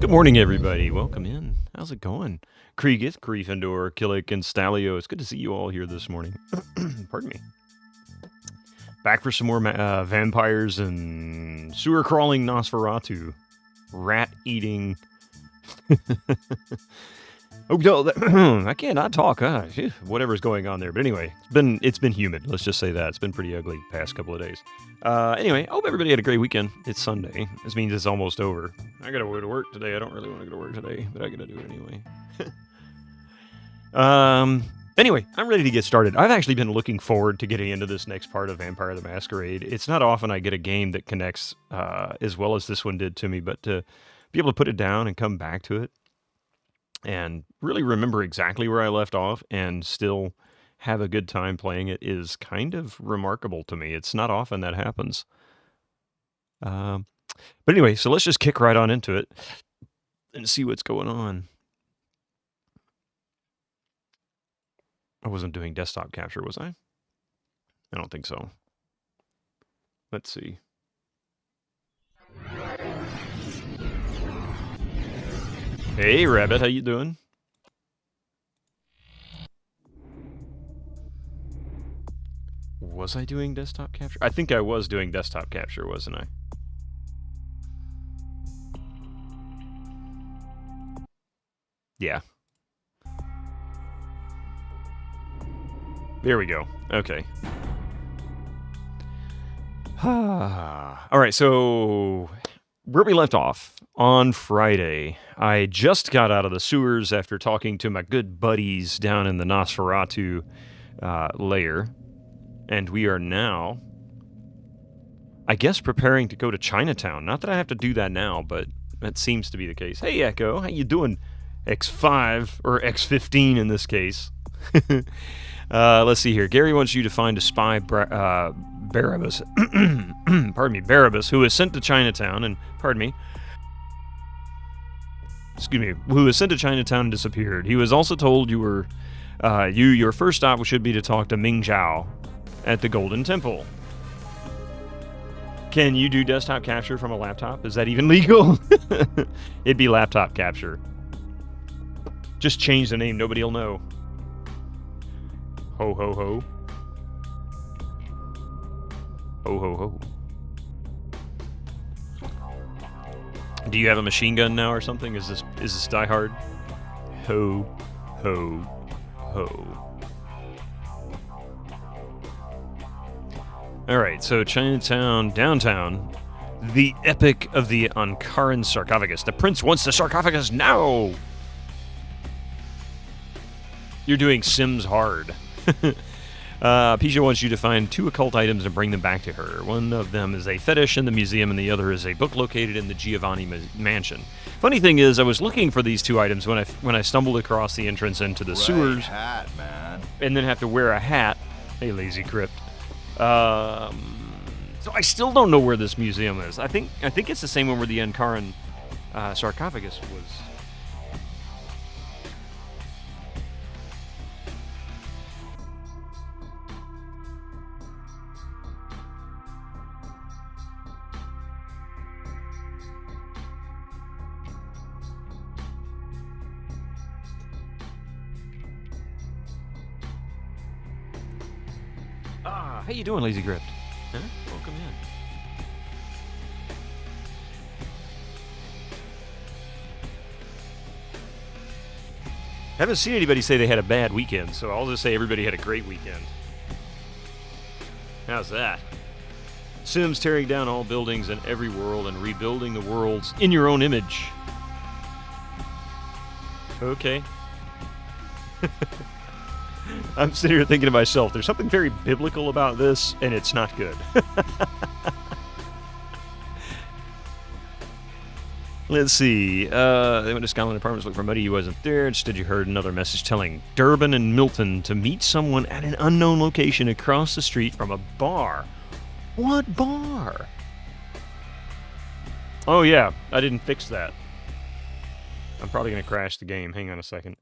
Good morning, everybody. Welcome in. How's it going? Kriegith, Griefendor, Killick, and Stalio. It's good to see you all here this morning. Pardon me. Back for some more vampires and sewer-crawling Nosferatu. Rat-eating... Oh, no, I cannot talk. Whatever's going on there. But anyway, it's been humid. Let's just say that. It's been pretty ugly the past couple of days. Anyway, I hope everybody had a great weekend. It's Sunday. This means it's almost over. I gotta go to work today. I don't really want to go to work today, but I gotta do it anyway. Anyway, I'm ready to get started. I've actually been looking forward to getting into this next part of Vampire the Masquerade. It's not often I get a game that connects as well as this one did to me, but to be able to put it down and come back to it and really remember exactly where I left off and still have a good time playing it is kind of remarkable to me. It's not often that happens. But anyway, so let's just kick right on into it and see what's going on. I wasn't doing desktop capture, was I? I don't think so. Let's see. Hey, Rabbit, how you doing? Was I doing desktop capture? I think I was doing desktop capture, wasn't I? Yeah. There we go. Okay. All right, so where we left off on Friday, I just got out of the sewers after talking to my good buddies down in the Nosferatu lair, and we are now, I guess, preparing to go to Chinatown. Not that I have to do that now, but that seems to be the case. Hey, Echo, how you doing? X5, or X15 in this case. Let's see here. Gary wants you to find a spy, Barabbas, pardon me, Barabbas, who was sent to Chinatown, and, who was sent to Chinatown and disappeared. He was also told you were, your first stop should be to talk to Ming Zhao at the Golden Temple. Can you do desktop capture from a laptop? Is that even legal? It'd be laptop capture. Just change the name, nobody'll know. Ho, ho, ho. Ho, ho, ho. Do you have a machine gun now or something? Is this Die Hard? Ho, ho, ho. Alright, so Chinatown, downtown. The Epic of the Ankaran Sarcophagus. The prince wants the sarcophagus now! You're doing Sims hard. Pisha wants you to find 2 occult items and bring them back to her. One of them is a fetish in the museum, and the other is a book located in the Giovanni mansion. Funny thing is, I was looking for these 2 items when I stumbled across the entrance into the sewers, hat, man. and then have to wear a hat. Hey, lazy crypt. So I still don't know where this museum is. I think it's the same one where the Ankaran sarcophagus was. How you doing, Lazy Gript? Huh? Welcome in. Haven't seen anybody say they had a bad weekend, so I'll just say everybody had a great weekend. How's that? Sims tearing down all buildings in every world and rebuilding the worlds in your own image. Okay. I'm sitting here thinking to myself, there's something very biblical about this, and it's not good. Let's see. They went to Scotland Apartments, looked for Muddy. He wasn't there. Instead, you heard another message telling Durbin and Milton to meet someone at an unknown location across the street from a bar. What bar? Oh, yeah. I didn't fix that. I'm probably going to crash the game. Hang on a second.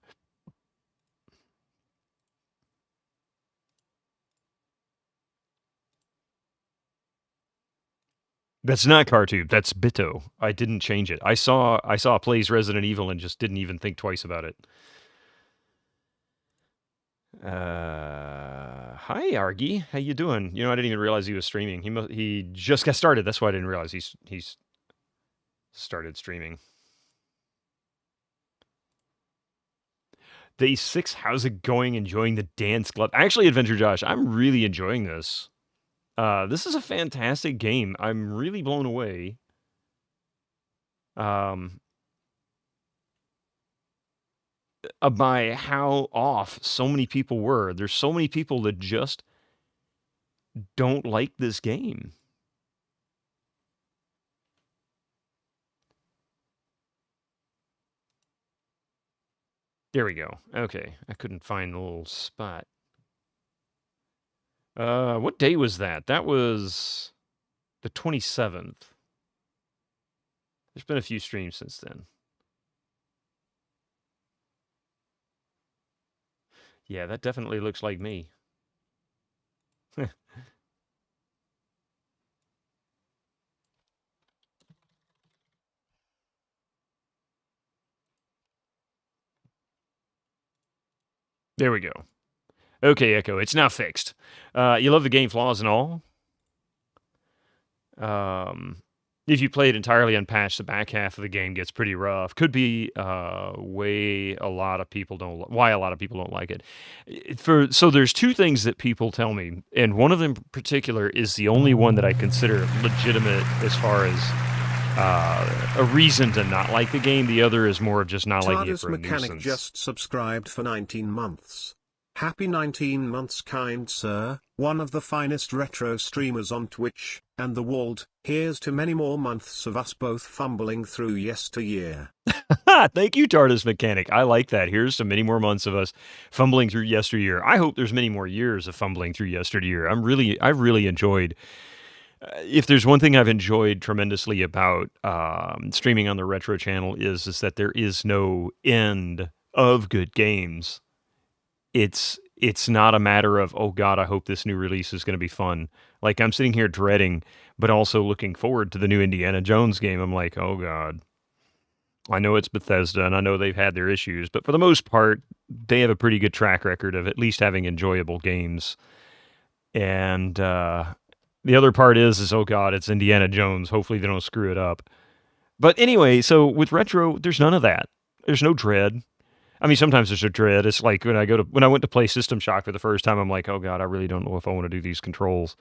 That's not Cartube. That's Bitto. I didn't change it. I saw plays Resident Evil and just didn't even think twice about it. Hi Argy, how you doing? You know, I didn't even realize he was streaming. He just got started. That's why I didn't realize he's started streaming. Day 6, how's it going? Enjoying the dance club? Actually, Adventure Josh, I'm really enjoying this. This is a fantastic game. I'm really blown away. By how off so many people were. There's so many people that just don't like this game. There we go. Okay, I couldn't find the little spot. What day was that? That was the 27th. There's been a few streams since then. Yeah, that definitely looks like me. There we go. Okay, Echo, it's now fixed. You love the game flaws and all? If you play it entirely unpatched, the back half of the game gets pretty rough. Could be why a lot of people don't like it. So there's two things that people tell me, and one of them in particular is the only one that I consider legitimate as far as a reason to not like the game. The other is more of just not liking it for a Mechanic nuisance. just subscribed for 19 months. Happy 19 months, kind sir, one of the finest retro streamers on Twitch, and the world. Here's to many more months of us both fumbling through yesteryear. Thank you, TARDIS Mechanic. I like that. Here's to many more months of us fumbling through yesteryear. I hope there's many more years of fumbling through yesteryear. I've really enjoyed. If there's one thing I've enjoyed tremendously about streaming on the Retro channel is that there is no end of good games. It's not a matter of, oh God, I hope this new release is going to be fun. Like, I'm sitting here dreading, but also looking forward to the new Indiana Jones game. I'm like, oh God. I know it's Bethesda, and I know they've had their issues, but for the most part, they have a pretty good track record of at least having enjoyable games. And the other part is, oh God, it's Indiana Jones. Hopefully they don't screw it up. But anyway, so with Retro, there's none of that. There's no dread. I mean, sometimes there's a dread. It's like when I went to play System Shock for the first time, I'm like, oh God, I really don't know if I want to do these controls.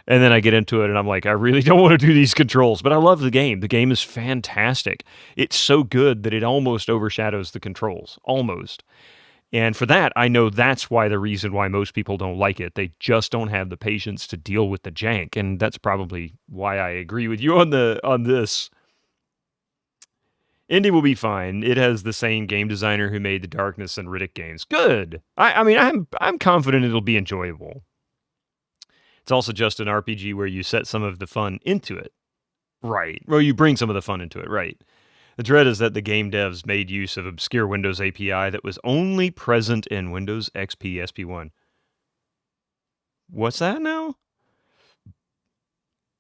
And then I get into it and I'm like, I really don't want to do these controls, but I love the game. The game is fantastic. It's so good that it almost overshadows the controls. Almost. And for that, I know that's the reason why most people don't like it. They just don't have the patience to deal with the jank. And that's probably why I agree with you on this. Indy will be fine. It has the same game designer who made the Darkness and Riddick games. Good. I mean, I'm confident it'll be enjoyable. It's also just an RPG where you set some of the fun into it. Right. Well, you bring some of the fun into it, right. The dread is that the game devs made use of obscure Windows API that was only present in Windows XP SP1. What's that now?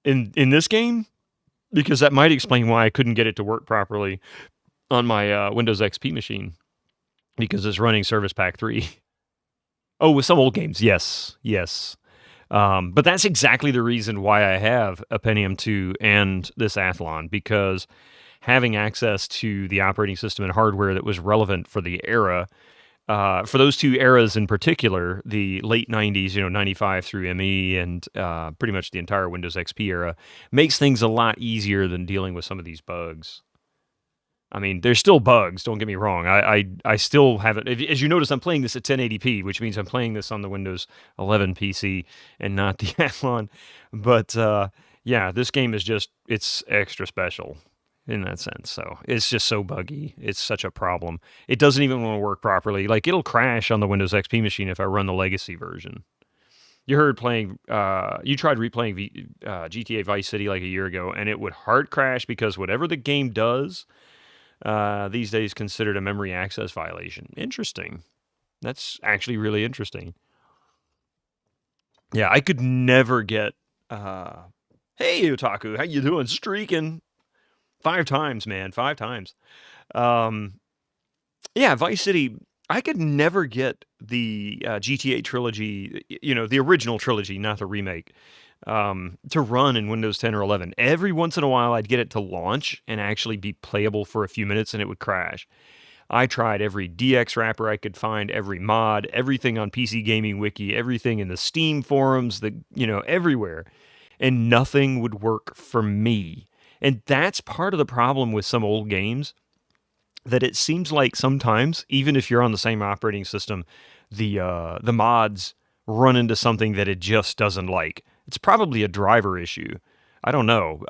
In this game? Because that might explain why I couldn't get it to work properly on my Windows XP machine. Because it's running Service Pack 3. Oh, with some old games, yes. But that's exactly the reason why I have a Pentium 2 and this Athlon, because having access to the operating system and hardware that was relevant for the era, for those two eras in particular, the late 90s, 95 through ME and pretty much the entire Windows XP era, makes things a lot easier than dealing with some of these bugs. I mean, there's still bugs, don't get me wrong. I still haven't... As you notice, I'm playing this at 1080p, which means I'm playing this on the Windows 11 PC and not the Athlon. But, yeah, this game is just... It's extra special in that sense. So it's just so buggy. It's such a problem. It doesn't even want to work properly. Like, it'll crash on the Windows XP machine if I run the legacy version. You heard playing... you tried replaying GTA Vice City like a year ago, and it would hard crash because whatever the game does... these days considered a memory access violation. Interesting. That's actually really interesting. Yeah, I could never get Hey, Otaku, how you doing? Streaking 5 times, man, 5 times. Um, yeah, Vice City. I could never get the GTA trilogy, the original trilogy, not the remake, to run in Windows 10 or 11. Every once in a while, I'd get it to launch and actually be playable for a few minutes, and it would crash. I tried every DX wrapper I could find, every mod, everything on PC Gaming Wiki, everything in the Steam forums, everywhere, and nothing would work for me. And that's part of the problem with some old games, that it seems like sometimes, even if you're on the same operating system, the mods run into something that it just doesn't like. It's probably a driver issue. I don't know,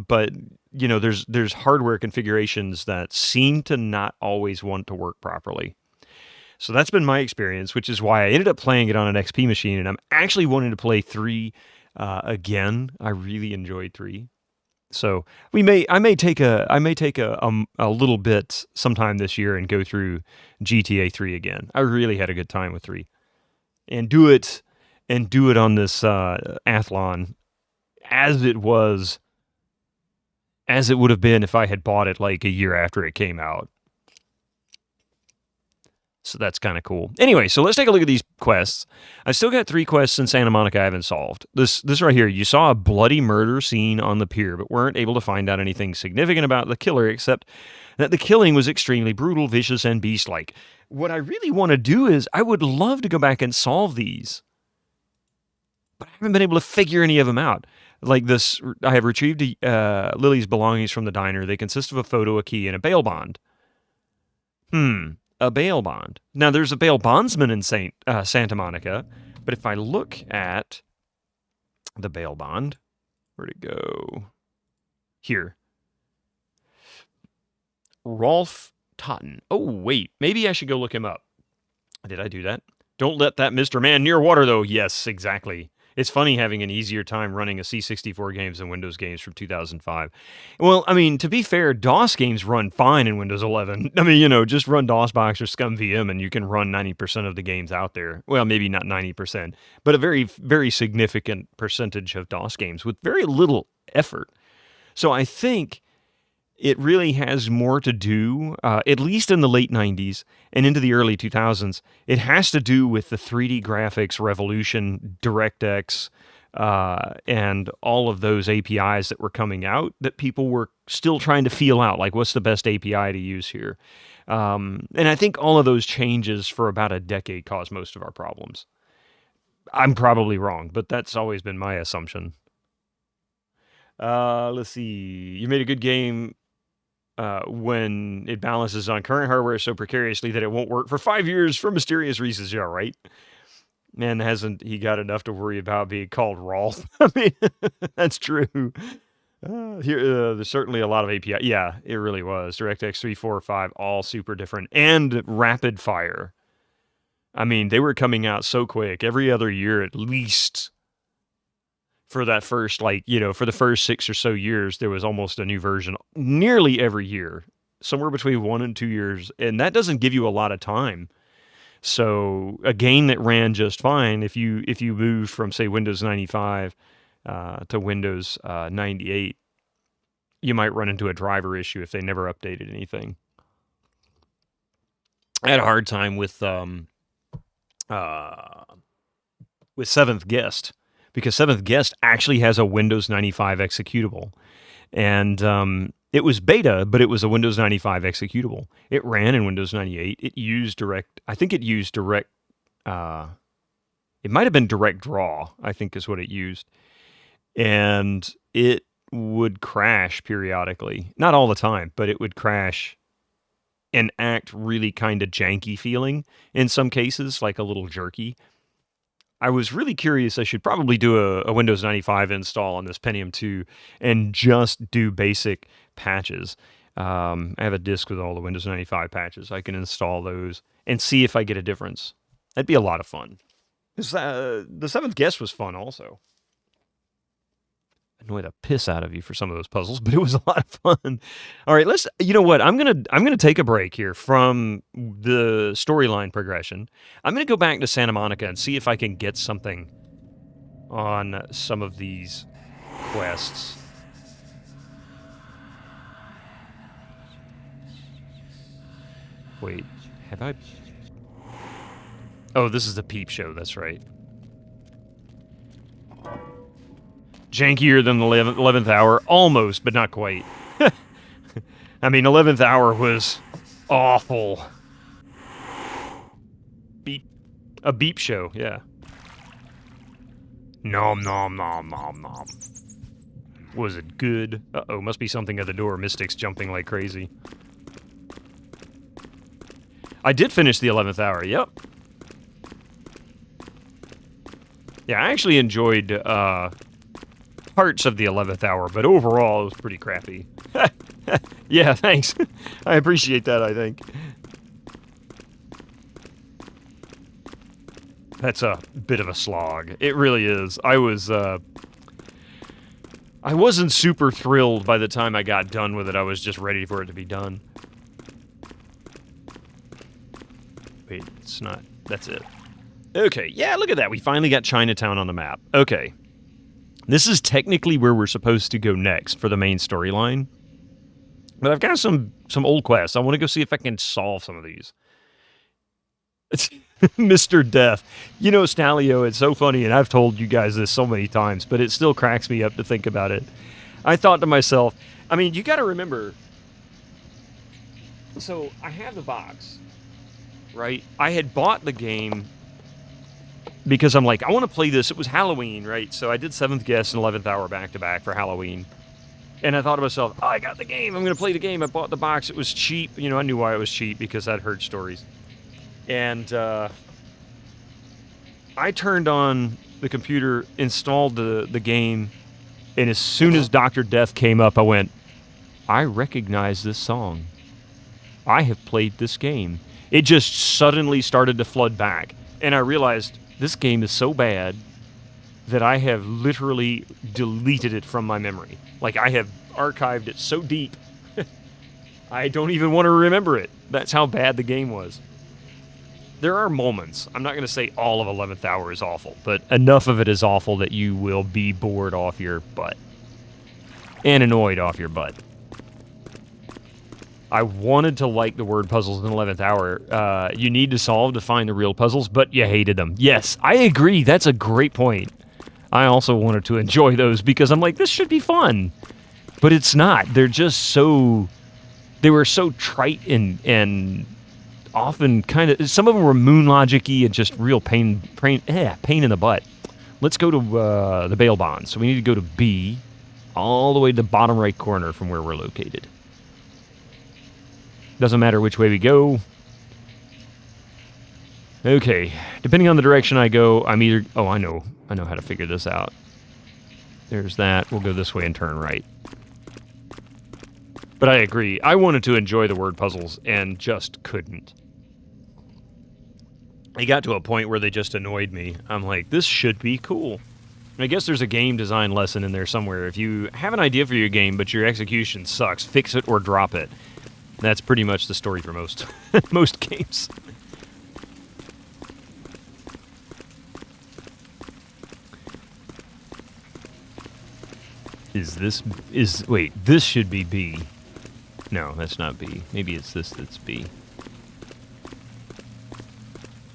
but there's hardware configurations that seem to not always want to work properly. So that's been my experience, which is why I ended up playing it on an XP machine, and I'm actually wanting to play 3 again. I really enjoyed 3. So I may take a little bit sometime this year and go through GTA 3 again. I really had a good time with 3, and do it on this Athlon as it was, as it would have been if I had bought it like a year after it came out. So that's kind of cool. Anyway, so let's take a look at these quests. I still got 3 quests in Santa Monica I haven't solved. This right here. You saw a bloody murder scene on the pier, but weren't able to find out anything significant about the killer, except that the killing was extremely brutal, vicious, and beast-like. What I really want to do is, I would love to go back and solve these, but I haven't been able to figure any of them out. Like this, I have retrieved Lily's belongings from the diner. They consist of a photo, a key, and a bail bond. A bail bond. Now, there's a bail bondsman in Santa Monica, but if I look at the bail bond, where'd it go? Here. Rolf Totten. Oh, wait. Maybe I should go look him up. Did I do that? Don't let that Mr. Man near water, though. Yes, exactly. It's funny having an easier time running a C64 games than Windows games from 2005. Well, I mean, to be fair, DOS games run fine in Windows 11. I mean, just run DOSBox or ScumVM and you can run 90% of the games out there. Well, maybe not 90%, but a very, very significant percentage of DOS games with very little effort. So I think it really has more to do, at least in the late 90s and into the early 2000s, it has to do with the 3D graphics revolution, DirectX, and all of those APIs that were coming out that people were still trying to feel out, like what's the best API to use here. And I think all of those changes for about a decade caused most of our problems. I'm probably wrong, but that's always been my assumption. Let's see. You made a good game when it balances on current hardware so precariously that it won't work for 5 years for mysterious reasons. Yeah, right? Man, hasn't he got enough to worry about being called Rolf? I mean, that's true. There's certainly a lot of API. Yeah, it really was. DirectX 3, 4, 5, all super different. And rapid fire. I mean, they were coming out so quick. Every other year at least. For that first, for the first 6 or so years, there was almost a new version nearly every year, somewhere between 1 and 2 years. And that doesn't give you a lot of time. So a game that ran just fine, if you move from, say, Windows 95 to Windows 98, you might run into a driver issue if they never updated anything. I had a hard time with Seventh Guest, because Seventh Guest actually has a Windows 95 executable. And it was beta, but it was a Windows 95 executable. It ran in Windows 98. It used it might have been Direct Draw, I think is what it used. And it would crash periodically. Not all the time, but it would crash and act really kind of janky feeling in some cases, like a little jerky. I was really curious. I should probably do a Windows 95 install on this Pentium 2 and just do basic patches. I have a disk with all the Windows 95 patches. I can install those and see if I get a difference. That'd be a lot of fun. The Seventh Guest was fun also. Annoy the piss out of you for some of those puzzles, but it was a lot of fun. All right, you know what? I'm gonna take a break here from the storyline progression. I'm gonna go back to Santa Monica and see if I can get something on some of these quests. Wait, have I... Oh, this is the peep show, that's right. Jankier than the 11th hour? Almost, but not quite. I mean, 11th hour was awful. Beep. A beep show, yeah. Nom nom nom nom nom. Was it good? Uh-oh, must be something at the door. Mystic's jumping like crazy. I did finish the 11th hour, yep. Yeah, I actually enjoyed parts of the 11th hour, but overall it was pretty crappy. Yeah, thanks. I appreciate that, I think. That's a bit of a slog. It really is. I wasn't super thrilled by the time I got done with it. I was just ready for it to be done. Wait, it's not. That's it. Okay, yeah, look at that. We finally got Chinatown on the map. Okay. This is technically where we're supposed to go next for the main storyline. But I've got some old quests. I want to go see if I can solve some of these. It's Mr. Death. You know, Stalio, it's so funny, and I've told you guys this so many times, but it still cracks me up to think about it. I thought to myself, I mean, you got to remember, so I have the box, right? I had bought the game because I'm like, I want to play this. It was Halloween, right? So I did 7th Guest and 11th Hour back-to-back for Halloween. And I thought to myself, oh, I got the game. I'm going to play the game. I bought the box. It was cheap. You know, I knew why it was cheap because I'd heard stories. And I turned on the computer, installed the game, and as soon as Dr. Death came up, I went, I recognize this song. I have played this game. It just suddenly started to flood back. And I realized this game is so bad that I have literally deleted it from my memory. Like, I have archived it so deep, I don't even want to remember it. That's how bad the game was. There are moments. I'm not going to say all of 11th Hour is awful, but enough of it is awful that you will be bored off your butt. And annoyed off your butt. I wanted to like the word puzzles in 11th Hour. You need to solve to find the real puzzles, but you hated them. Yes, I agree. That's a great point. I also wanted to enjoy those because I'm like, this should be fun. But it's not. They're just so... They were so trite and often kind of... Some of them were moon logic-y and just real pain in the butt. Let's go to the bail bonds. So we need to go to B, all the way to the bottom right corner from where we're located. Doesn't matter which way we go. Okay, depending on the direction I go, I'm either... Oh, I know how to figure this out. There's that. We'll go this way and turn right. But I agree. I wanted to enjoy the word puzzles and just couldn't. They got to a point where they just annoyed me. I'm like, this should be cool. I guess there's a game design lesson in there somewhere. If you have an idea for your game, but your execution sucks, fix it or drop it. That's pretty much the story for most most games. Wait, this should be B. No, that's not B. Maybe it's this that's B.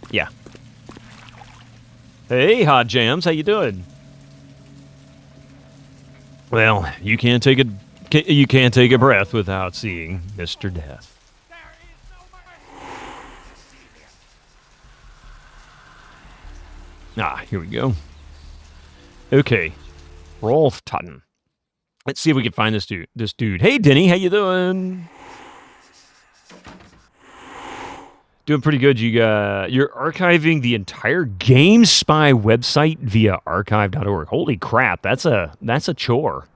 Yeah. Hey, Hot Jams, how you doing? Well, you can't take a breath without seeing Mr. Death. Ah, here we go. Okay, Rolf Totten. Let's see if we can find this dude. Hey, Denny, how you doing? Doing pretty good. You're archiving the entire GameSpy website via archive.org. Holy crap, that's a chore.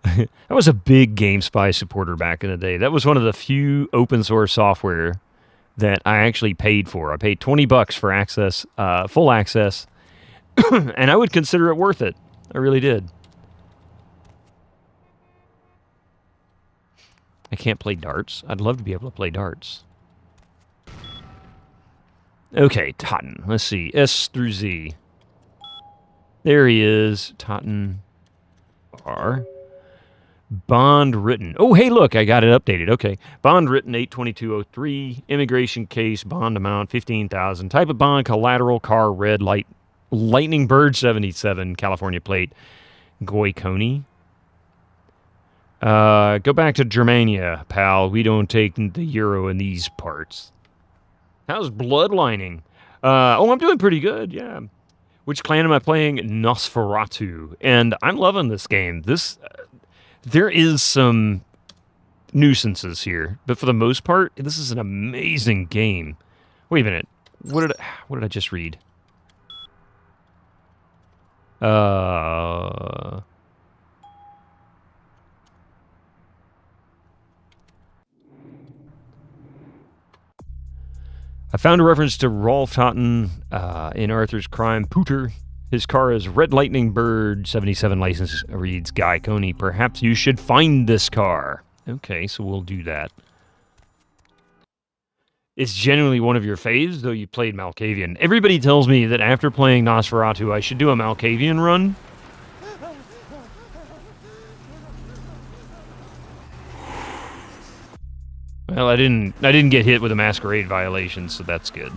I was a big GameSpy supporter back in the day. That was one of the few open source software that I actually paid for. I paid $20 for access, full access, and I would consider it worth it. I really did. I can't play darts. I'd love to be able to play darts. Okay, Totten. Let's see. S through Z. There he is. Totten. are bond written. Oh, hey, look, I got it updated. Okay. Bond written 82203. Immigration case, bond amount 15,000. Type of bond, collateral, car, red, lightning bird 77, California plate, Goiconi. Go back to Germania, pal. We don't take the euro in these parts. How's bloodlining? I'm doing pretty good, yeah. Which clan am I playing? Nosferatu. And I'm loving this game. There is some nuisances here, but for the most part, this is an amazing game. Wait a minute. What did I just read? I found a reference to Rolf Totten in Arthur's Crime Pooter. His car is Red Lightning Bird 77, license reads Guy Coney. Perhaps you should find this car. Okay, so we'll do that. It's genuinely one of your faves, though you played Malkavian. Everybody tells me that after playing Nosferatu, I should do a Malkavian run. Well, I didn't get hit with a Masquerade violation, so that's good.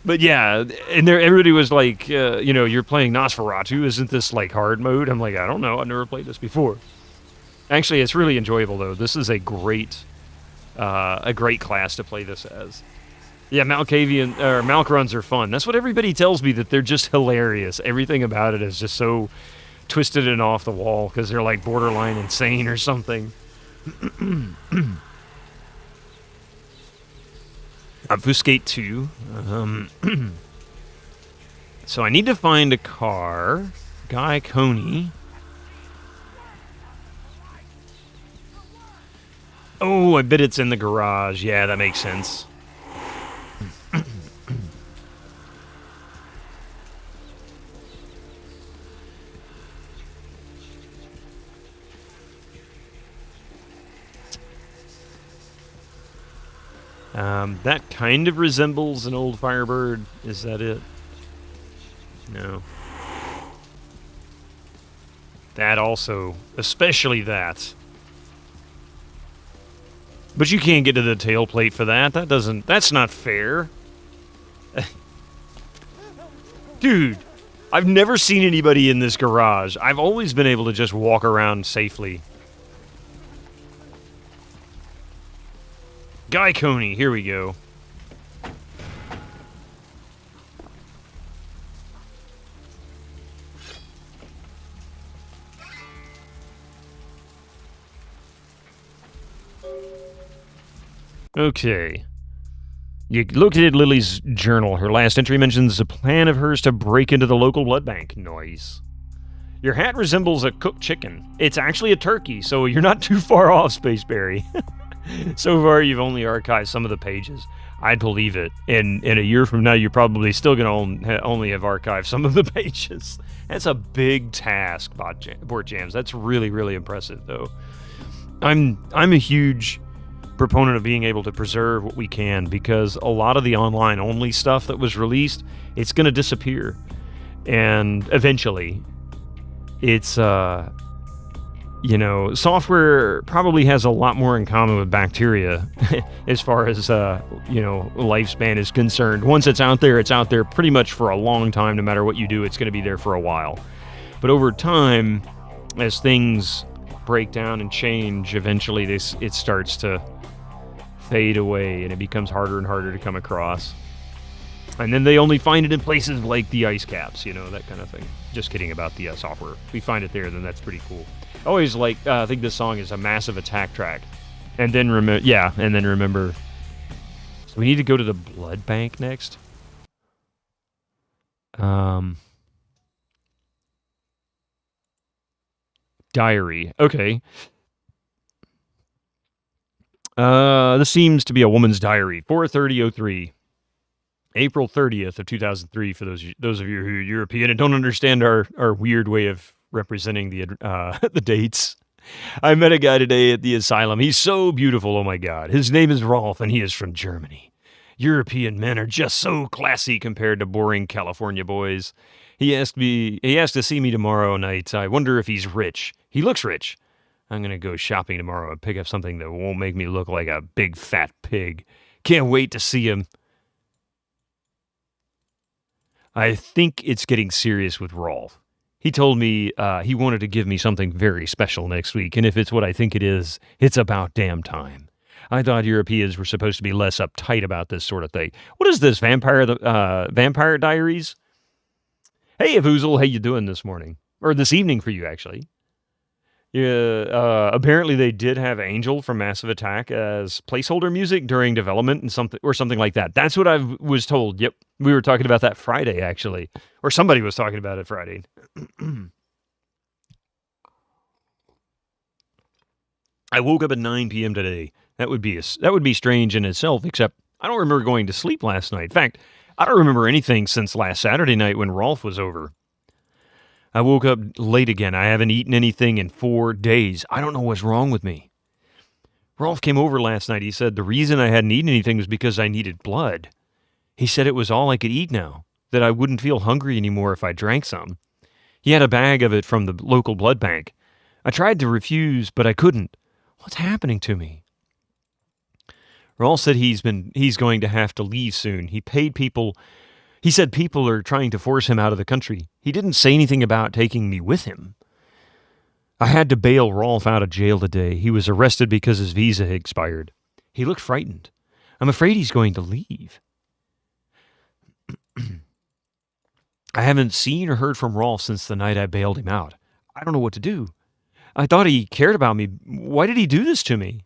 But yeah, and everybody was like, you're playing Nosferatu, isn't this like hard mode? I'm like, I don't know, I've never played this before. Actually, it's really enjoyable though. This is a great class to play this as. Yeah, Malk runs are fun. That's what everybody tells me, that they're just hilarious. Everything about it is just so twisted and off the wall because they're like borderline insane or something. Obfuscate 2. So I need to find a car. Guy Coney. Oh, I bet it's in the garage. Yeah, that makes sense. That kind of resembles an old Firebird. Is that it? No. That also. Especially that. But you can't get to the tailplate for that. That's not fair. Dude, I've never seen anybody in this garage. I've always been able to just walk around safely. Guy Coney, here we go. Okay. You located Lily's journal. Her last entry mentions a plan of hers to break into the local blood bank. Noise. Your hat resembles a cooked chicken. It's actually a turkey, so you're not too far off, Spaceberry. So far, you've only archived some of the pages. I'd believe it. In a year from now, you're probably still going to only have archived some of the pages. That's a big task, Board Jams. That's really, really impressive, though. I'm a huge proponent of being able to preserve what we can, because a lot of the online-only stuff that was released, it's going to disappear. And eventually, it's... software probably has a lot more in common with bacteria as far as, lifespan is concerned. Once it's out there pretty much for a long time. No matter what you do, it's going to be there for a while. But over time, as things break down and change, eventually it starts to fade away and it becomes harder and harder to come across. And then they only find it in places like the ice caps, that kind of thing. Just kidding about the software. If we find it there, then that's pretty cool. I always think this song is a massive attack track. And then remember. So we need to go to the blood bank next. Diary. Okay. This seems to be a woman's diary. 4/30/03. April 30th of 2003, for those of you who are European and don't understand our weird way of representing the the dates. I met a guy today at the asylum. He's so beautiful, oh my god. His name is Rolf, and he is from Germany. European men are just so classy compared to boring California boys. He asked to see me tomorrow night. I wonder if he's rich. He looks rich. I'm going to go shopping tomorrow and pick up something that won't make me look like a big fat pig. Can't wait to see him. I think it's getting serious with Rolf. He told me he wanted to give me something very special next week, and if it's what I think it is, it's about damn time. I thought Europeans were supposed to be less uptight about this sort of thing. What is this, Vampire Diaries? Hey, Avoozle, how you doing this morning? Or this evening for you, actually. Yeah, apparently they did have Angel from Massive Attack as placeholder music during development and something like that. That's what I was told. Yep, we were talking about that Friday, actually. Or somebody was talking about it Friday. I woke up at 9 p.m. today. That would be strange in itself, except I don't remember going to sleep last night. In fact, I don't remember anything since last Saturday night when Rolf was over. I woke up late again. I haven't eaten anything in 4 days. I don't know what's wrong with me. Rolf came over last night. He said the reason I hadn't eaten anything was because I needed blood. He said it was all I could eat now, that I wouldn't feel hungry anymore if I drank some. He had a bag of it from the local blood bank. I tried to refuse, but I couldn't. What's happening to me? Rolf said he's going to have to leave soon. He said people are trying to force him out of the country. He didn't say anything about taking me with him. I had to bail Rolf out of jail today. He was arrested because his visa had expired. He looked frightened. I'm afraid he's going to leave. I haven't seen or heard from Rolf since the night I bailed him out. I don't know what to do. I thought he cared about me. Why did he do this to me?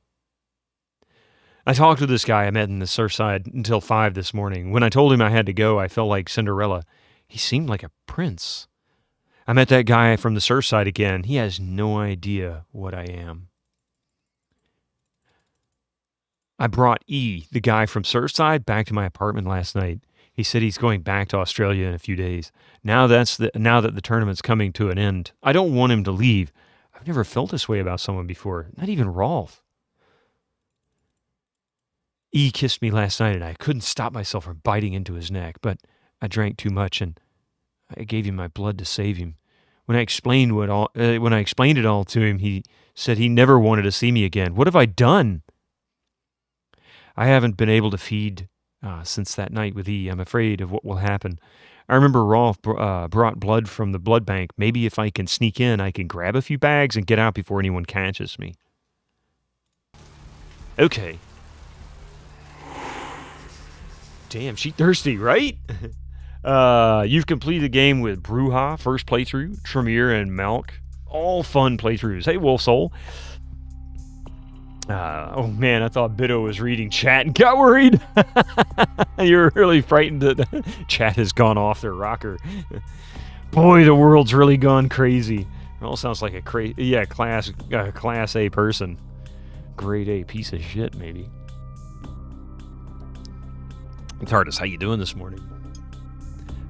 I talked to this guy I met in the Surfside until 5 this morning. When I told him I had to go, I felt like Cinderella. He seemed like a prince. I met that guy from the Surfside again. He has no idea what I am. I brought E, the guy from Surfside, back to my apartment last night. He said he's going back to Australia in a few days. Now that the tournament's coming to an end, I don't want him to leave. I've never felt this way about someone before, not even Rolf. E kissed me last night, and I couldn't stop myself from biting into his neck, but I drank too much, and I gave him my blood to save him. When I explained it all to him, he said he never wanted to see me again. What have I done? I haven't been able to feed since that night with E. I'm afraid of what will happen. I remember Rolf brought blood from the blood bank. Maybe if I can sneak in, I can grab a few bags and get out before anyone catches me. Okay. Damn, she thirsty, right? You've completed the game with Bruja, first playthrough, Tremere, and Malk. All fun playthroughs. Hey, Wolf Soul. Oh man, I thought Bido was reading chat and got worried. You're really frightened that chat has gone off their rocker. Boy, the world's really gone crazy. It all sounds like a class A person. Grade A piece of shit, maybe. TARDIS, how you doing this morning?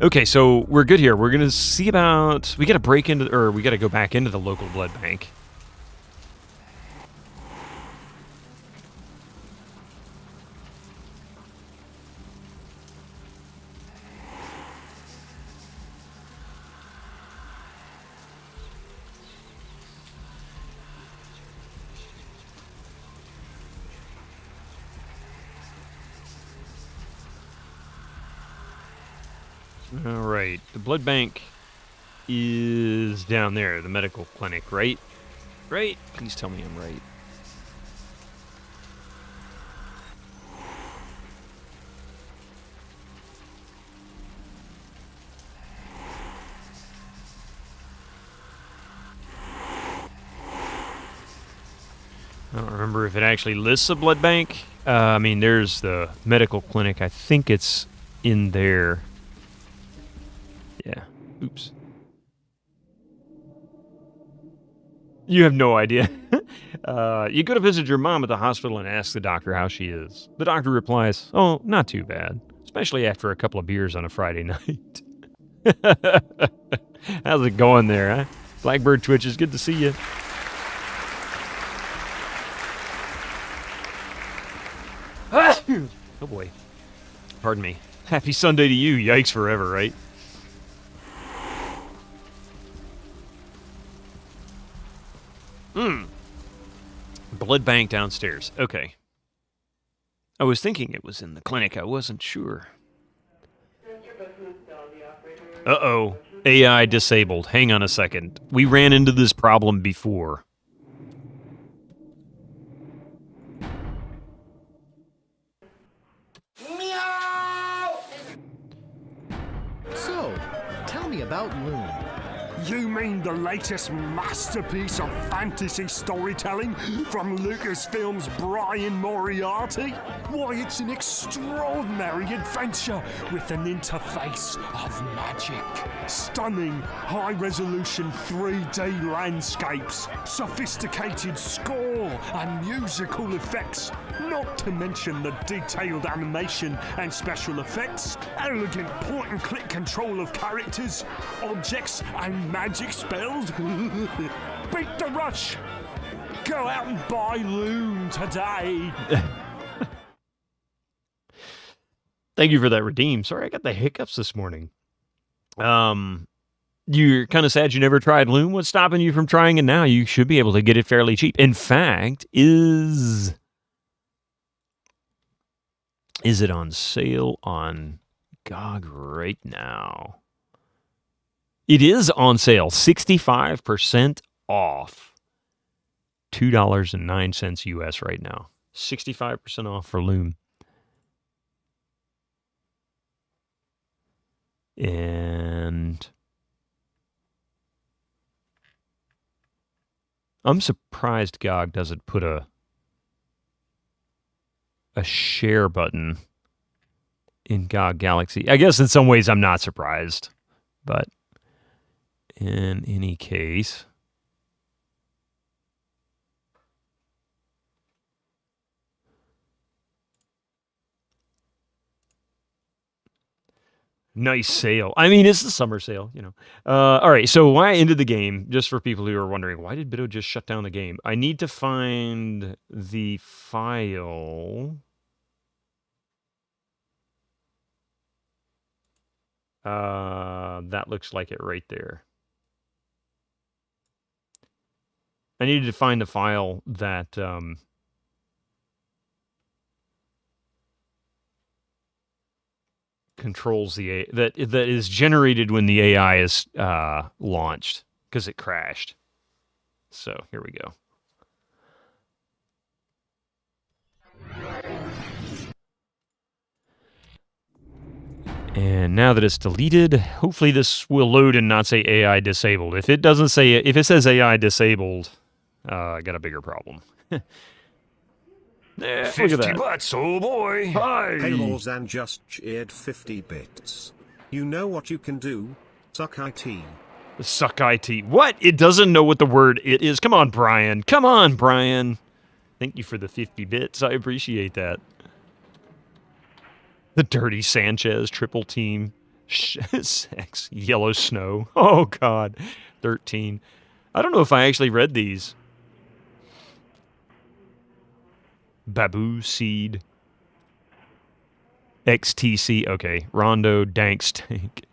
Okay, so we're good here. We're gonna see about. We gotta go back into the local blood bank. All right, the blood bank is down there, the medical clinic, right? Right? Please tell me I'm right. I don't remember if it actually lists a blood bank. I mean, there's the medical clinic. I think it's in there. Yeah. Oops. You have no idea. You go to visit your mom at the hospital and ask the doctor how she is. The doctor replies, "Oh, not too bad, especially after a couple of beers on a Friday night." How's it going there, huh? Blackbird Twitches, good to see you. Oh boy. Pardon me. Happy Sunday to you. Yikes forever, right? Blood bank downstairs. Okay. I was thinking it was in the clinic. I wasn't sure. Uh-oh. AI disabled. Hang on a second. We ran into this problem before. So, tell me about Loon. You mean the latest masterpiece of fantasy storytelling from Lucasfilm's Brian Moriarty? Why, it's an extraordinary adventure with an interface of magic. Stunning, high-resolution 3D landscapes, sophisticated score and musical effects, not to mention the detailed animation and special effects, elegant point-and-click control of characters, objects and magic spells. Beat the rush! Go out and buy Loon today! Thank you for that redeem. Sorry, I got the hiccups this morning. You're kind of sad you never tried Loom. What's stopping you from trying it now? You should be able to get it fairly cheap. In fact, is it on sale on GOG right now? It is on sale, 65% off. $2.09 US right now. 65% off for Loom. And I'm surprised GOG doesn't put a share button in GOG Galaxy. I guess in some ways I'm not surprised, but in any case, nice sale. I mean, it's the summer sale, you know. All right, so why I ended the game, just for people who are wondering, why did Bido just shut down the game? I need to find the file. That looks like it right there. I needed to find the file that controls the that is generated when the AI is launched, because it crashed. So here we go. And now that it's deleted, hopefully this will load and not say AI disabled. If it doesn't say, if it says AI disabled, I got a bigger problem. Look at 50 that. bucks, oh boy! Hi! Paylors just cheered 50 bits. You know what you can do? Suck IT. Suck IT. What? It doesn't know what the word it is. Come on, Brian. Come on, Brian. Thank you for the 50 bits. I appreciate that. The Dirty Sanchez triple team. Sex. Yellow Snow. Oh, God. 13. I don't know if I actually read these. Babu Seed. XTC. Okay. Rondo Dank Stank.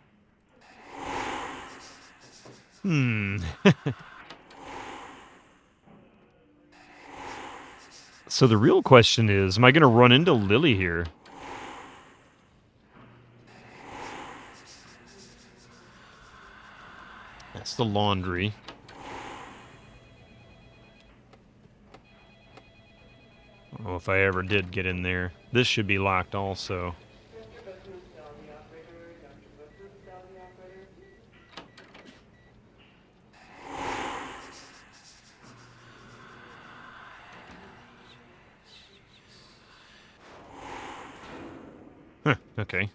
So the real question is, am I going to run into Lily here? That's the laundry. I don't know if I ever did get in there. This should be locked also. Huh, okay.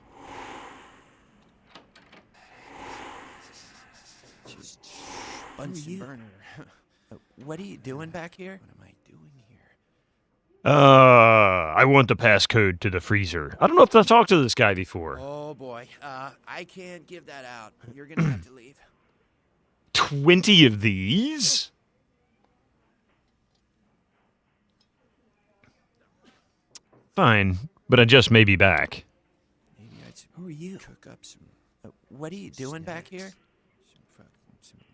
Bunsen burner. What are you doing back here? What am I doing here? I want the passcode to the freezer. I don't know if I've talked to this guy before. Oh boy, I can't give that out. You're gonna have to leave. 20 of these? Fine, but I just may be back. Who are you? Cook up some. What are you doing back here?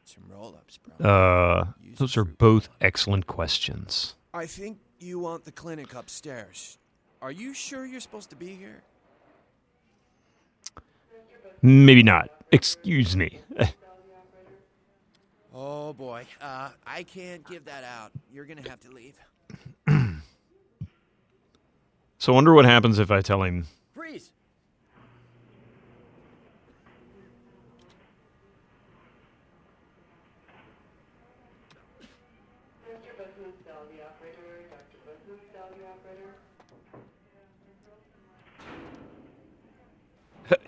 Some roll-ups, bro. Those are both excellent questions. I think you want the clinic upstairs. Are you sure you're supposed to be here? Maybe not. Excuse me. Oh boy, I can't give that out. You're gonna have to leave. So I wonder what happens if I tell him. Freeze!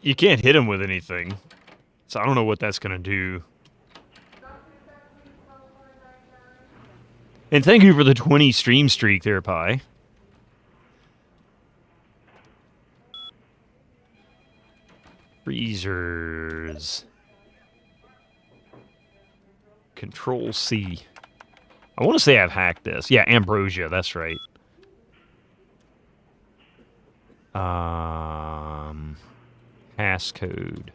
You can't hit him with anything. So I don't know what that's going to do. And thank you for the 20 stream streak there, Pi. Freezers. Control C. I want to say I've hacked this. Yeah, Ambrosia, that's right. Passcode.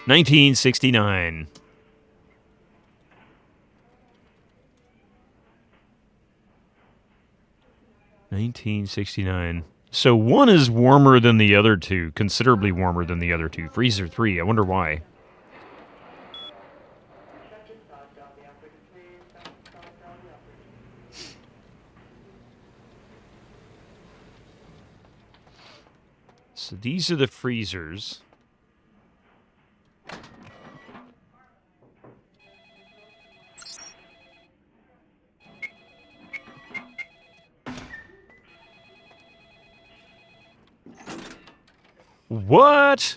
1969. So one is warmer than the other two, considerably warmer than the other two. Freezer 3, I wonder why. So these are the freezers. What?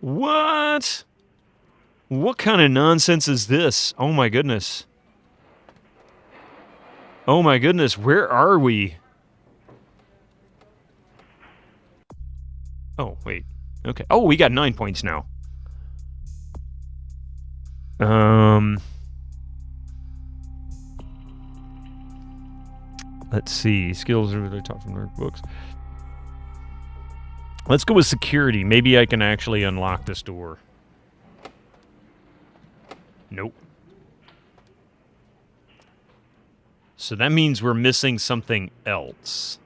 What? What kind of nonsense is this? Oh my goodness. Oh my goodness, where are we? Oh, wait. Okay. Oh, we got 9 points now. Let's see. Skills are really taught from their books. Let's go with security. Maybe I can actually unlock this door. Nope. So that means we're missing something else.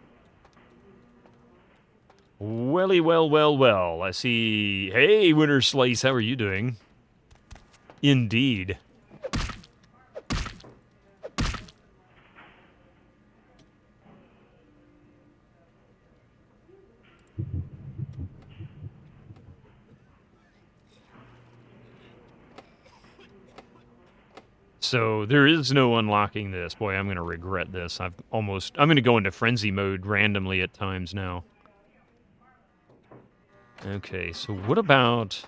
Welly, well. I see. Hey, Winter Slice, how are you doing? Indeed. So there is no unlocking this. Boy, I'm going to regret this. I'm going to go into frenzy mode randomly at times now. Okay, so what about...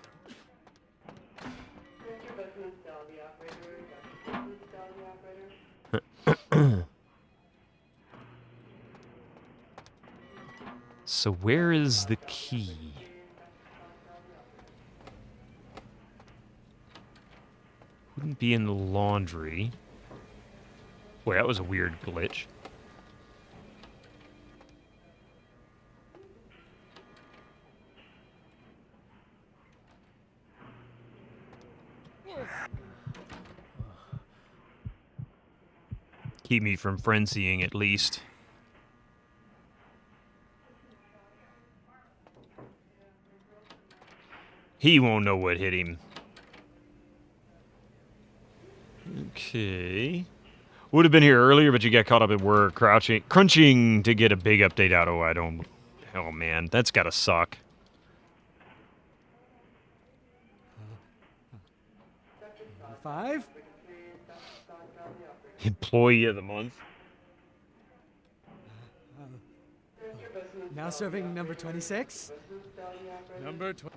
So where is the key? Wouldn't be in the laundry. Boy, that was a weird glitch. Keep me from frenzying, at least. He won't know what hit him. Okay. Would have been here earlier, but you got caught up at work, crunching to get a big update out. Oh, I don't... Oh, man. That's gotta suck. Five? Employee of the month. Now serving number 26?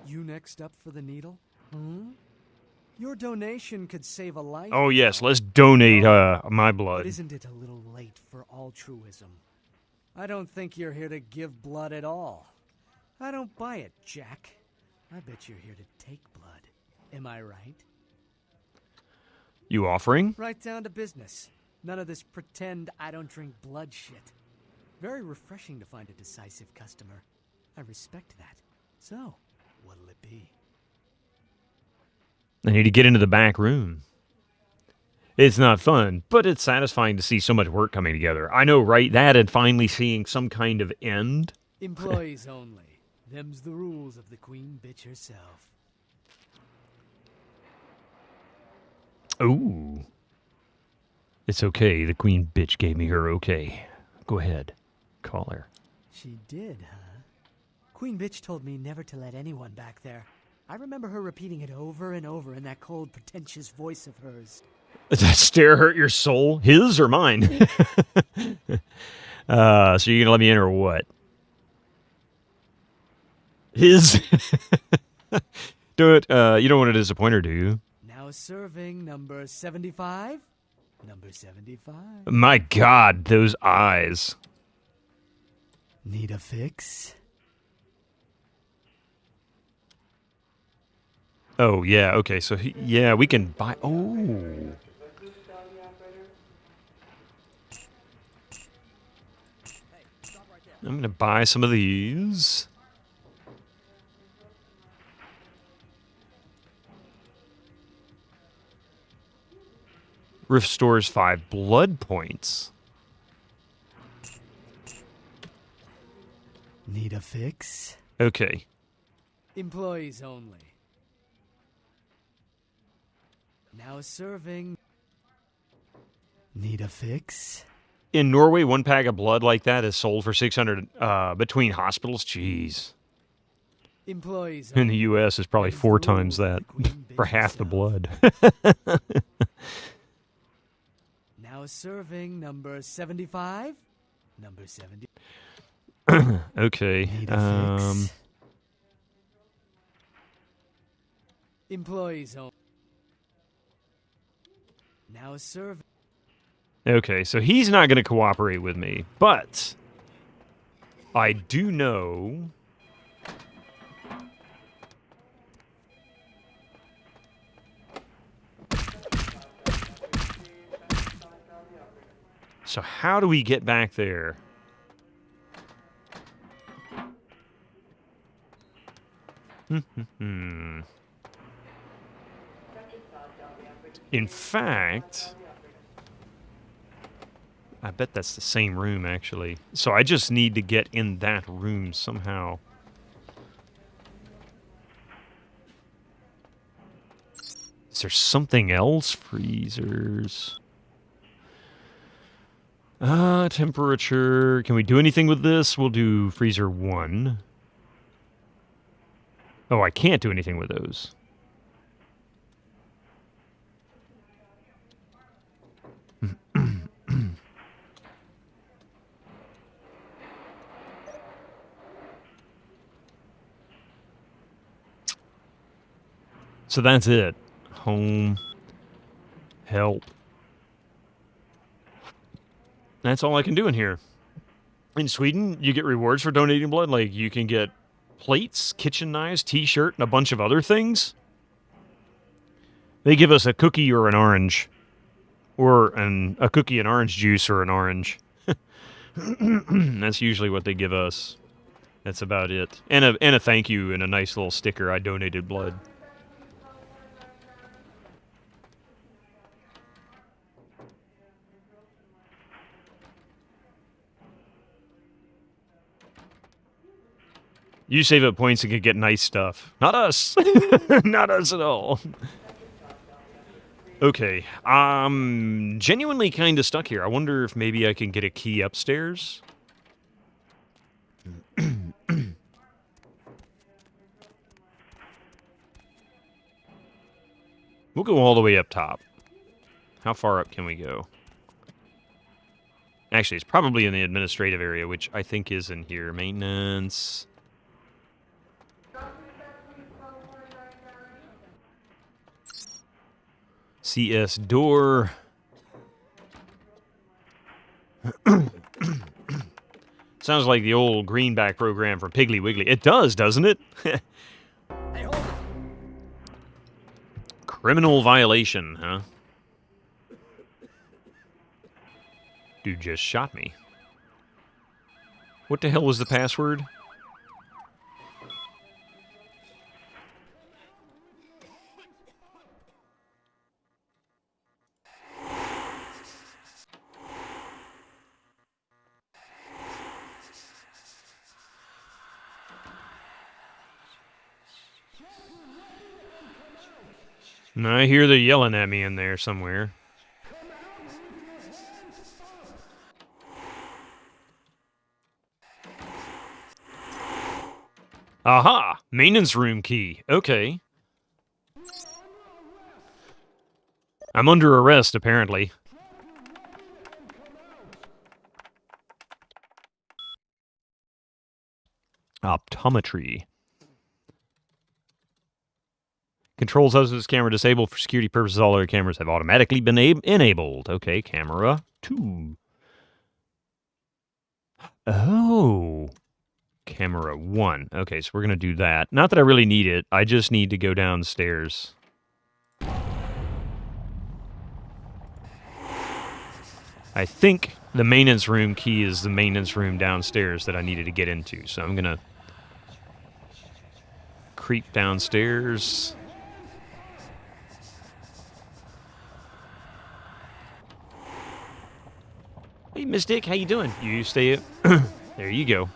You next up for the needle? Hmm? Your donation could save a life. Oh, yes. Let's donate my blood. But isn't it a little late for altruism? I don't think you're here to give blood at all. I don't buy it, Jack. I bet you're here to take blood. Am I right? You offering? Right down to business. None of this pretend I don't drink blood shit. Very refreshing to find a decisive customer. I respect that. So, what'll it be? I need to get into the back room. It's not fun, but it's satisfying to see so much work coming together. I know, right? That and finally seeing some kind of end. Employees only. Them's the rules of the queen bitch herself. Ooh. It's okay. The queen bitch gave me her okay. Go ahead. Call her. She did, huh? Queen bitch told me never to let anyone back there. I remember her repeating it over and over in that cold, pretentious voice of hers. Does that stare hurt your soul? His or mine? So you're going to let me in or what? His? Do it. You don't want to disappoint her, do you? Now serving number 75. Number 75. My God, those eyes. Need a fix? Oh, yeah, okay, so, yeah, we can buy... Oh. I'm going to buy some of these. Restores 5 blood points. Need a fix? Okay. Employees only. Now serving. Need a fix? In Norway, 1 pack of blood like that is sold for 600 between hospitals. Jeez. Employees In only. the U.S., it's probably Them's 4 the times rules that of the queen for bitch half the herself. blood. Now serving number 75. Number 70. Okay. Need a fix? Employees only. Now serving. Okay, so he's not going to cooperate with me, but I do know... So how do we get back there? In fact... I bet that's the same room, actually. So I just need to get in that room somehow. Is there something else? Freezers. Temperature. Can we do anything with this? We'll do freezer 1. Oh, I can't do anything with those. So that's it. Home. Help. That's all I can do in here. In Sweden, you get rewards for donating blood. Like, you can get plates, kitchen knives, t-shirt, and a bunch of other things. They give us a cookie or an orange. Or a cookie and orange juice or an orange. That's usually what they give us. That's about it. And a thank you and a nice little sticker. I donated blood. You save up points and can get nice stuff. Not us. Not us at all. Okay. I'm genuinely kind of stuck here. I wonder if maybe I can get a key upstairs. We'll go all the way up top. How far up can we go? Actually, it's probably in the administrative area, which I think is in here. Maintenance. CS door. Sounds like the old greenback program from Piggly Wiggly. It does, doesn't it? Criminal violation, huh? Dude just shot me. What the hell was the password? I hear they're yelling at me in there somewhere. Aha! Maintenance room key. Okay. I'm under arrest, apparently. Optometry. Controls husband's camera disabled for security purposes. All other cameras have automatically been enabled. Okay, camera 2. Oh. Camera 1. Okay, so we're going to do that. Not that I really need it. I just need to go downstairs. I think the maintenance room key is the maintenance room downstairs that I needed to get into. So I'm going to creep downstairs. Hey, Mystic, how you doing? You stay up. There you go.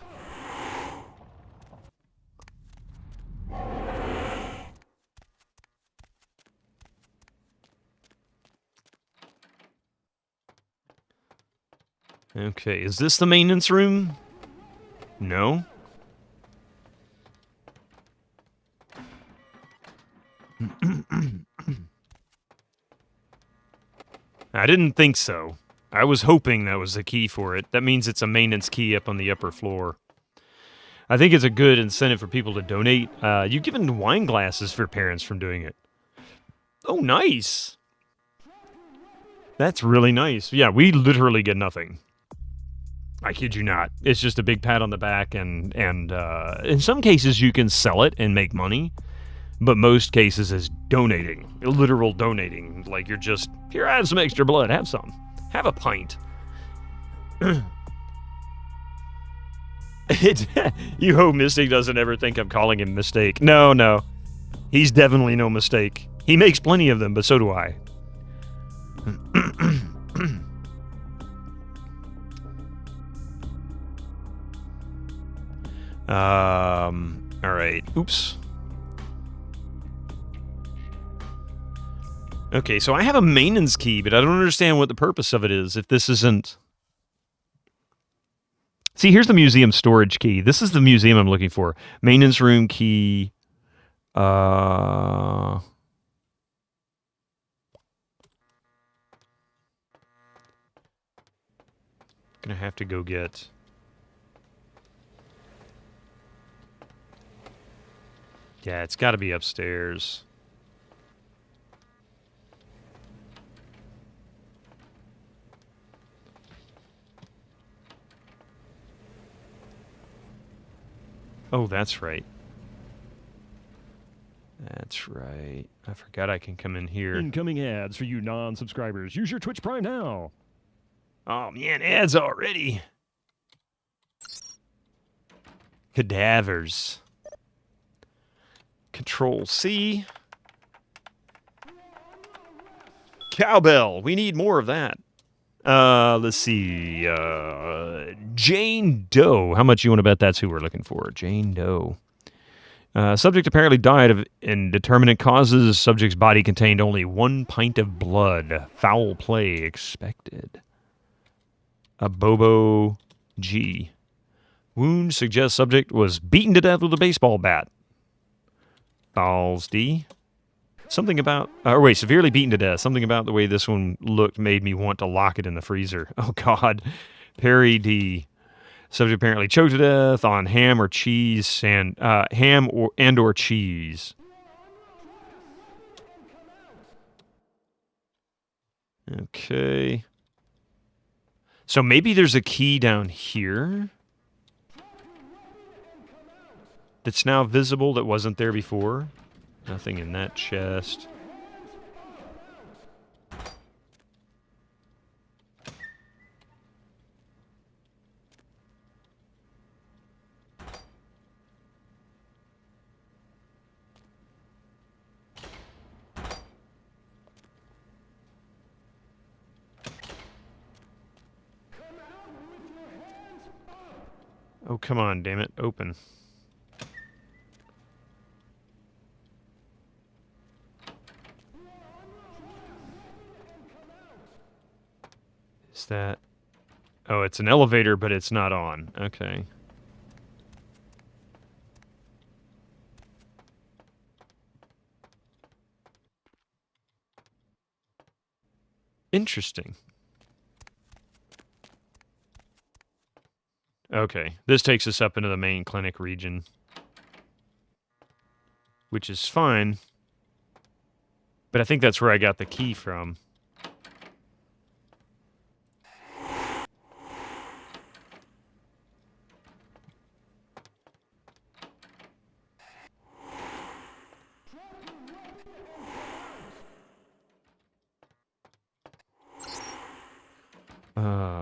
Okay, is this the maintenance room? No. I didn't think so. I was hoping that was the key for it. That means it's a maintenance key up on the upper floor. I think it's a good incentive for people to donate. You've given wine glasses for parents from doing it. Oh, nice. That's really nice. Yeah, we literally get nothing. I kid you not. It's just a big pat on the back, and in some cases you can sell it and make money, but most cases is donating, literal donating. Like you're just, here, I have some extra blood, have some. Have a pint. You hope Mystic doesn't ever think I'm calling him Mistake. No, no. He's definitely no mistake. He makes plenty of them, but so do I. All right. Oops. Okay, so I have a maintenance key, but I don't understand what the purpose of it is if this isn't... See, here's the museum storage key. This is the museum I'm looking for. Maintenance room key. Gonna have to go get... Yeah, it's got to be upstairs. Oh, that's right. That's right. I forgot I can come in here. Incoming ads for you non-subscribers. Use your Twitch Prime now. Oh, man, ads already. Cadavers. Control C. Cowbell. We need more of that. Let's see. Jane Doe. How much you want to bet that's who we're looking for? Jane Doe. Subject apparently died of indeterminate causes. Subject's body contained only 1 pint of blood. Foul play expected. A Bobo G. Wound suggests subject was beaten to death with a baseball bat. Balls D. Something about... severely beaten to death. Something about the way this one looked made me want to lock it in the freezer. Oh, God. Perry D. Subject apparently choked to death on ham or cheese and... ham or cheese. Okay. So maybe there's a key down here that's now visible that wasn't there before. Nothing in that chest. Oh, come on, damn it. Open. Is that... Oh, it's an elevator, but it's not on. Okay. Interesting. Okay, this takes us up into the main clinic region, which is fine, but I think that's where I got the key from.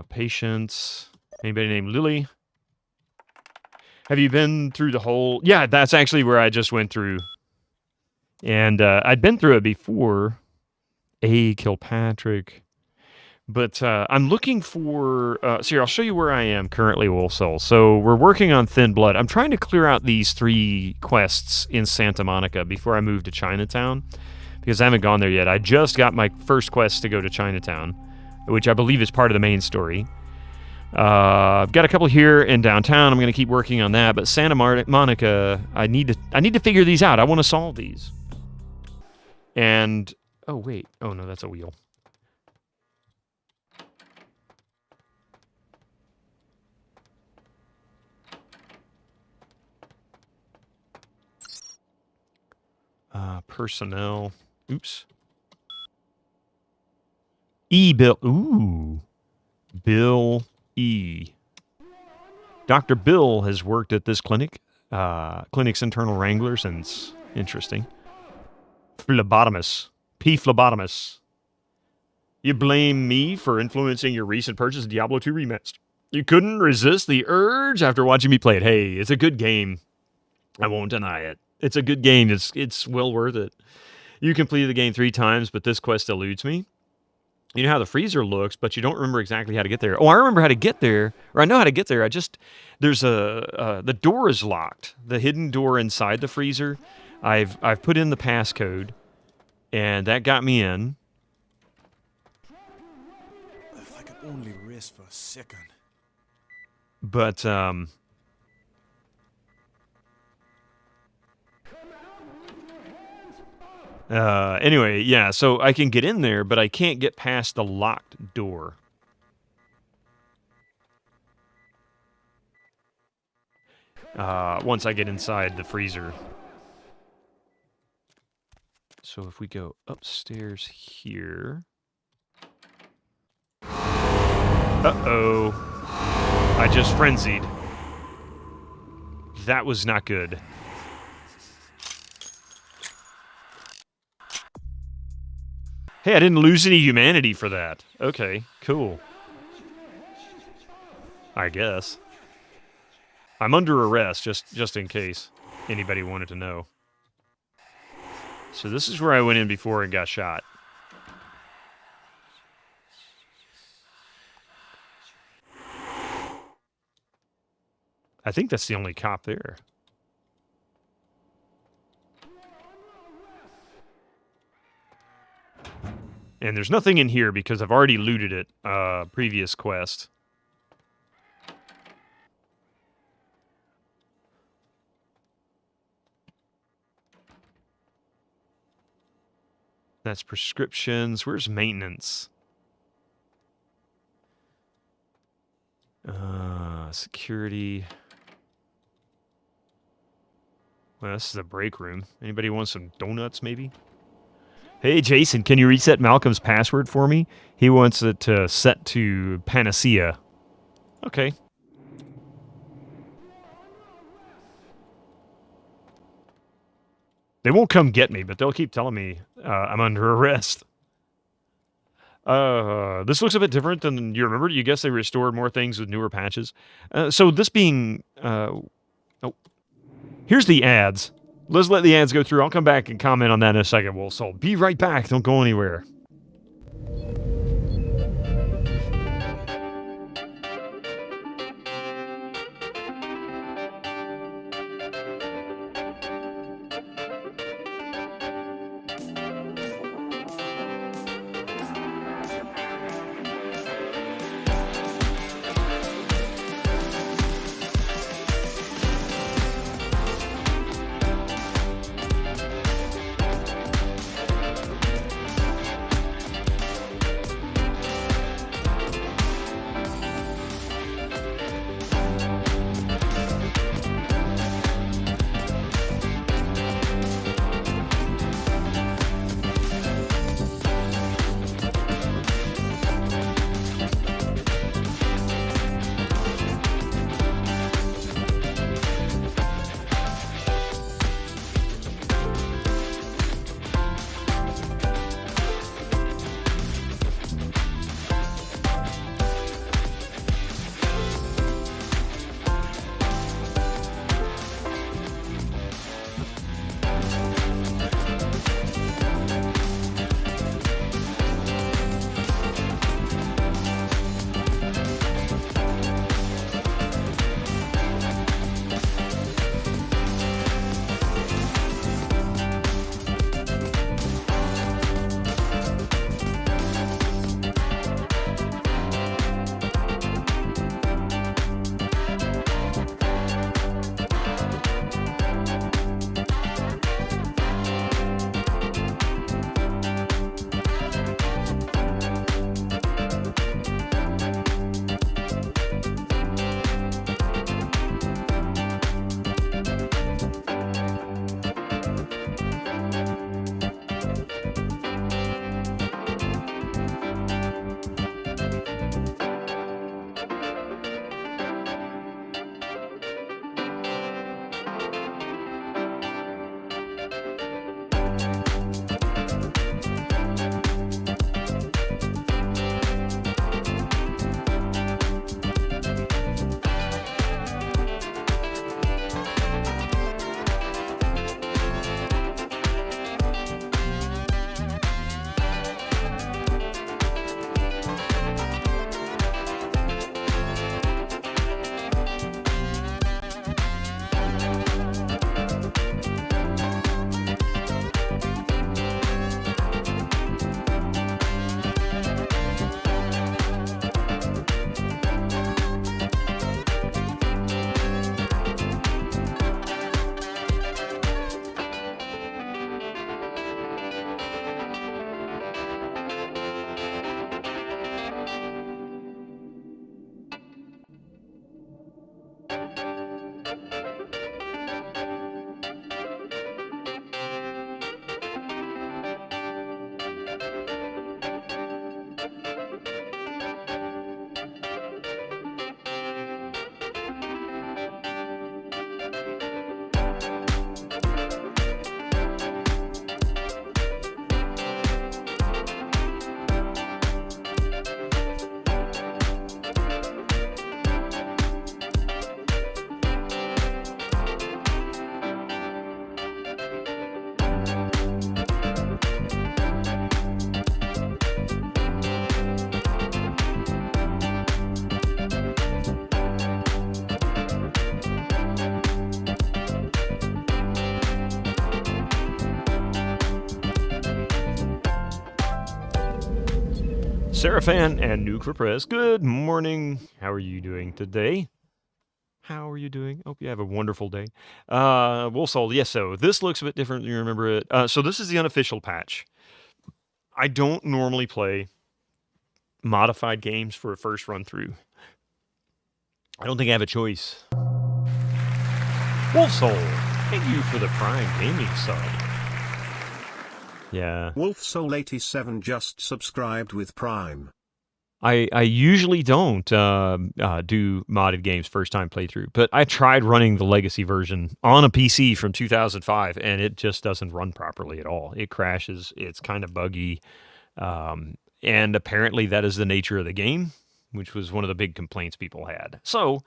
Patients. Anybody named Lily? Have you been through the whole... Yeah, that's actually where I just went through. And I'd been through it before. Kilpatrick. But I'm looking for... so here, I'll show you where I am currently, Wolf Soul. So we're working on Thin Blood. I'm trying to clear out these 3 quests in Santa Monica before I move to Chinatown, because I haven't gone there yet. I just got my first quest to go to Chinatown, which I believe is part of the main story. I've got a couple here in downtown. I'm going to keep working on that. But Santa Monica, I need to figure these out. I want to solve these. And oh wait, oh no, that's a wheel. Personnel. Oops. Bill. Ooh. Bill E. Dr. Bill has worked at this clinic's internal wrangler since... Interesting. Phlebotomist. P. Phlebotomist. You blame me for influencing your recent purchase of Diablo 2 Remastered. You couldn't resist the urge after watching me play it. Hey, it's a good game. I won't deny it. It's a good game. It's well worth it. You completed the game 3 times, but this quest eludes me. You know how the freezer looks, but you don't remember exactly how to get there. Oh, I remember how to get there, or I know how to get there. There's the door is locked. The hidden door inside the freezer. I've put in the passcode, and that got me in. If I could only rest for a second. But anyway, yeah, so I can get in there, but I can't get past the locked door. Once I get inside the freezer. So if we go upstairs here... Uh-oh. I just frenzied. That was not good. Hey, I didn't lose any humanity for that. Okay, cool. I guess. I'm under arrest, just in case anybody wanted to know. So this is where I went in before and got shot. I think that's the only cop there. And there's nothing in here because I've already looted it, previous quest. That's prescriptions. Where's maintenance? Security. Well, this is a break room. Anybody want some donuts, maybe? Hey, Jason, can you reset Malcolm's password for me? He wants it set to Panacea. Okay. They won't come get me, but they'll keep telling me I'm under arrest. This looks a bit different than you remember. You guess they restored more things with newer patches. So this being... oh. Here's the ads. Let's let the ads go through. I'll come back and comment on that in a second, Wolf Soul. Be right back. Don't go anywhere. Seraphan and Nucra Press, good morning. How are you doing today? How are you doing? Hope you have a wonderful day. Wolfsoul, yes, so this looks a bit different than you remember it. So this is the unofficial patch. I don't normally play modified games for a first run through. I don't think I have a choice. Wolfsoul, thank you for the Prime Gaming sub. Yeah. Wolfsoul87 just subscribed with Prime. I usually don't do modded games first time playthrough, but I tried running the legacy version on a PC from 2005, and it just doesn't run properly at all. It crashes. It's kind of buggy, and apparently that is the nature of the game, which was one of the big complaints people had. So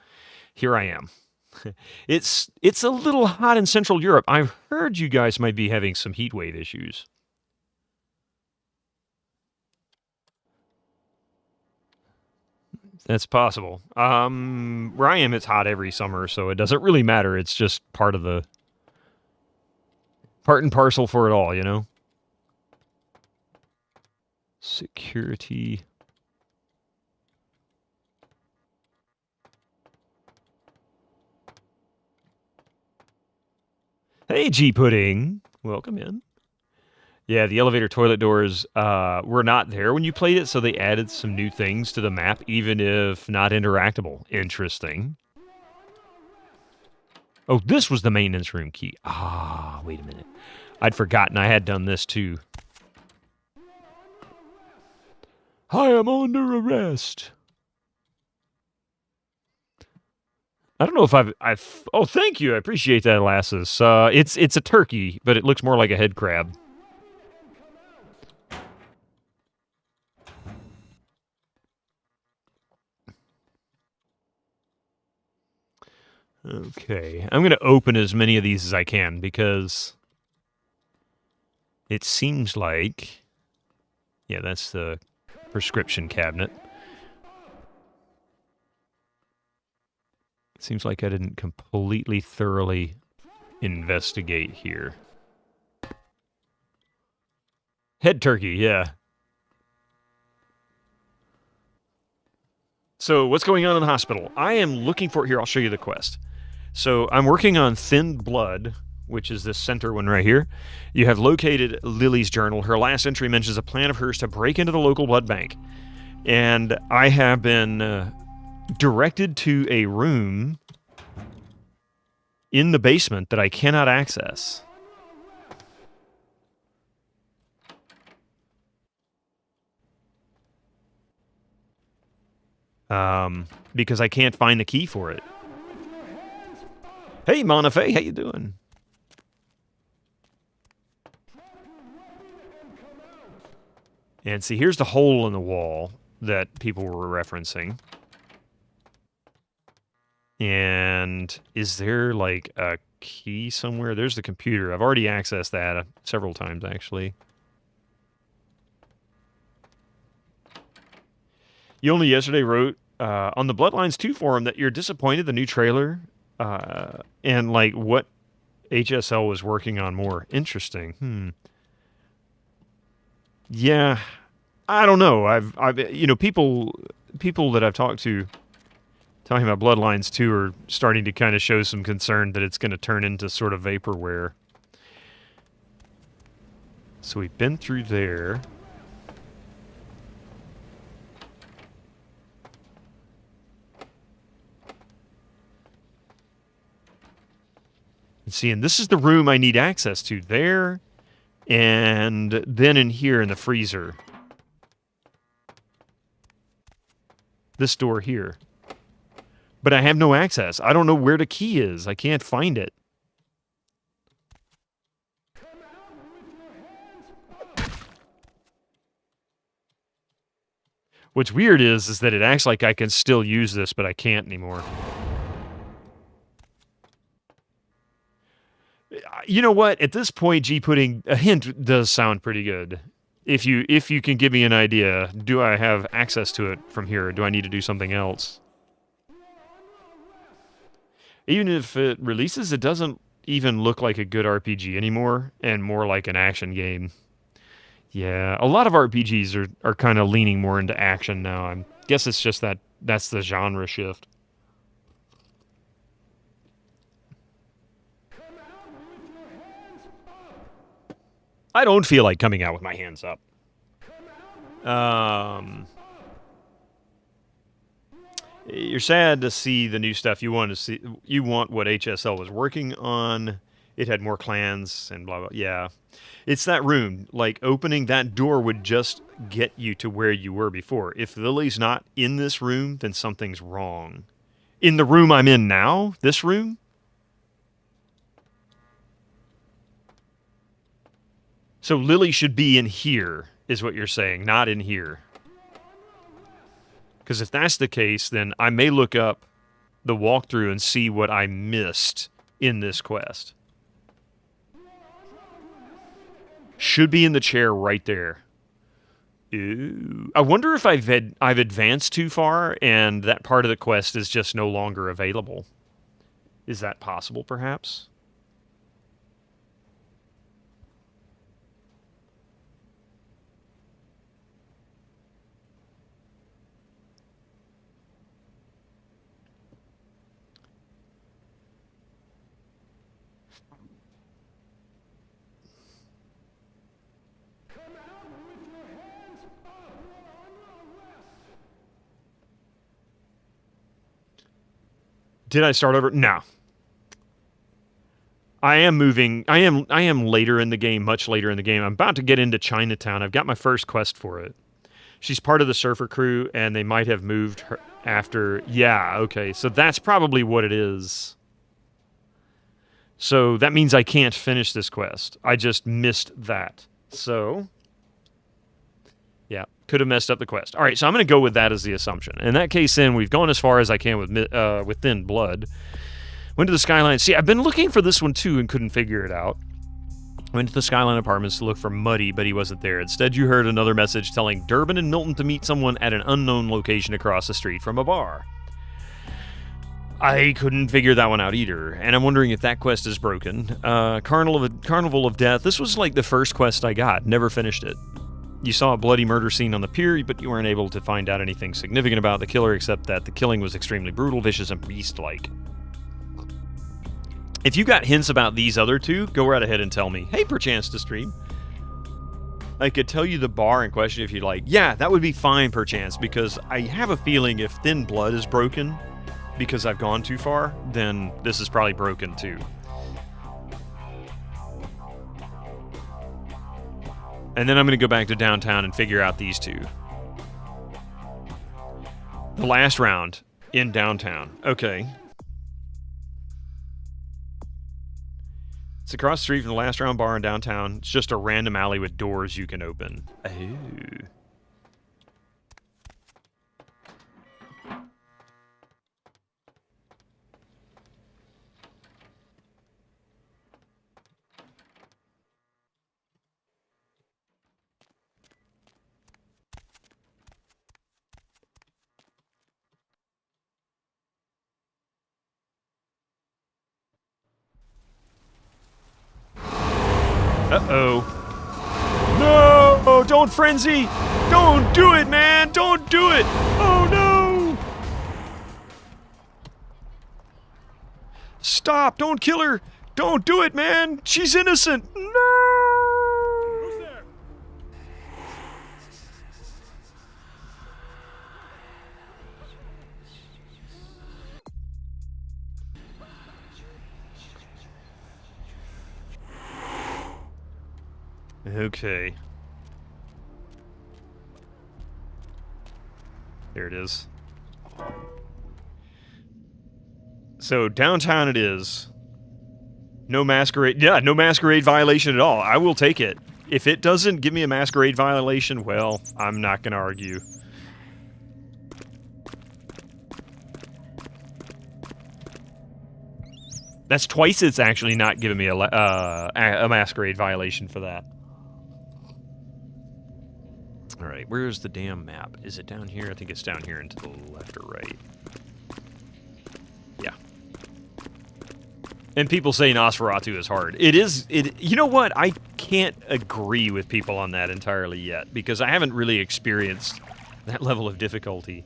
here I am. It's a little hot in Central Europe. I've heard you guys might be having some heat wave issues. That's possible. Where I am, it's hot every summer, so it doesn't really matter. It's just part and parcel for it all, you know? Security. Hey, G-Pudding. Welcome in. Yeah, the elevator toilet doors were not there when you played it, so they added some new things to the map, even if not interactable. Interesting. Oh, this was the maintenance room key. Ah, wait a minute. I'd forgotten I had done this too. I am under arrest. I don't know if I've... Oh, thank you. I appreciate that, Lassus. It's a turkey, but it looks more like a head crab. Okay, I'm going to open as many of these as I can because it seems like... Yeah, that's the prescription cabinet. It seems like I didn't completely thoroughly investigate here. Head turkey, yeah. So what's going on in the hospital? I am looking for... Here, I'll show you the quest. So I'm working on Thinned Blood, which is this center one right here. You have located Lily's journal. Her last entry mentions a plan of hers to break into the local blood bank. And I have been directed to a room in the basement that I cannot access. Because I can't find the key for it. Hey, Monafe, how you doing? And see, here's the hole in the wall that people were referencing. And is there, like, a key somewhere? There's the computer. I've already accessed that several times, actually. You only yesterday wrote on the Bloodlines 2 forum that you're disappointed the new trailer and, like, what HSL was working on more. Interesting. Yeah, I don't know. I've you know, people that I've talked to talking about Bloodlines 2 are starting to kind of show some concern that it's going to turn into sort of vaporware. So we've been through there. And see, and this is the room I need access to. There, and then in here in the freezer. This door here. But I have no access. I don't know where the key is. I can't find it. What's weird is that it acts like I can still use this, but I can't anymore. You know what? At this point, G-Pudding, a hint does sound pretty good. If you can give me an idea, do I have access to it from here, or do I need to do something else? Even if it releases, it doesn't even look like a good RPG anymore, and more like an action game. Yeah, a lot of RPGs are kind of leaning more into action now. I guess it's just that's the genre shift. I don't feel like coming out with my hands up. You're sad to see the new stuff. You want what HSL was working on. It had more clans and blah blah. Yeah, it's that room. Like opening that door would just get you to where you were before. If Lily's not in this room, then something's wrong. In the room I'm in now, this room. So Lily should be in here, is what you're saying, not in here. Because if that's the case, then I may look up the walkthrough and see what I missed in this quest. Should be in the chair right there. Ooh. I wonder if I've advanced too far and that part of the quest is just no longer available. Is that possible, perhaps? Did I start over? No. I am moving. I am later in the game, much later in the game. I'm about to get into Chinatown. I've got my first quest for it. She's part of the surfer crew, and they might have moved her after. Yeah, okay. So that's probably what it is. So that means I can't finish this quest. I just missed that. So, yeah, could have messed up the quest. All right, so I'm going to go with that as the assumption. In that case, then, we've gone as far as I can with Thin Blood. Went to the Skyline. See, I've been looking for this one, too, and couldn't figure it out. Went to the Skyline Apartments to look for Muddy, but he wasn't there. Instead, you heard another message telling Durbin and Milton to meet someone at an unknown location across the street from a bar. I couldn't figure that one out either, and I'm wondering if that quest is broken. Carnival of Death. This was like the first quest I got. Never finished it. You saw a bloody murder scene on the pier, but you weren't able to find out anything significant about the killer except that the killing was extremely brutal, vicious, and beast-like. If you got hints about these other two, go right ahead and tell me. Hey, perchance to stream. I could tell you the bar in question if you'd like. Yeah, that would be fine, perchance, because I have a feeling if Thin Blood is broken because I've gone too far, then this is probably broken too. And then I'm going to go back to downtown and figure out these two. The last round in downtown. Okay. It's across the street from the last round bar in downtown. It's just a random alley with doors you can open. Ooh. Uh-oh. No! Don't frenzy! Don't do it, man! Don't do it! Oh, no! Stop! Don't kill her! Don't do it, man! She's innocent! No! Who's there? Okay. There it is. So, downtown it is. No Masquerade. Yeah, no Masquerade violation at all. I will take it. If it doesn't give me a Masquerade violation, well, I'm not going to argue. That's twice it's actually not giving me a Masquerade violation for that. Alright, where's the damn map? Is it down here? I think it's down here and to the left or right. Yeah. And people say Nosferatu is hard. It is, you know what? I can't can't agree with people on that entirely yet, because I haven't really experienced that level of difficulty.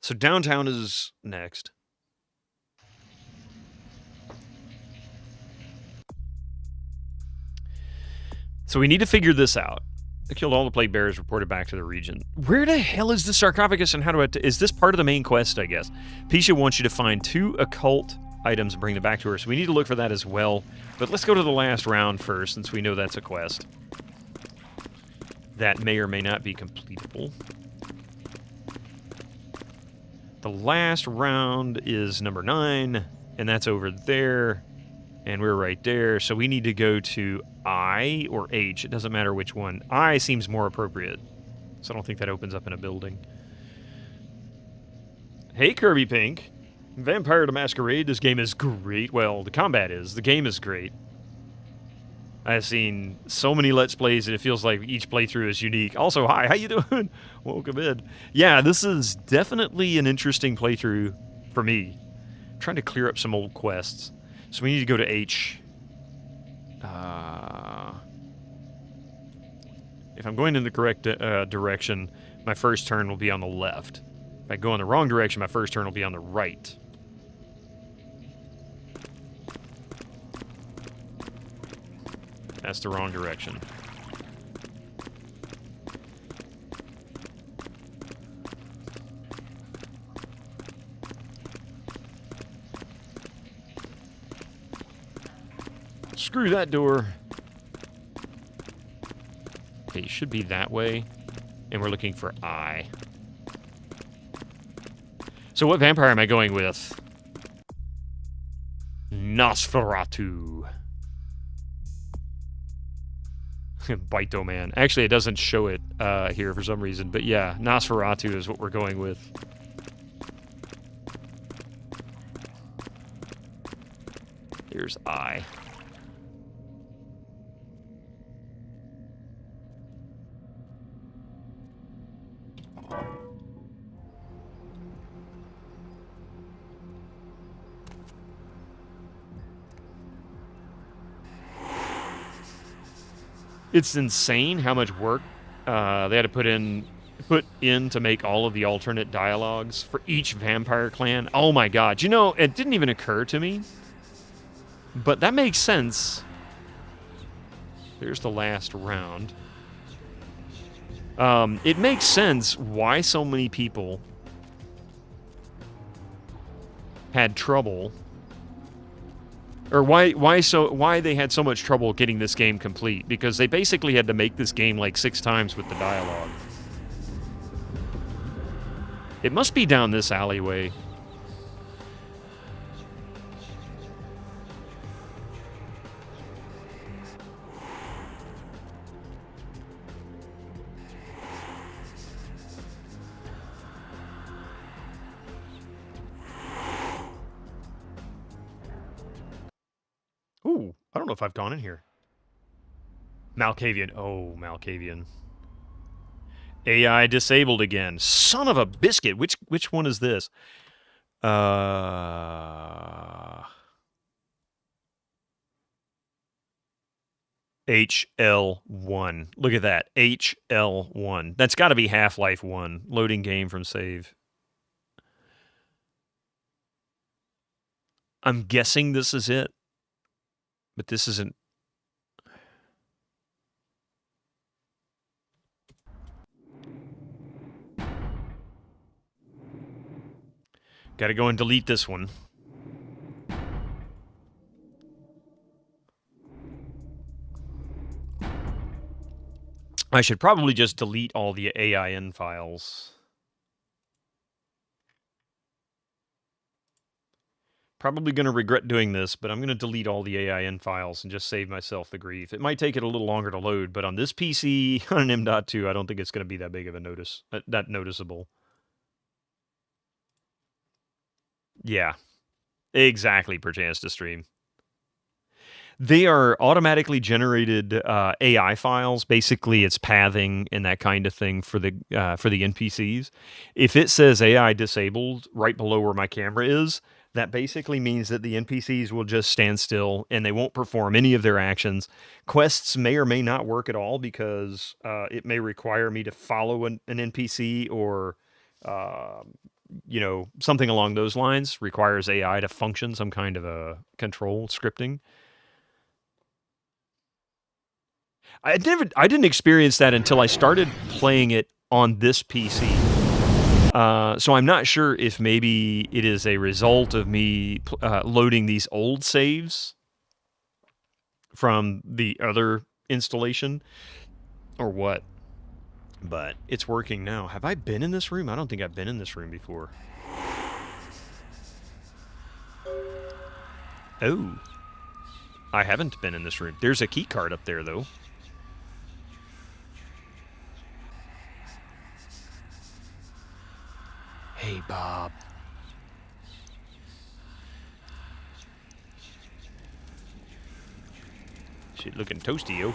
So downtown is next. So we need to figure this out. I killed all the plague bearers, reported back to the region. Where the hell is the sarcophagus, and how do I... is this part of the main quest, I guess? Pisha wants you to find 2 occult items and bring them back to her, so we need to look for that as well. But let's go to the last round first, since we know that's a quest. That may or may not be completable. The last round is number 9, and that's over there. And we're right there, so we need to go to I or H. It doesn't matter which one. I seems more appropriate, so I don't think that opens up in a building. Hey, Kirby Pink. Vampire the Masquerade, this game is great. Well, the combat is. The game is great. I've seen so many Let's Plays, and it feels like each playthrough is unique. Also, hi, how you doing? Welcome in. Yeah, this is definitely an interesting playthrough for me. I'm trying to clear up some old quests. So we need to go to H. If I'm going in the correct direction, my first turn will be on the left. If I go in the wrong direction, my first turn will be on the right. That's the wrong direction. Screw that door. Okay, it should be that way. And we're looking for I. So what vampire am I going with? Nosferatu. Baito Man. Actually, it doesn't show it here for some reason. But yeah, Nosferatu is what we're going with. Here's I. It's insane how much work they had to put in to make all of the alternate dialogues for each vampire clan. Oh my god. You know, it didn't even occur to me. But that makes sense. There's the last round. It makes sense why so many people had trouble, or why they had so much trouble getting this game complete, because they basically had to make this game like 6 times with the dialogue. It must be down this alleyway. Ooh, I don't know if I've gone in here. Malkavian. Oh, Malkavian. AI disabled again. Son of a biscuit. Which one is this? HL1. Look at that. HL1. That's got to be Half-Life 1. Loading game from save. I'm guessing this is it. But this isn't... Gotta go and delete this one. I should probably just delete all the AIN files. Probably going to regret doing this, but I'm going to delete all the AIN files and just save myself the grief. It might take it a little longer to load, but on this PC, on an M.2, I don't think it's going to be that big of a that noticeable. Yeah, exactly, perchance to stream. They are automatically generated AI files. Basically, it's pathing and that kind of thing for the NPCs. If it says AI disabled right below where my camera is, That basically means that the NPCs will just stand still and they won't perform any of their actions. Quests may or may not work at all because it may require me to follow an NPC or, something along those lines. Requires AI to function, some kind of a control scripting. I didn't experience that until I started playing it on this PC. So I'm not sure if maybe it is a result of me loading these old saves from the other installation or what. But it's working now. Have I been in this room? I don't think I've been in this room before. Oh. I haven't been in this room. There's a key card up there, though. Hey, Bob. Shit looking toasty, yo.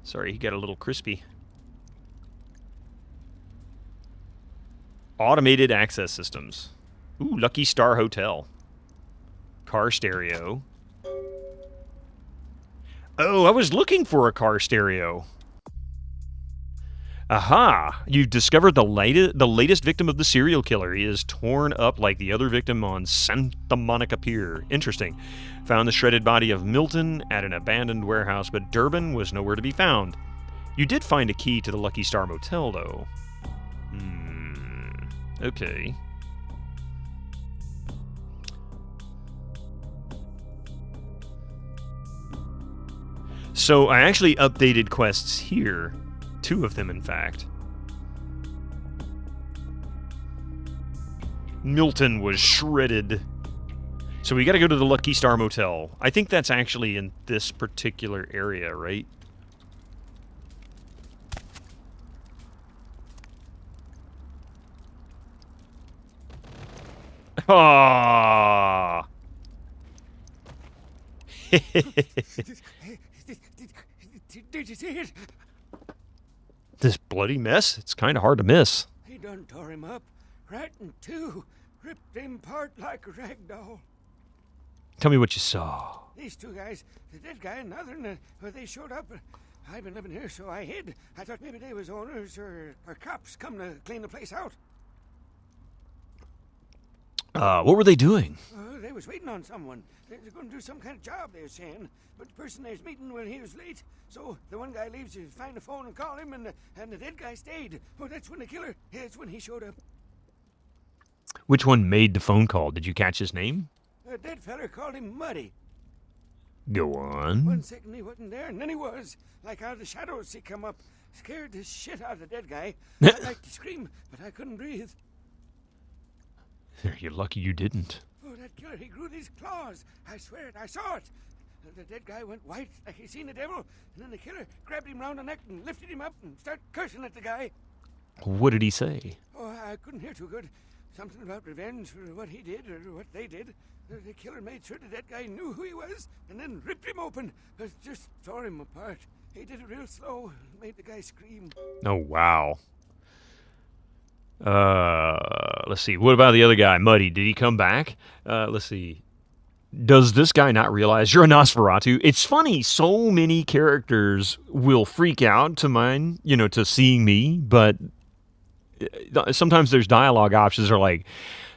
Sorry, he got a little crispy. Automated access systems. Ooh, Lucky Star Hotel. Car stereo. Oh, I was looking for a car stereo. Aha! You've discovered the latest victim of the serial killer. He is torn up like the other victim on Santa Monica Pier. Interesting. Found the shredded body of Milton at an abandoned warehouse, but Durbin was nowhere to be found. You did find a key to the Lucky Star Motel, though. Okay. So I actually updated quests here. 2 of them, in fact. Milton was shredded. So we gotta go to the Lucky Star Motel. I think that's actually in this particular area, right? Ah. Did you see it? This bloody mess? It's kind of hard to miss. He done tore him up, right in 2, ripped him apart like a rag doll. Tell me what you saw. These 2 guys, the dead guy and the other, they showed up. I've been living here, so I hid. I thought maybe they was owners or cops come to clean the place out. What were they doing? They was waiting on someone. They were going to do some kind of job, they were saying. But the person they was meeting, well, he was late. So the one guy leaves to find a phone and call him, and the dead guy stayed. Well, that's when the killer, that's when he showed up. Which one made the phone call? Did you catch his name? The dead feller called him Muddy. Go on. 1 second he wasn't there, and then he was. Like out of the shadows he come up. Scared the shit out of the dead guy. I'd like to scream, but I couldn't breathe. You're lucky you didn't. Oh, that killer, he grew these claws. I swear it, I saw it. The dead guy went white like he seen the devil, and then the killer grabbed him round the neck and lifted him up and started cursing at the guy. What did he say? Oh, I couldn't hear too good. Something about revenge for what he did or what they did. The killer made sure the dead guy knew who he was and then ripped him open. Just tore him apart. He did it real slow, made the guy scream. Oh, wow. Let's see. What about the other guy, Muddy? Did he come back? Let's see. Does this guy not realize you're a Nosferatu? It's funny, so many characters will freak out to seeing me, but sometimes there's dialogue options that are like,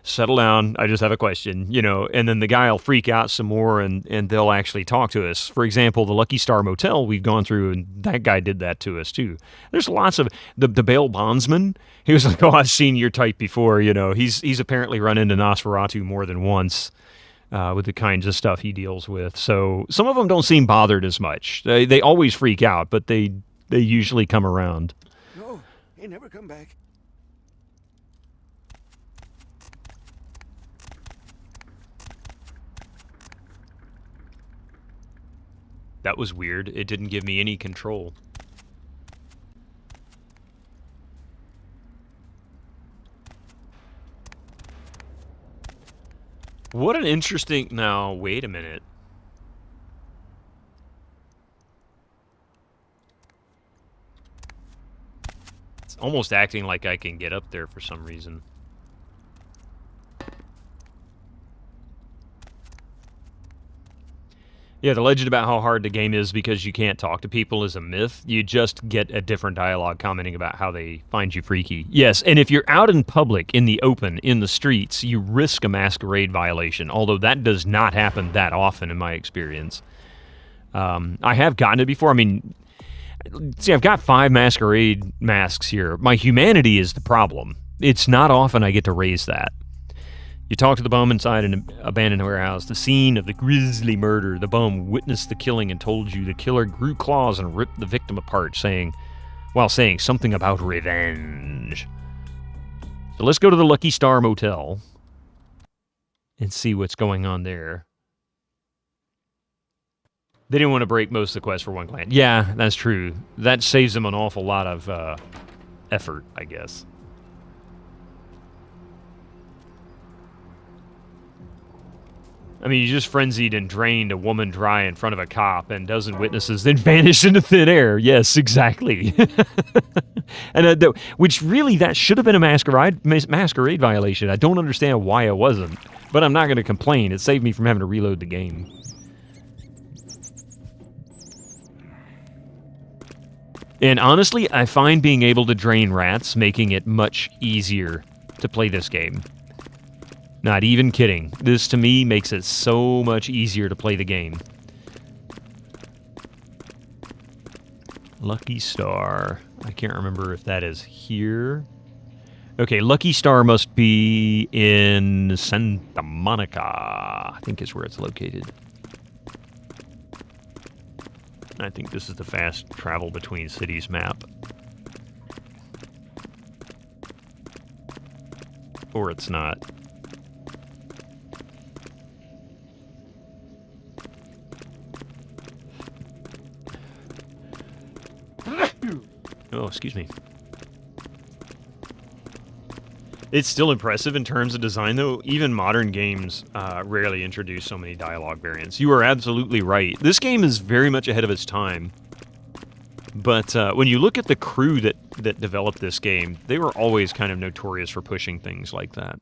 settle down, I just have a question, and then the guy will freak out some more and they'll actually talk to us. For example, the Lucky Star Motel we've gone through, and that guy did that to us too. There's lots of, the bail bondsman, he was like, oh, I've seen your type before, he's apparently run into Nosferatu more than once with the kinds of stuff he deals with. So some of them don't seem bothered as much. They always freak out, but they usually come around. No, he never come back. That was weird. It didn't give me any control. What an interesting... Now, wait a minute. almost acting like I can get up there for some reason. Yeah, the legend about how hard the game is because you can't talk to people is a myth. You just get a different dialogue commenting about how they find you freaky. Yes, and if you're out in public, in the open, in the streets, you risk a Masquerade violation, although that does not happen that often in my experience. I have gotten it before. I mean, see, I've got 5 Masquerade masks here. My humanity is the problem. It's not often I get to raise that. You talk to the bum inside an abandoned warehouse, the scene of the grisly murder. The bum witnessed the killing and told you the killer grew claws and ripped the victim apart, while saying something about revenge. So let's go to the Lucky Star Motel and see what's going on there. They didn't want to break most of the quest for one client. Yeah, that's true. That saves them an awful lot of effort, I guess. I mean, you just frenzied and drained a woman dry in front of a cop and dozen witnesses, then vanished into thin air. Yes, exactly. And which really, that should have been a masquerade violation. I don't understand why it wasn't, but I'm not going to complain. It saved me from having to reload the game. And honestly, I find being able to drain rats making it much easier to play this game. Not even kidding. This, to me, makes it so much easier to play the game. Lucky Star. I can't remember if that is here. Okay, Lucky Star must be in Santa Monica, I think is where it's located. I think this is the fast travel between cities map. Or it's not. Oh, excuse me. It's still impressive in terms of design, though. Even modern games rarely introduce so many dialogue variants. You are absolutely right. This game is very much ahead of its time. But when you look at the crew that developed this game, they were always kind of notorious for pushing things like that.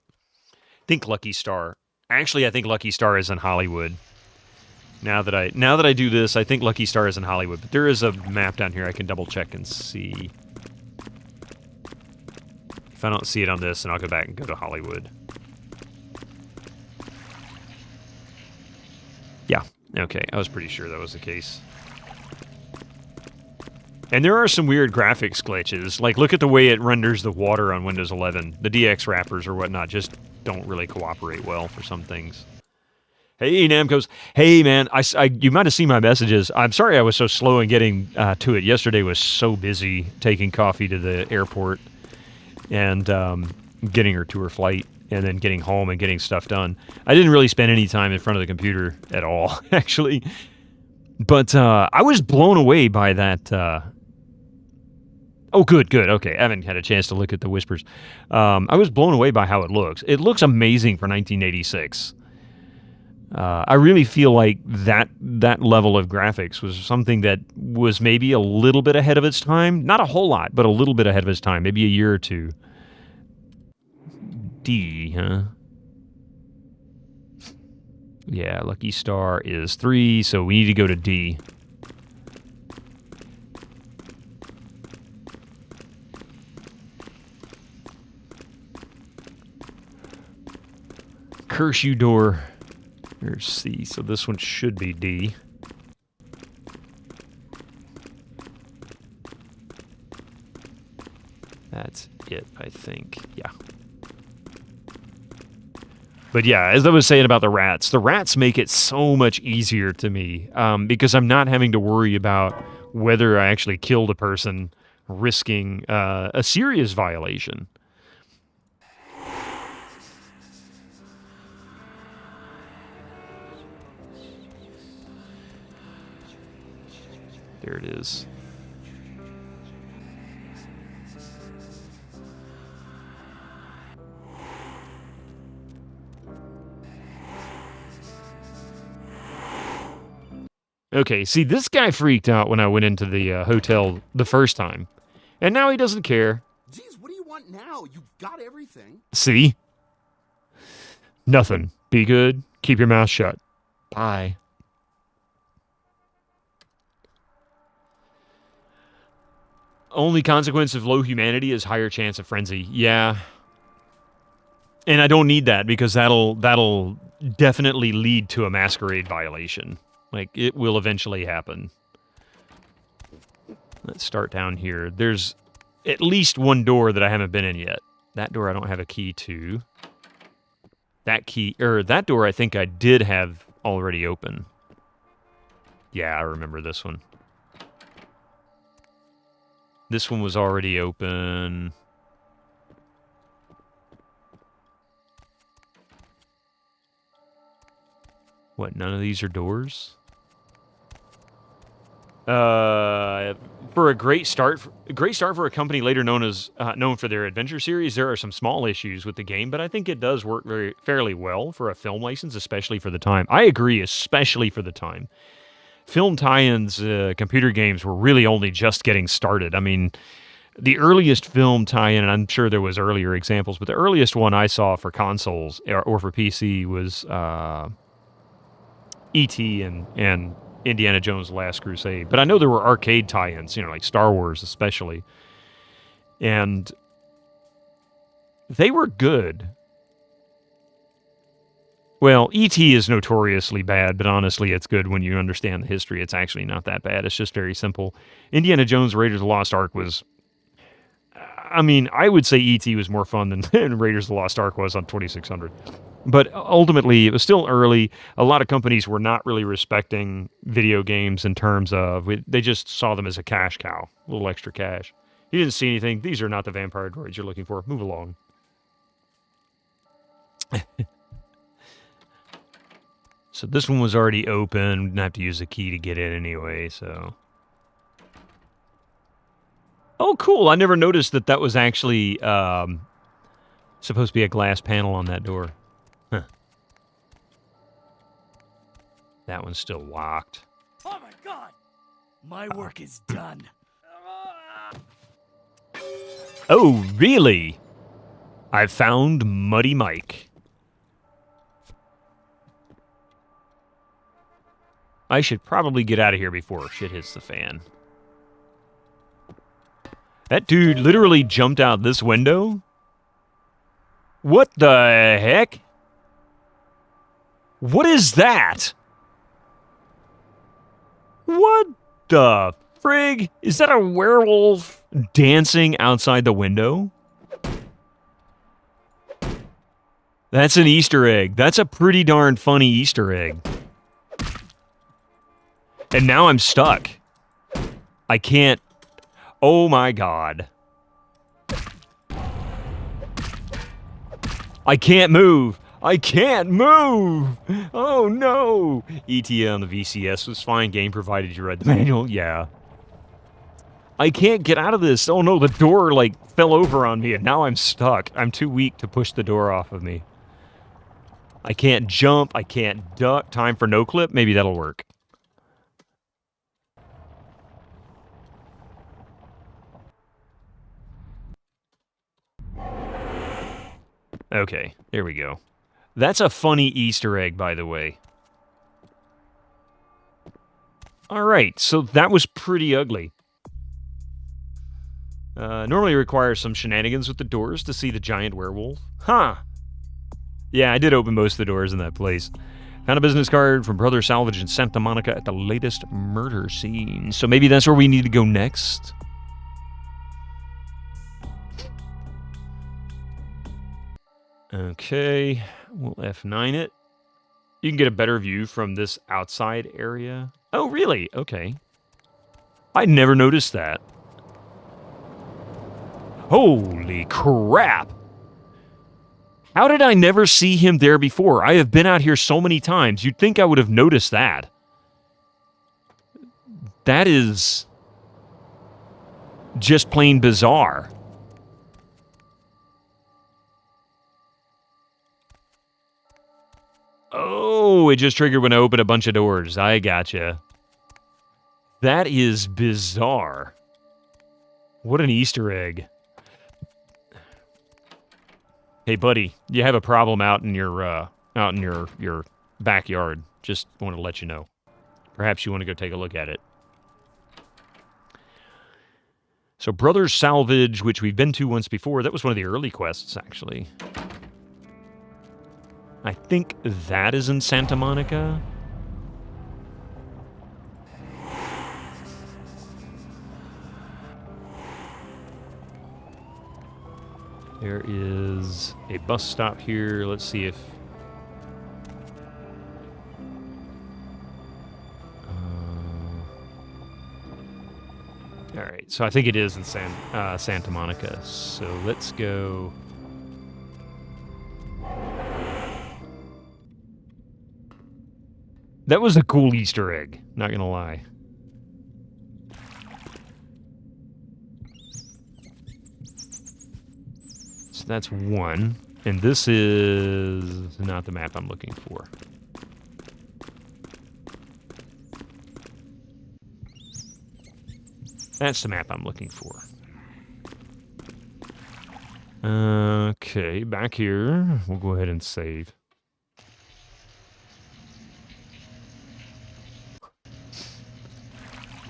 Think Lucky Star. Actually, I think Lucky Star is in Hollywood. Now that I do this, I think Lucky Star is in Hollywood. But there is a map down here I can double check and see. If I don't see it on this, then I'll go back and go to Hollywood. Yeah, okay. I was pretty sure that was the case. And there are some weird graphics glitches. Like, look at the way it renders the water on Windows 11. The DX wrappers or whatnot just don't really cooperate well for some things. Hey, Namco's. Hey, man, you might have seen my messages. I'm sorry I was so slow in getting to it. Yesterday was so busy taking Coffee to the airport and getting her to her flight and then getting home and getting stuff done. I didn't really spend any time in front of the computer at all, actually. But I was blown away by that. Oh, good. Okay, I haven't had a chance to look at the Whispers. I was blown away by how it looks. It looks amazing for 1986. I really feel like that level of graphics was something that was maybe a little bit ahead of its time. Not a whole lot, but a little bit ahead of its time. Maybe a year or two. D, huh? Yeah, Lucky Star is 3, so we need to go to D. Curse you, door. Here's C, so this one should be D. That's it, I think. Yeah. But yeah, as I was saying about the rats make it so much easier to me because I'm not having to worry about whether I actually killed a person risking a serious violation. There it is. Okay, see, this guy freaked out when I went into the hotel the first time. And now he doesn't care. want now? You've got everything. See? Nothing. Be good. Keep your mouth shut. Bye. Only consequence of low humanity is higher chance of frenzy. Yeah. And I don't need that because that'll definitely lead to a Masquerade violation. Like, it will eventually happen. Let's start down here. There's at least one door that I haven't been in yet. That door I don't have a key to. That door I think I did have already open. Yeah, I remember this one. This one was already open. What, none of these are doors? For a great start for a company later known for their adventure series, there are some small issues with the game, but I think it does work fairly well for a film license, especially for the time. I agree, especially for the time. Film tie-ins, computer games were really only just getting started. I mean, the earliest film tie-in, and I'm sure there was earlier examples, but the earliest one I saw for consoles or for PC was E.T. and Indiana Jones' Last Crusade. But I know there were arcade tie-ins, like Star Wars especially. And they were good. Well, E.T. is notoriously bad, but honestly, it's good when you understand the history. It's actually not that bad. It's just very simple. Indiana Jones' Raiders of the Lost Ark was... I mean, I would say E.T. was more fun than Raiders of the Lost Ark was on 2600. But ultimately, it was still early. A lot of companies were not really respecting video games in terms of... They just saw them as a cash cow. A little extra cash. You didn't see anything. These are not the vampire droids you're looking for. Move along. So this one was already open. Didn't have to use the key to get in anyway, so... Oh, cool. I never noticed that was actually supposed to be a glass panel on that door. Huh. That one's still locked. Oh my god! My work is done. Oh, really? I've found Muddy Mike. I should probably get out of here before shit hits the fan. That dude literally jumped out this window? What the heck? What is that? What the frig? Is that a werewolf dancing outside the window? That's an Easter egg. That's a pretty darn funny Easter egg. And now I'm stuck. I can't... Oh my god. I can't move. I can't move. Oh no. ETA on the VCS was fine. Game provided you read the manual. Yeah. I can't get out of this. Oh no, the door fell over on me and now I'm stuck. I'm too weak to push the door off of me. I can't jump. I can't duck. Time for no clip. Maybe that'll work. Okay, there we go. That's a funny Easter egg, by the way. Alright, so that was pretty ugly. Normally requires some shenanigans with the doors to see the giant werewolf. Huh. Yeah, I did open most of the doors in that place. Found a business card from Brother Salvage in Santa Monica at the latest murder scene. So maybe that's where we need to go next? Okay, we'll F9 it. You can get a better view from this outside area. Oh, really? Okay. I never noticed that. Holy crap! How did I never see him there before? I have been out here so many times. You'd think I would have noticed that. That is just plain bizarre. Oh, it just triggered when I opened a bunch of doors. I gotcha. That is bizarre. What an Easter egg. Hey, buddy, you have a problem out in your backyard. Just want to let you know. Perhaps you want to go take a look at it. So Brothers Salvage, which we've been to once before, that was one of the early quests, actually. I think that is in Santa Monica. There is a bus stop here. Let's see if... all right, so I think it is in Santa Monica. So let's go... That was a cool Easter egg, not gonna lie. So that's one. And this is not the map I'm looking for. That's the map I'm looking for. Okay, back here. We'll go ahead and save.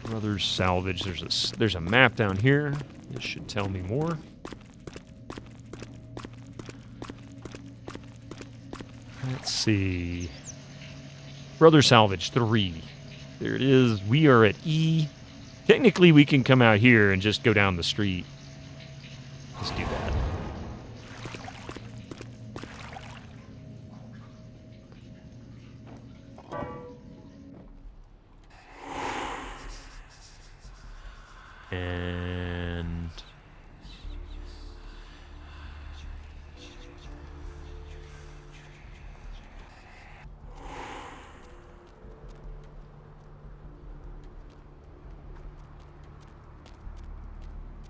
Brothers Salvage. There's a map down here. This should tell me more. Let's see. Brothers Salvage 3. There it is. We are at E. Technically, we can come out here and just go down the street. Let's do that. And...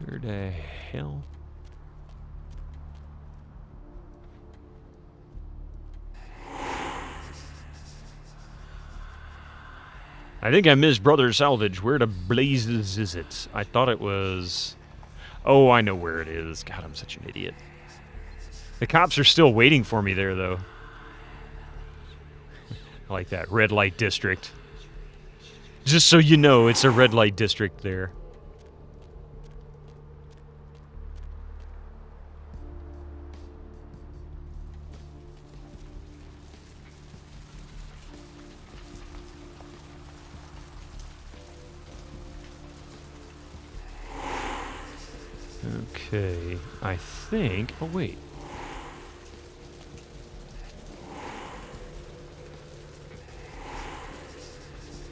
where the hell? I think I missed Brother Salvage. Where the blazes is it? I thought it was... Oh, I know where it is. God, I'm such an idiot. The cops are still waiting for me there, though. I like that. Red light district. Just so you know, it's a red light district there. Okay, I think... Oh, wait.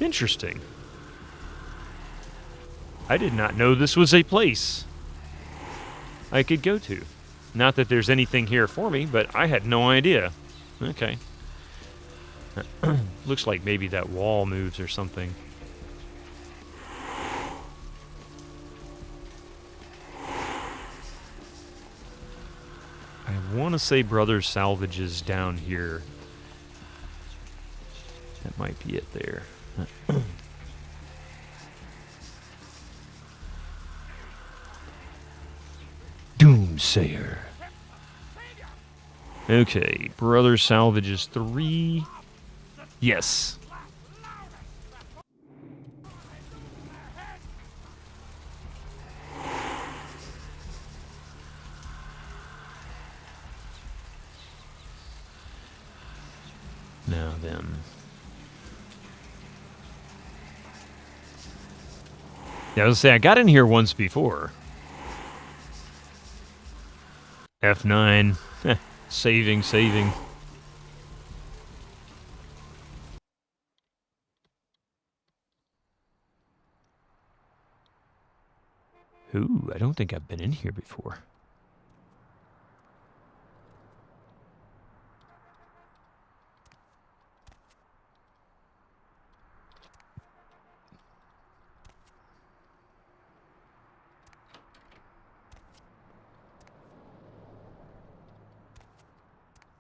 Interesting. I did not know this was a place I could go to. Not that there's anything here for me, but I had no idea. Okay. Looks like maybe that wall moves or something. I want to say Brothers Salvage is down here. That might be it there. Doomsayer. Okay, Brothers Salvage is 3. Yes. Now then. Yeah, I was gonna say, I got in here once before. F9. Saving. Ooh, I don't think I've been in here before.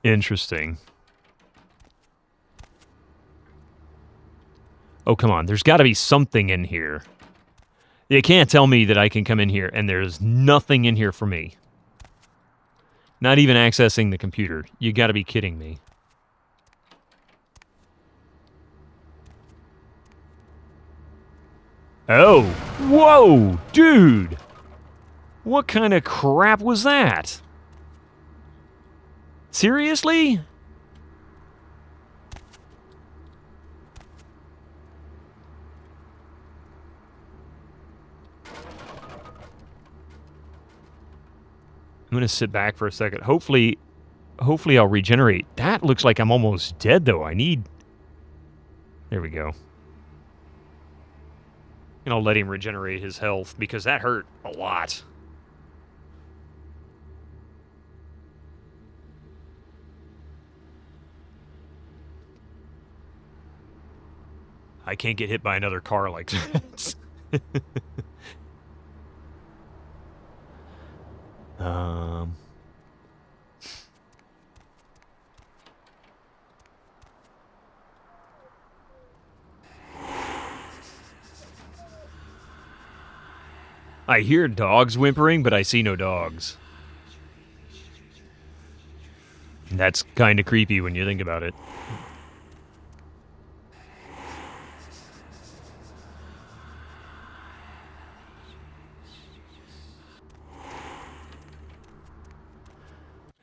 Interesting. Oh, come on. There's got to be something in here. You can't tell me that I can come in here and there's nothing in here for me. Not even accessing the computer. You gotta be kidding me. Oh! Whoa! Dude! What kind of crap was that? Seriously? I'm gonna sit back for a second. Hopefully I'll regenerate. That looks like I'm almost dead, though. I need... There we go. And I'll let him regenerate his health, because that hurt a lot. I can't get hit by another car like that. I hear dogs whimpering, but I see no dogs. That's kind of creepy when you think about it.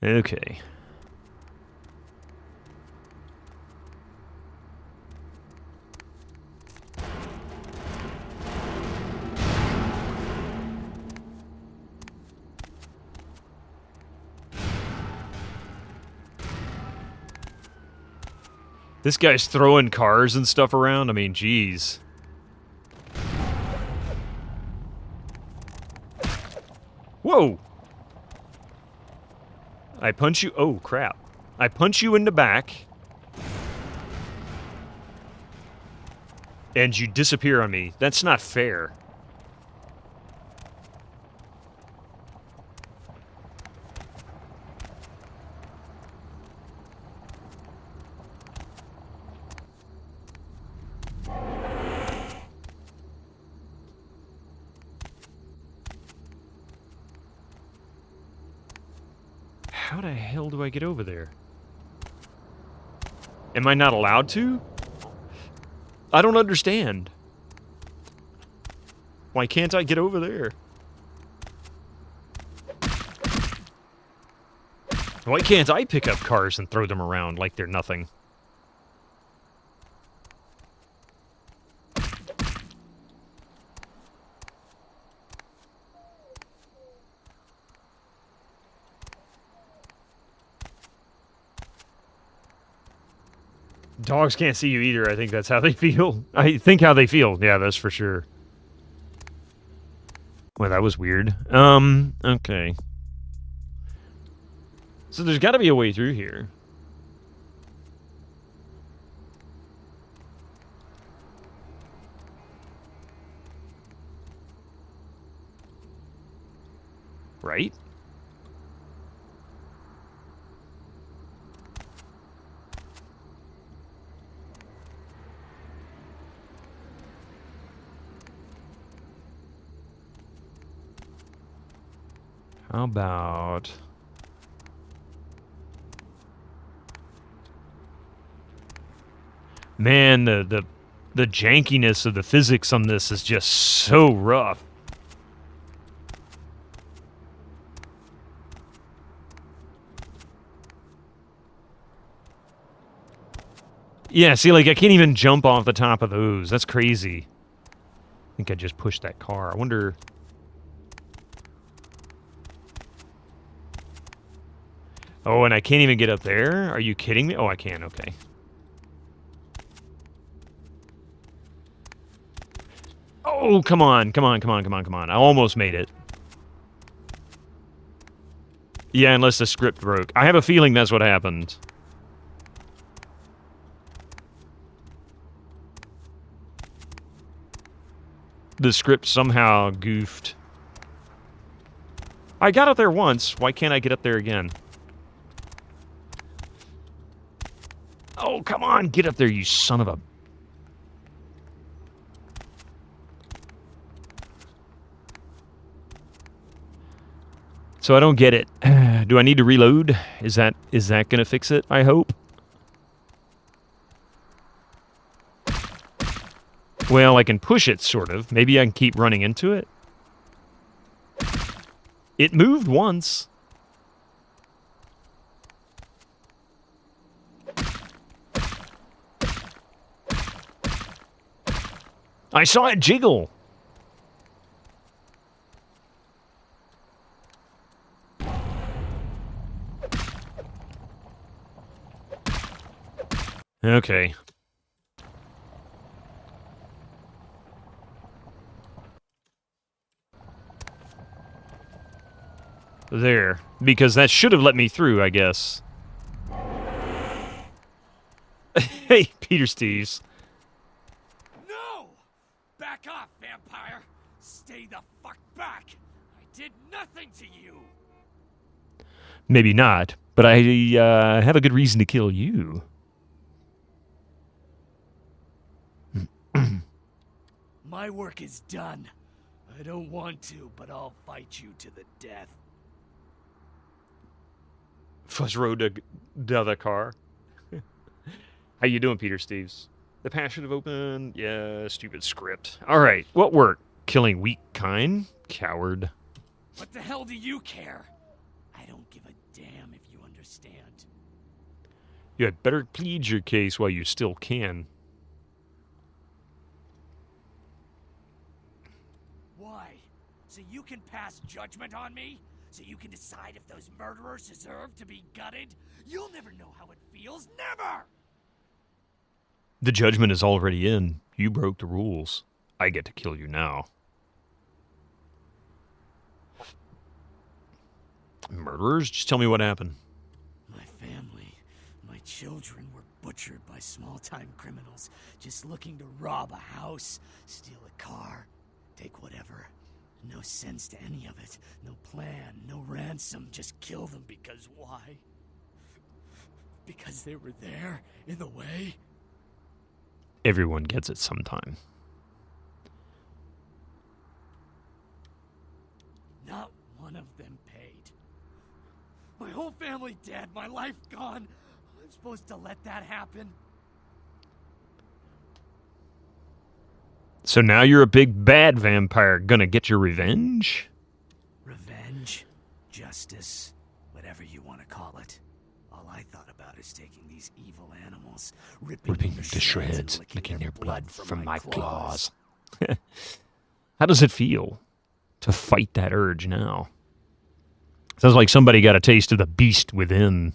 Okay. This guy's throwing cars and stuff around. I mean, geez. Whoa! I punch you... Oh, crap. I punch you in the back. And you disappear on me. That's not fair. How the hell do I get over there? Am I not allowed to? I don't understand. Why can't I get over there? Why can't I pick up cars and throw them around like they're nothing? Dogs can't see you either. I think that's how they feel. I think how they feel. Yeah, that's for sure. Well, that was weird. Okay. So there's got to be a way through here. Right? How about... Man, the jankiness of the physics on this is just so rough. Yeah, see, like, I can't even jump off the top of those. That's crazy. I think I just pushed that car. I wonder... Oh, and I can't even get up there? Are you kidding me? Oh, I can. Okay. Oh, come on. Come on, come on, come on, come on. I almost made it. Yeah, unless the script broke. I have a feeling that's what happened. The script somehow goofed. I got up there once. Why can't I get up there again? Oh, come on. Get up there, you son of a... So I don't get it. Do I need to reload? Is that going to fix it, I hope? Well, I can push it, sort of. Maybe I can keep running into it. It moved once. I saw it jiggle. Okay. There. Because that should have let me through, I guess. Hey, Peter Steves. No! Back off, vampire! Stay the fuck back! I did nothing to you! Maybe not, but I have a good reason to kill you. My work is done. I don't want to, but I'll fight you to the death. Fuzz rode the other car. How you doing, Peter Steves? The path should have opened. Yeah, stupid script. All right, what worked? Killing weak kind? Coward. What the hell do you care? I don't give a damn if you understand. You had better plead your case while you still can. Why? So you can pass judgment on me? So you can decide if those murderers deserve to be gutted? You'll never know how it feels. Never! The judgment is already in. You broke the rules. I get to kill you now. Murderers? Just tell me what happened. My family, my children were butchered by small-time criminals just looking to rob a house, steal a car, take whatever. No sense to any of it. No plan, no ransom. Just kill them because why? Because they were there, in the way? Everyone gets it sometime. Not one of them paid. My whole family dead, my life gone. I'm supposed to let that happen? So now you're a big bad vampire gonna get your revenge? Revenge, justice, whatever you want to call it. All I thought about is taking these evil animals, ripping them to shreds, and licking their blood from my claws. How does it feel to fight that urge now? Sounds like somebody got a taste of the beast within.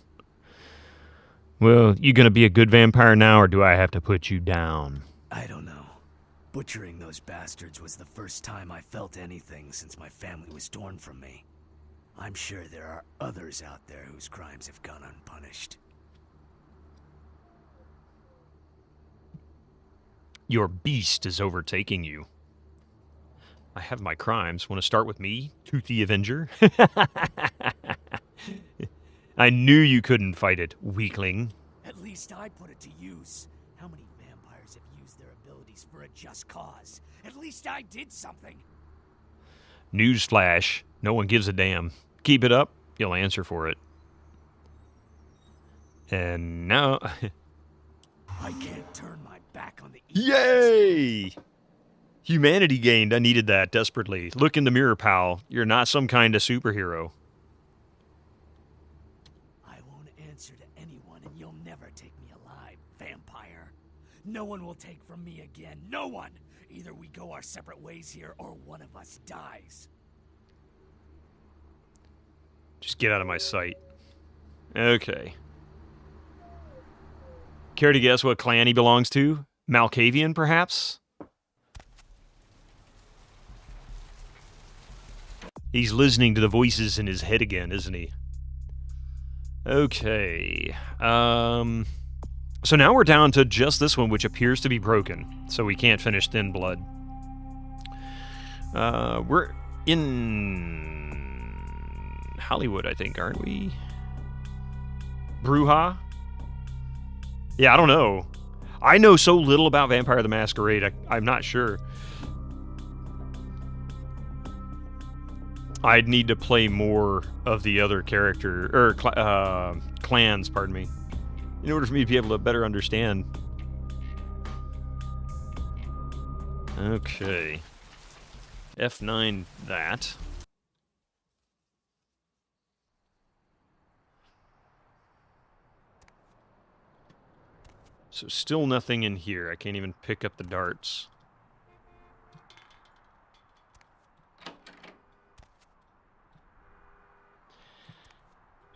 Well, you gonna be a good vampire now, or do I have to put you down? I don't know. Butchering those bastards was the first time I felt anything since my family was torn from me. I'm sure there are others out there whose crimes have gone unpunished. Your beast is overtaking you. I have my crimes. Want to start with me, Toothy Avenger? I knew you couldn't fight it, weakling. At least I put it to use. How many vampires have used their abilities for a just cause? At least I did something. Newsflash. No one gives a damn. Keep it up, you'll answer for it. And now... I can't turn my back on the... Yay! Humanity gained. I needed that desperately. Look in the mirror, pal. You're not some kind of superhero. I won't answer to anyone, and you'll never take me alive, vampire. No one will take from me again. No one! Either we go our separate ways here, or one of us dies. Just get out of my sight. Okay. Care to guess what clan he belongs to? Malkavian, perhaps? He's listening to the voices in his head again, isn't he? Okay. So now we're down to just this one, which appears to be broken. So we can't finish Thin Blood. We're in Hollywood, I think, aren't we? Bruja? Yeah, I don't know. I know so little about Vampire the Masquerade, I'm not sure. I'd need to play more of the other character, or clans, pardon me, in order for me to be able to better understand. Okay. F9 that. So still nothing in here. I can't even pick up the darts.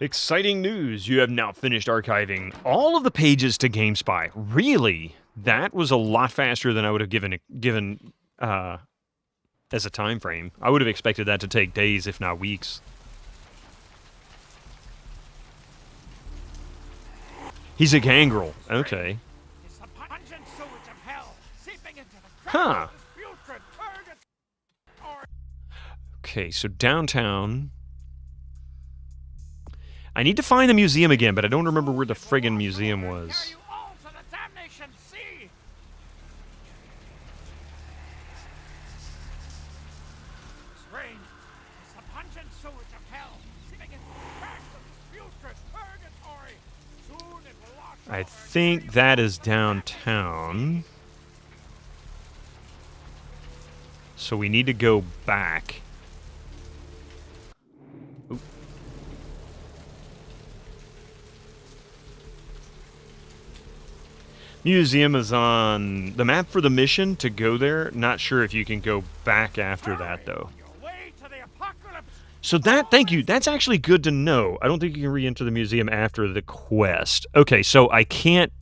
Exciting news! You have now finished archiving all of the pages to GameSpy. Really? That was a lot faster than I would have given as a time frame. I would have expected that to take days, if not weeks. He's a gangrel. Okay. Huh. Okay, so downtown. I need to find the museum again, but I don't remember where the friggin' museum was. I think that is downtown. So we need to go back. Oop. Museum is on the map for the mission to go there. Not sure if you can go back after that, though. So that, thank you, that's actually good to know. I don't think you can re-enter the museum after the quest. Okay, so I can't...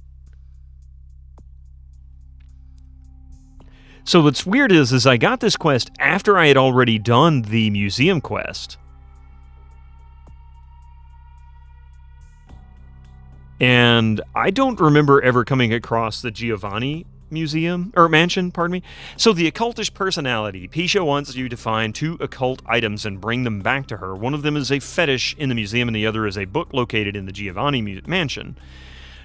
So what's weird is I got this quest after I had already done the museum quest. And I don't remember ever coming across the Giovanni museum, or mansion, pardon me. So the occultish personality. Pisha wants you to find 2 occult items and bring them back to her. One of them is a fetish in the museum, and the other is a book located in the Giovanni mansion.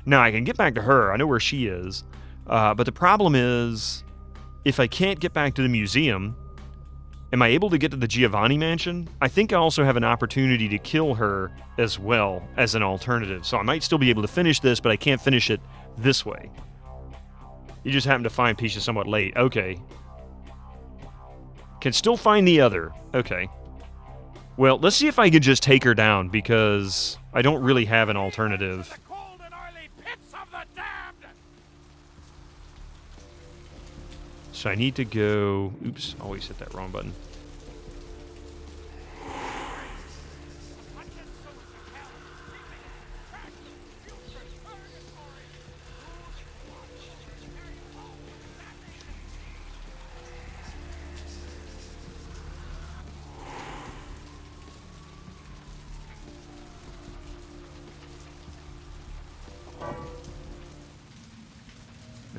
Now, I can get back to her. I know where she is. But the problem is, if I can't get back to the museum, am I able to get to the Giovanni mansion? I think I also have an opportunity to kill her as well as an alternative. So I might still be able to finish this, but I can't finish it this way. You just happen to find Pisha somewhat late. Okay. Can still find the other. Okay. Well, let's see if I can just take her down, because I don't really have an alternative. So I need to go... Oops, always hit that wrong button.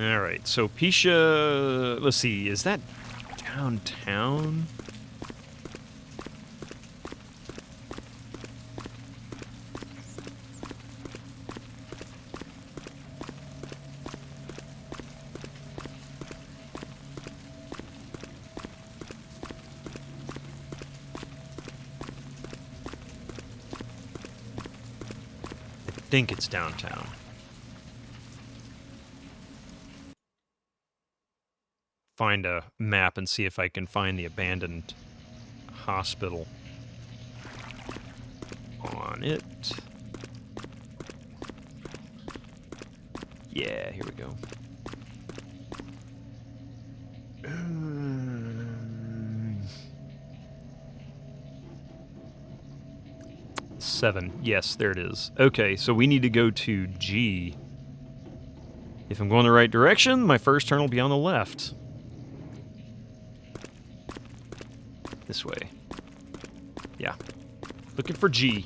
Alright, so Pisha... Let's see, is that downtown? I think it's downtown. Find a map and see if I can find the abandoned hospital on it. Yeah, here we go. 7. Yes, there it is. Okay, so we need to go to G. If I'm going the right direction, my first turn will be on the left. This way. Yeah. Looking for G.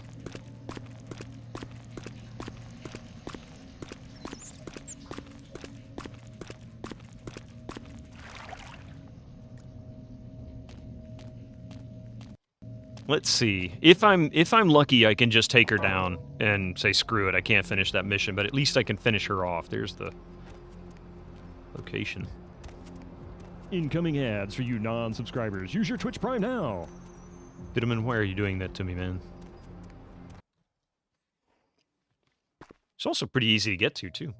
Let's see. If I'm lucky, I can just take her down and say screw it. I can't finish that mission, but at least I can finish her off. There's the location. Incoming ads for you non-subscribers. Use your Twitch Prime now. Bitterman, why are you doing that to me, man? It's also pretty easy to get to, too.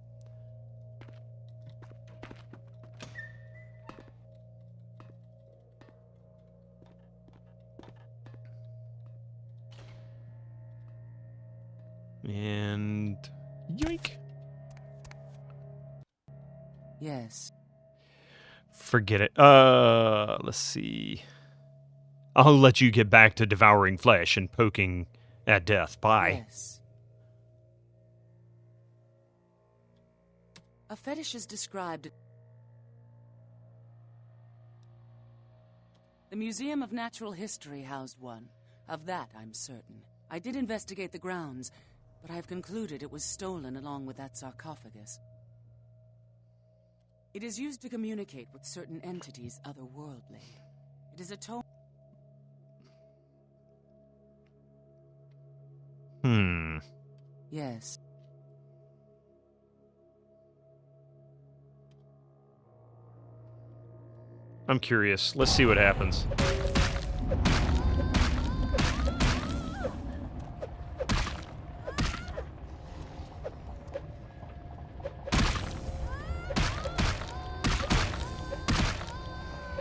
And... yoink! Yes. Forget it. Let's see. I'll let you get back to devouring flesh and poking at death. Bye. Yes. A fetish is described. The Museum of Natural History housed one. Of that, I'm certain. I did investigate the grounds, but I have concluded it was stolen along with that sarcophagus. It is used to communicate with certain entities otherworldly. It is a tome. Yes. I'm curious. Let's see what happens.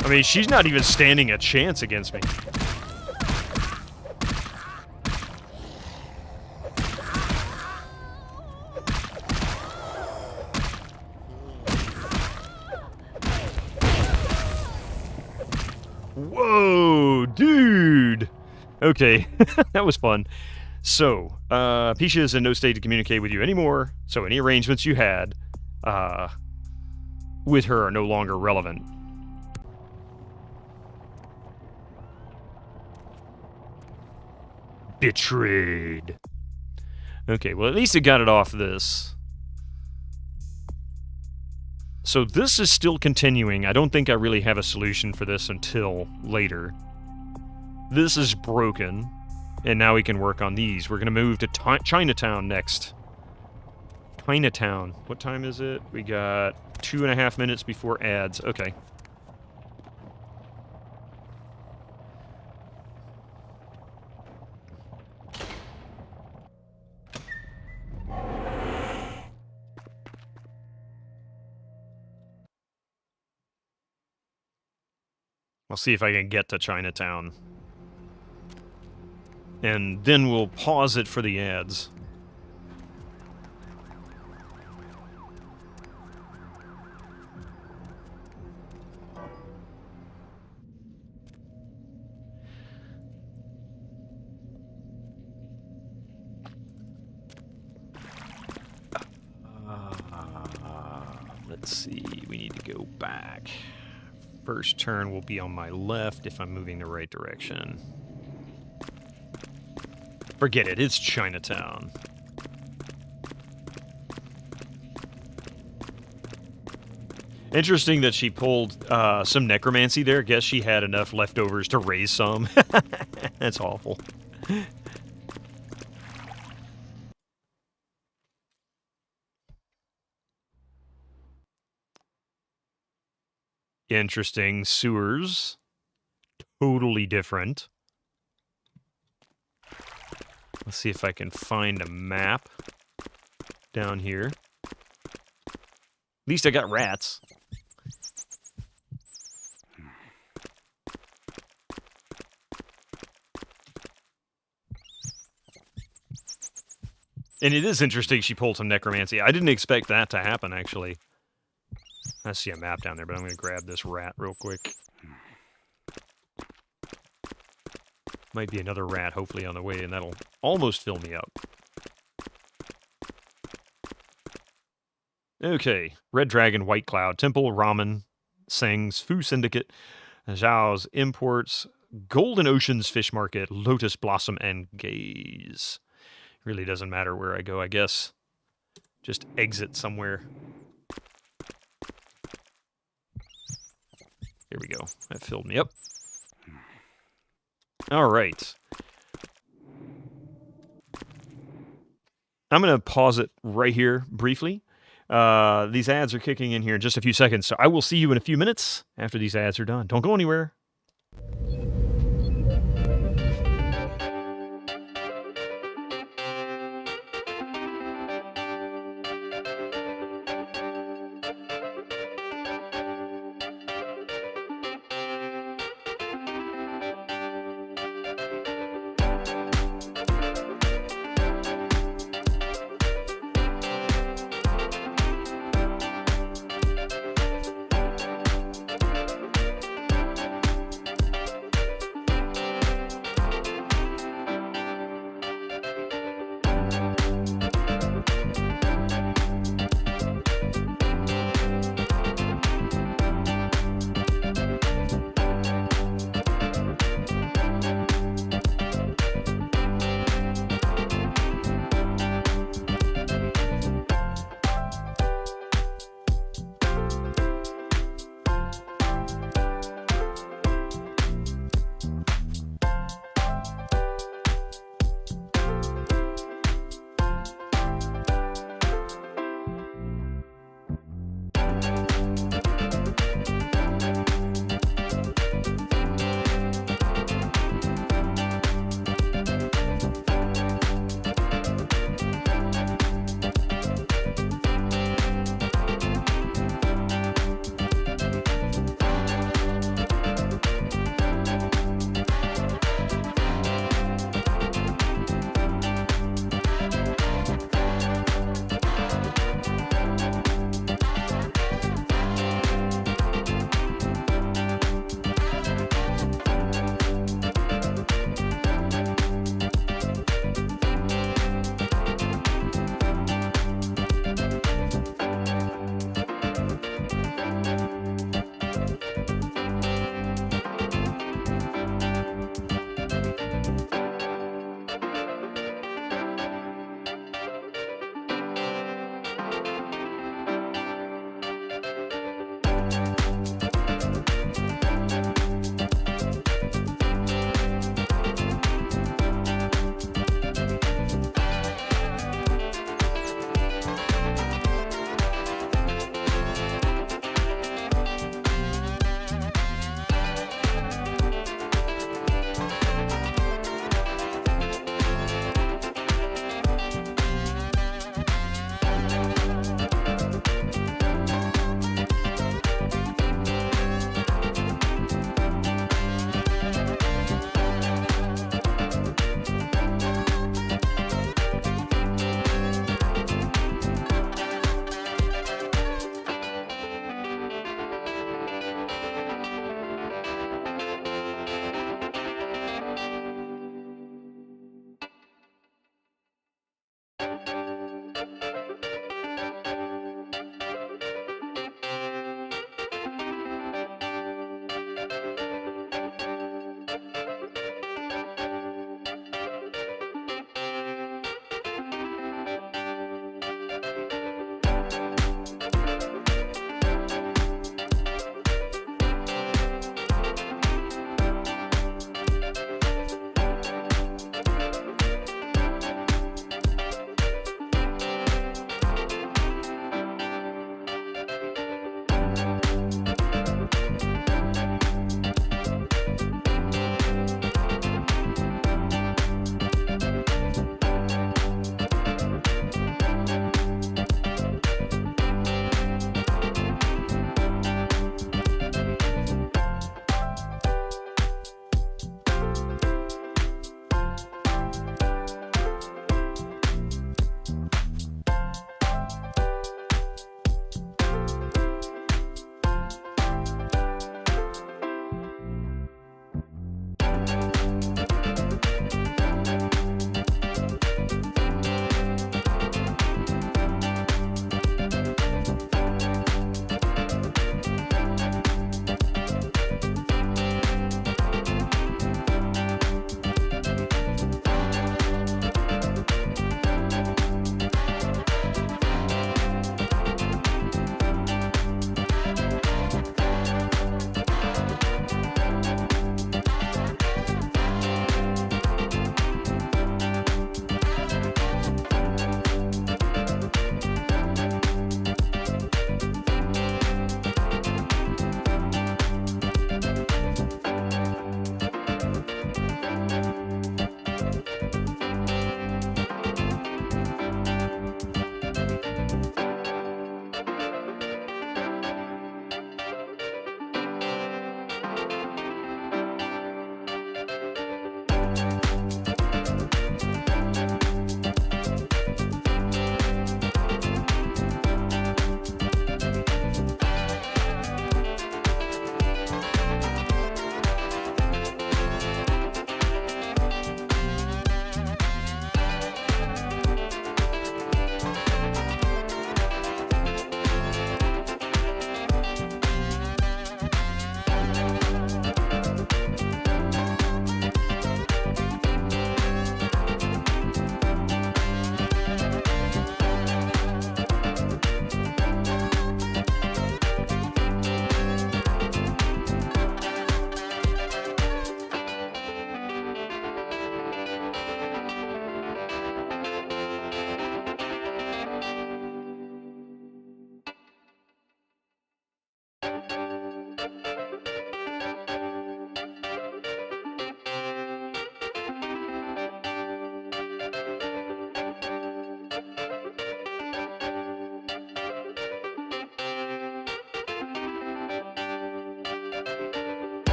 I mean, she's not even standing a chance against me. Whoa, dude. Okay, that was fun. So, Pisha is in no state to communicate with you anymore, so any arrangements you had with her are no longer relevant. Betrayed. Okay, well, at least it got it off this. So this is still continuing. I don't think I really have a solution for this until later. This is broken, and now we can work on these. We're going to move to Chinatown next. Chinatown. What time is it? We got 2.5 minutes before ads. Okay. I'll see if I can get to Chinatown. And then we'll pause it for the ads. Let's see, we need to go back. First turn will be on my left if I'm moving the right direction. Forget it, it's Chinatown. Interesting that she pulled some necromancy there. Guess she had enough leftovers to raise some. That's awful. Interesting. Sewers. Totally different. Let's see if I can find a map down here. At least I got rats. And it is interesting she pulled some necromancy. I didn't expect that to happen, actually. I see a map down there, but I'm going to grab this rat real quick. Might be another rat, hopefully, on the way, and that'll almost fill me up. Okay. Red Dragon, White Cloud, Temple, Ramen, Seng's, Fu Syndicate, Zhao's Imports, Golden Oceans Fish Market, Lotus Blossom, and Gaze. Really doesn't matter where I go, I guess. Just exit somewhere. There we go. That filled me up. All right. I'm going to pause it right here briefly. These ads are kicking in here in just a few seconds, so I will see you in a few minutes after these ads are done. Don't go anywhere.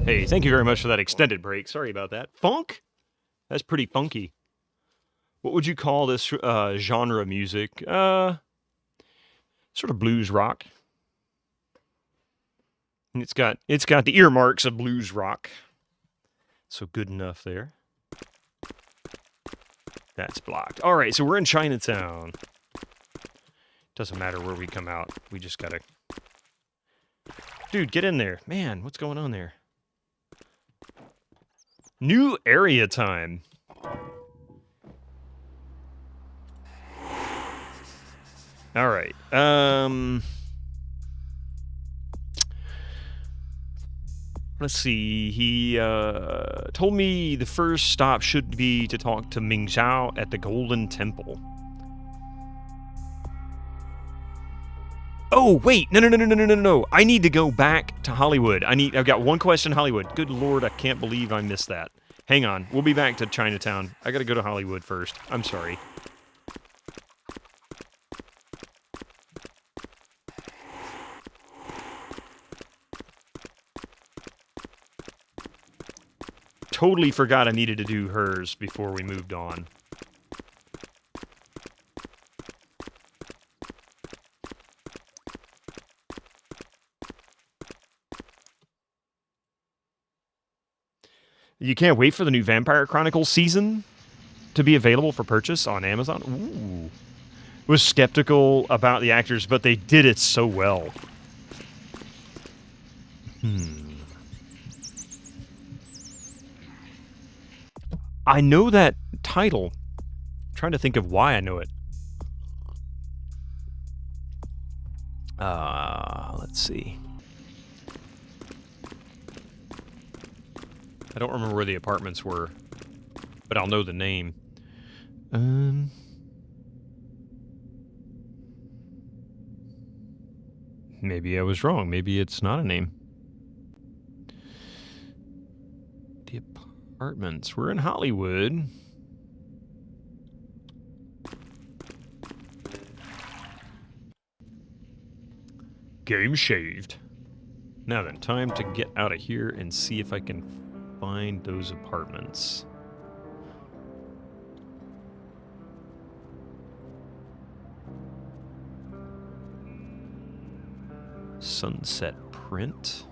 Hey, thank you very much for that extended break. Sorry about that. Funk? That's pretty funky. What would you call this genre of music? Sort of blues rock. It's got the earmarks of blues rock. So good enough there. That's blocked. All right, so we're in Chinatown. Doesn't matter where we come out. We just gotta... Dude, get in there. Man, what's going on there? New area time. All right. Let's see. He told me the first stop should be to talk to Ming Zhao at the Golden Temple. Oh, wait. No. I need to go back to Hollywood. I've got one question, Hollywood. Good Lord, I can't believe I missed that. Hang on. We'll be back to Chinatown. I got to go to Hollywood first. I'm sorry. Totally forgot I needed to do hers before we moved on. You can't wait for the new Vampire Chronicles season to be available for purchase on Amazon? Ooh. Was skeptical about the actors, but they did it so well. I know that title. I'm trying to think of why I know it. Let's see. I don't remember where the apartments were, but I'll know the name. Maybe I was wrong. Maybe it's not a name. The apartments. We're in Hollywood. Game shaved. Now then, time to get out of here and see if I can find those apartments. Sunset Print.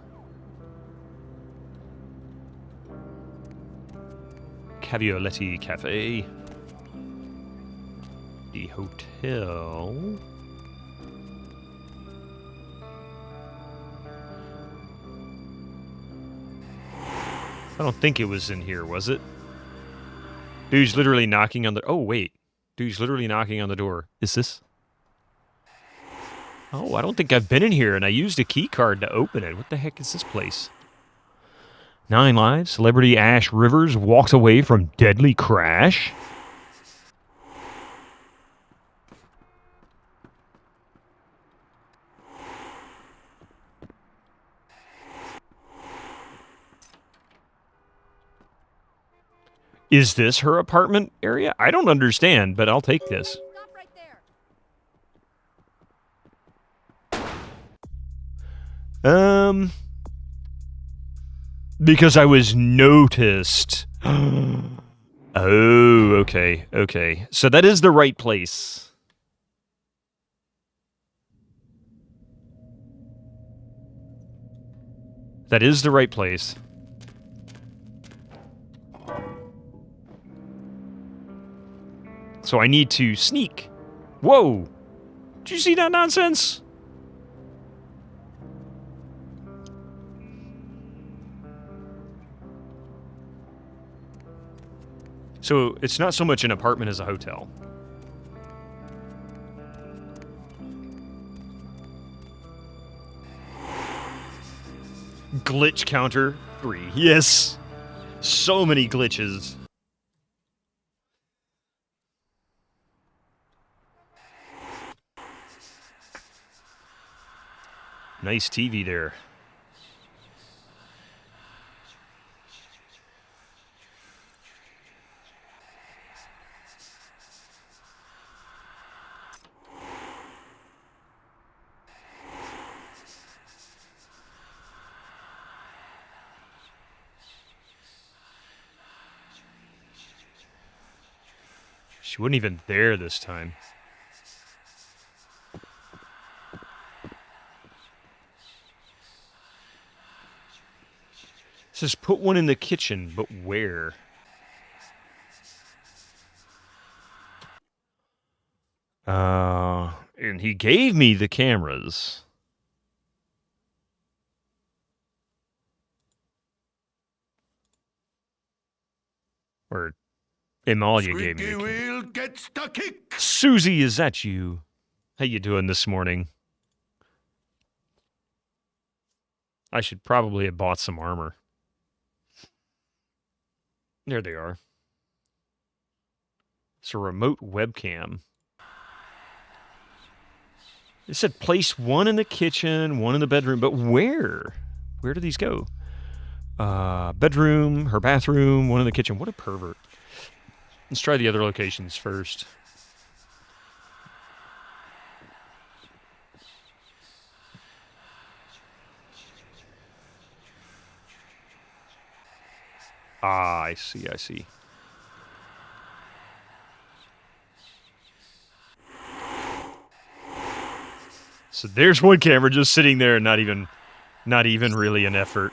Cavioletti Cafe. The hotel. I don't think it was in here, was it? Dude's literally knocking on the... Oh, wait. Dude's literally knocking on the door. Is this... Oh, I don't think I've been in here, and I used a key card to open it. What the heck is this place? 9 Lives. Celebrity Ash Rivers walks away from deadly crash. Is this her apartment area? I don't understand, but I'll take this. Because I was noticed. Oh, okay. So that is the right place. That is the right place. So I need to sneak. Whoa! Did you see that nonsense? So it's not so much an apartment as a hotel. Glitch counter 3. Yes! So many glitches. Nice TV there. She wasn't even there this time. It says put one in the kitchen, but where? And he gave me the cameras. Or Emalia gave me the Wheel gets the kick. Susie, is that you? How you doing this morning? I should probably have bought some armor. There they are. It's a remote webcam. It said place one in the kitchen, one in the bedroom, but where? Where do these go? Bedroom, her bathroom, one in the kitchen. What a pervert. Let's try the other locations first. Ah, I see, I see. So there's one camera just sitting there, not even really an effort.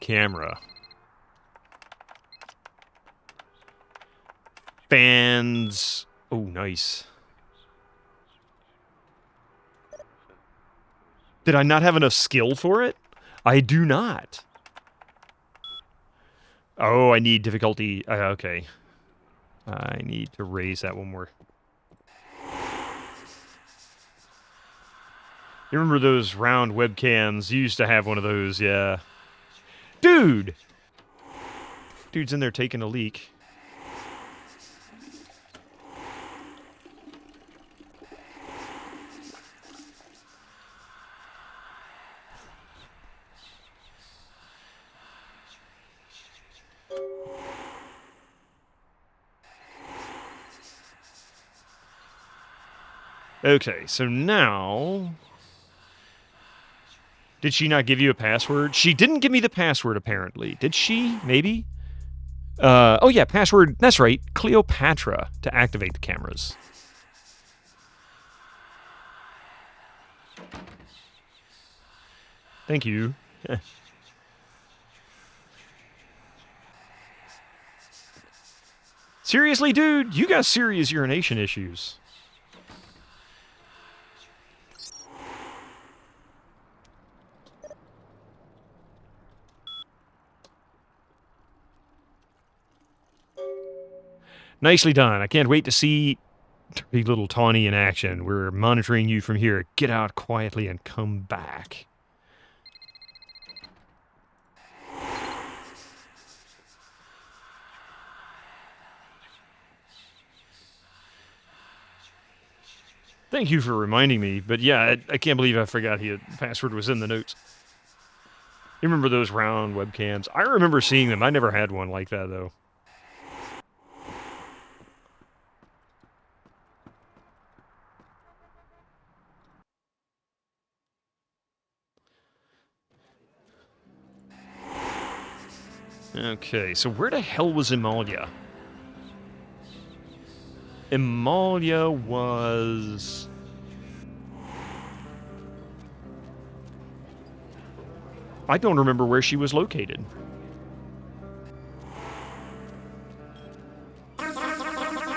Camera. Fans. Oh, nice. Did I not have enough skill for it? I do not. Oh, I need difficulty. Okay. I need to raise that one more. You remember those round webcams? You used to have one of those, yeah. Dude! Dude's in there taking a leak. Okay, so now... Did she not give you a password? She didn't give me the password, apparently. Did she? Maybe? Oh, yeah, password. That's right. Cleopatra to activate the cameras. Thank you. Seriously, dude? You got serious urination issues. Nicely done. I can't wait to see Dirty Little Tawny in action. We're monitoring you from here. Get out quietly and come back. Thank you for reminding me, but yeah, I can't believe I forgot the password was in the notes. You remember those round webcams? I remember seeing them. I never had one like that, though. Okay, so where the hell was Emalia? Emalia was... I don't remember where she was located.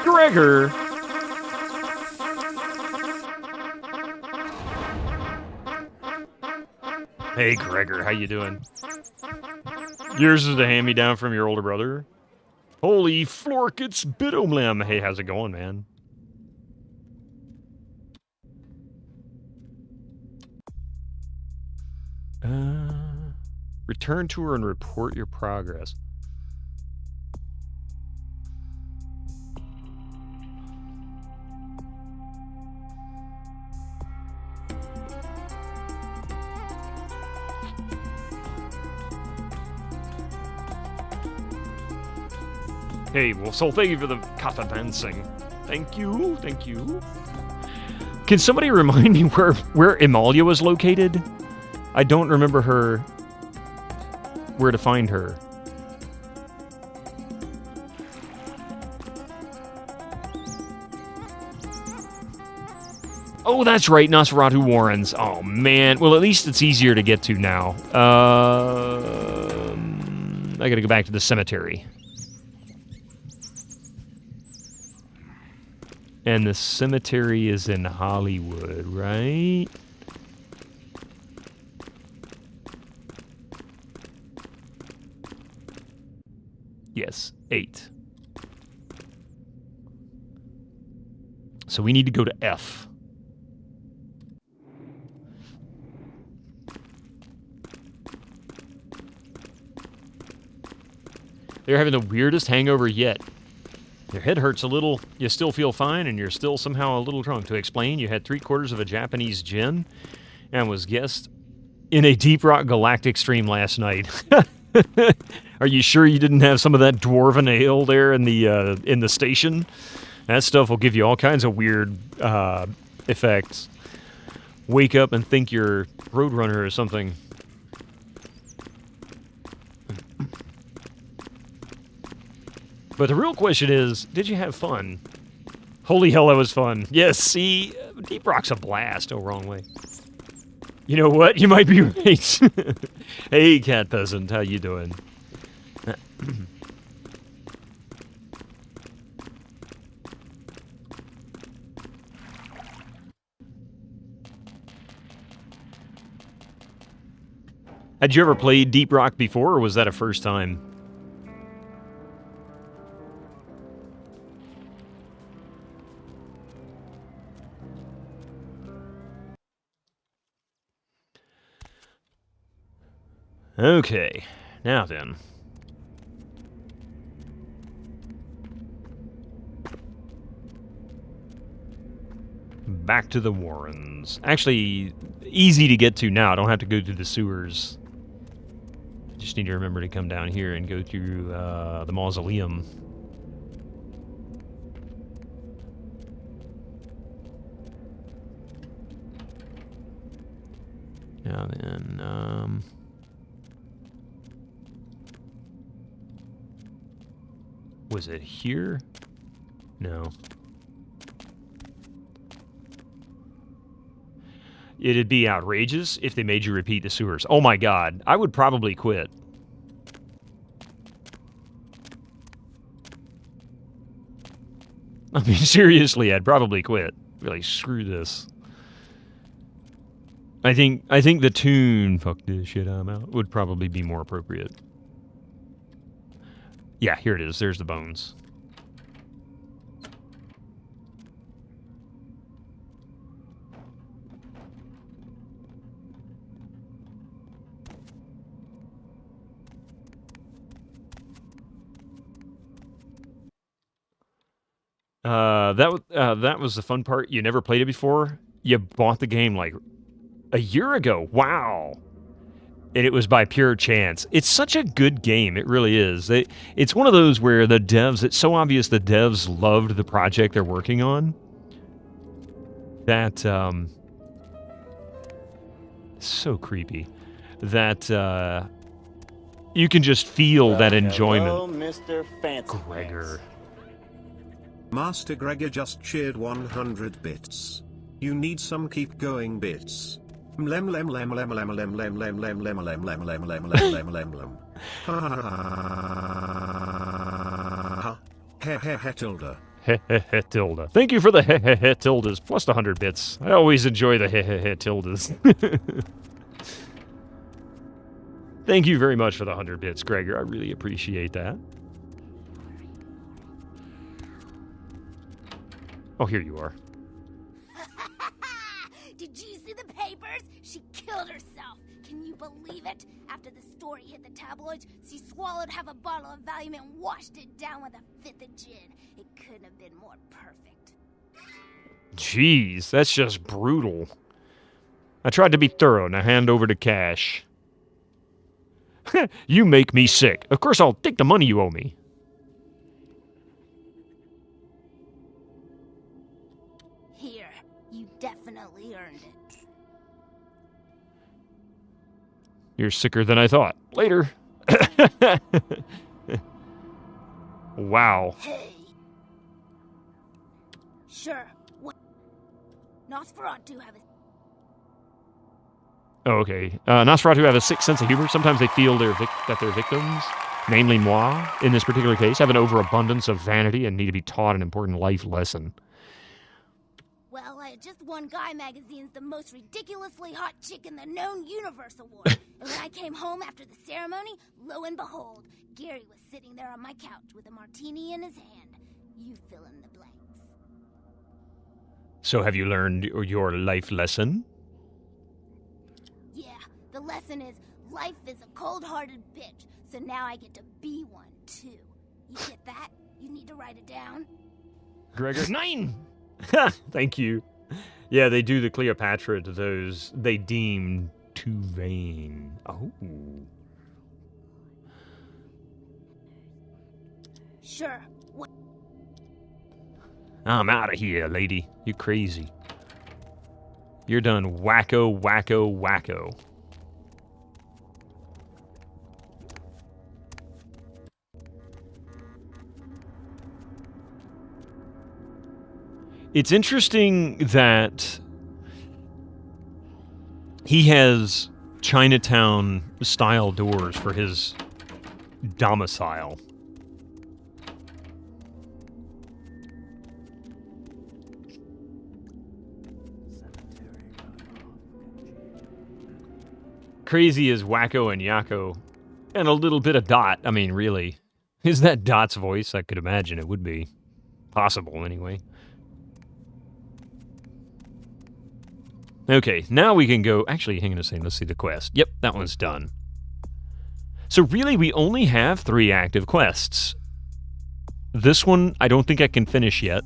Gregor! Hey, Gregor, how you doing? Yours is a hand-me-down from your older brother? Holy flork, it's Bitomlem. Hey, how's it going, man? Return to her and report your progress. Hey, well, so thank you for the kata dancing. Thank you, thank you. Can somebody remind me where Emalia was located? I don't remember where to find her. Oh, that's right, Nosferatu Warrens. Oh, man. Well, at least it's easier to get to now. I gotta go back to the cemetery. And the cemetery is in Hollywood, right? Yes, 8. So we need to go to F. They're having the weirdest hangover yet. Your head hurts a little, you still feel fine, and you're still somehow a little drunk. To explain, you had 3/4 of a Japanese gin and was guest in a Deep Rock Galactic stream last night. Are you sure you didn't have some of that dwarven ale there in the station? That stuff will give you all kinds of weird effects. Wake up and think you're Roadrunner or something. But the real question is, did you have fun? Holy hell, that was fun. Yes, see, Deep Rock's a blast. Oh, wrong way. You know what? You might be right. Hey, Cat Peasant, how you doing? Had you ever played Deep Rock before, or was that a first time? Okay, now then. Back to the Warrens. Actually, easy to get to now. I don't have to go through the sewers. I just need to remember to come down here and go through the mausoleum. Now then, was it here? No. It'd be outrageous if they made you repeat the sewers. Oh my god, I would probably quit. I mean, seriously, I'd probably quit. Really, screw this. I think the tune, fuck this shit, I'm out, would probably be more appropriate. Yeah, here it is. There's the bones. That was the fun part. You never played it before? You bought the game like a year ago. Wow. And it was by pure chance. It's such a good game. It really is. It's one of those where the devs, it's so obvious the devs loved the project they're working on that, so creepy, that you can just feel that enjoyment. Hello, Mr. Fancy Gregor. Master Gregor just cheered 100 bits. You need some keep going bits. Lem lem lem lem lem lem lem lem lem lem lem lem lem lem lem lem lem. Ha he he he tilde. He he he tilde. Thank you for the he he he tildes plus the 100 bits. I always enjoy the he he he tildes. Thank you very much for the 100 bits, Gregor. I really appreciate that. Oh, here you are. Did you see the papers? She killed herself. Can you believe it? After the story hit the tabloids, she swallowed half a bottle of Valium and washed it down with a fifth of gin. It couldn't have been more perfect. Jeez, that's just brutal. I tried to be thorough. Now hand over to cash. You make me sick. Of course I'll take the money you owe me. Here, you definitely earned it. You're sicker than I thought. Later. Wow. Hey. Sure. Nosferatu have a Oh, okay. Nosferatu have a sick sense of humor. Sometimes they feel that their victims, namely moi, in this particular case, have an overabundance of vanity and need to be taught an important life lesson. Well, I had just won Guy Magazine's The Most Ridiculously Hot Chick in the Known Universe Award. And when I came home after the ceremony, lo and behold, Gary was sitting there on my couch with a martini in his hand. You fill in the blanks. So have you learned your life lesson? Yeah, the lesson is life is a cold-hearted bitch, so now I get to be one, too. You get that? You need to write it down? Gregor, 9! Thank you. Yeah, they do the Cleopatra to those they deem too vain. Oh. Sure. What? I'm out of here, lady. You crazy. You're done wacko, wacko, wacko. It's interesting that he has Chinatown-style doors for his domicile. Crazy is wacko and yakko. And a little bit of Dot. I mean, really. Is that Dot's voice? I could imagine it would be. Possible, anyway. Okay, now we can go... Actually, hang on a second. Let's see the quest. Yep, that one's done. So really, we only have 3 active quests. This one, I don't think I can finish yet.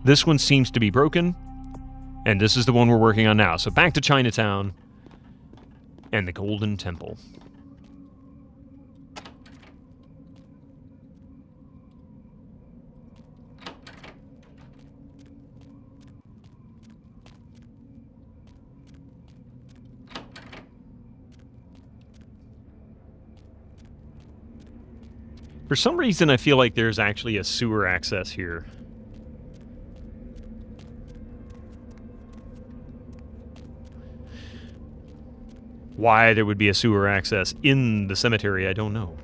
This one seems to be broken. And this is the one we're working on now. So back to Chinatown and the Golden Temple. For some reason, I feel like there's actually a sewer access here. Why there would be a sewer access in the cemetery, I don't know.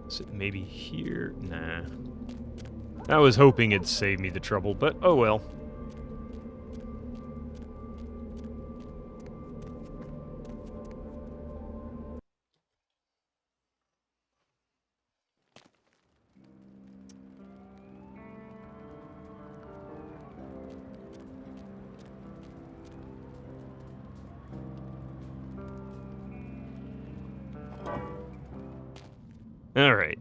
Is it maybe here? Nah. I was hoping it'd save me the trouble, but oh well. All right.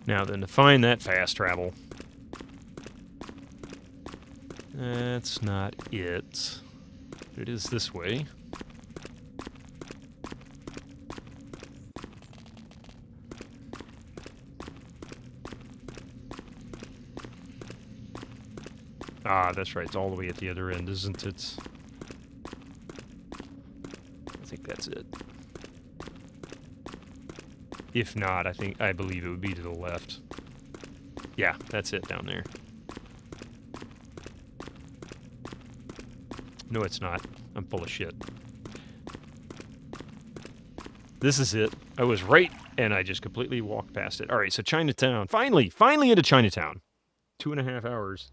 Now then, to find that fast travel. That's not it. It is this way. Ah, that's right. It's all the way at the other end, isn't it? I think that's it. If not, I believe it would be to the left. Yeah, that's it down there. No, it's not. I'm full of shit. This is it. I was right, and I just completely walked past it. All right, so Chinatown. Finally into Chinatown. 2.5 hours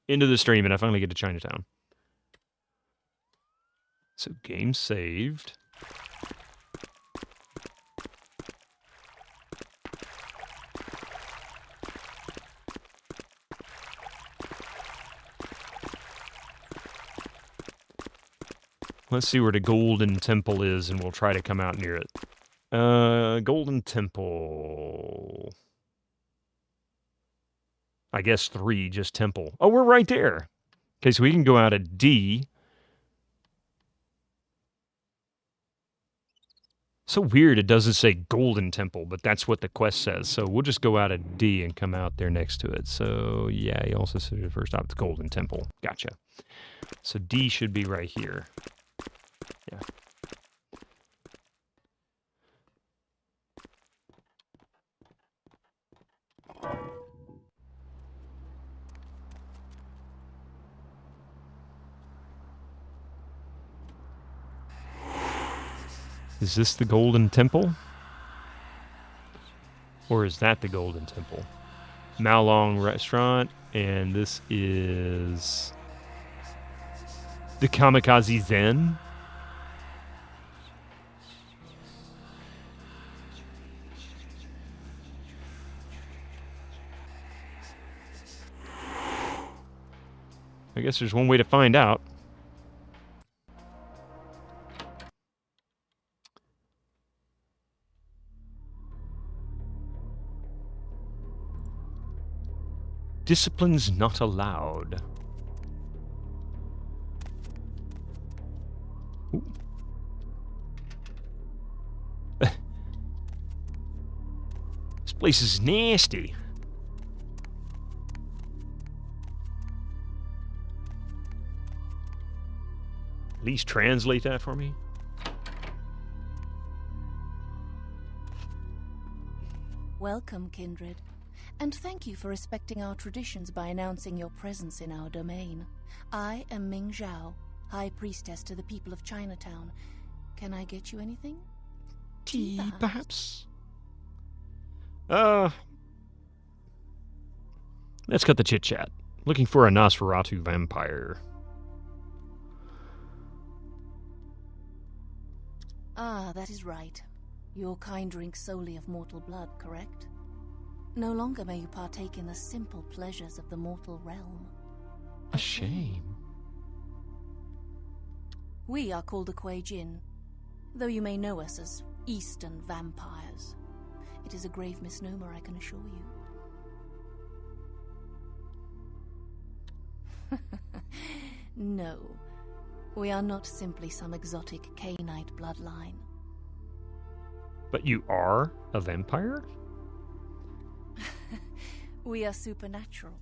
into the stream, and I finally get to Chinatown. So game saved. Let's see where the Golden Temple is, and we'll try to come out near it. Golden Temple. I guess 3, just Temple. Oh, we're right there. Okay, so we can go out at D. So weird it doesn't say Golden Temple, but that's what the quest says. So we'll just go out of D and come out there next to it. So yeah, he also said the first stop, it's Golden Temple. Gotcha. So D should be right here. Yeah. Is this the Golden Temple? Or is that the Golden Temple? Malong Restaurant, and this is the Kamikaze Zen. I guess there's one way to find out. Discipline's not allowed. Ooh. This place is nasty. At least translate that for me. Welcome, kindred. And thank you for respecting our traditions by announcing your presence in our domain. I am Ming Zhao, High Priestess to the people of Chinatown. Can I get you anything? Tea, perhaps? Let's cut the chit-chat. Looking for a Nosferatu vampire. Ah, that is right. Your kind drinks solely of mortal blood, correct? No longer may you partake in the simple pleasures of the mortal realm. A shame. We are called the Kuei Jin, though you may know us as Eastern vampires. It is a grave misnomer, I can assure you. No, we are not simply some exotic Cainite bloodline. But you are a vampire? We are supernatural.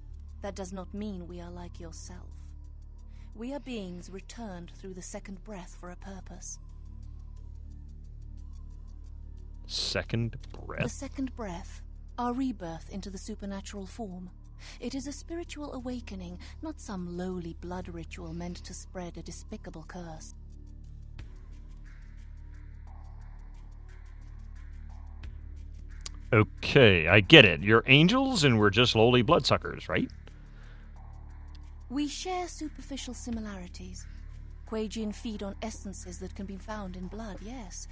That does not mean we are like yourself. We are beings returned through the second breath for a purpose. Second breath? The second breath, our rebirth into the supernatural form. It is a spiritual awakening, not some lowly blood ritual meant to spread a despicable curse. Okay, I get it. You're angels and we're just lowly bloodsuckers, right? We share superficial similarities. Kuei Jin feed on essences that can be found in blood, yes.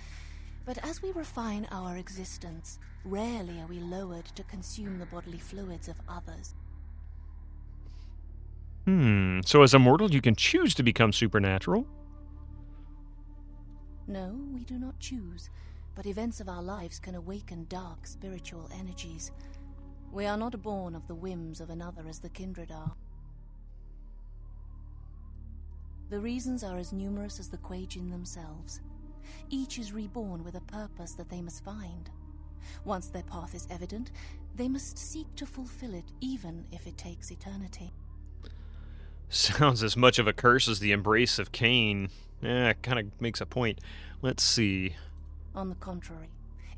But as we refine our existence, rarely are we lowered to consume the bodily fluids of others. So as a mortal, you can choose to become supernatural? No, we do not choose, but events of our lives can awaken dark spiritual energies. We are not born of the whims of another as the kindred are. The reasons are as numerous as the Kuei Jin themselves. Each is reborn with a purpose that they must find. Once their path is evident, they must seek to fulfill it, even if it takes eternity. Sounds as much of a curse as the embrace of Cain. It kind of makes a point. Let's see. On the contrary,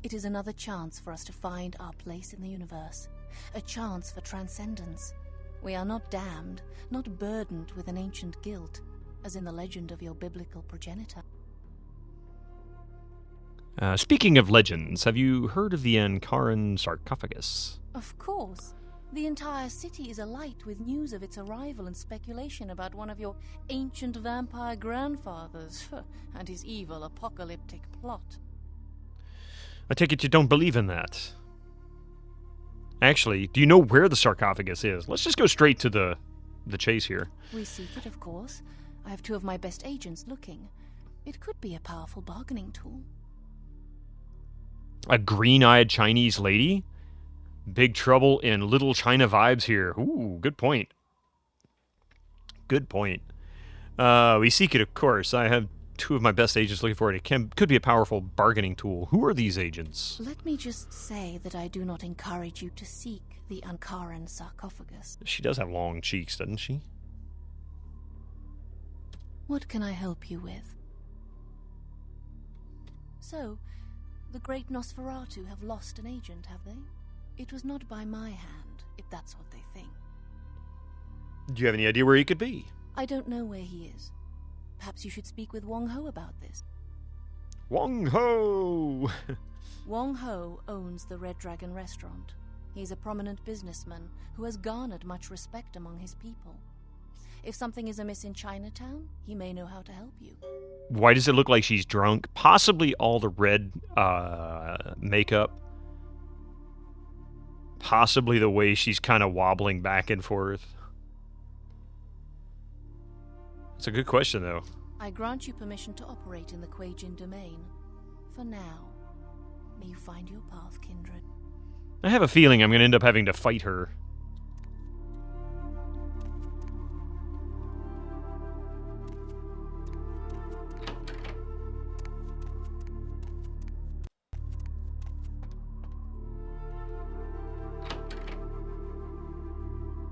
it is another chance for us to find our place in the universe. A chance for transcendence. We are not damned, not burdened with an ancient guilt, as in the legend of your biblical progenitor. Speaking of legends, have you heard of the Ankaran sarcophagus? Of course. The entire city is alight with news of its arrival and speculation about one of your ancient vampire grandfathers and his evil apocalyptic plot. I take it you don't believe in that. Actually, do you know where the sarcophagus is? Let's just go straight to the chase here. We seek it, of course. I have two of my best agents looking. It could be a powerful bargaining tool. A green-eyed Chinese lady? Big trouble in Little China vibes here. Ooh, good point. Good point. We seek it, of course. I have two of my best agents looking for it. It could be a powerful bargaining tool. Who are these agents? Let me just say that I do not encourage you to seek the Ankaran sarcophagus. She does have long cheeks, doesn't she? What can I help you with? So, the great Nosferatu have lost an agent, have they? It was not by my hand, if that's what they think. Do you have any idea where he could be? I don't know where he is. Perhaps you should speak with Wong Ho about this. Wong Ho! Wong Ho owns the Red Dragon restaurant. He's a prominent businessman who has garnered much respect among his people. If something is amiss in Chinatown, he may know how to help you. Why does it look like she's drunk? Possibly all the red makeup. Possibly the way she's kind of wobbling back and forth. It's a good question, though. I grant you permission to operate in the Quajian domain. For now. May you find your path, kindred. I have a feeling I'm going to end up having to fight her.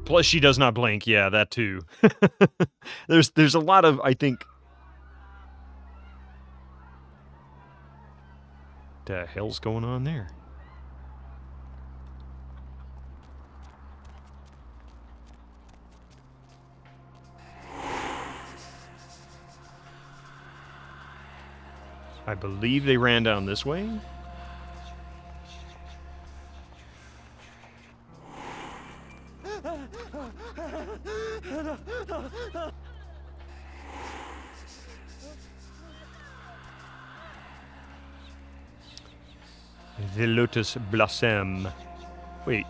Plus, she does not blink. Yeah, that too. There's a lot of, I think... The hell's going on there? I believe they ran down this way. The Lotus Blossom. Wait.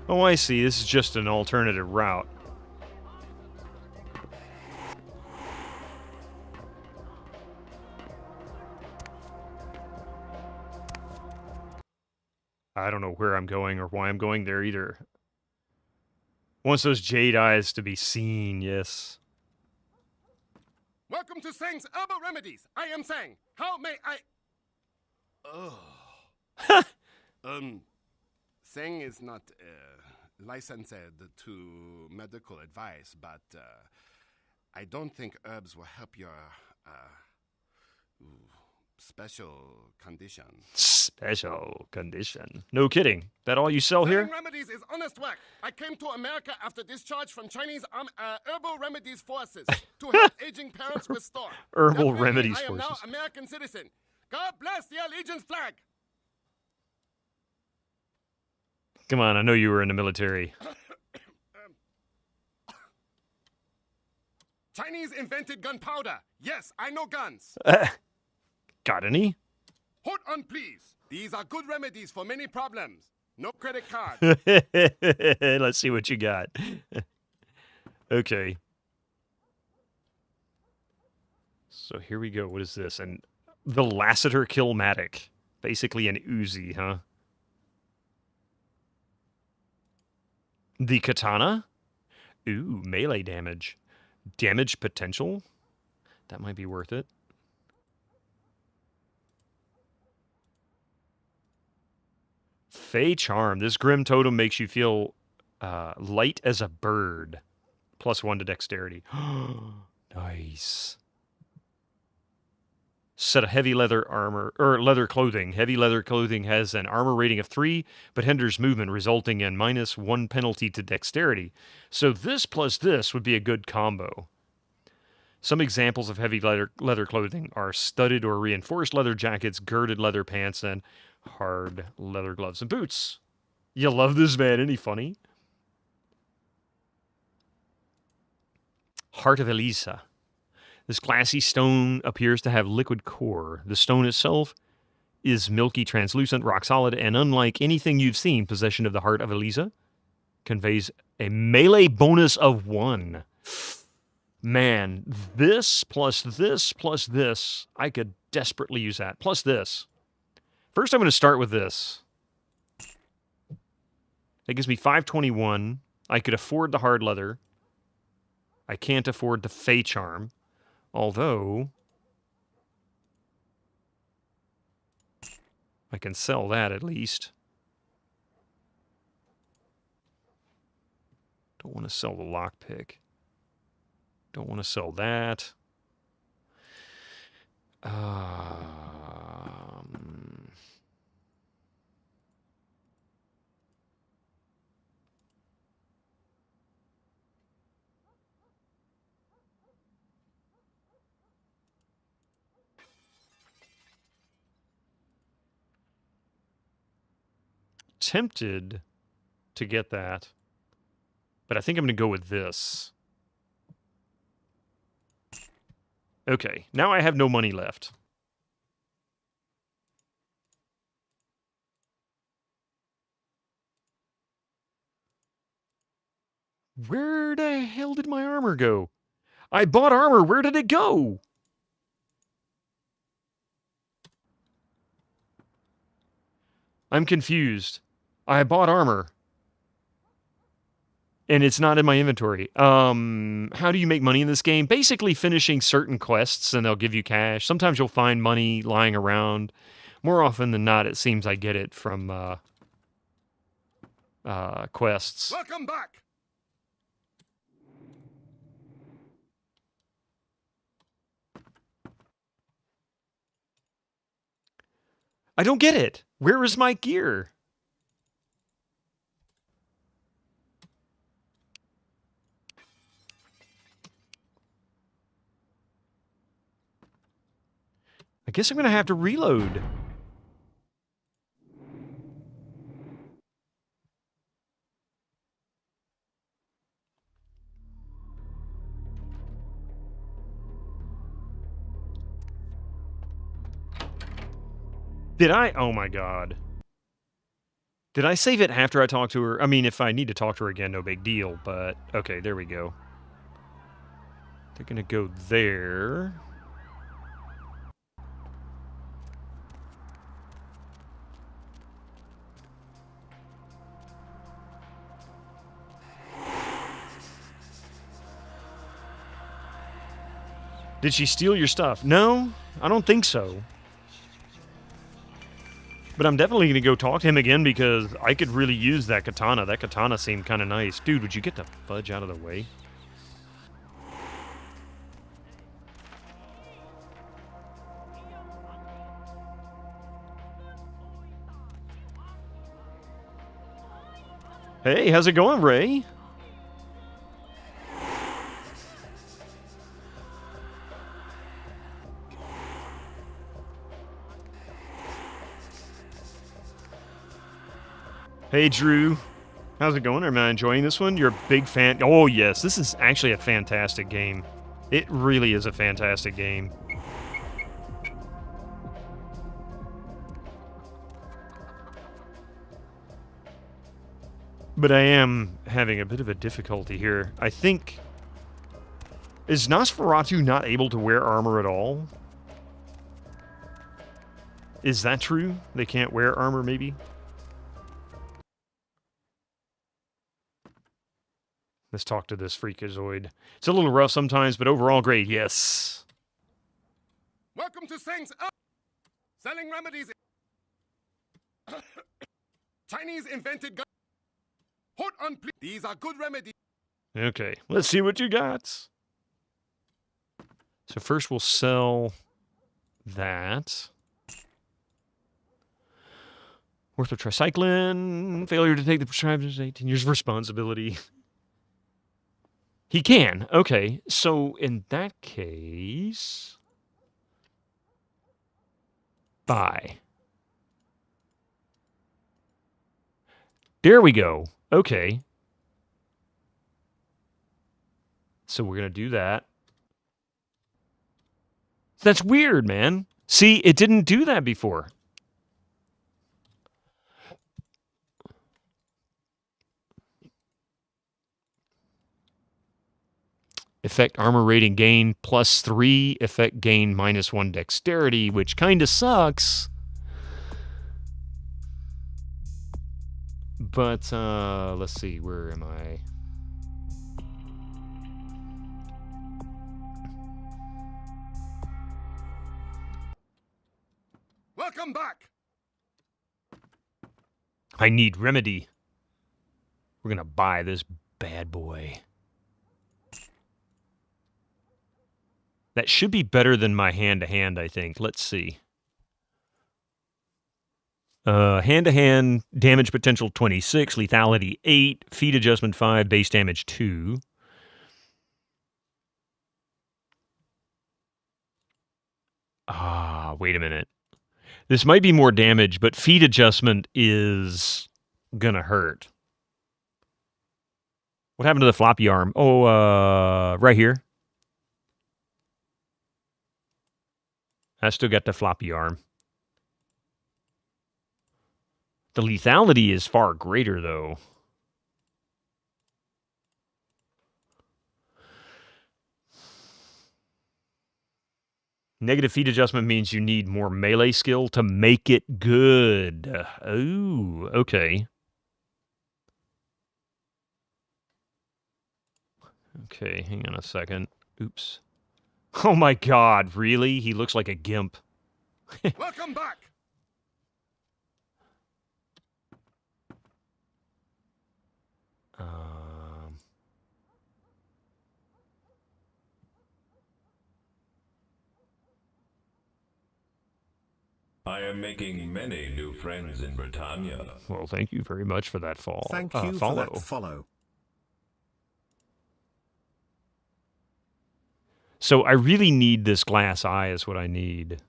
Oh, I see. This is just an alternative route. I don't know where I'm going or why I'm going there either. Wants those jade eyes to be seen, yes. Welcome to Sang's Herbal Remedies. I am Sang. How may I... Oh. Sang is not licensed to medical advice, but I don't think herbs will help your special condition. Special condition. No kidding. That all you sell here? Sang Remedies is honest work. I came to America after discharge from Chinese Herbal Remedies Forces to help aging parents restore. Herbal Remedies I am Forces. now American citizen. God bless the Allegiance flag. Come on, I know you were in the military. Chinese invented gunpowder. Yes, I know guns. Got any? Hold on, please. These are good remedies for many problems. No credit card. Let's see what you got. Okay. So here we go. What is this? And the Lassiter Killmatic. Basically an Uzi, huh? The Katana? Ooh, melee damage. Damage potential? That might be worth it. Fey Charm. This Grim Totem makes you feel light as a bird. +1 to dexterity. Nice. Set of heavy leather armor, or leather clothing. Heavy leather clothing has an armor rating of 3, but hinders movement, resulting in -1 penalty to dexterity. So this plus this would be a good combo. Some examples of heavy leather clothing are studded or reinforced leather jackets, girded leather pants, and hard leather gloves and boots. You love this man, isn't he funny? Heart of Elisa. This glassy stone appears to have liquid core. The stone itself is milky, translucent, rock solid, and unlike anything you've seen, possession of the Heart of Elisa conveys a melee bonus of 1. Man, this plus this plus this, I could desperately use that. Plus this. First, I'm going to start with this. That gives me 521. I could afford the hard leather. I can't afford the Fey Charm. Although, I can sell that at least. Don't want to sell the lockpick. Don't want to sell that. Tempted to get that, but I think I'm going to go with this. Okay, now I have no money left. Where the hell did my armor go? I bought armor. Where did it go? I'm confused. I bought armor. And it's not in my inventory. How do you make money in this game? Basically finishing certain quests and they'll give you cash. Sometimes you'll find money lying around. More often than not, it seems I get it from quests. Welcome back. I don't get it. Where is my gear? I guess I'm going to have to reload. Did I? Oh my god. Did I save it after I talked to her? I mean, if I need to talk to her again, no big deal, but okay, there we go. They're going to go there. Did she steal your stuff? No, I don't think so. But I'm definitely going to go talk to him again because I could really use that katana. That katana seemed kind of nice. Dude, would you get the fudge out of the way? Hey, how's it going, Ray? Hey, Drew. How's it going? Am I enjoying this one? You're a big fan. Oh, yes. This is actually a fantastic game. It really is a fantastic game. But I am having a bit of a difficulty here. I think... Is Nosferatu not able to wear armor at all? Is that true? They can't wear armor, maybe? Let's talk to this freakazoid. It's a little rough sometimes, but overall great, yes. Welcome to Sang's Up. Selling remedies. Chinese invented gun. Hold on, please. These are good remedies. Okay, let's see what you got. So first we'll sell that. Orthotricycline. Failure to take the prescribed 18 years of responsibility. He can. Okay, so in that case... Buy. There we go. Okay. So we're going to do that. That's weird, man. See, it didn't do that before. Effect armor rating gain +3. Effect gain -1 dexterity, which kind of sucks. But, let's see, where am I? Welcome back! I need remedy. We're gonna buy this bad boy. That should be better than my hand-to-hand, I think. Let's see. Hand-to-hand, damage potential 26, lethality 8, feat adjustment 5, base damage 2. Wait a minute. This might be more damage, but feat adjustment is gonna hurt. What happened to the floppy arm? Oh, right here. I still got the floppy arm. The lethality is far greater, though. Negative feat adjustment means you need more melee skill to make it good. Oh, okay. Okay, hang on a second. Oops. Oh my god, really? He looks like a gimp. Welcome back! I am making many new friends in Britannia. Well, thank you very much for that follow. Thank you for that follow. So I really need this glass eye is what I need.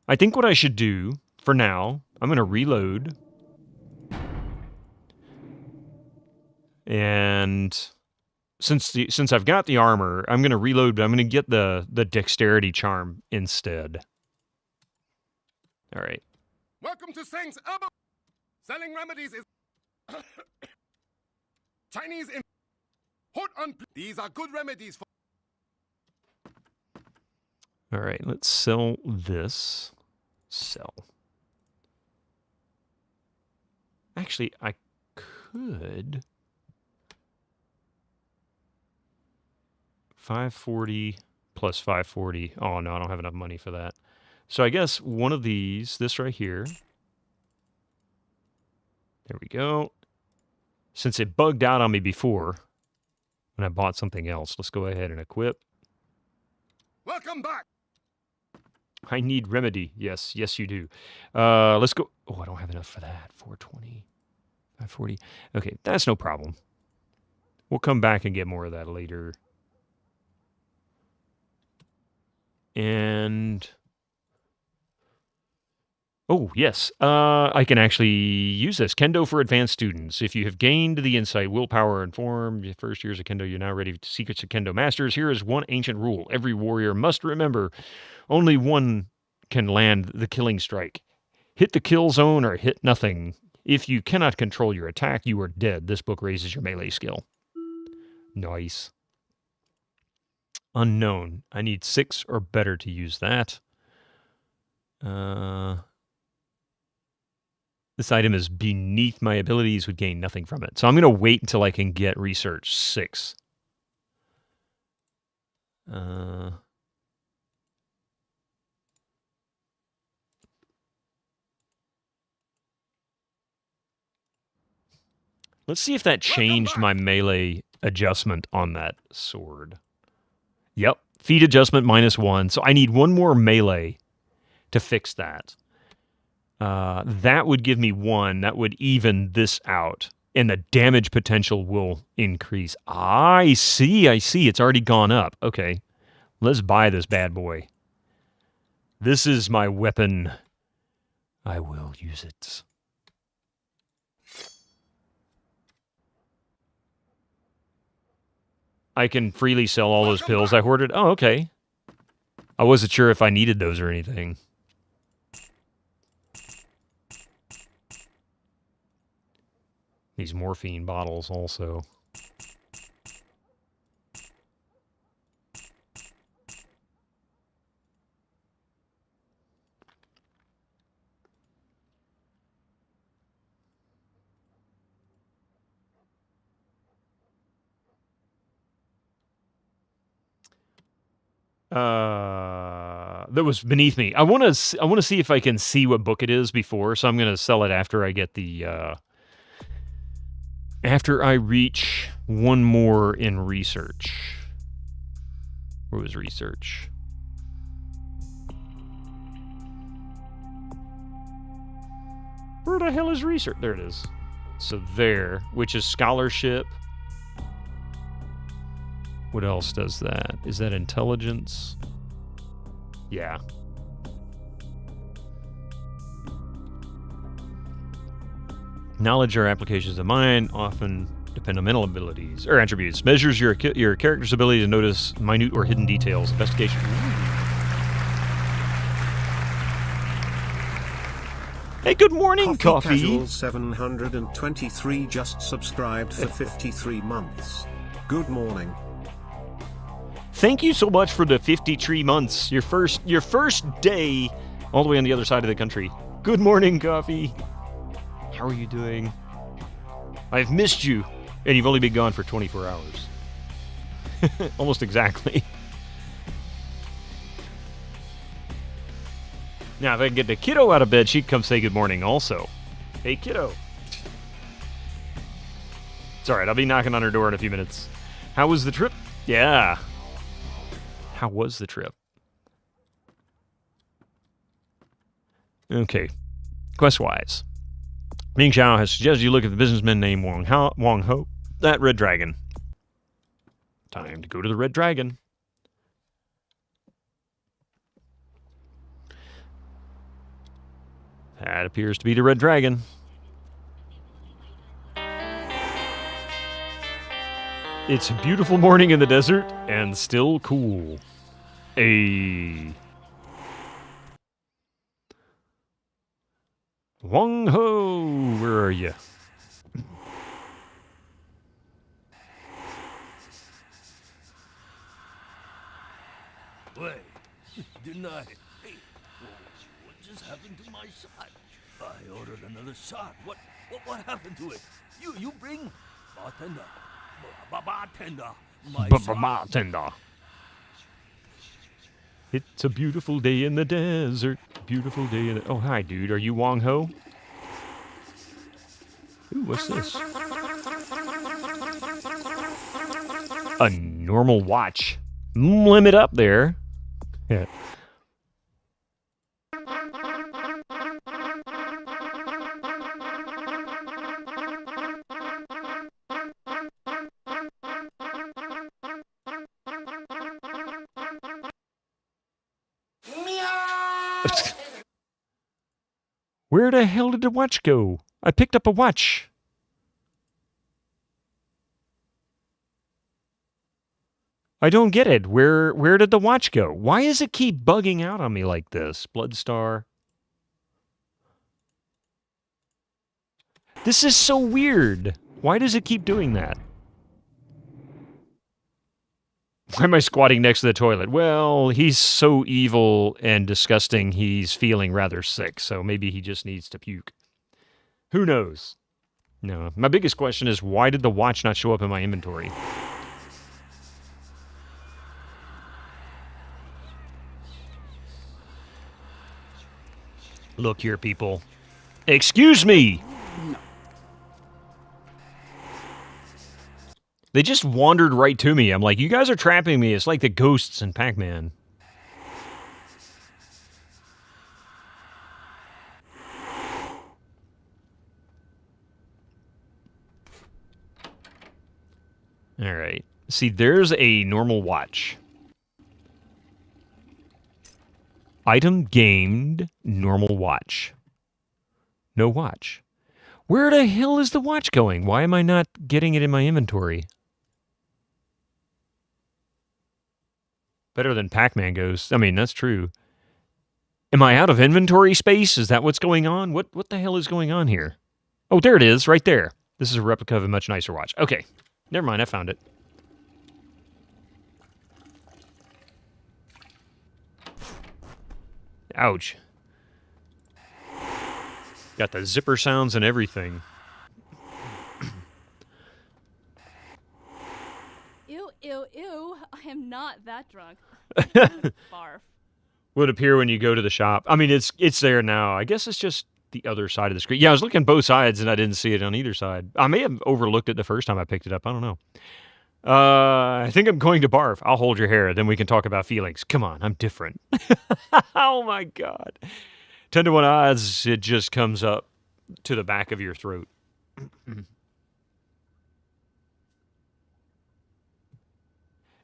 I think what I should do, for now, I'm going to reload. And since I've got the armor, I'm going to reload, but I'm going to get the dexterity charm instead. All right. Welcome to Sang's Herbal. Selling remedies is Chinese in hot on. These are good remedies for. All right, let's sell this. Sell. Actually, I could. 540 plus 540. Oh, no, I don't have enough money for that. So I guess one of these, this right here. There we go. Since it bugged out on me before when I bought something else, let's go ahead and equip. Welcome back. I need remedy. Yes, yes you do. Let's go. Oh, I don't have enough for that. 420, 540. Okay, that's no problem. We'll come back and get more of that later. And oh, yes. I can actually use this. Kendo for advanced students. If you have gained the insight, willpower, and form, your first years of Kendo, you're now ready to Secrets of Kendo Masters. Here is one ancient rule. Every warrior must remember only one can land the killing strike. Hit the kill zone or hit nothing. If you cannot control your attack, you are dead. This book raises your melee skill. Nice. Unknown. I need 6 or better to use that. This item is beneath my abilities, would gain nothing from it. So I'm going to wait until I can get research 6. Let's see if that changed my melee adjustment on that sword. Yep, feat adjustment -1. So I need one more melee to fix that. That would give me 1. That would even this out. And the damage potential will increase. I see. It's already gone up. Okay. Let's buy this bad boy. This is my weapon. I will use it. I can freely sell all those pills I hoarded. Oh, okay. I wasn't sure if I needed those or anything. These morphine bottles also. That was beneath me. I want to see if I can see what book it is before, so I'm going to sell it after I get the after I reach one more in research. Where was research? Where the hell is research? There it is. So there, which is scholarship. What else does that? Is that intelligence? Yeah. Knowledge or applications of mind often depend on mental abilities or attributes. Measures your character's ability to notice minute or hidden details. Investigation. Hey, good morning, Coffee. Casual 723 just subscribed for 53 months. Good morning. Thank you so much for the 53 months. Your first day all the way on the other side of the country. Good morning, Coffee. How are you doing? I've missed you, and you've only been gone for 24 hours. Almost exactly. Now, if I can get the kiddo out of bed, she'd come say good morning also. Hey, kiddo. It's all right. I'll be knocking on her door in a few minutes. How was the trip? Yeah. How was the trip? Okay. Quest-wise. Ming Xiao has suggested you look at the businessman named Wang Ho, that Red Dragon. Time to go to the Red Dragon. That appears to be the Red Dragon. It's a beautiful morning in the desert and still cool. Wang Ho, where are you? Wait, didn't I? Hey, what just happened to my shot? I ordered another shot. What happened to it? You bring bartender. Bartender. Bartender. It's a beautiful day in the desert. Beautiful day in the... Oh, hi, dude. Are you Wang Ho? Ooh, what's this? A normal watch. Limit up there. Yeah. Where the hell did the watch go? I picked up a watch. I don't get it. Where did the watch go? Why does it keep bugging out on me like this? Bloodstar. This is so weird. Why does it keep doing that? Why am I squatting next to the toilet? Well, he's so evil and disgusting, he's feeling rather sick, so maybe he just needs to puke. Who knows? No. My biggest question is, why did the watch not show up in my inventory? Look here, people. Excuse me! They just wandered right to me. I'm like, you guys are trapping me. It's like the ghosts in Pac-Man. All right. See, there's a normal watch. Item gained, normal watch. No watch. Where the hell is the watch going? Why am I not getting it in my inventory? Better than Pac-Man goes. I mean, that's true. Am I out of inventory space? Is that what's going on? What the hell is going on here? Oh, there it is, right there. This is a replica of a much nicer watch. Okay. Never mind, I found it. Ouch. Got the zipper sounds and everything. Ew, ew, ew. I am not that drunk. Barf. Would appear when you go to the shop. I mean, it's there now. I guess it's just the other side of the screen. Yeah, I was looking both sides and I didn't see it on either side. I may have overlooked it the first time I picked it up. I don't know. I think I'm going to barf. I'll hold your hair. Then we can talk about feelings. Come on, I'm different. Oh my God. 10 to 1 odds, it just comes up to the back of your throat.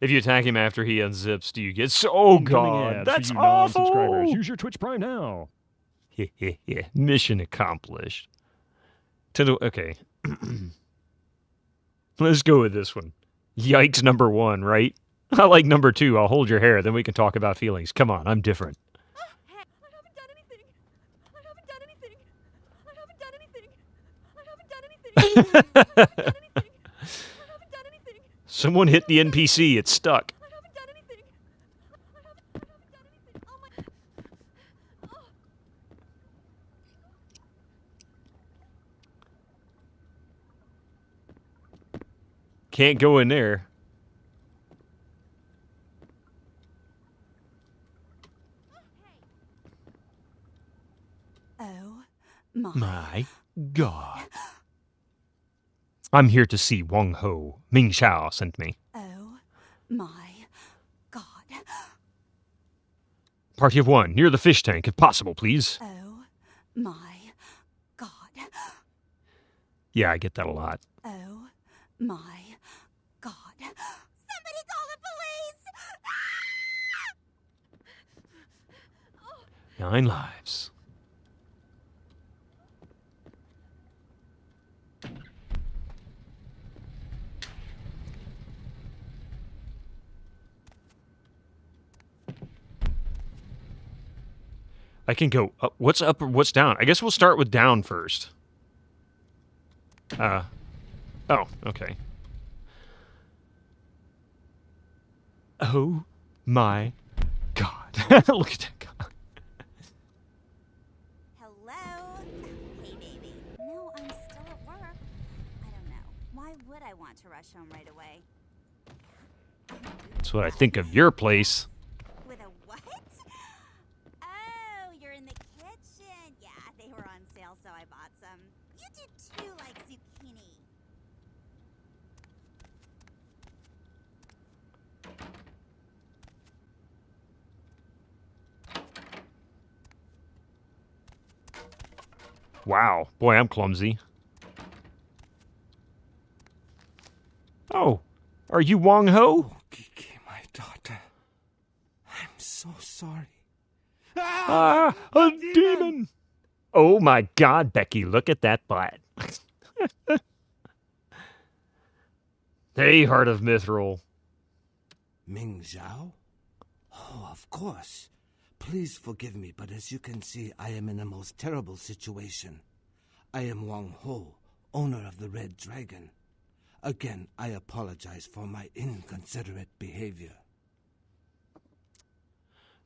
If you attack him after he unzips, do you get so... Oh, God, that's awful! Non-subscribers. Use your Twitch Prime now. Yeah. Mission accomplished. Okay. Let's go with this one. Yikes, number 1, right? I like number 2. I'll hold your hair, then we can talk about feelings. Come on, I'm different. Someone hit the NPC. It's stuck. Can't go in there. Oh my. My God. I'm here to see Wang Ho. Ming Xiao sent me. Oh my God. Party of 1, near the fish tank, if possible, please. Oh my God. Yeah, I get that a lot. Oh my God. Somebody call the police! 9 lives. I can go up. What's up or what's down? I guess we'll start with down first. Oh, okay. Oh my God. Look at that guy. Hello? Hey, baby. No, I'm still at work. I don't know. Why would I want to rush home right away? That's what I think of your place. With a what? Oh, you're in the kitchen. Yeah, they were on sale, so I bought some. You do too like zucchini. Wow. Boy, I'm clumsy. Oh, are you Wang Ho? Oh, Kiki, my daughter. I'm so sorry. Ah, a demon! Oh my God, Becky, look at that butt. Hey, Heart of Mithril. Ming Xiao? Oh, of course. Please forgive me, but as you can see, I am in a most terrible situation. I am Wang Ho, owner of the Red Dragon. Again, I apologize for my inconsiderate behavior.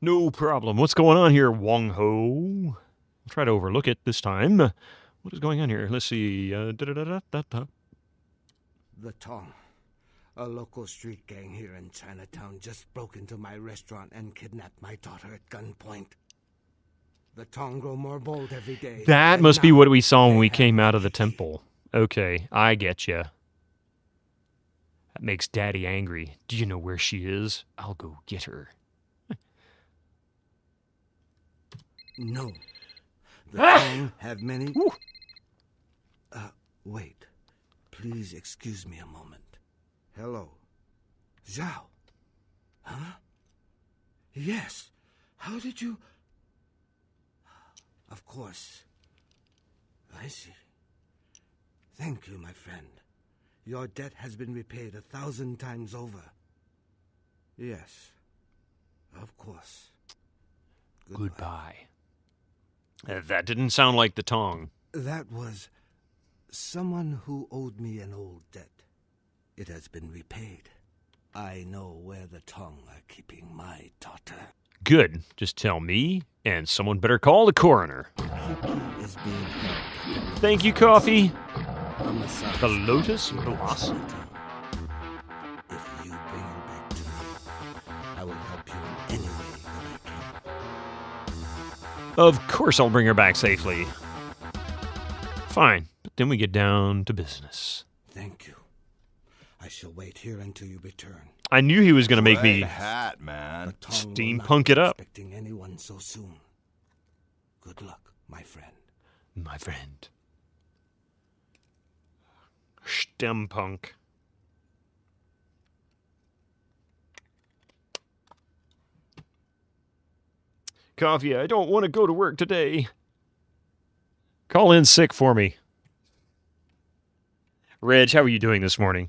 No problem. What's going on here, Wang Ho? I'll try to overlook it this time. What is going on here? Let's see. The Tong, a local street gang here in Chinatown, just broke into my restaurant and kidnapped my daughter at gunpoint. The Tong grow more bold every day. That must be what we saw when we came out of the temple. Okay, I get you. That makes Daddy angry. Do you know where she is? I'll go get her. No. The Tong have many... wait. Please excuse me a moment. Hello. Zhao. Huh? Yes. How did you... Of course. I see. Thank you, my friend. Your debt has been repaid 1,000 times over. Yes. Of course. Goodbye. That didn't sound like the Tong. That was someone who owed me an old debt. It has been repaid. I know where the Tong are keeping my daughter. Good. Just tell me, and someone better call the coroner. Kiki is being held. Thank you, Coffee. Homicide. The Lotus Blossom. If you bring her back to me, I will help you in Of course I'll bring her back safely. Fine, but then we get down to business. Thank you. I shall wait here until you return. I knew he was going to make me hat, man. steampunk it up. Expecting anyone so soon. Good luck, my friend. My friend. Steampunk. Coffee, I don't want to go to work today. Call in sick for me. Reg, how are you doing this morning?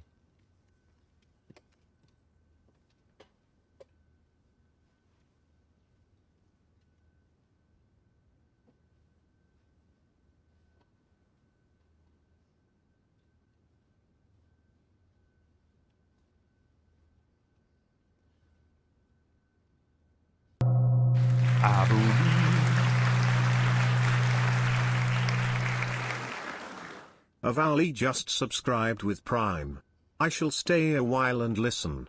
Avali just subscribed with Prime. I shall stay a while and listen.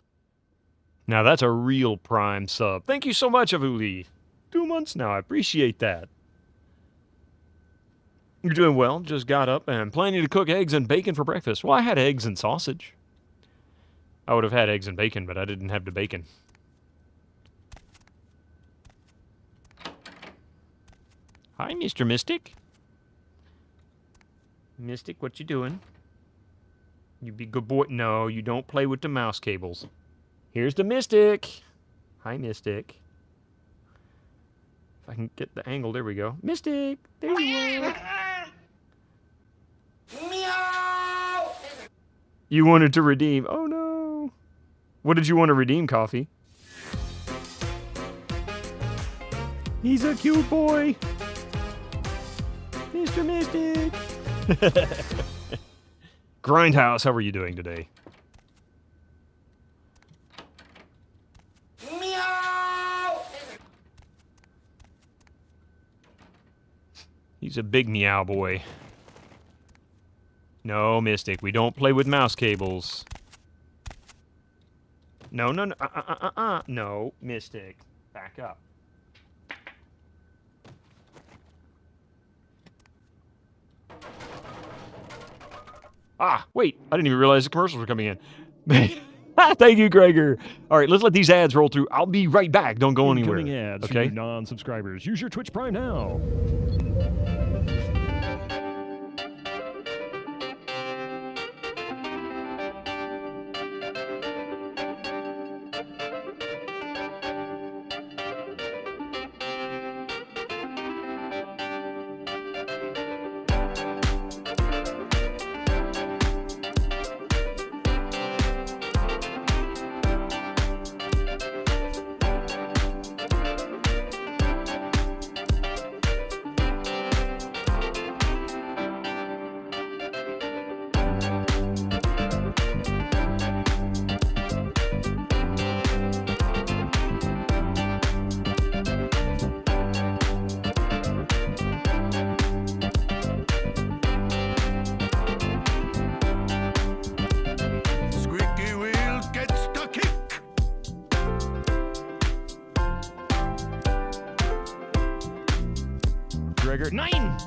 Now that's a real Prime sub. Thank you so much, Avuli. 2 months now. I appreciate that. You're doing well. Just got up and planning to cook eggs and bacon for breakfast. Well, I had eggs and sausage. I would have had eggs and bacon, but I didn't have the bacon. Hi, Mr. Mystic. Mystic, what you doing? You be good boy. No, you don't play with the mouse cables. Here's the Mystic. Hi, Mystic. If I can get the angle, there we go. Mystic, there you are. Meow! You wanted to redeem. Oh, no. What did you want to redeem, Coffee? He's a cute boy. Mr. Mystic. Grindhouse, how are you doing today? Meow! He's a big meow boy. No, Mystic, we don't play with mouse cables. No, no, no, no, Mystic, back up. Ah, wait, I didn't even realize the commercials were coming in. Thank you, Gregor. All right, let's let these ads roll through. I'll be right back. Don't go anywhere. Incoming ads okay? for non-subscribers. Use your Twitch Prime now. Gregor. 9!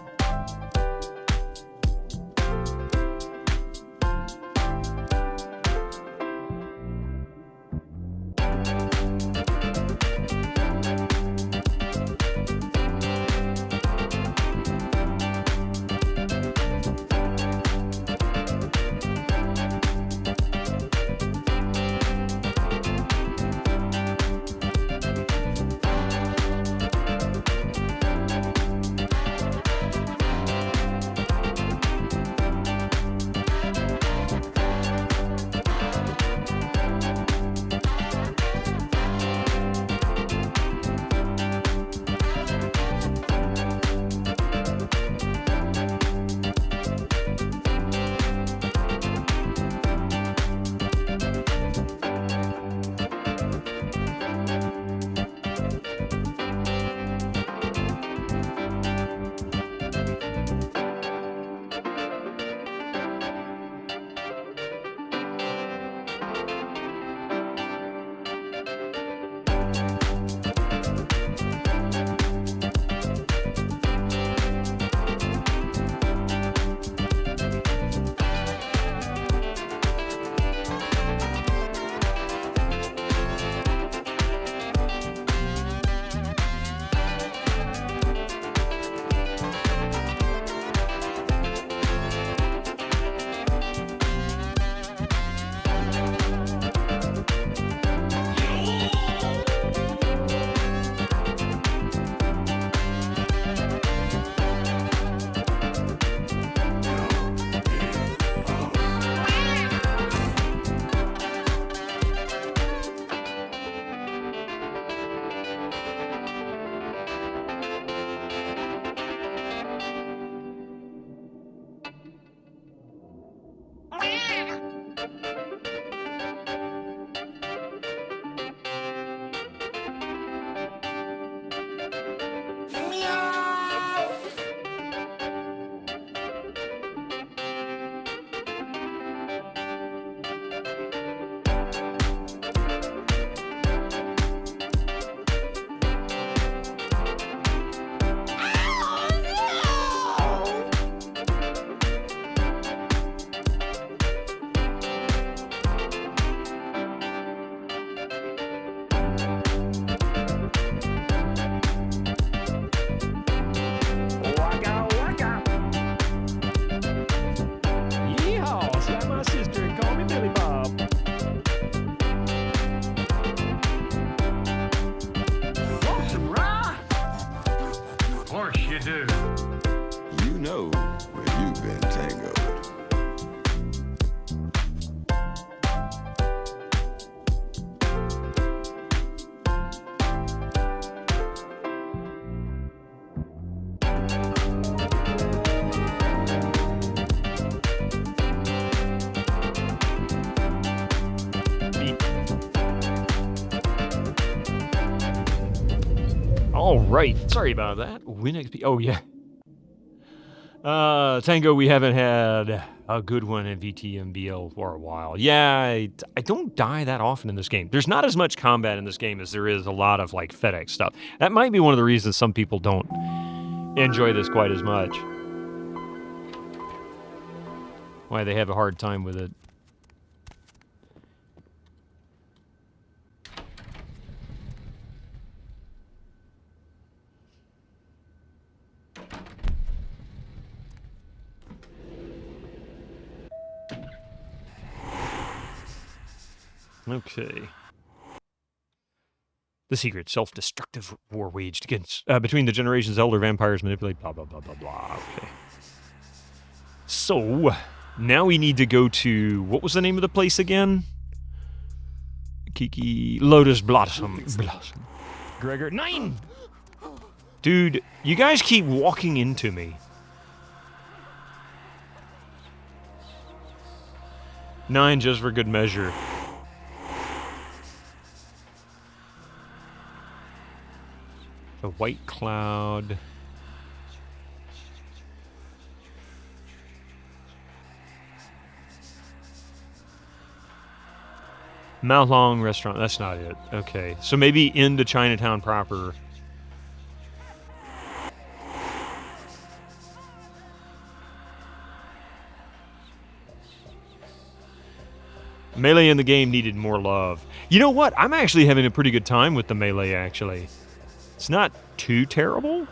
do. You know where you've been tangoed. All right. Sorry about that. Win XP. Oh, yeah. Tango, we haven't had a good one in VTMBL for a while. Yeah, I don't die that often in this game. There's not as much combat in this game as there is a lot of, like, FedEx stuff. That might be one of the reasons some people don't enjoy this quite as much. Why they have a hard time with it. Okay. The secret self-destructive war waged against between the generations, elder vampires manipulate blah blah blah blah blah. Okay. So now we need to go to, what was the name of the place again? Kiki Lotus Blossom. Gregor 9. Dude, you guys keep walking into me. 9 just for good measure. A white cloud. Maolong restaurant. That's not it. Okay. So maybe into Chinatown proper. Melee in the game needed more love. You know what? I'm actually having a pretty good time with the melee, actually. It's not too terrible.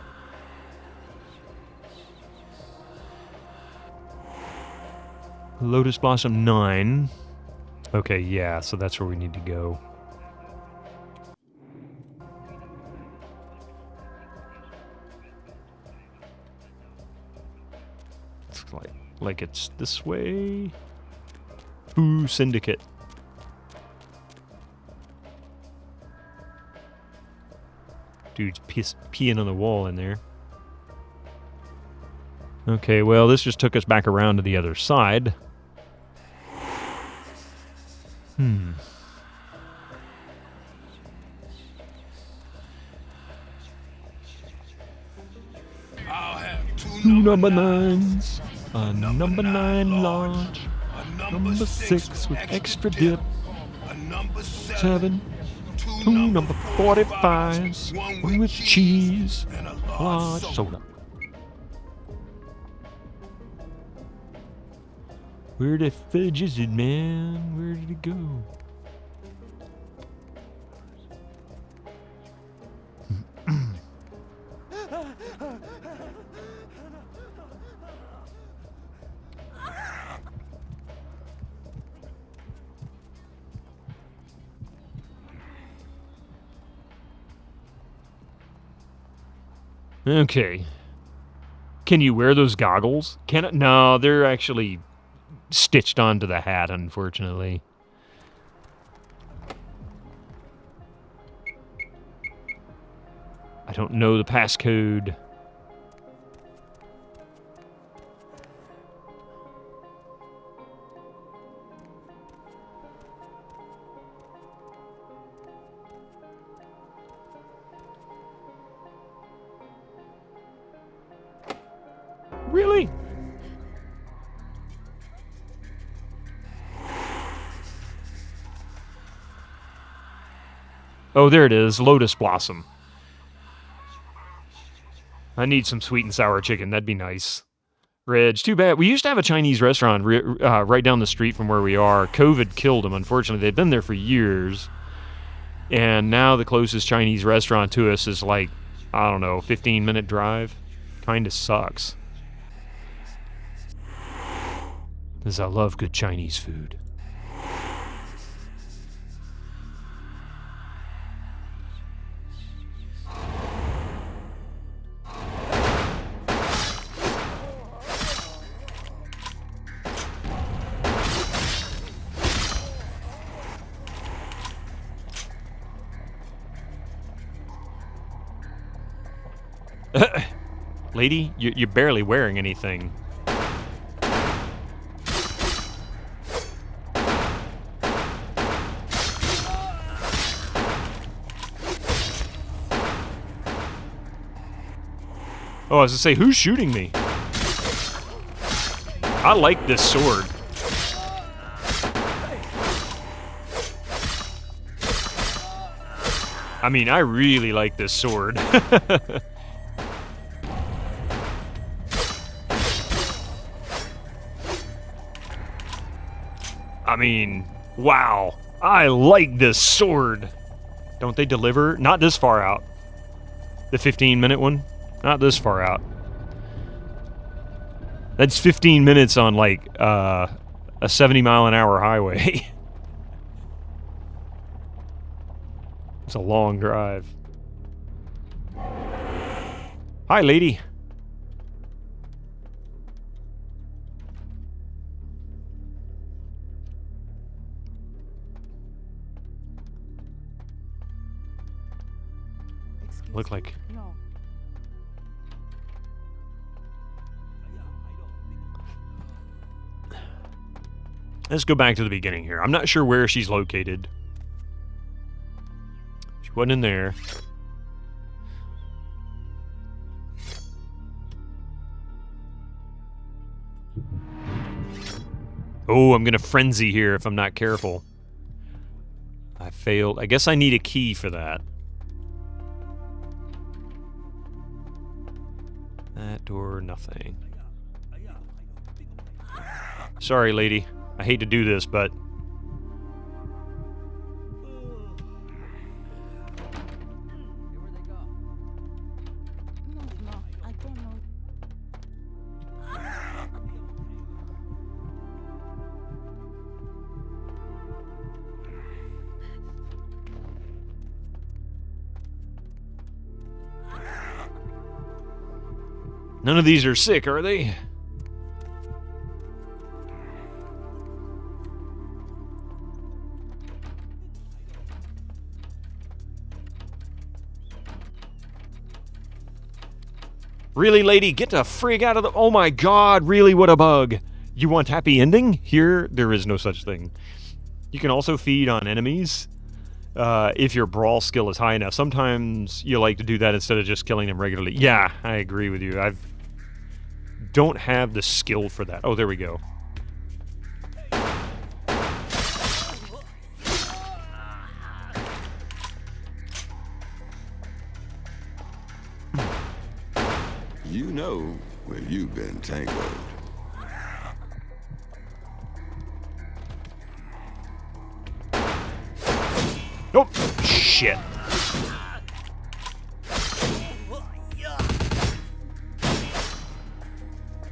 Lotus Blossom 9. Okay, yeah, so that's where we need to go. It's like it's this way. Ooh, Syndicate. Dude's peeing on the wall in there. Okay, well, this just took us back around to the other side. Two number 9s. A number 9 large. Number 6 with extra dip. 7. 2 number 45s. 1 with cheese. Large soda. Where the fudge is it, man? Where did it go? Okay. Can you wear those goggles? Can it? No, they're actually stitched onto the hat, unfortunately. I don't know the passcode. Really? Oh, there it is. Lotus Blossom. I need some sweet and sour chicken. That'd be nice. Reg, too bad. We used to have a Chinese restaurant right down the street from where we are. COVID killed them, unfortunately. They've been there for years. And now the closest Chinese restaurant to us is like, I don't know, 15-minute drive. Kind of sucks. Because I love good Chinese food. Lady, you're barely wearing anything. Oh, I was gonna say, who's shooting me? I like this sword. I mean, I really like this sword. I mean, wow. I like this sword. Don't they deliver? Not this far out. The 15-minute one? Not this far out. That's 15 minutes on, like, a 70-mile-an-hour highway. It's a long drive. Hi, lady. Look like... No. Let's go back to the beginning here. I'm not sure where she's located. She wasn't in there. Oh, I'm gonna frenzy here if I'm not careful. I failed. I guess I need a key for that. That door, nothing. Sorry, lady. I hate to do this, but... None of these are sick, are they? Really, lady? Get the frig out of the... Oh my god, really? What a bug. You want happy ending? Here, there is no such thing. You can also feed on enemies if your brawl skill is high enough. Sometimes you like to do that instead of just killing them regularly. Yeah, I agree with you. Don't have the skill for that. Oh, there we go. You know when you've been tangled. Nope. Shit.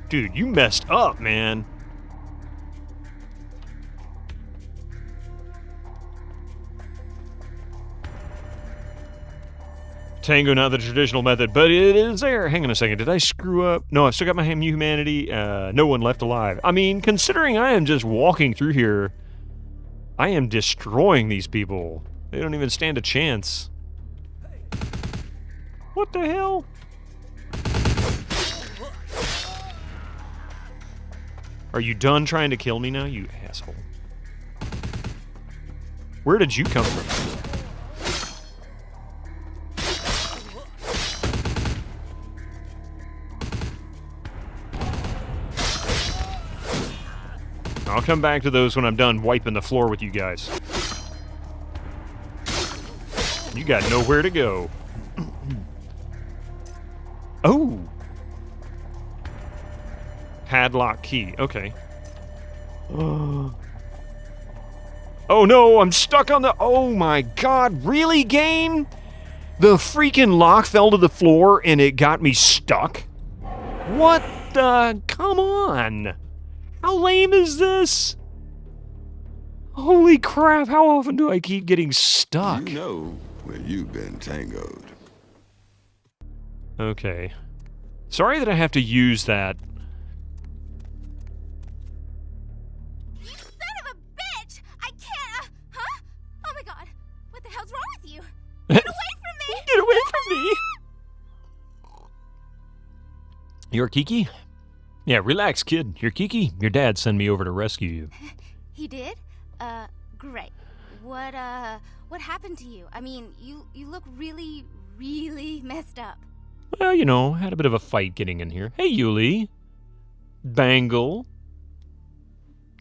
Dude, you messed up, man. Tango, not the traditional method, but it is there. Hang on a second. Did I screw up? No, I've still got my humanity. No one left alive. I mean, considering I am just walking through here, I am destroying these people. They don't even stand a chance. What the hell? Are you done trying to kill me now, you asshole? Where did you come from? I'll come back to those when I'm done wiping the floor with you guys. You got nowhere to go. Oh! Padlock key. Okay. Oh no, I'm stuck on the... Oh my god, really, game? The freaking lock fell to the floor and it got me stuck? What the... Come on! How lame is this? Holy crap, how often do I keep getting stuck? You know when you've been tangled. Okay. Sorry that I have to use that. You son of a bitch! I can't, huh? Oh my god, what the hell's wrong with you? Get away from me! Get away from me! You're Kiki? Yeah, relax, kid. You're Kiki? Your dad sent me over to rescue you. He did? Great. What happened to you? I mean, you look really, really messed up. Well, you know, had a bit of a fight getting in here. Hey, Yuli. Bangle.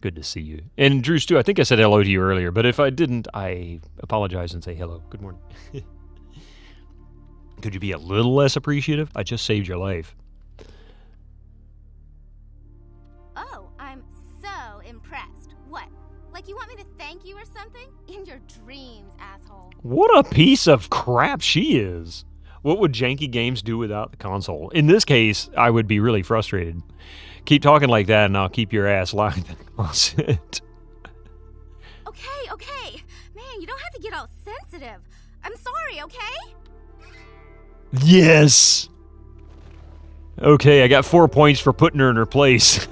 Good to see you. And Drew Stu, I think I said hello to you earlier, but if I didn't, I apologize and say hello. Good morning. Could you be a little less appreciative? I just saved your life. Oh, I'm so impressed. What? Like you want me to thank you or something? In your dreams, asshole. What a piece of crap she is. What would janky games do without the console? In this case, I would be really frustrated. Keep talking like that and I'll keep your ass locked in the closet. Okay. Man, you don't have to get all sensitive. I'm sorry, okay? Yes! Okay, I got 4 points for putting her in her place.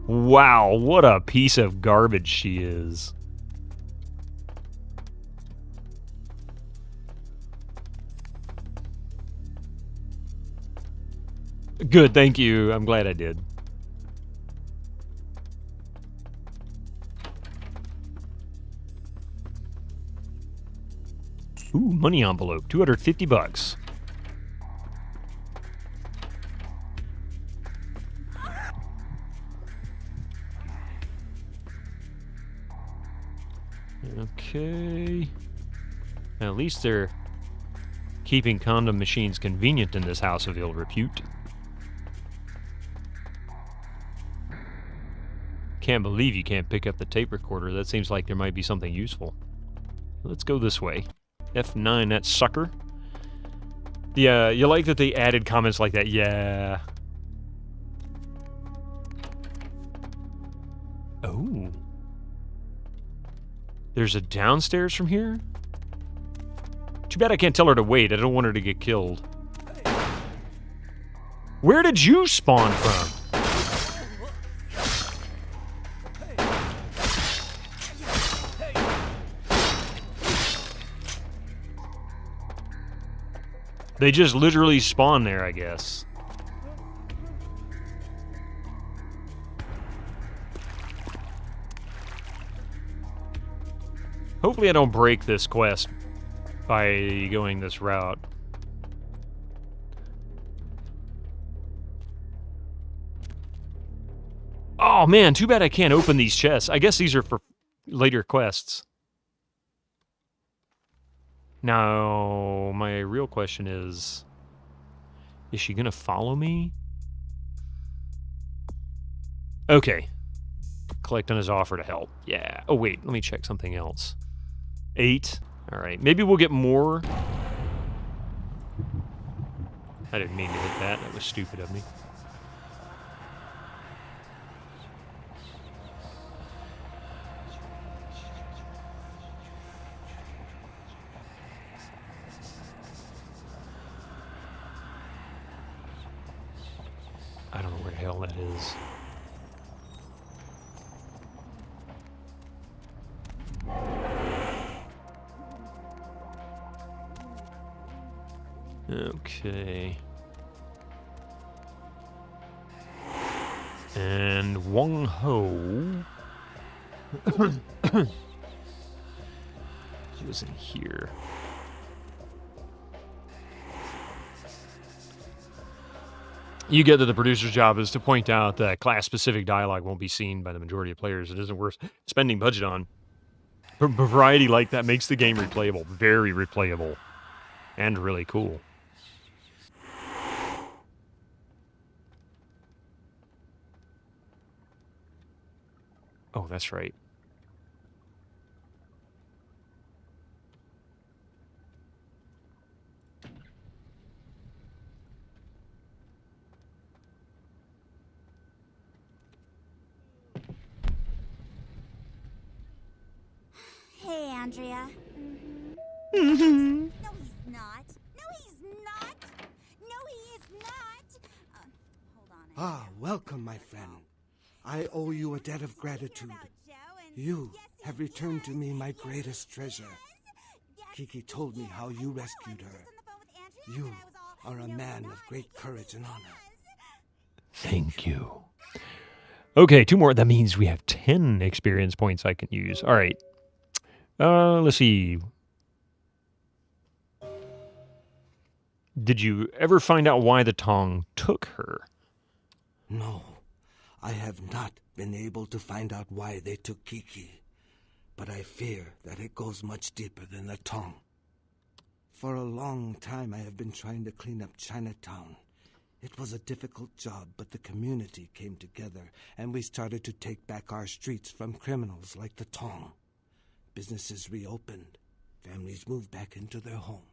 Wow, what a piece of garbage she is. Good, thank you. I'm glad I did. Ooh, money envelope, $250. Okay. At least they're keeping condom machines convenient in this house of ill repute. Can't believe you can't pick up the tape recorder. That seems like there might be something useful. Let's go this way. F9, that sucker. Yeah, you like that they added comments like that. Yeah. Oh. There's a downstairs from here? Too bad I can't tell her to wait. I don't want her to get killed. Where did you spawn from? They just literally spawn there, I guess. Hopefully I don't break this quest by going this route. Oh man, too bad I can't open these chests. I guess these are for later quests. Now, my real question is she gonna follow me? Okay. Collect on his offer to help. Yeah. Oh wait, let me check something else. 8. Alright, maybe we'll get more. I didn't mean to hit that. That was stupid of me. I don't know where the hell that is. Okay. And Wong Ho. He was in here. You get that the producer's job is to point out that class-specific dialogue won't be seen by the majority of players. It isn't worth spending budget on. But variety like that makes the game replayable. Very replayable. And really cool. Oh, that's right. Hey, Andrea. Mm-hmm. No, he's not. No, he's not. No, he is not. Hold on. Ah, welcome, my friend. I owe you a debt of gratitude. You have returned to me my greatest treasure. Kiki told me how you rescued her. You are a man of great courage and honor. Thank you. Okay, 2 more. That means we have 10 experience points I can use. All right. Let's see. Did you ever find out why the Tong took her? No, I have not been able to find out why they took Kiki, but I fear that it goes much deeper than the Tong. For a long time I have been trying to clean up Chinatown. It was a difficult job, but the community came together, and we started to take back our streets from criminals like the Tong. Businesses reopened. Families moved back into their homes.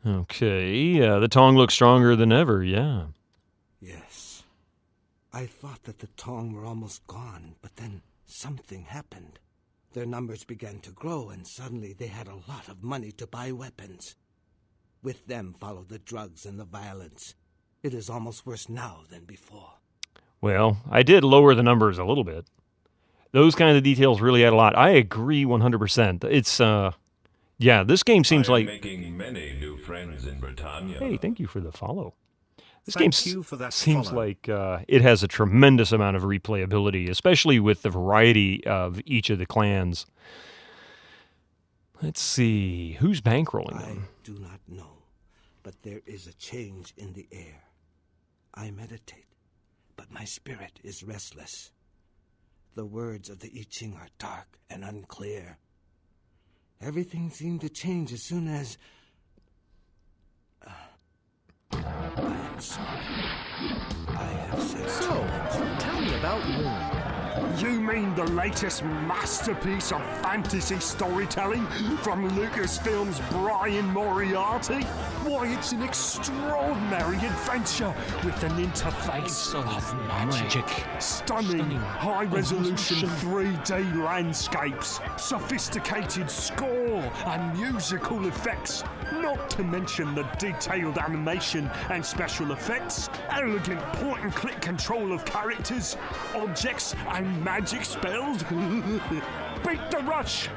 Okay, the Tong looks stronger than ever, yeah. Yes. I thought that the Tong were almost gone, but then something happened. Their numbers began to grow, and suddenly they had a lot of money to buy weapons. With them followed the drugs and the violence. It is almost worse now than before. Well, I did lower the numbers a little bit. Those kind of details really add a lot. I agree 100%. It's, yeah, this game seems like... making many new friends in Britannia. Hey, thank you for the follow. This Thank game you for that seems follow. like it has a tremendous amount of replayability, especially with the variety of each of the clans. Let's see. Who's bankrolling them? I do not know, but there is a change in the air. I meditate, but my spirit is restless. The words of the I Ching are dark and unclear. Everything seemed to change as soon as... I am sorry. I have said So, tell me about Loon. You mean the latest masterpiece of fantasy storytelling from Lucasfilm's Brian Moriarty? Why, it's an extraordinary adventure with an interface of magic. Stunning, high-resolution 3D landscapes, sophisticated score and musical effects, not to mention the detailed animation and special effects, elegant point-and-click control of characters, objects and magic spells. Beat the rush.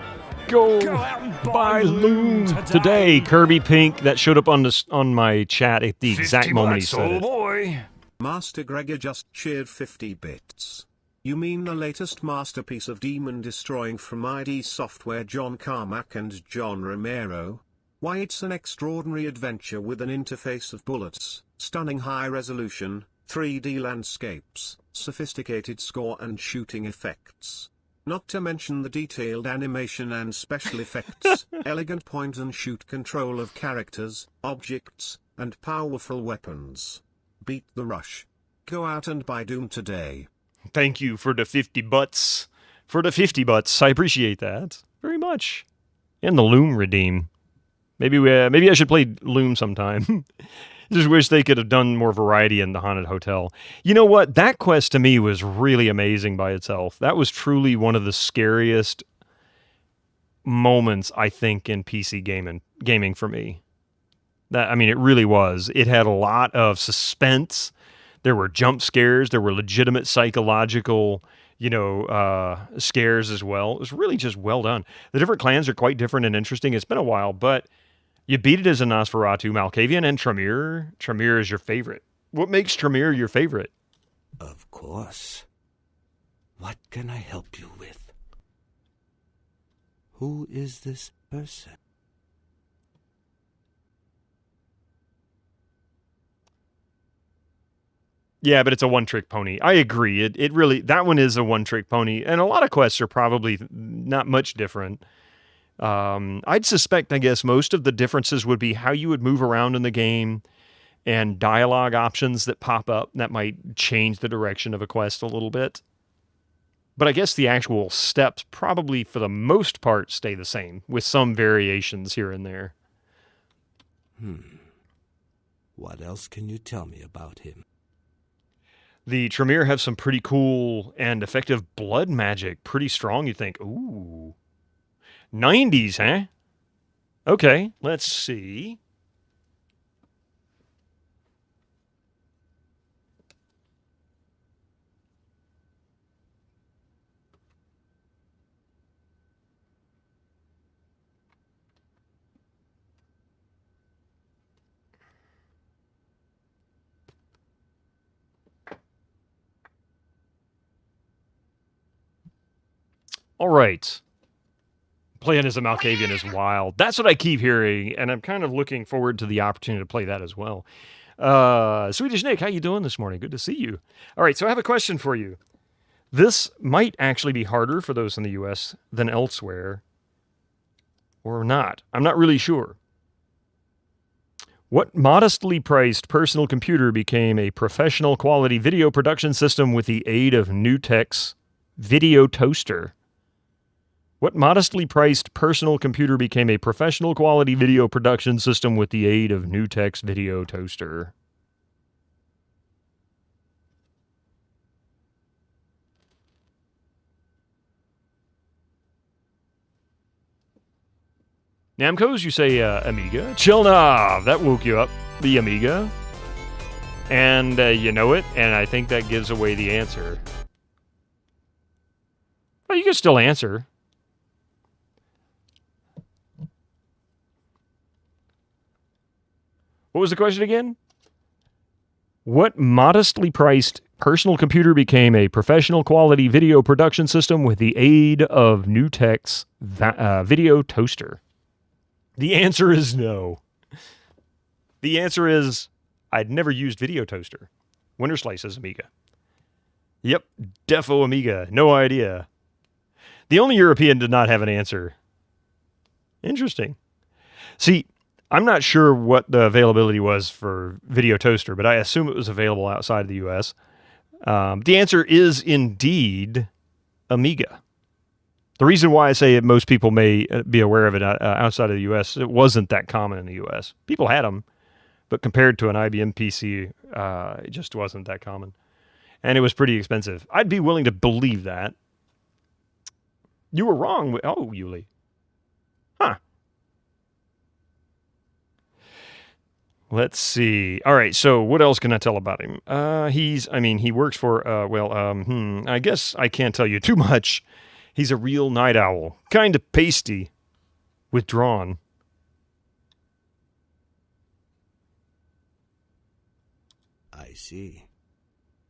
Go out and buy Loon today. Kirby Pink, that showed up on my chat at the exact moment he said it. Boy. Master Gregor just cheered 50 bits. You mean the latest masterpiece of demon destroying from ID Software, John Carmack and John Romero? Why, it's an extraordinary adventure with an interface of bullets, stunning high resolution, 3D landscapes, sophisticated score and shooting effects. Not to mention the detailed animation and special effects, elegant point-and-shoot control of characters, objects, and powerful weapons. Beat the rush. Go out and buy Doom today. Thank you for the 50 butts. For the 50 butts, I appreciate that very much. And the Loom redeem. Maybe I should play Loom sometime. Just wish they could have done more variety in the Haunted Hotel. You know what? That quest to me was really amazing by itself. That was truly one of the scariest moments, I think, in PC gaming for me. It really was. It had a lot of suspense. There were jump scares. There were legitimate psychological, scares as well. It was really just well done. The different clans are quite different and interesting. It's been a while, but you beat it as a Nosferatu, Malkavian, and Tremere. Tremere is your favorite. What makes Tremere your favorite? Of course. What can I help you with? Who is this person? Yeah, but it's a one-trick pony. I agree. It really, that one is a one-trick pony. And a lot of quests are probably not much different. I'd suspect, I guess, most of the differences would be how you would move around in the game and dialogue options that pop up that might change the direction of a quest a little bit. But I guess the actual steps probably, for the most part, stay the same, with some variations here and there. What else can you tell me about him? The Tremere have some pretty cool and effective blood magic. Pretty strong, you think. Ooh. 90s, huh? Okay, let's see. All right. Playing as a Malkavian is wild. That's what I keep hearing, and I'm kind of looking forward to the opportunity to play that as well. Swedish Nick, how you doing this morning? Good to see you. All right, so I have a question for you. This might actually be harder for those in the U.S. than elsewhere, or not. I'm not really sure. What modestly priced personal computer became a professional quality video production system with the aid of Nutex's video toaster? What modestly priced personal computer became a professional quality video production system with the aid of Nutex's video toaster? Namco's, you say Amiga. Chilnav, that woke you up. The Amiga. And you know it, and I think that gives away the answer. Well, you can still answer. What was the question again? What modestly priced personal computer became a professional quality video production system with the aid of Nutex's video toaster? The answer is no. The answer is I'd never used video toaster. Winter Slice's Amiga. Yep, defo Amiga. No idea. The only European did not have an answer. Interesting. See, I'm not sure what the availability was for video toaster, but I assume it was available outside of the U.S. The answer is indeed Amiga. The reason why I say most people may be aware of it outside of the U.S., it wasn't that common in the U.S. People had them, but compared to an IBM PC, it just wasn't that common. And it was pretty expensive. I'd be willing to believe that. You were wrong. Oh, Yuli. Huh. Let's see. All right, so what else can I tell about him? He works for, I guess I can't tell you too much. He's a real night owl. Kind of pasty. Withdrawn. I see.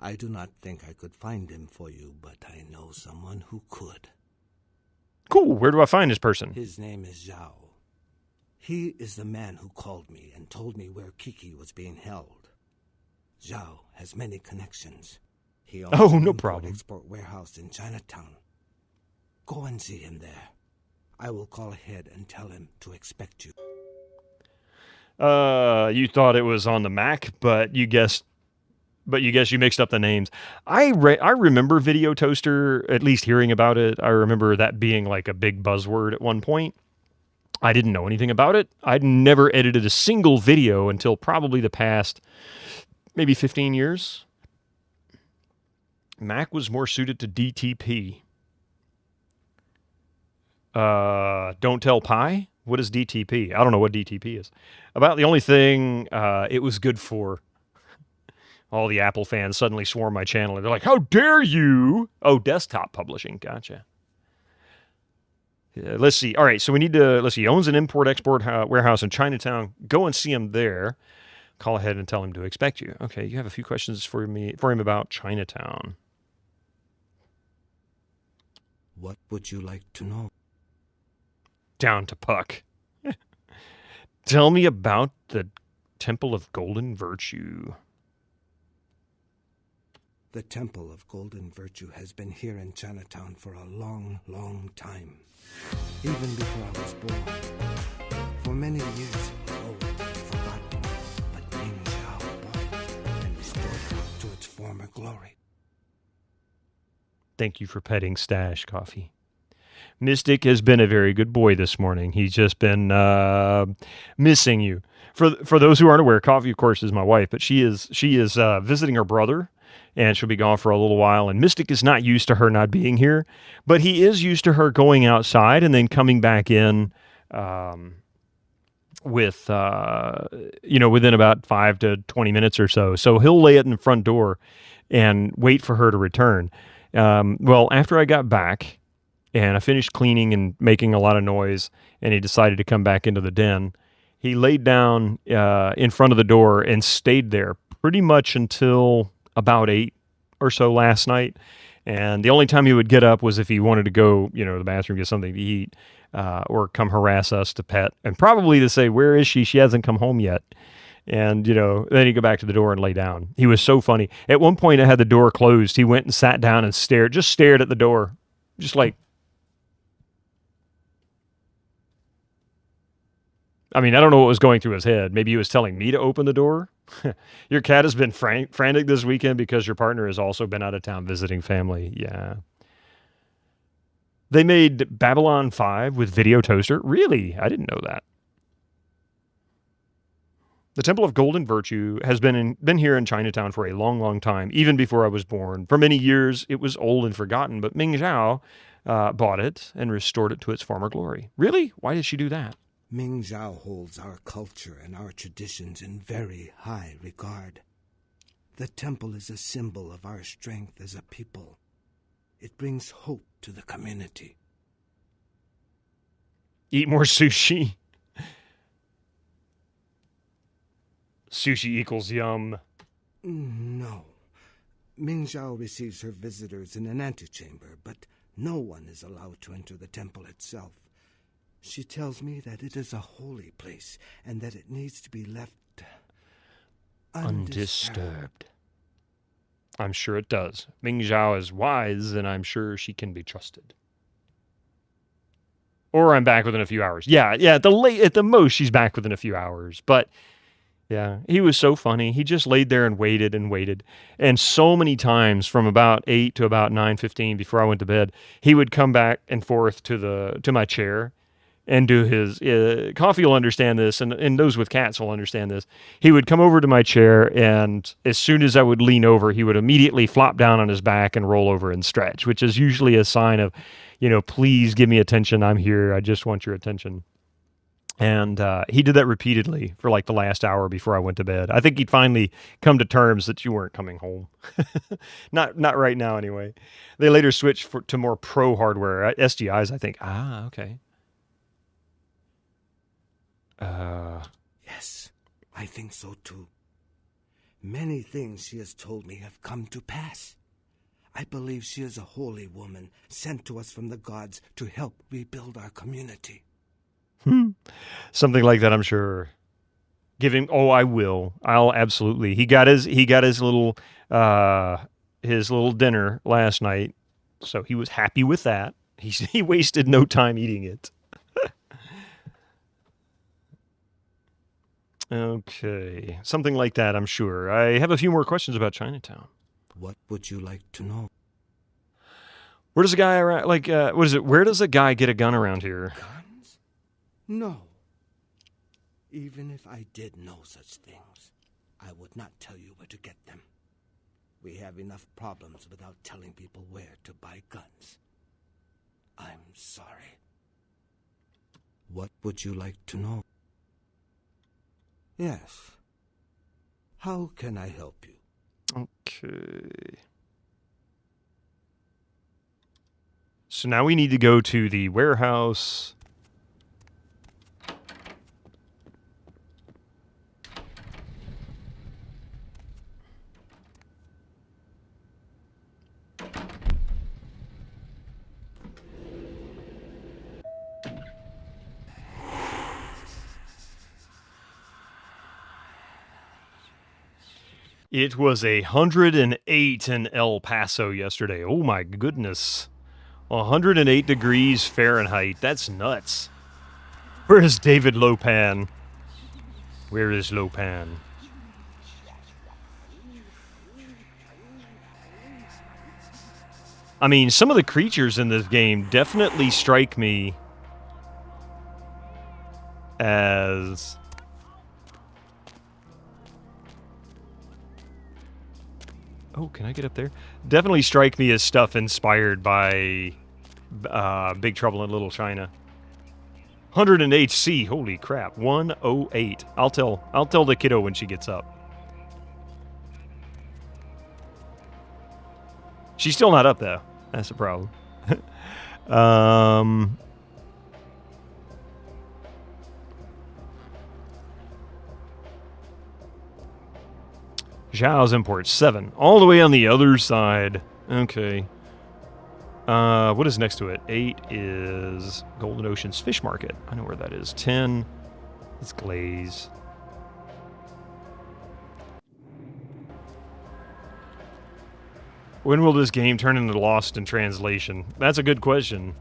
I do not think I could find him for you, but I know someone who could. Cool. Where do I find this person? His name is Zhao. He is the man who called me and told me where Kiki was being held. Zhao has many connections. He owns an import-export warehouse in Chinatown. Go and see him there. I will call ahead and tell him to expect you. You thought it was on the Mac, but you guessed you mixed up the names. I remember Video Toaster, at least hearing about it. I remember that being like a big buzzword at one point. I didn't know anything about it. I'd never edited a single video until probably the past maybe 15 years. Mac was more suited to DTP. Don't tell Pi? What is DTP? I don't know what DTP is. About the only thing it was good for. All the Apple fans suddenly swarm my channel and they're like, how dare you? Oh, desktop publishing. Gotcha. Let's see. All right, so we need to, let's see. He owns an import-export warehouse in Chinatown. Go and see him there. Call ahead and tell him to expect you. Okay, you have a few questions for him about Chinatown. What would you like to know? Down to Puck. Tell me about the Temple of Golden Virtue. The Temple of Golden Virtue has been here in Chinatown for a long, long time. Even before I was born. For many years it was old and forgotten, but Ming Xiao bought it and restored it to its former glory. Thank you for petting Stash Coffee. Mystic has been a very good boy this morning. He's just been missing you. For those who aren't aware, Coffee, of course, is my wife, but she is visiting her brother, and she'll be gone for a little while. And Mystic is not used to her not being here, but he is used to her going outside and then coming back in with, within about 5 to 20 minutes or so. So he'll lay it in the front door and wait for her to return. Well, after I got back and I finished cleaning and making a lot of noise, and he decided to come back into the den, he laid down in front of the door and stayed there pretty much until about 8 or so last night. And the only time he would get up was if he wanted to go, to the bathroom, get something to eat, or come harass us to pet, and probably to say, "Where is she? She hasn't come home yet." And, then he'd go back to the door and lay down. He was so funny. At one point, I had the door closed. He went and sat down and stared at the door. Just like, I mean, I don't know what was going through his head. Maybe he was telling me to open the door. Your cat has been frantic this weekend because your partner has also been out of town visiting family. Yeah. They made Babylon 5 with video toaster. Really? I didn't know that. The Temple of Golden Virtue has been here in Chinatown for a long, long time, even before I was born. For many years, it was old and forgotten, but Ming Zhao bought it and restored it to its former glory. Really? Why did she do that? Ming Zhao holds our culture and our traditions in very high regard. The temple is a symbol of our strength as a people. It brings hope to the community. Eat more sushi. Sushi equals yum. No. Ming Zhao receives her visitors in an antechamber, but no one is allowed to enter the temple itself. She tells me that it is a holy place and that it needs to be left undisturbed. I'm sure it does. Ming Zhao is wise, and I'm sure she can be trusted. Or I'm back within a few hours. Yeah. At the most, she's back within a few hours. But yeah, he was so funny. He just laid there and waited and waited. And so many times from about 8 to about 9:15 before I went to bed, he would come back and forth to my chair and do his Coffee will understand this, and those with cats will understand this. He would come over to my chair, and as soon as I would lean over, he would immediately flop down on his back and roll over and stretch, which is usually a sign of, please give me attention. I'm here. I just want your attention. And he did that repeatedly for like the last hour before I went to bed. I think he'd finally come to terms that you weren't coming home. Not right now, anyway. They later switched to more pro hardware. SDIs, I think. Ah, okay. Yes, I think so too. Many things she has told me have come to pass. I believe she is a holy woman sent to us from the gods to help rebuild our community. Something like that, I'm sure. Give him. Oh, I will. I'll absolutely. He got his little dinner last night, so he was happy with that. He wasted no time eating it. Okay, something like that, I'm sure. I have a few more questions about Chinatown. What would you like to know? Where does a guy what is it? Where does a guy get a gun around here? Guns? No. Even if I did know such things, I would not tell you where to get them. We have enough problems without telling people where to buy guns. I'm sorry. What would you like to know? Yes. How can I help you? Okay. So now we need to go to the warehouse. It was 108 in El Paso yesterday. Oh my goodness. 108 degrees Fahrenheit. That's nuts. Where is David Lopan? Where is Lopan? I mean, some of the creatures in this game definitely strike me as... Oh, can I get up there? Definitely strike me as stuff inspired by Big Trouble in Little China. 108 C. Holy crap. 108. I'll tell the kiddo when she gets up. She's still not up though. That's the problem. Zhao's import 7. All the way on the other side. Okay. What is next to it? 8 is Golden Ocean's Fish Market. I know where that is. 10 is Glaze. When will this game turn into Lost in Translation? That's a good question.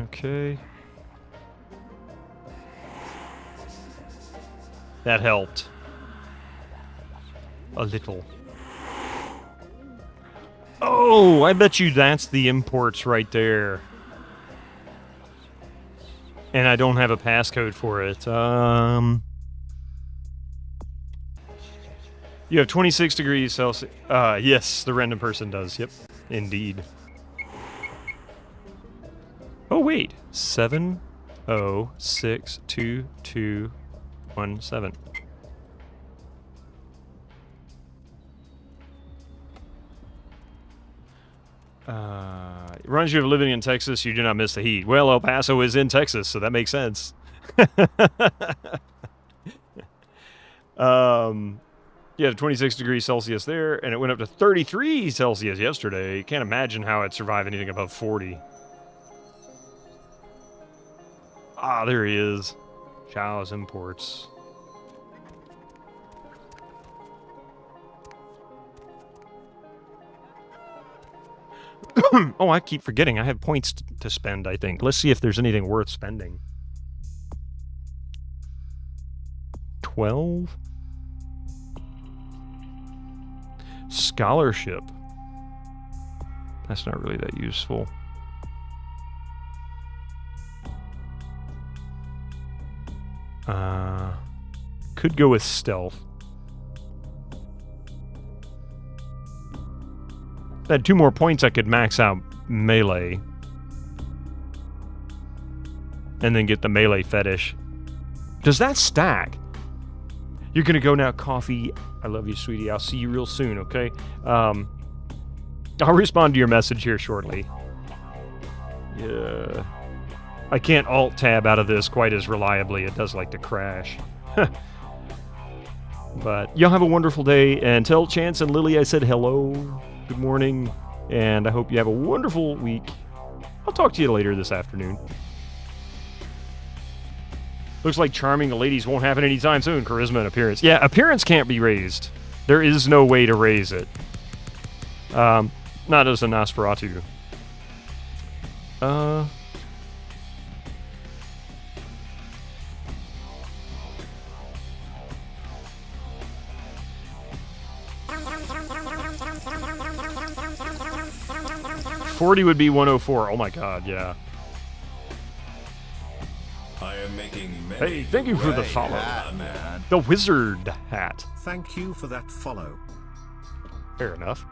Okay. That helped. A little. Oh, I bet you that's the imports right there. And I don't have a passcode for it. You have 26 degrees Celsius. Yes, the random person does. Yep, indeed. Oh, wait. 70622217. Runs you of living in Texas, you do not miss the heat. Well, El Paso is in Texas, so that makes sense. You have 26 degrees Celsius there, and it went up to 33 Celsius yesterday. You can't imagine how it survived anything above 40. Ah, there he is. Chow's Imports. Oh, I keep forgetting. I have points to spend, I think. Let's see if there's anything worth spending. 12? Scholarship. That's not really that useful. Could go with stealth. If I had 2 more points, I could max out melee. And then get the melee fetish. Does that stack? You're gonna go now, Coffee. I love you, sweetie. I'll see you real soon, okay? I'll respond to your message here shortly. Yeah. I can't alt-tab out of this quite as reliably. It does like to crash. But y'all have a wonderful day. And tell Chance and Lily I said hello. Good morning. And I hope you have a wonderful week. I'll talk to you later this afternoon. Looks like charming the ladies won't happen anytime soon. Charisma and appearance. Yeah, appearance can't be raised. There is no way to raise it. Not as a Nosferatu. 40 would be 104. Oh my god, yeah. I am making many. Hey, thank you for the follow. Man. The wizard hat. Thank you for that follow. Fair enough.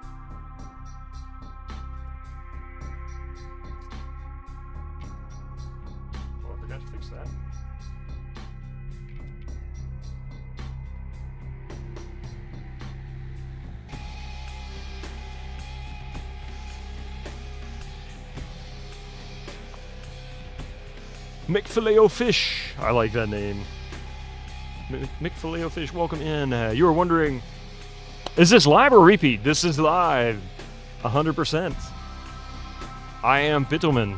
Oh, I forgot to fix that. McFilet-O-Fish. I like that name. McFilet-O-Fish, welcome in. You were wondering, is this live or repeat? This is live. 100%. I am Bittelman.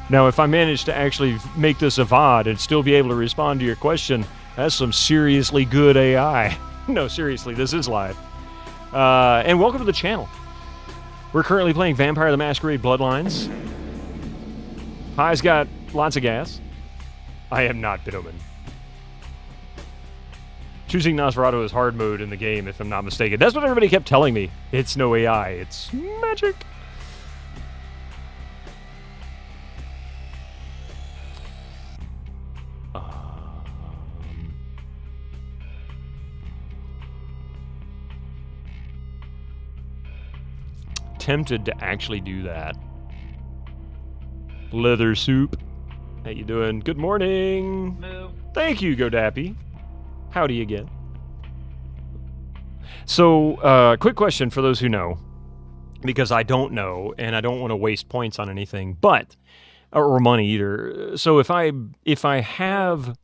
Now, if I manage to actually make this a VOD and still be able to respond to your question, that's some seriously good AI. No, seriously, this is live. And welcome to the channel. We're currently playing Vampire the Masquerade Bloodlines. Pi's got lots of gas. I am not Bittelman. Choosing Nosferatu is hard mode in the game, if I'm not mistaken. That's what everybody kept telling me. It's no AI. It's magic. Tempted to actually do that. Leather Soup. How you doing? Good morning. Moo. Thank you, Godappy. Howdy again. So, quick question for those who know, because I don't know, and I don't want to waste points on anything, but or money either. So if I have,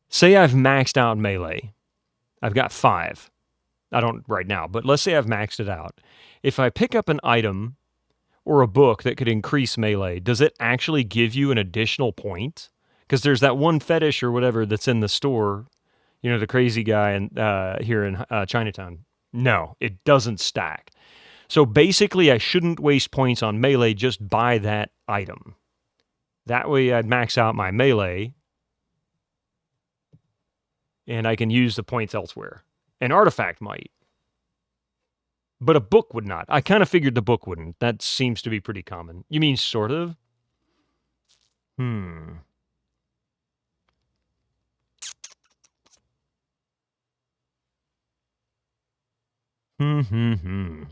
say I've maxed out melee, I've got 5. I don't right now, but let's say I've maxed it out. If I pick up an item or a book that could increase melee, does it actually give you an additional point? Because there's that one fetish or whatever that's in the store, you know, the crazy guy here in Chinatown. No, it doesn't stack. So basically, I shouldn't waste points on melee, just buy that item. That way I'd max out my melee, and I can use the points elsewhere. An artifact might. But a book would not. I kind of figured the book wouldn't. That seems to be pretty common. You mean sort of?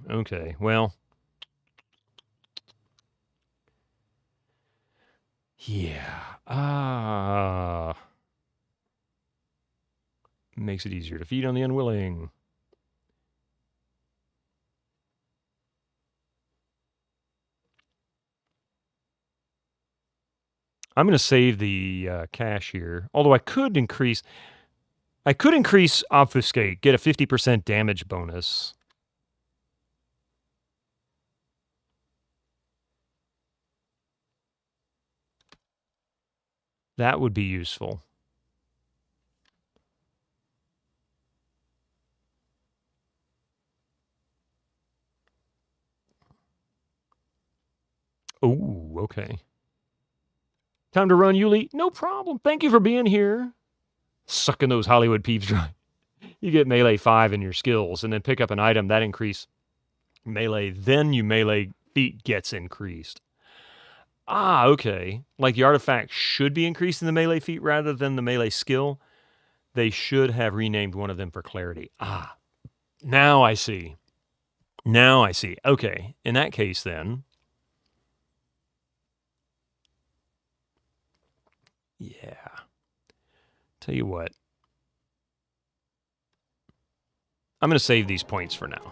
Okay, well. Yeah. Makes it easier to feed on the unwilling. I'm going to save the cash here. Although I could increase Obfuscate, get a 50% damage bonus. That would be useful. Oh, okay. Time to run, Yuli. No problem. Thank you for being here. Sucking those Hollywood peeps dry. You get melee 5 in your skills, and then pick up an item that increase melee. Then your melee feat gets increased. Ah, okay. Like the artifact should be increasing the melee feat rather than the melee skill. They should have renamed one of them for clarity. Ah, now I see. Now I see. Okay, in that case then. Yeah. Tell you what. I'm going to save these points for now.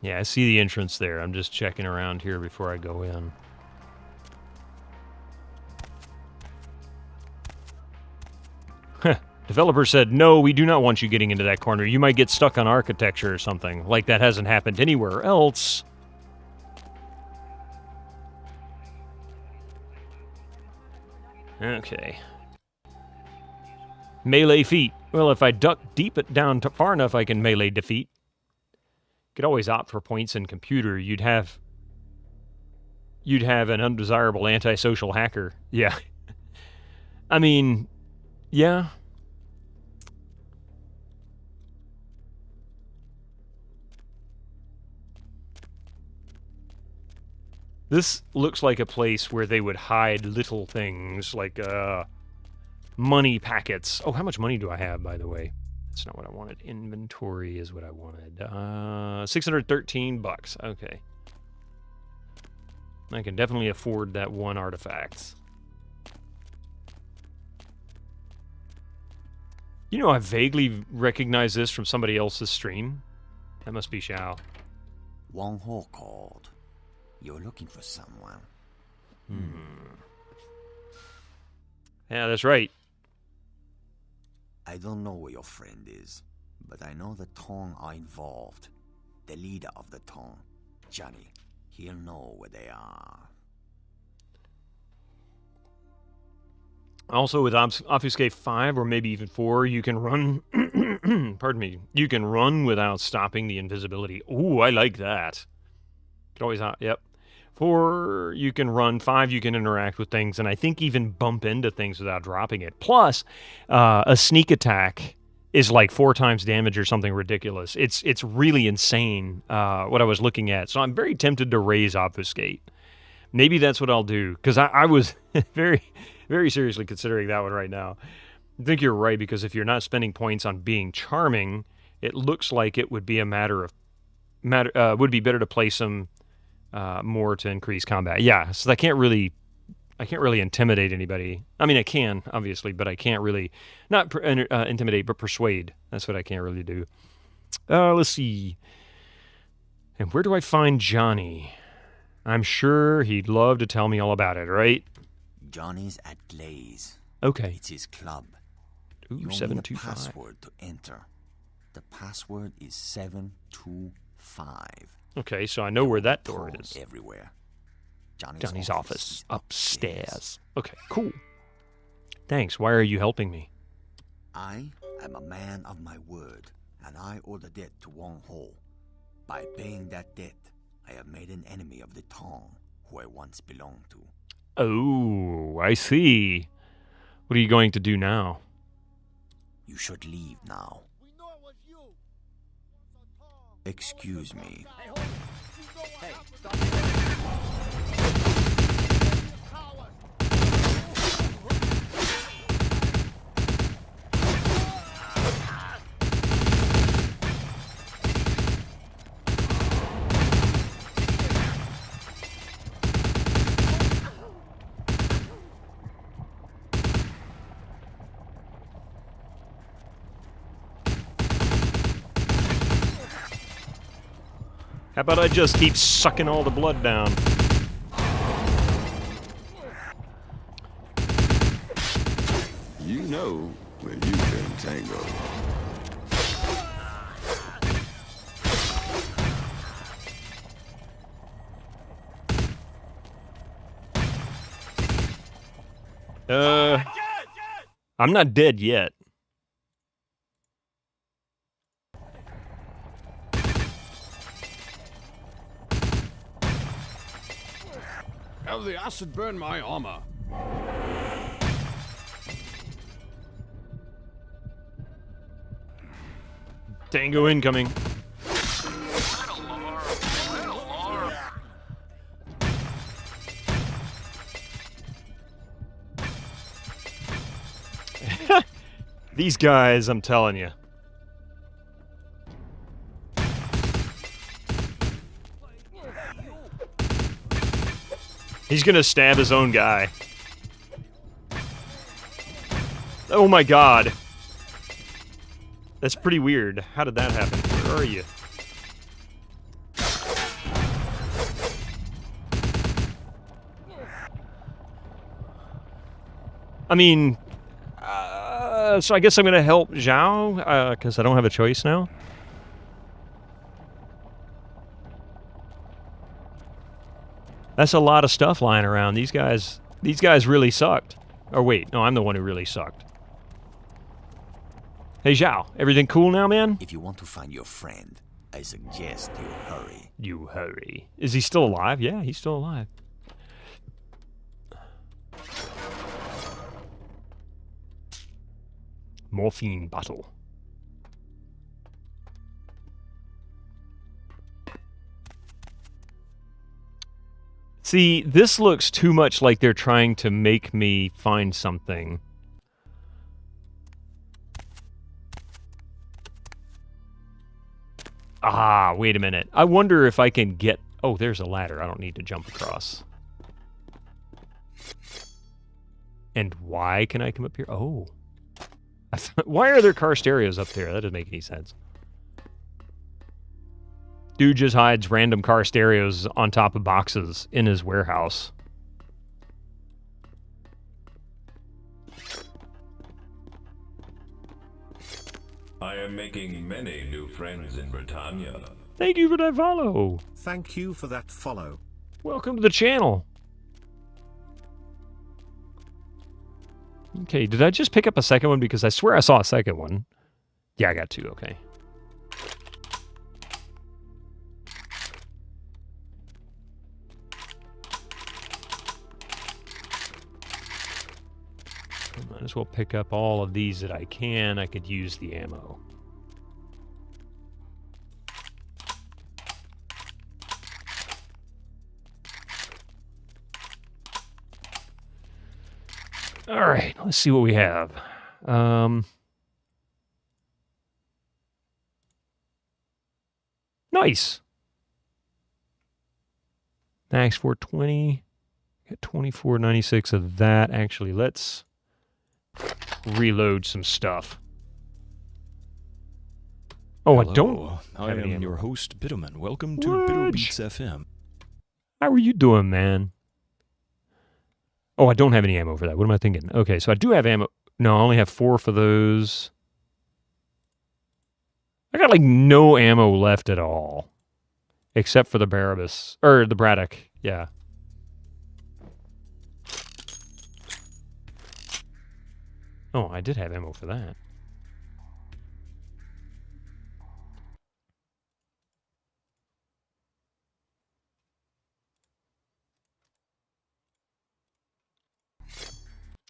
Yeah, I see the entrance there. I'm just checking around here before I go in. Developer said, no, we do not want you getting into that corner. You might get stuck on architecture or something. Like that hasn't happened anywhere else. Okay. Melee feat. Well, if I duck down far enough, I can melee defeat. Could always opt for points in computer. You'd have an undesirable antisocial hacker. Yeah. I mean, yeah. This looks like a place where they would hide little things like money packets. Oh, how much money do I have, by the way? That's not what I wanted. Inventory is what I wanted. 613 bucks. Okay. I can definitely afford that one artifact. You know, I vaguely recognize this from somebody else's stream. That must be Xiao. Wang Ho called. You're looking for someone. Yeah, that's right. I don't know where your friend is, but I know the Tong are involved. The leader of the Tong, Johnny, he'll know where they are. Also, with Obfuscate 5 or maybe even 4, you can run... pardon me. You can run without stopping the invisibility. Ooh, I like that. Could always... yep. 4, you can run. 5, you can interact with things. And I think even bump into things without dropping it. Plus, a sneak attack is like 4 times damage or something ridiculous. It's really insane what I was looking at. So I'm very tempted to raise Obfuscate. Maybe that's what I'll do. Because I was very... very seriously considering that one right now. I think you're right, because if you're not spending points on being charming, it looks like it would be a would be better to play some more to increase combat. Yeah, so I can't really intimidate anybody. I mean, I can, obviously, but I can't really, not intimidate, but persuade. That's what I can't really do. Let's see. And where do I find Johnny? I'm sure he'd love to tell me all about it, right? Johnny's at Glaze. Okay. It's his club. Ooh, you 725. need a password to enter. The password is 725. Okay, so I know where that door is. Everywhere. Johnny's office upstairs. Okay, cool. Thanks. Why are you helping me? I am a man of my word, and I owe the debt to Wong Ho. By paying that debt, I have made an enemy of the Tong, who I once belonged to. Oh, I see. What are you going to do now? You should leave now. Excuse me. Hey, How about I just keep sucking all the blood down? You know where you've been tangled. I'm not dead yet. Have the acid burn my armor. Tango incoming. These guys, I'm telling you. He's gonna stab his own guy. Oh my god. That's pretty weird. How did that happen? Where are you? I mean, so I guess I'm gonna help Zhao, because I don't have a choice now. That's a lot of stuff lying around. These guys really sucked. Or wait, no, I'm the one who really sucked. Hey, Zhao, everything cool now, man? If you want to find your friend, I suggest you hurry. You hurry. Is he still alive? Yeah, he's still alive. Morphine bottle. See, this looks too much like they're trying to make me find something. Ah, wait a minute. I wonder if I can get... Oh, there's a ladder. I don't need to jump across. And why can I come up here? Oh. Why are there car stereos up there? That doesn't make any sense. Dude just hides random car stereos on top of boxes in his warehouse. I am making many new friends in Britannia. Thank you for that follow. Thank you for that follow. Welcome to the channel. Okay, did I just pick up a second one? Because I swear I saw a second one. Yeah, I got two, okay. Might as well pick up all of these that I can. I could use the ammo. All right, let's see what we have. Nice. Max 420. Got 2496 of that. Actually, let's reload some stuff. Oh, Hello. I don't. I am your host, Bitterman. Welcome to Bitter Beats FM. How are you doing, man? Oh, I don't have any ammo for that. What am I thinking? Okay, so I do have ammo. No, I only have 4 for those. I got like no ammo left at all. Except for the Barabbas. Or the Braddock. Yeah. Oh, I did have ammo for that.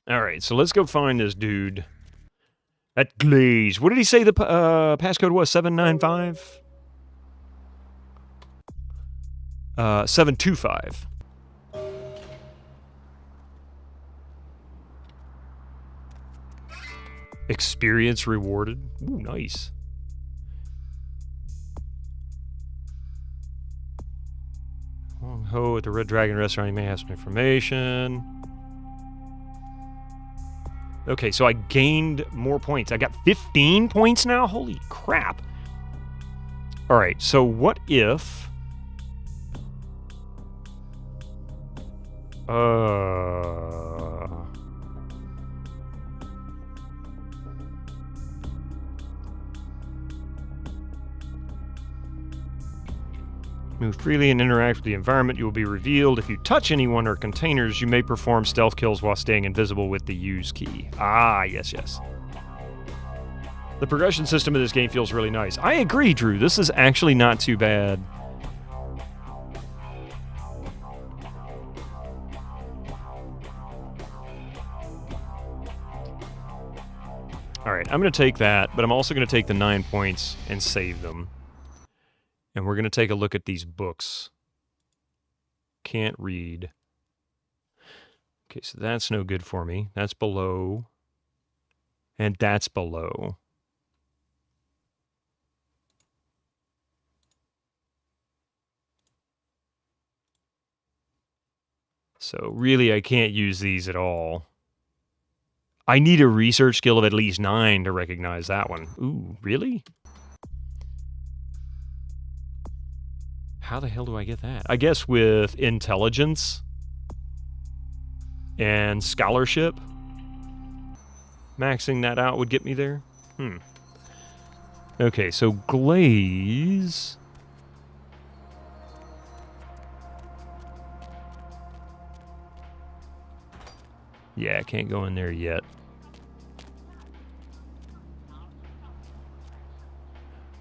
All right, so let's go find this dude. That Glaze. What did he say the passcode was? 795? 725. Experience rewarded. Ooh, nice. Long Ho at the Red Dragon restaurant. You may have some information. Okay, so I gained more points. I got 15 points now? Holy crap. All right, so what if... Move freely and interact with the environment. You will be revealed. If you touch anyone or containers, you may perform stealth kills while staying invisible with the use key. Ah, yes, yes. The progression system of this game feels really nice. I agree, Drew. This is actually not too bad. All right, I'm going to take that, but I'm also going to take the 9 points and save them. And we're going to take a look at these books. Can't read. Okay, so that's no good for me. That's below. And that's below. So really, I can't use these at all. I need a research skill of at least 9 to recognize that one. Ooh, really? How the hell do I get that? I guess with intelligence and scholarship, maxing that out would get me there. Okay, so Glaze. Yeah, I can't go in there yet.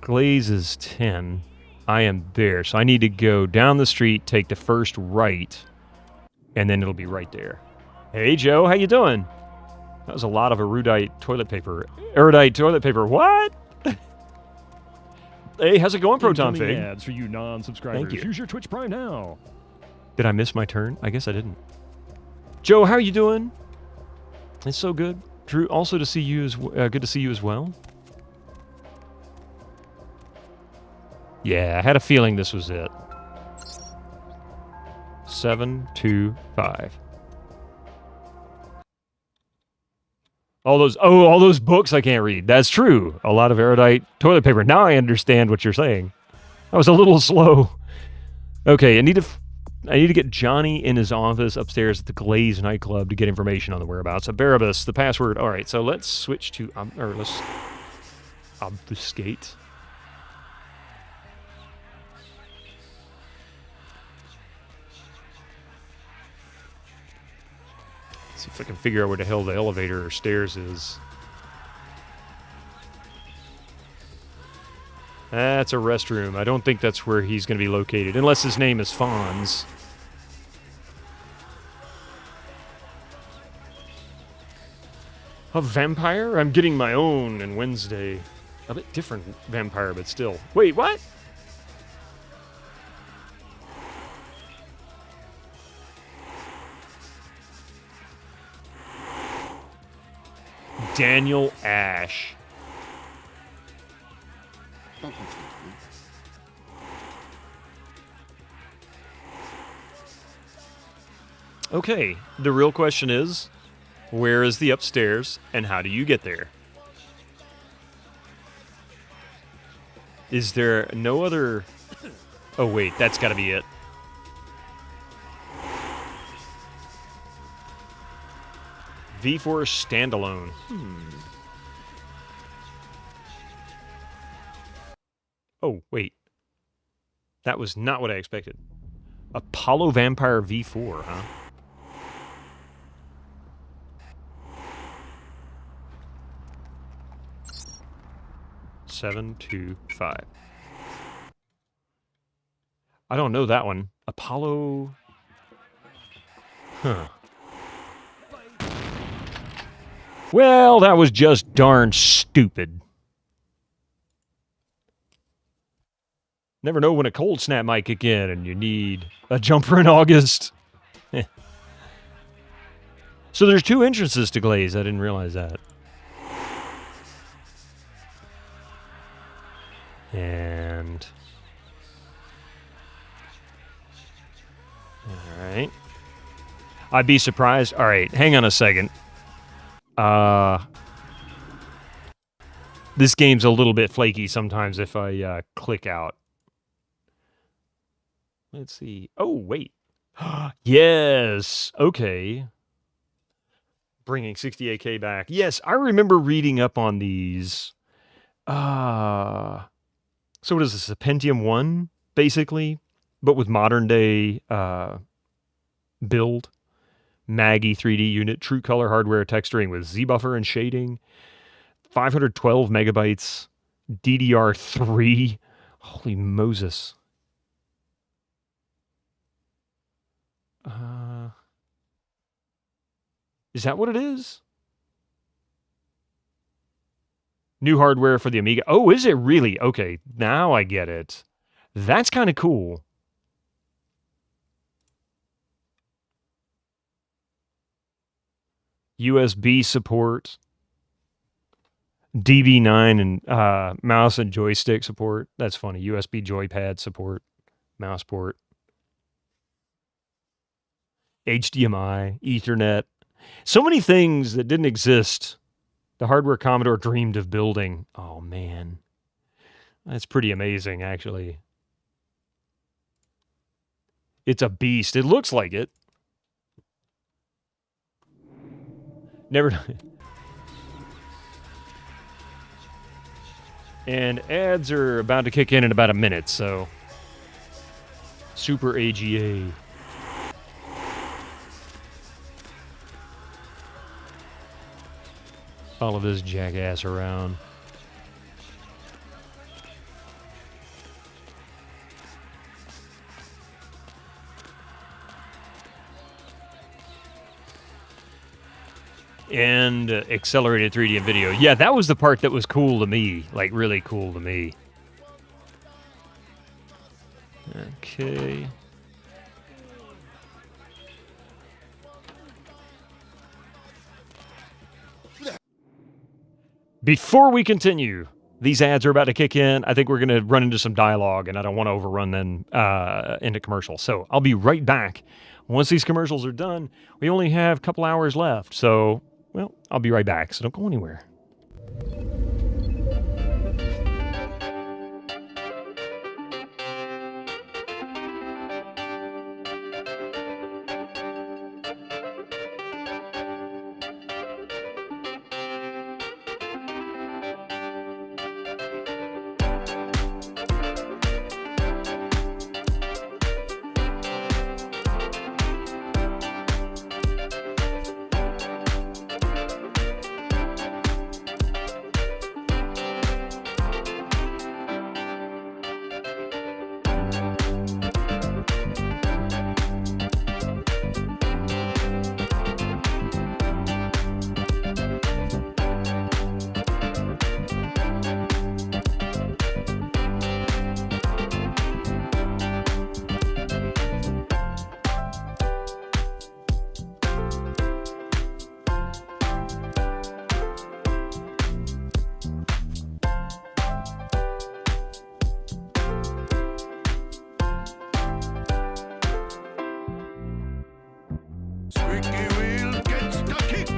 Glaze is 10. I am there, so I need to go down the street, take the first right, and then it'll be right there. Hey, Joe, how you doing? That was a lot of erudite toilet paper. Erudite toilet paper, what? Hey, how's it going, Proton Incoming Fig? ads for you non-subscribers. Thank you. Use your Twitch Prime now. Did I miss my turn? I guess I didn't. Joe, how are you doing? It's so good. Drew, also to see you as good to see you as well. Yeah, I had a feeling this was it. 725. All those books I can't read. That's true. A lot of erudite toilet paper. Now I understand what you're saying. I was a little slow. Okay, I need to get Johnny in his office upstairs at the Glaze nightclub to get information on the whereabouts of Barabbas, the password. All right, so let's switch to let's obfuscate. See if I can figure out where the hell the elevator or stairs is. That's a restroom. I don't think that's where he's going to be located, unless his name is Fonz. A vampire? I'm getting my own on Wednesday. A bit different vampire, but still. Wait, what? Daniel Ash. Don't touch me, please. Okay, the real question is, where is the upstairs, and how do you get there? Is there no other... Oh, wait, that's got to be it. V4 standalone. Oh, wait. That was not what I expected. Apollo Vampire V4, huh? Seven, 2, 5. I don't know that one. Apollo... Huh. Well, that was just darn stupid. Never know when a cold snap might kick in and you need a jumper in August. So there's 2 entrances to Glaze. I didn't realize that. And... Alright. I'd be surprised. Alright, hang on a second. This game's a little bit flaky sometimes if I click out. Let's see. Oh, wait. Yes. Okay. Bringing 68K back. Yes, I remember reading up on these. So what is this? A Pentium 1, basically? But with modern day build. Maggie 3D unit, true color hardware texturing with Z-buffer and shading. 512 megabytes. DDR3. Holy Moses. Is that what it is? New hardware for the Amiga. Oh, is it really? Okay, now I get it. That's kind of cool. USB support. DB9 and mouse and joystick support. That's funny. USB joypad support. Mouse port. HDMI, Ethernet. So many things that didn't exist. The hardware Commodore dreamed of building. Oh, man. That's pretty amazing, actually. It's a beast. It looks like it. Never... And ads are about to kick in about a minute, so... Super AGA. Follow this jackass around. And accelerated 3D and video. Yeah, that was the part that was cool to me. Like, really cool to me. Okay. Before we continue, these ads are about to kick in. I think we're going to run into some dialogue, and I don't want to overrun them into commercials. So I'll be right back. Once these commercials are done, we only have a couple hours left. So, well, I'll be right back. So don't go anywhere. squeaky wheel gets the kick.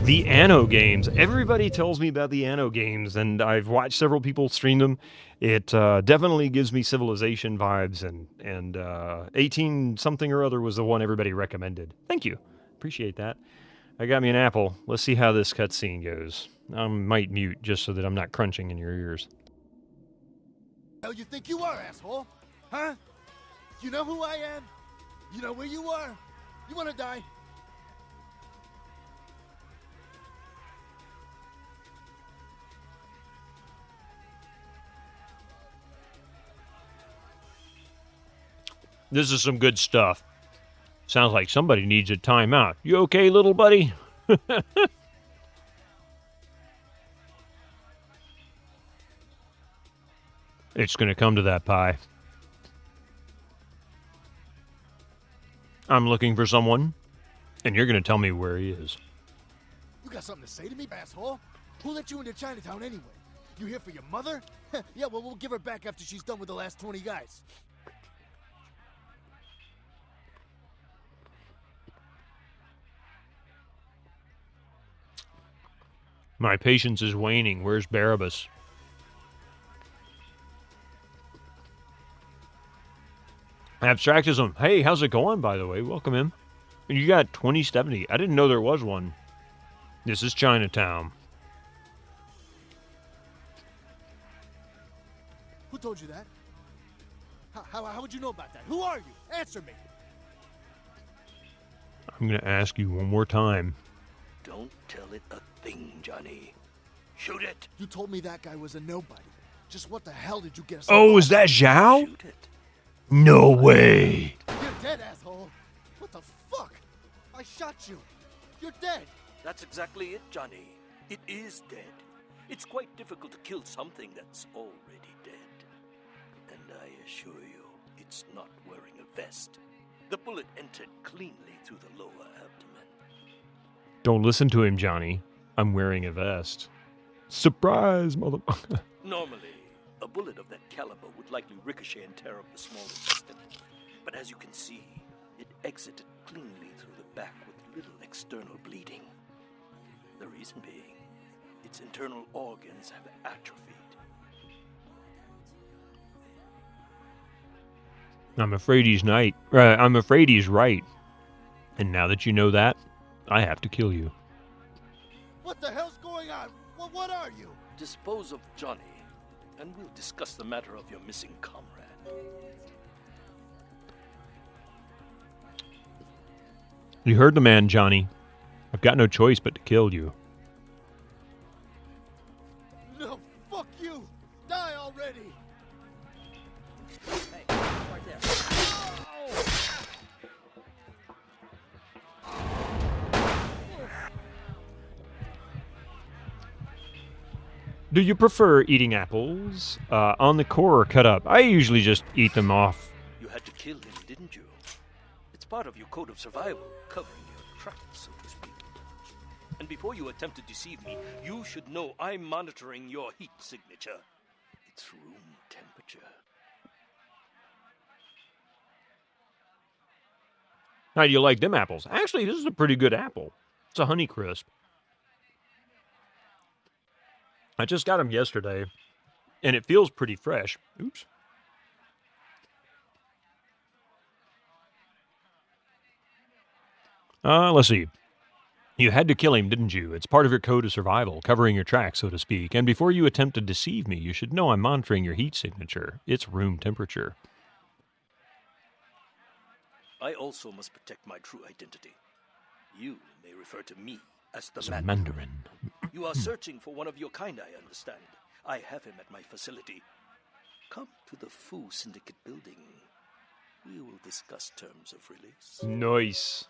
The Anno games. Everybody tells me about the Anno games, and I've watched several people stream them. It definitely gives me Civilization vibes, and 18 something or other was the one everybody recommended. Thank you. Appreciate that. I got me an apple. Let's see how this cutscene goes. I might mute just so that I'm not crunching in your ears. Hell you think you are, asshole? Huh? You know who I am? You know where you are? You wanna die? This is some good stuff. Sounds like somebody needs a timeout. You okay, little buddy? It's going to come to that, Pie. I'm looking for someone, and you're going to tell me where he is. You got something to say to me, asshole? Who let you into Chinatown anyway? You here for your mother? Yeah, well, we'll give her back after she's done with the last 20 guys. My patience is waning. Where's Barabbas? Abstractism. Hey, how's it going, by the way? Welcome in. You got 2070. I didn't know there was one. This is Chinatown. Who told you that? How would you know about that? Who are you? Answer me. I'm going to ask you one more time. Don't tell it a thing, Johnny. Shoot it. You told me that guy was a nobody. Just what the hell did you get us? Oh, is that Zhao? Shoot it. No way. You're dead, asshole. What the fuck? I shot you. You're dead. That's exactly it, Johnny. It is dead. It's quite difficult to kill something that's already dead. And I assure you, it's not wearing a vest. The bullet entered cleanly through the lower abdomen. Don't listen to him, Johnny. I'm wearing a vest. Surprise, motherfucker. Normally, a bullet of that caliber would likely ricochet and tear up the small intestine. But as you can see, it exited cleanly through the back with little external bleeding. The reason being, its internal organs have atrophied. I'm afraid he's I'm afraid he's right. And now that you know that, I have to kill you. What the hell's going on? What are you? Dispose of Johnny, and we'll discuss the matter of your missing comrade. You heard the man, Johnny. I've got no choice but to kill you. No, fuck you! Die already! Hey, right there. Do you prefer eating apples on the core or cut up? I usually just eat them off. You had to kill him, didn't you? It's part of your code of survival, covering your tracks, so to speak. And before you attempt to deceive me, you should know I'm monitoring your heat signature. It's room temperature. How do you like them apples? Actually, this is a pretty good apple. It's a Honeycrisp. I just got them yesterday, and it feels pretty fresh. Oops. Let's see. You had to kill him, didn't you? It's part of your code of survival, covering your tracks, so to speak. And before you attempt to deceive me, you should know I'm monitoring your heat signature. It's room temperature. I also must protect my true identity. You may refer to me as the It's a Mandarin. Mandarin. You are searching for one of your kind, I understand. I have him at my facility. Come to the Fu Syndicate building. We will discuss terms of release. Nice.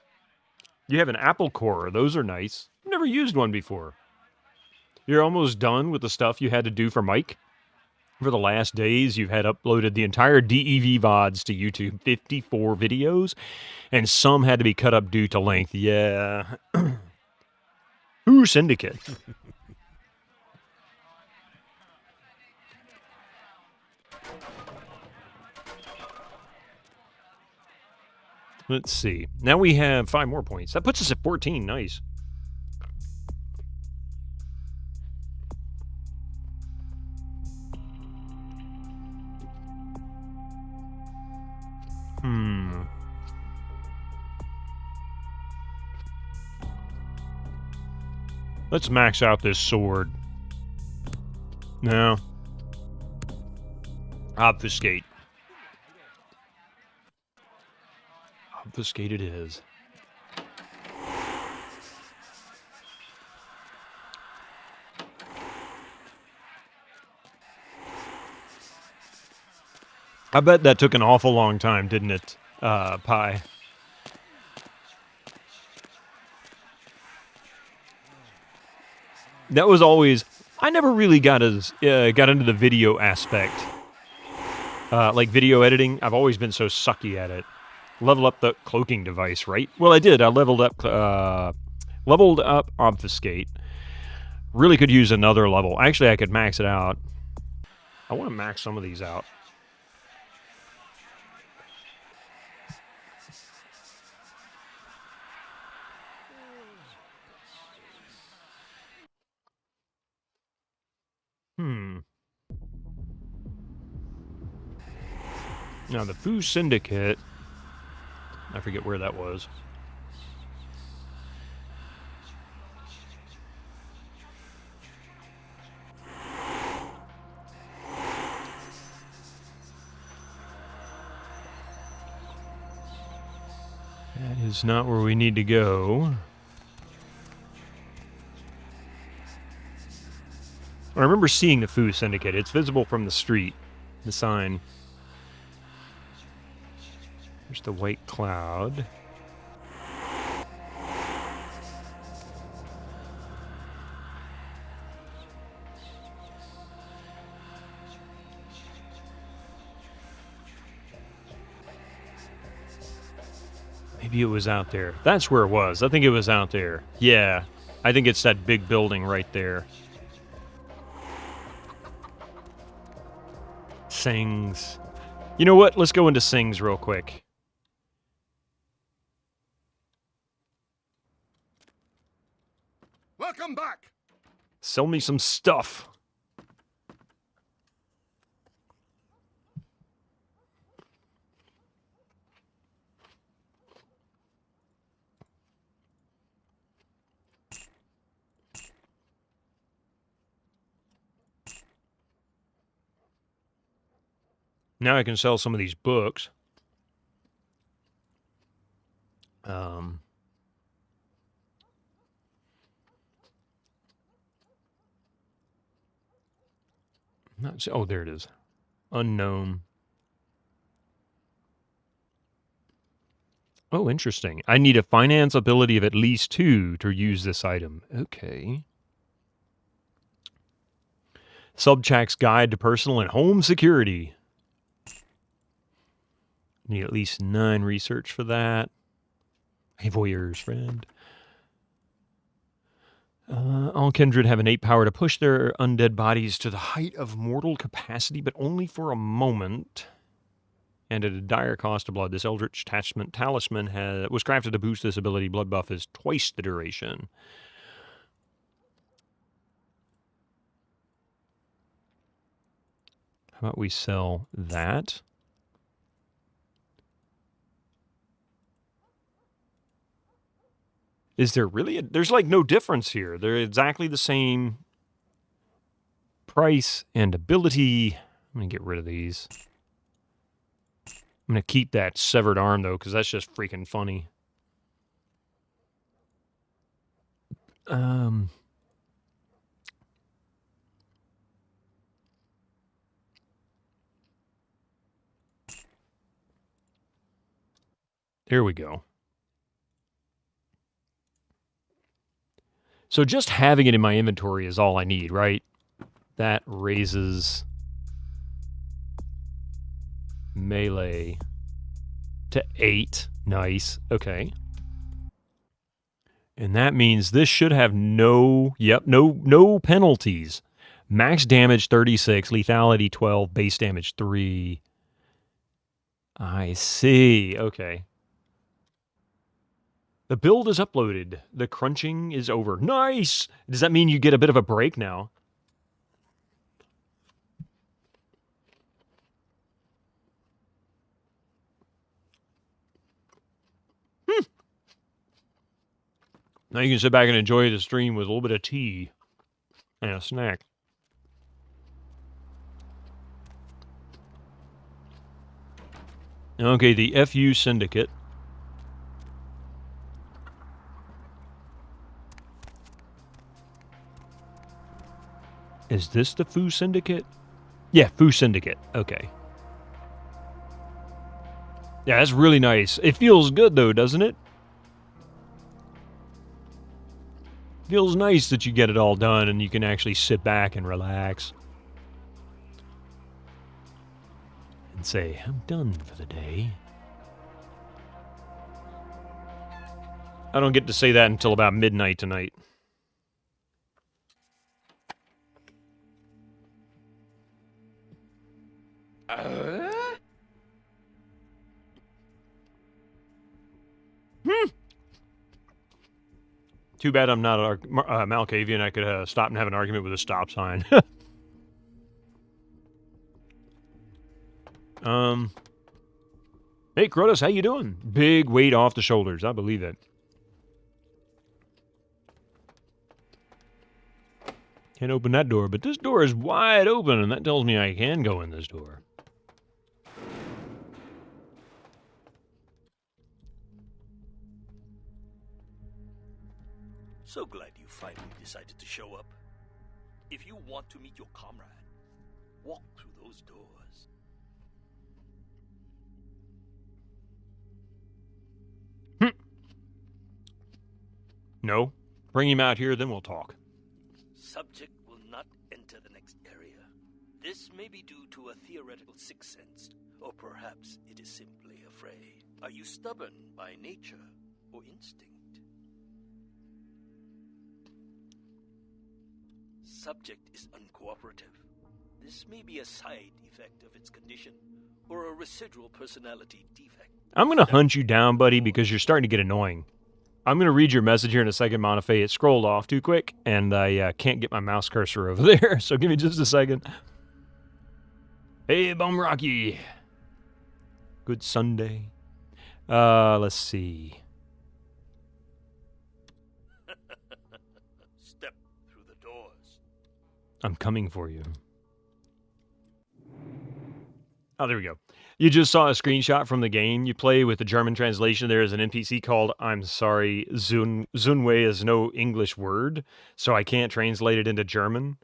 You have an apple core. Those are nice. I've never used one before. You're almost done with the stuff you had to do for Mike? For the last days, you've had uploaded the entire DEV VODs to YouTube, 54 videos, and some had to be cut up due to length. Yeah. Who Syndicate? Let's see. Now we have 5 more points. That puts us at 14. Nice. Let's max out this sword. No. Obfuscate. Obfuscate it is. I bet that took an awful long time, didn't it, Pi? That was always... I never really got into the video aspect. Like video editing, I've always been so sucky at it. Level up the cloaking device, right? Well, I did. I leveled up Obfuscate. Really could use another level. Actually, I could max it out. I want to max some of these out. Now, the Fu Syndicate... I forget where that was. is not where we need to go. I remember seeing the Foo Syndicate. It's visible from the street, the sign. There's the white cloud. Maybe it was out there. That's where it was. I think it was out there. Yeah. I think it's that big building right there. Sings. You know what? Let's go into Sings real quick. Welcome back. Sell me some stuff. Now I can sell some of these books. Oh, there it is. Unknown. Oh, interesting. I need a finance ability of at least 2 to use this item. Okay. Subchak's Guide to Personal and Home Security. Need at least 9 research for that. A voyeur's friend. All kindred have innate power to push their undead bodies to the height of mortal capacity, but only for a moment. And at a dire cost of blood, this Eldritch Talisman was crafted to boost this ability. Blood buff is twice the duration. How about we sell that? Is there really there's like no difference here. They're exactly the same price and ability. I'm going to get rid of these. I'm going to keep that severed arm, though, because that's just freaking funny. There we go. So just having it in my inventory is all I need, right? That raises melee to 8. Nice. Okay. And that means this should have no penalties. Max damage 36, lethality 12, base damage 3. I see. Okay. The build is uploaded. The crunching is over. Nice! Does that mean you get a bit of a break now? Now you can sit back and enjoy the stream with a little bit of tea and a snack. Okay, the FU Syndicate. Is this the Foo Syndicate? Yeah, Foo Syndicate. Okay. Yeah, that's really nice. It feels good, though, doesn't it? Feels nice that you get it all done and you can actually sit back and relax. And say, I'm done for the day. I don't get to say that until about midnight tonight. Too bad I'm not a Malkavian. I could stop and have an argument with a stop sign. Hey, Krotos, how you doing? Big weight off the shoulders. I believe it. Can't open that door, but this door is wide open, and that tells me I can go in this door. So glad you finally decided to show up. If you want to meet your comrade, walk through those doors. No. Bring him out here, then we'll talk. Subject will not enter the next area. This may be due to a theoretical sixth sense, or perhaps it is simply afraid. Are you stubborn by nature or instinct? Subject is uncooperative. This may be a side effect of its condition, or a residual personality defect. I'm going to hunt you down, buddy, because you're starting to get annoying. I'm going to read your message here in a second, Montefiore. It scrolled off too quick, and I can't get my mouse cursor over there, so give me just a second. Hey, Bum Rocky. Good Sunday. Let's see. Step through the doors. I'm coming for you. Oh, there we go. You just saw a screenshot from the game you play with the German translation. There is an NPC called, I'm sorry, Zunwei is no English word, so I can't translate it into German.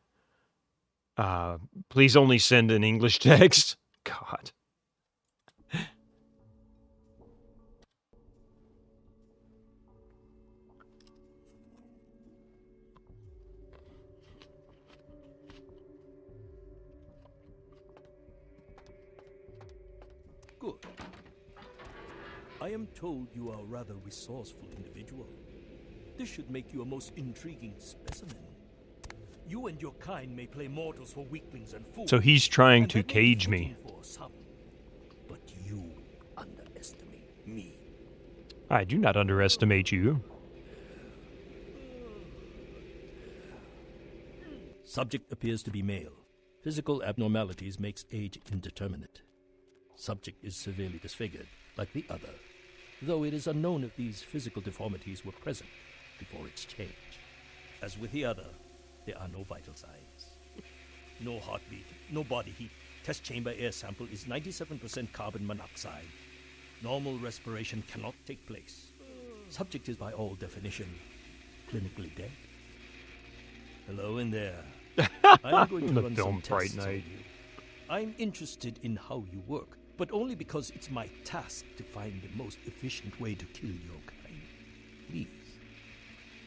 Please only send an English text. God. Good. I am told you are a rather resourceful individual. This should make you a most intriguing specimen. You and your kind may play mortals for weaklings and fools. So he's trying to cage me. But you underestimate me. I do not underestimate you. Subject appears to be male. Physical abnormalities makes age indeterminate. Subject is severely disfigured, like the other, though it is unknown if these physical deformities were present before its change. As with the other, there are no vital signs. No heartbeat, no body heat. Test chamber air sample is 97% carbon monoxide. Normal respiration cannot take place. Subject is by all definition clinically dead. Hello in there. I'm going to run some tests on you. I'm interested in how you work, but only because it's my task to find the most efficient way to kill your kind. Please,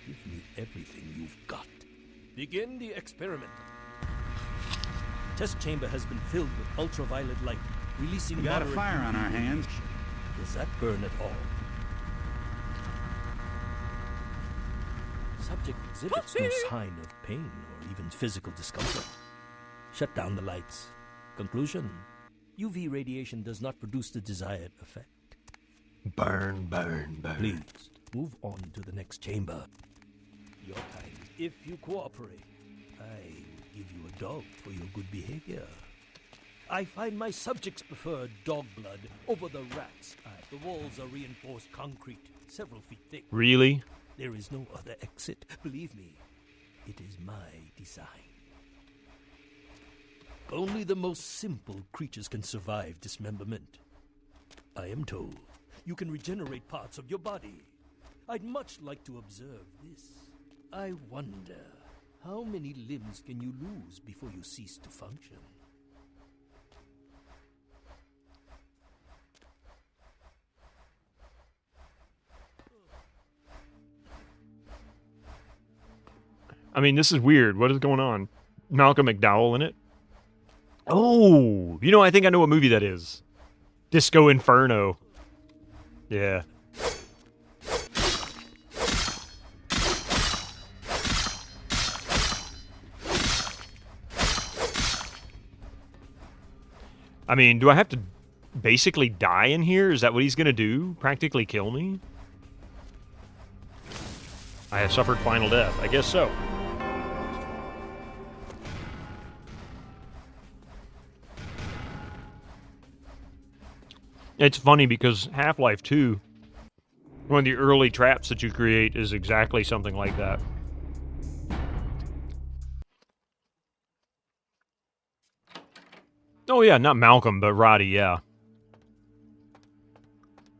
give me everything you've got. Begin the experiment. Test chamber has been filled with ultraviolet light, releasing We got a moderate fire on our UV hands. radiation. Does that burn at all? Subject exhibits no sign of pain or even physical discomfort. Shut down the lights. Conclusion: UV radiation does not produce the desired effect. Burn, burn, burn. Please, move on to the next chamber. Your kind, if you cooperate, I will give you a dog for your good behavior. I find my subjects prefer dog blood over the rats. The walls are reinforced concrete, several feet thick. Really? There is no other exit. Believe me, it is my design. Only the most simple creatures can survive dismemberment. I am told you can regenerate parts of your body. I'd much like to observe this. I wonder, how many limbs can you lose before you cease to function? I mean, this is weird. What is going on? Malcolm McDowell in it? Oh, you know, I think I know what movie that is. Disco Inferno. Yeah. I mean, do I have to basically die in here? Is that what he's going to do? Practically kill me? I have suffered final death. I guess so. It's funny because Half-Life 2, one of the early traps that you create is exactly something like that. Oh yeah, not Malcolm, but Roddy, yeah.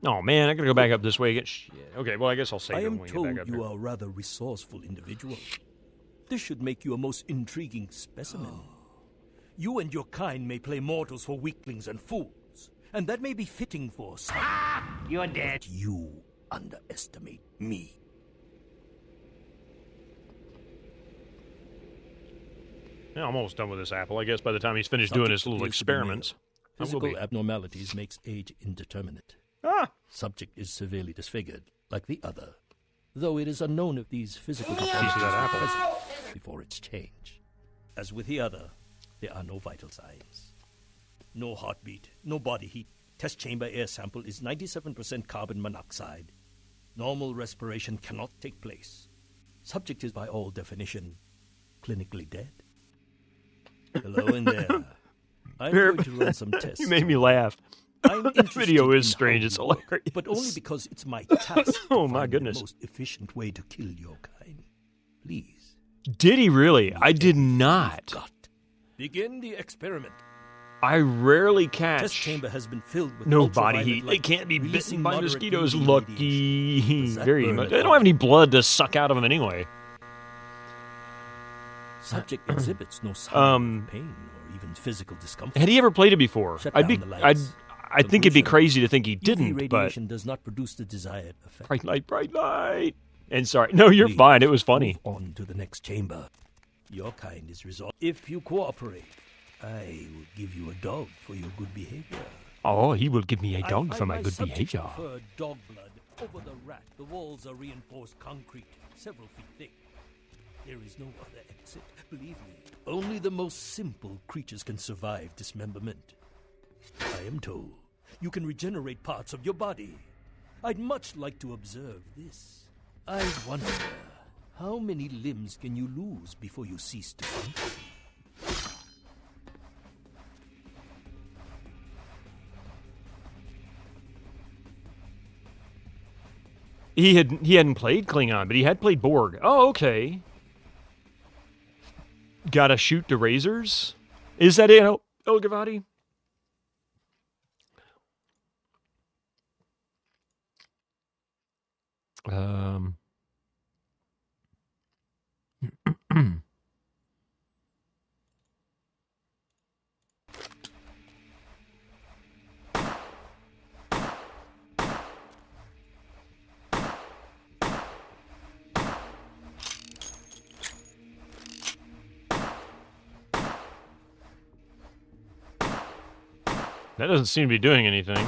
Oh, man, I gotta go back up this way. Shit. Okay, well, I guess I'll save I it am when we get back told up you there. are a rather resourceful individual. This should make you a most intriguing specimen. You and your kind may play mortals for weaklings and fools, and that may be fitting for some. You're dead. But you underestimate me. Yeah, I'm almost done with this apple. I guess by the time he's finished doing his little experiments, I will Physical be. abnormalities makes age indeterminate. Subject is severely disfigured, like the other, though it is unknown if these physical deformities are present before its change. As with the other, there are no vital signs. No heartbeat, no body heat. Test chamber air sample is 97% carbon monoxide. Normal respiration cannot take place. Subject is by all definition clinically dead. Hello in there. I'm going to run some tests. You made me laugh. I'm That video is strange. how It's you work, hilarious. but only because it's my task. Oh, to my find goodness. The most efficient way to kill your kind. Please Did he really? I did not. begin the experiment. I rarely catch Test chamber has been filled with no body ultraviolet heat. They light, can't be releasing bitten by moderate mosquitoes. UV Lucky. Does that Very burn much. at They don't all? have any blood to suck out of them anyway. Subject exhibits no sign of pain or even physical discomfort. Had he ever played it before? Shut I'd down be. the lights. I think it'd be Conclusion. crazy to think he UV didn't. But radiation does not produce the desired effect. bright light, bright light. And sorry, no, you're Please fine. It was funny. Move on to the next chamber. Your kind is resolved. If you cooperate, I will give you a dog for your good behavior. Oh, he will give me a I dog find for my good subjects behavior. prefer dog blood over the rat. The walls are reinforced concrete, several feet thick. There is no other exit, believe me. Only the most simple creatures can survive dismemberment. I am told you can regenerate parts of your body. I'd much like to observe this. I wonder, how many limbs can you lose before you cease to function? He hadn't played Klingon, but he had played Borg. Oh, okay. Gotta shoot the razors? Is that it, El Gavati? That doesn't seem to be doing anything.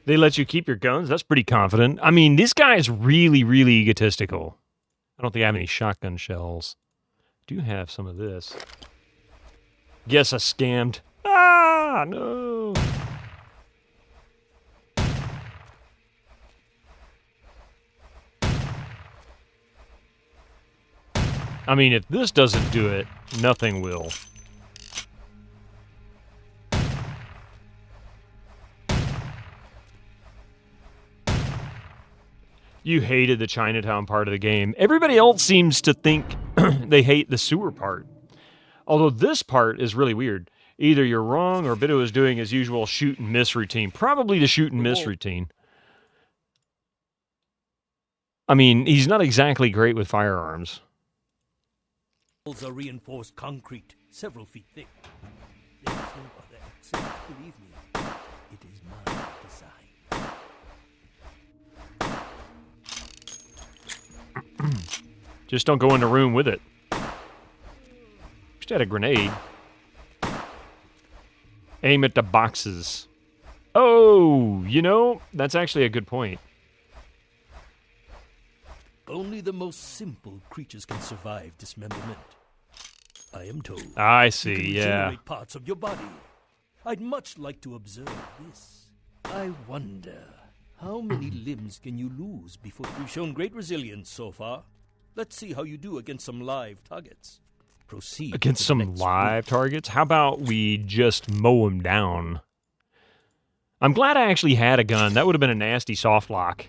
They let you keep your guns? That's pretty confident. I mean, this guy is really, really egotistical. I don't think I have any shotgun shells. I do have some of this. Guess I scammed. Ah, no. I mean, if this doesn't do it, nothing will. You hated the Chinatown part of the game. Everybody else seems to think they hate the sewer part. Although this part is really weird. Either you're wrong or Bido is doing his usual shoot and miss routine. Probably the shoot and miss routine. I mean, he's not exactly great with firearms. Walls are reinforced concrete, several feet thick. There is no other exit, believe me. It is my design. Just don't go in the room with it. Just had a grenade. Aim at the boxes. Oh, you know, that's actually a good point. Only the most simple creatures can survive dismemberment. I am told. I You see, can yeah. regenerate parts of your body. I'd much like to observe this. I wonder, how many limbs can you lose before you've shown great resilience so far? Let's see how you do against some live targets. Proceed Against to the some next live targets? How about we just mow him down? I'm glad I actually had a gun. That would have been a nasty soft lock.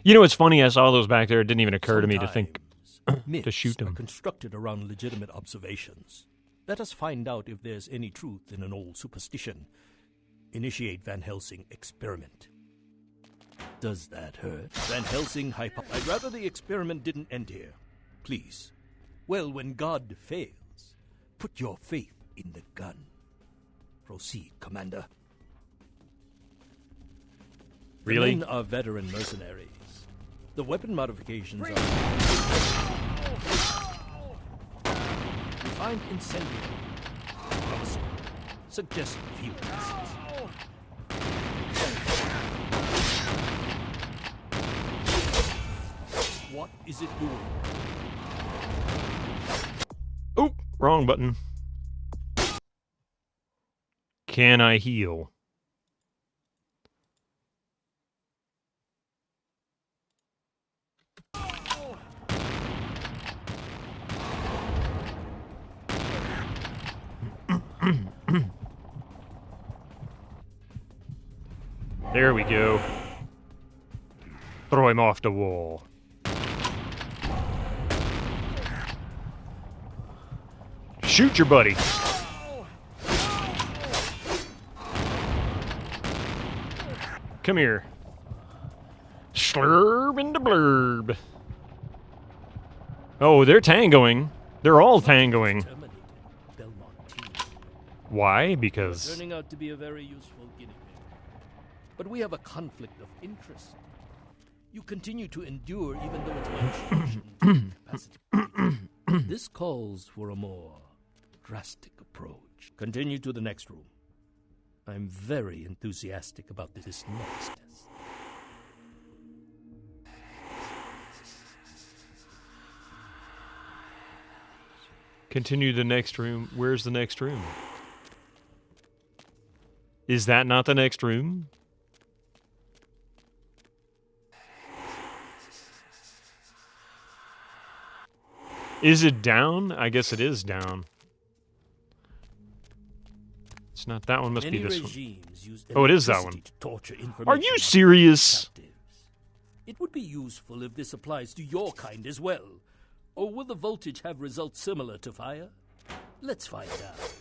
You know, it's funny, I saw those back there. It didn't even occur to me to think to shoot them. Are constructed around legitimate observations. Let us find out if there's any truth in an old superstition. Initiate Van Helsing experiment. Does that hurt? Van Helsing I'd rather the experiment didn't end here. Please. Well, when God fails, put your faith in the gun. Proceed, Commander. Really? The men are veteran mercenaries. The weapon modifications are... Refined incendiary. Promising. Suggest few passes. What is it doing? Oh, wrong button. Can I heal? There we go. Throw him off the wall. Shoot your buddy. Come here. Slurb into blurb. Oh, they're tangoing. They're all tangoing. Why? Because... Turning out to be a very useful guinea pig. But we have a conflict of interest. You continue to endure even though it's my capacity. This calls for a more drastic approach. Continue to the next room. I'm very enthusiastic about this next test. Continue the next room. Where's the next room? Is that not the next room? Is it down? I guess it is down. It's not that one. Must be this one. Oh, it is that one. Are you serious? It would be useful if this applies to your kind as well. Or will the voltage have results similar to fire? Let's find out.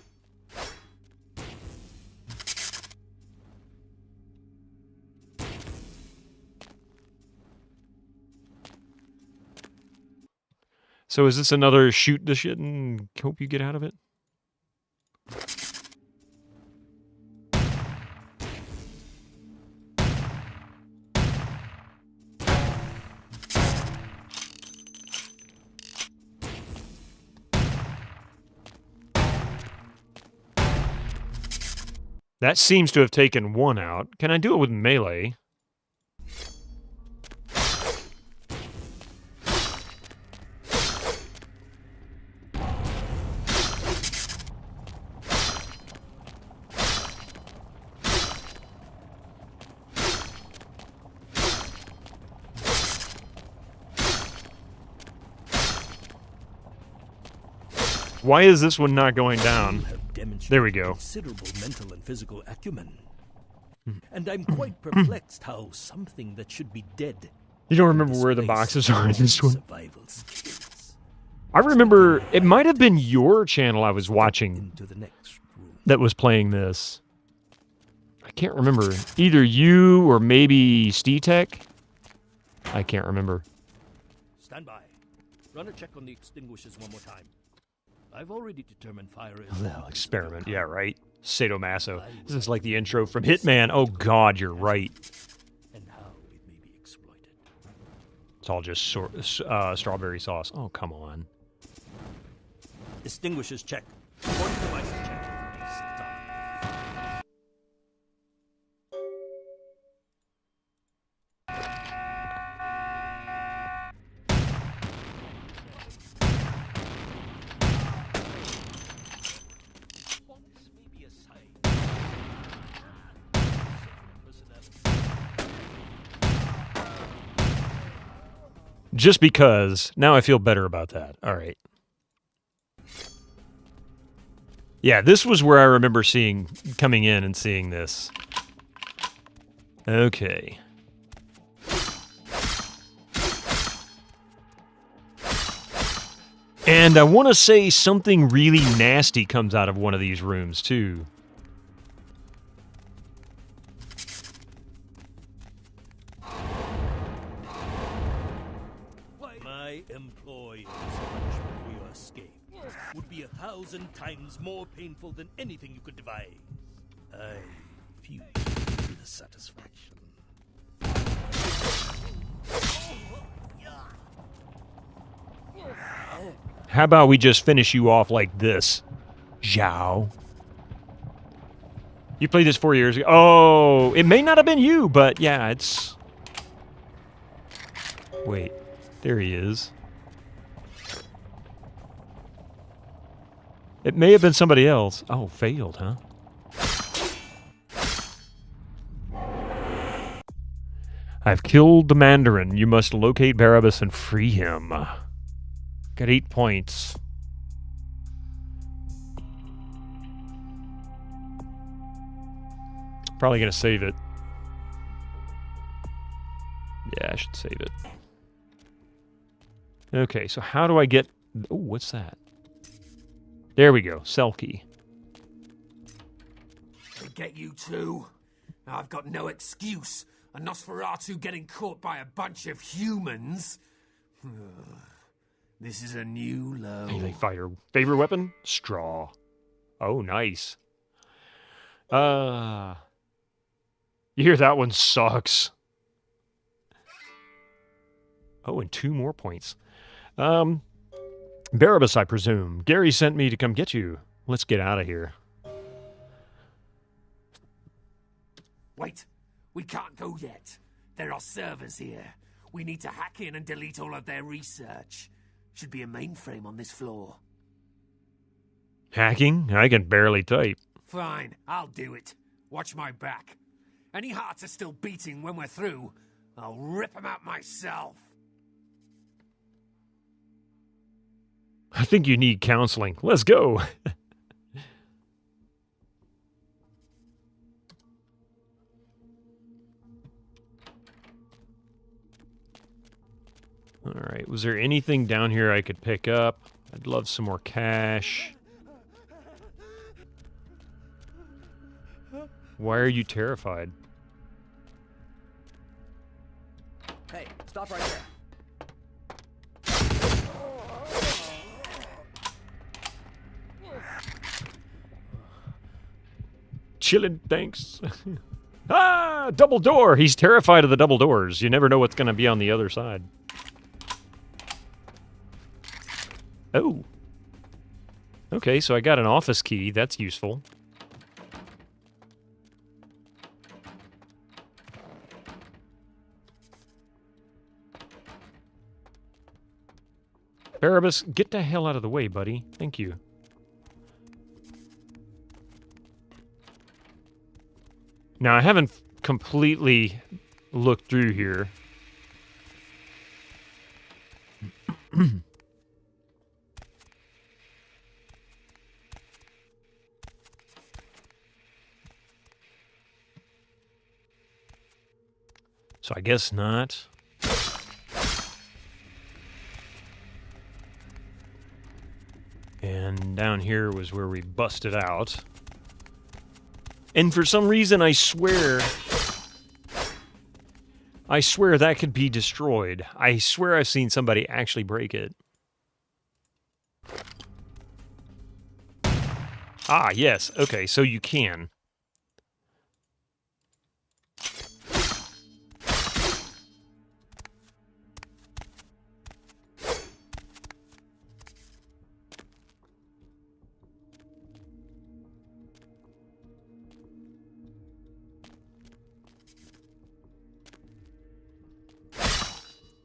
So is this another shoot the shit and hope you get out of it? That seems to have taken one out. Can I do it with melee? Why is this one not going down? There we go. Considerable mental and physical acumen. And I'm quite perplexed how something that should be dead. You don't remember where the boxes are in this one? I remember it might have been your channel I was watching that was playing this. I can't remember. Either you or maybe SteTech. I can't remember. Stand by. Run a check on the extinguishers one more time. I've already determined fire is... Well, experiment. Yeah, right. Sadomaso. This is like the intro from Hitman. Oh, God, you're right. And how it may be exploited. It's all just strawberry sauce. Oh, come on. Extinguishers check. Point device check. Stop. Just because. Now I feel better about that. All right. Yeah, this was where I remember coming in and seeing this. Okay. And I want to say something really nasty comes out of one of these rooms, too. 1,000 times more painful than anything you could devise. I fuse with the satisfaction. How about we just finish you off like this? Zhao. You played this 4 years ago. Oh, it may not have been you, but yeah, it's... Wait, there he is. It may have been somebody else. Oh, failed, huh? I've killed the Mandarin. You must locate Barabbas and free him. Got 8 points. Probably gonna save it. Yeah, I should save it. Okay, so how do I get... Oh, what's that? There we go. Cell key. They get you too. I've got no excuse. A Nosferatu getting caught by a bunch of humans. This is a new low. Melee fire. Favorite weapon? Straw. Oh, nice. You hear that one sucks. Oh, and 2 more points. Barabbas, I presume. Gary sent me to come get you. Let's get out of here. Wait, we can't go yet. There are servers here. We need to hack in and delete all of their research. Should be a mainframe on this floor. Hacking? I can barely type. Fine, I'll do it. Watch my back. Any hearts are still beating when we're through, I'll rip them out myself. I think you need counseling. Let's go. All right. Was there anything down here I could pick up? I'd love some more cash. Why are you terrified? Hey, stop right there. Chillin', thanks. Ah, double door. He's terrified of the double doors. You never know what's going to be on the other side. Oh. Okay, so I got an office key. That's useful. Barabbas, get the hell out of the way, buddy. Thank you. Now, I haven't completely looked through here. So I guess not. And down here was where we busted out. And for some reason, I swear that could be destroyed. I swear I've seen somebody actually break it. Ah, yes. Okay, so you can.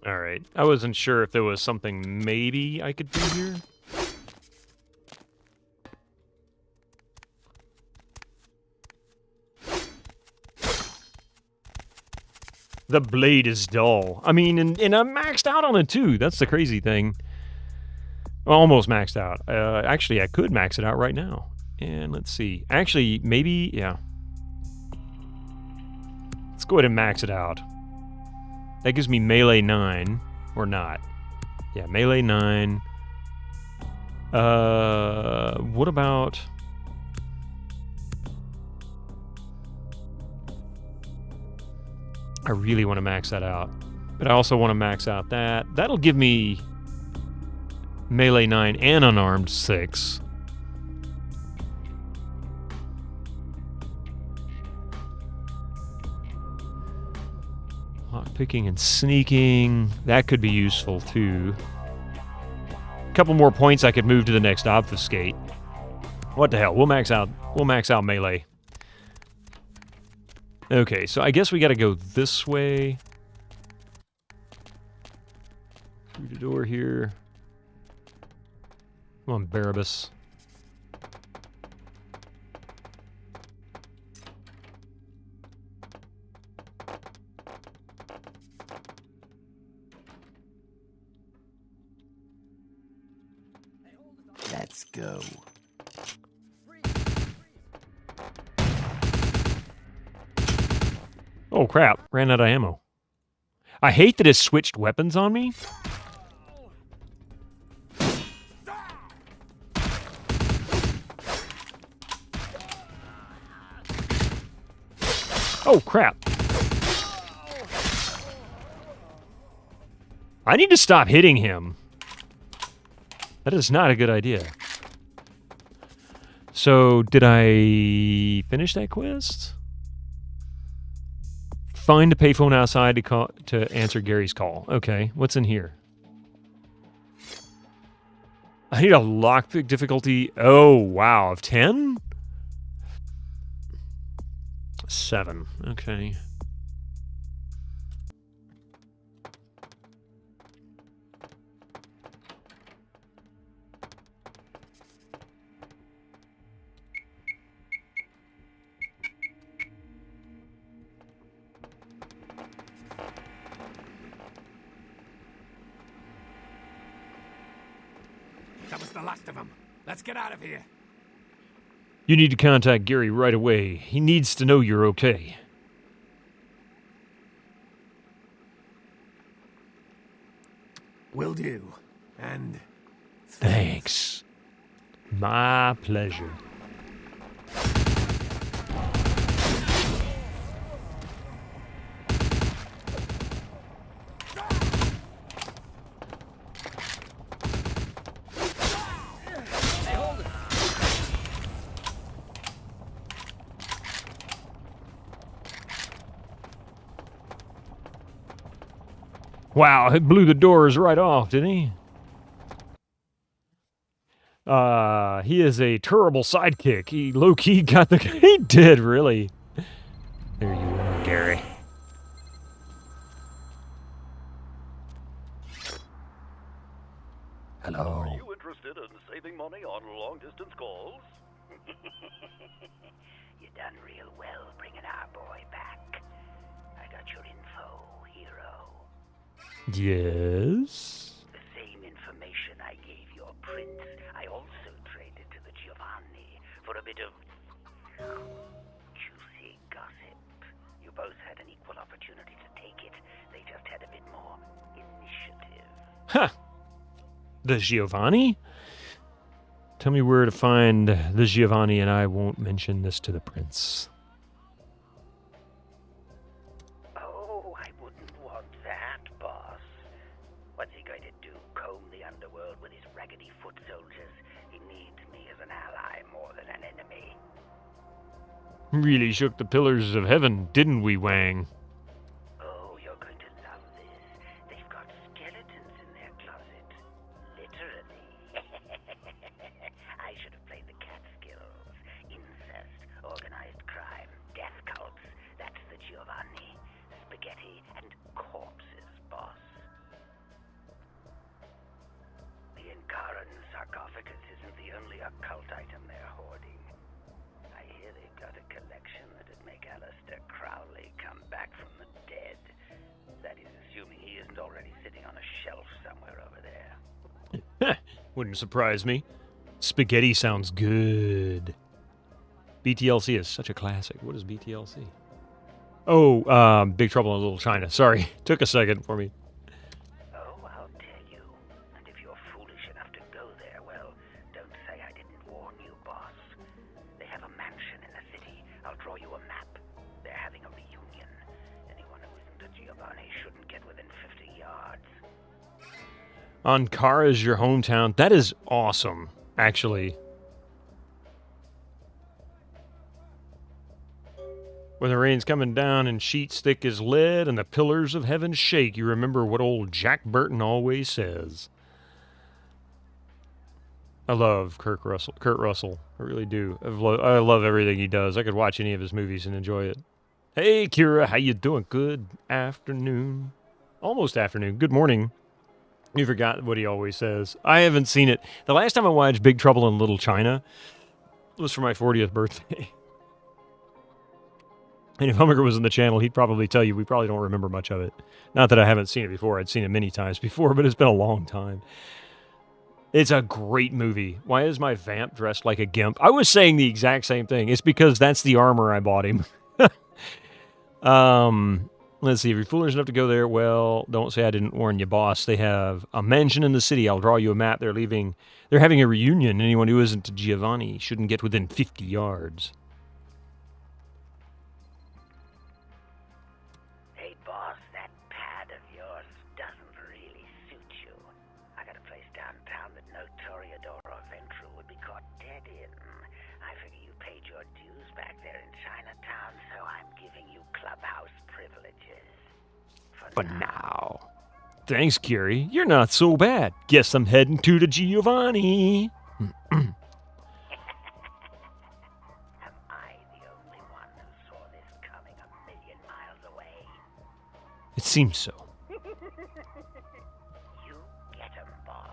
Alright, I wasn't sure if there was something maybe I could do here. The blade is dull. I mean, and I'm maxed out on it too. That's the crazy thing. Almost maxed out. Actually, I could max it out right now. And let's see. Actually, maybe, yeah. Let's go ahead and max it out. That gives me melee 9, or not. Yeah, melee 9. What about... I really want to max that out. But I also want to max out that. That'll give me melee 9 and unarmed 6. Lockpicking and sneaking. That could be useful, too. A couple more points, I could move to the next obfuscate. What the hell? We'll max out melee. Okay, so I guess we gotta go this way. Through the door here. Come on, Barabbas. Let's go. Oh crap, ran out of ammo. I hate that it switched weapons on me. Oh crap. I need to stop hitting him. That is not a good idea. So, did I finish that quest? Find a payphone outside to answer Gary's call. Okay, what's in here? I need a lockpick difficulty. Oh, wow, of 10? 7. Okay. That was the last of them. Let's get out of here. You need to contact Gary right away. He needs to know you're okay. Will do. And thanks. My pleasure. Wow, he blew the doors right off, didn't he? He is a terrible sidekick. He low-key got the... He did, really. There you are, Gary. Hello. Are you interested in saving money on long-distance calls? You done real well bringing our boy back. I got your info, hero. Yes? The same information I gave your prince, I also traded to the Giovanni for a bit of juicy gossip. You both had an equal opportunity to take it. They just had a bit more initiative. Huh. The Giovanni? Tell me where to find the Giovanni and I won't mention this to the prince. Oh, I wouldn't want that, boss. What's he going to do? Comb the underworld with his raggedy foot soldiers? He needs me as an ally more than an enemy. Really shook the pillars of heaven, didn't we, Wang? Oh, you're going to love this. They've got skeletons in their closet. Literally. I should have played the Catskills. Incest, organized crime, death cults. That's the Giovanni. Spaghetti and corpses, boss. The Inkaran sarcophagus isn't the only occult item they're hoarding. I hear they've got a collection that'd make Aleister Crowley come back from the dead. That is, assuming he isn't already sitting on a shelf somewhere over there. Wouldn't surprise me. Spaghetti sounds good. BTLC is such a classic. What is BTLC? Oh, Big Trouble in Little China. Sorry. Took a second for me. Oh, I'll tell you. And if you're foolish enough to go there, well, don't say I didn't warn you, boss. They have a mansion in the city. I'll draw you a map. They're having a reunion. Anyone who isn't a Giovanni shouldn't get within 50 yards. Ankara is your hometown. That is awesome, actually. When the rain's coming down and sheets thick as lead and the pillars of heaven shake, you remember what old Jack Burton always says. I love Kurt Russell. I really do. I love everything he does. I could watch any of his movies and enjoy it. Hey, Kira, how you doing? Good afternoon. Almost afternoon. Good morning. You forgot what he always says. I haven't seen it. The last time I watched Big Trouble in Little China was for my 40th birthday. And if Hummiger was on the channel, he'd probably tell you we probably don't remember much of it. Not that I haven't seen it before. I'd seen it many times before, but it's been a long time. It's a great movie. Why is my vamp dressed like a gimp? I was saying the exact same thing. It's because that's the armor I bought him. Let's see. If you're foolish enough to go there, well, don't say I didn't warn you, boss. They have a mansion in the city. I'll draw you a map. They're having a reunion. Anyone who isn't Giovanni shouldn't get within 50 yards. Hey, boss, that pad of yours doesn't really suit you. I got a place downtown that no Toreador or Ventru would be caught dead in. I figure you paid your dues back there in Chinatown, so I'm giving you clubhouse privileges. For now. Thanks, Curie. You're not so bad. Guess I'm heading to the Giovanni. Am I the only one who saw this coming 1,000,000 miles away? It seems so. You get 'em, boss.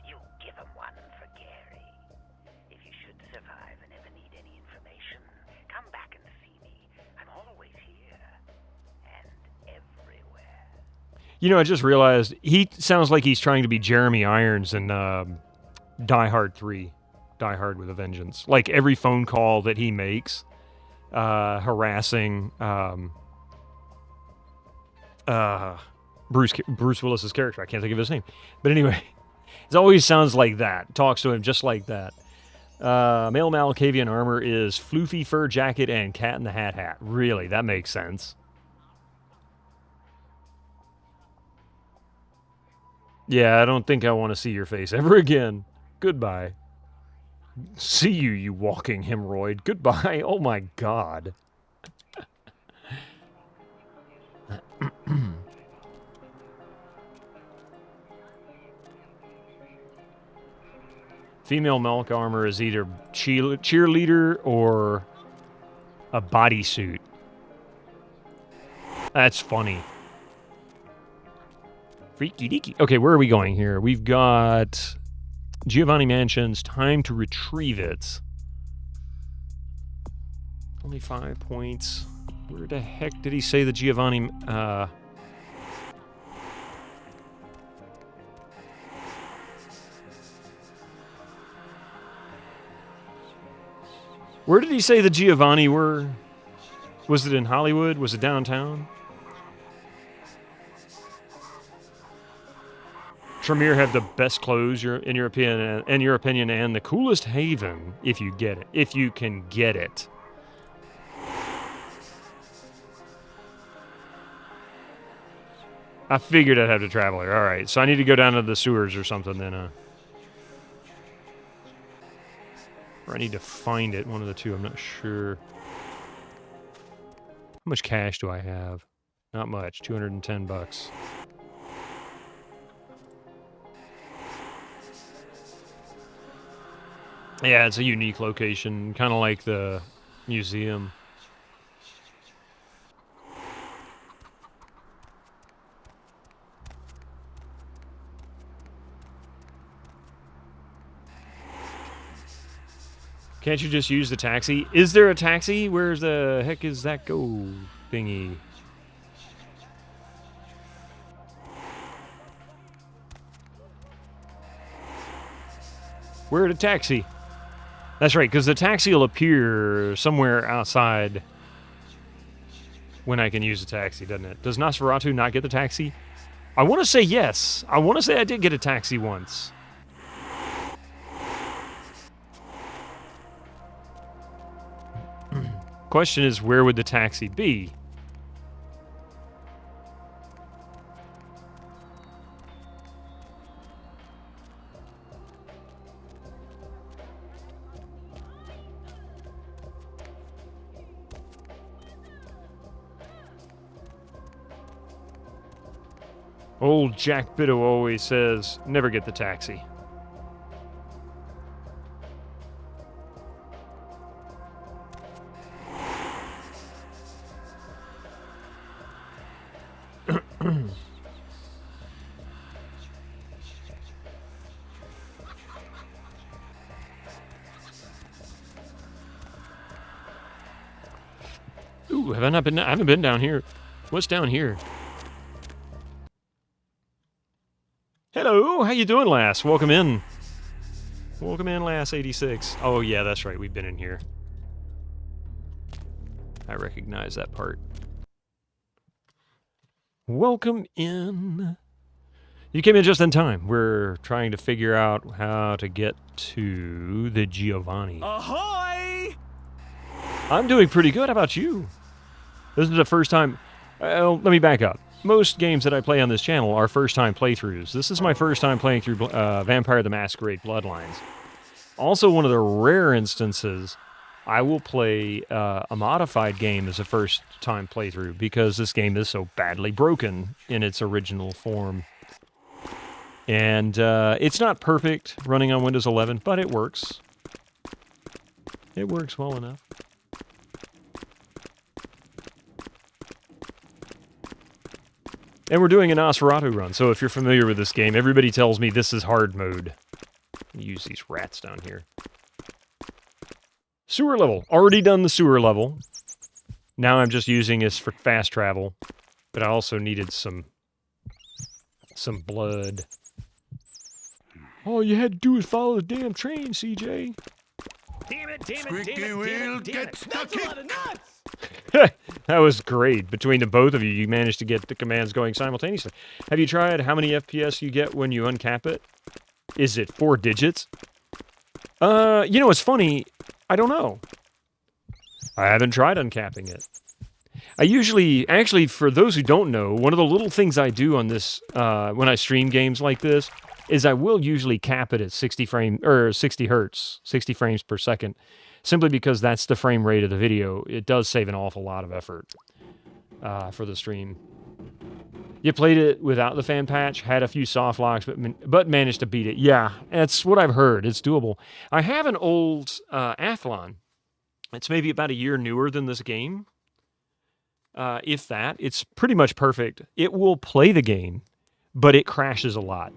You give 'em one for Gary. If you should survive and ever need any information, come back and see me. I'm always here. And everywhere. You know, I just realized he sounds like he's trying to be Jeremy Irons in Die Hard 3. Die Hard with a Vengeance. Like every phone call that he makes, harassing Bruce Willis's character. I can't think of his name. But anyway, it always sounds like that. Talks to him just like that. Male Malkavian armor is floofy fur jacket and Cat in the Hat hat. Really, that makes sense. Yeah, I don't think I want to see your face ever again. Goodbye. See you, you walking hemorrhoid. Goodbye. Oh my God. Female milk armor is either cheerleader or a bodysuit. That's funny. Freaky deaky. Okay, where are we going here? We've got Giovanni Mansion's Time to Retrieve It. Only 5 points. Where the heck did he say the Giovanni... Where did he say the Giovanni were? Was it in Hollywood? Was it downtown? Tremere have the best clothes, in your opinion, and the coolest haven, if you get it. If you can get it. I figured I'd have to travel here. All right, so I need to go down to the sewers or something then. Or I need to find it, one of the two, I'm not sure. How much cash do I have? Not much, 210 bucks. Yeah, it's a unique location, kind of like the museum. Can't you just use the taxi? Is there a taxi? Where's the heck is that go thingy? Where the taxi? That's right, because the taxi will appear somewhere outside when I can use the taxi, doesn't it? Does Nosferatu not get the taxi? I want to say yes. I want to say I did get a taxi once. Question is, where would the taxi be? Old Jack Bitto always says, never get the taxi. Ooh, have I not been? I haven't been down here. What's down here? Hello, how you doing, lass? Welcome in. Welcome in, lass 86. Oh yeah, that's right. We've been in here. I recognize that part. Welcome in. You came in just in time. We're trying to figure out how to get to the Giovanni. Ahoy! I'm doing pretty good. How about you? This is the first time... let me back up. Most games that I play on this channel are first-time playthroughs. This is my first time playing through Vampire the Masquerade Bloodlines. Also, one of the rare instances I will play a modified game as a first-time playthrough because this game is so badly broken in its original form. And it's not perfect running on Windows 11, but it works. It works well enough. And we're doing a Nosferatu run, so if you're familiar with this game, everybody tells me this is hard mode. Use these rats down here. Sewer level. Already done the sewer level. Now I'm just using this for fast travel. But I also needed some blood. All you had to do was follow the damn train, CJ. Damn it, damn it, Squeaky damn it, wheel damn it, damn gets it. That's a lot of nuts! That was great. Between the both of you, you managed to get the commands going simultaneously. Have you tried how many FPS you get when you uncap it? Is it 4 digits? You know, it's funny. I don't know. I haven't tried uncapping it. I usually, actually, for those who don't know, one of the little things I do on this, when I stream games like this, is I will usually cap it at 60 hertz, 60 frames per second, simply because that's the frame rate of the video. It does save an awful lot of effort for the stream. You played it without the fan patch, had a few soft locks, but managed to beat it. Yeah, that's what I've heard. It's doable. I have an old Athlon. It's maybe about a year newer than this game. If that, it's pretty much perfect. It will play the game, but it crashes a lot.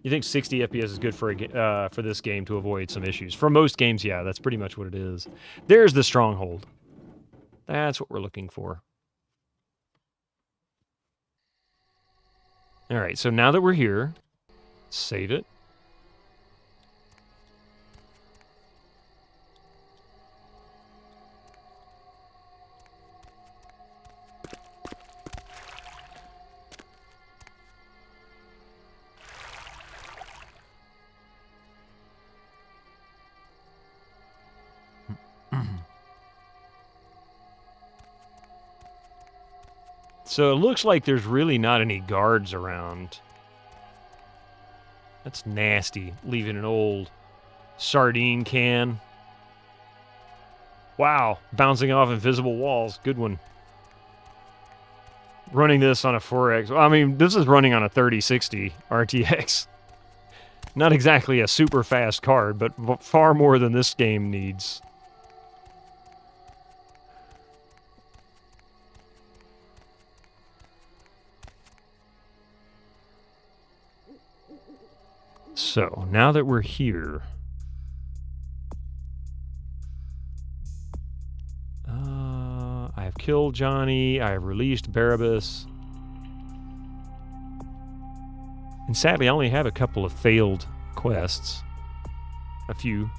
You think 60 FPS is good for this game to avoid some issues? For most games, yeah, that's pretty much what it is. There's the stronghold. That's what we're looking for. All right, so now that we're here, save it. So it looks like there's really not any guards around. That's nasty, leaving an old sardine can. Wow, bouncing off invisible walls. Good one. Running this on a 4X. I mean, this is running on a 3060 RTX. Not exactly a super fast card, but far more than this game needs. So, now that we're here... I have killed Johnny, I have released Barabbas. And sadly, I only have a couple of failed quests. A few.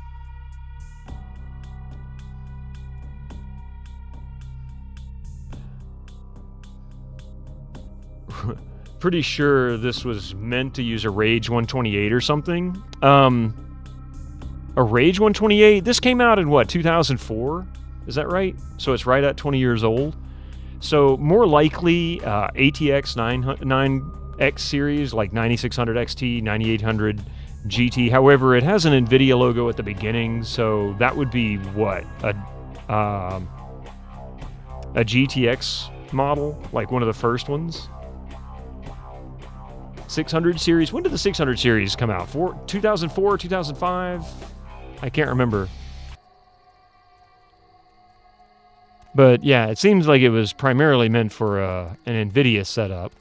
Pretty sure this was meant to use a Rage 128 or something. A Rage 128? This came out in what, 2004? Is that right? So it's right at 20 years old. So more likely ATX 9X series, like 9600 XT, 9800 GT. However, it has an NVIDIA logo at the beginning, so that would be what? A GTX model, like one of the first ones? 600 series. When did the 600 series come out? 2004, 2005? I can't remember. But yeah, it seems like it was primarily meant for an NVIDIA setup.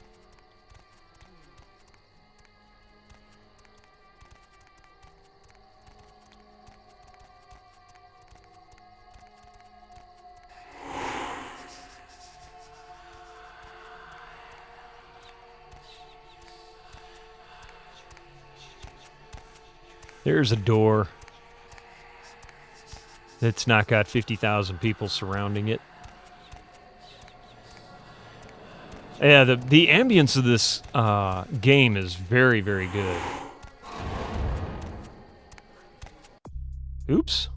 There's a door that's not got 50,000 people surrounding it. Yeah, the ambience of this game is very, very good. Oops.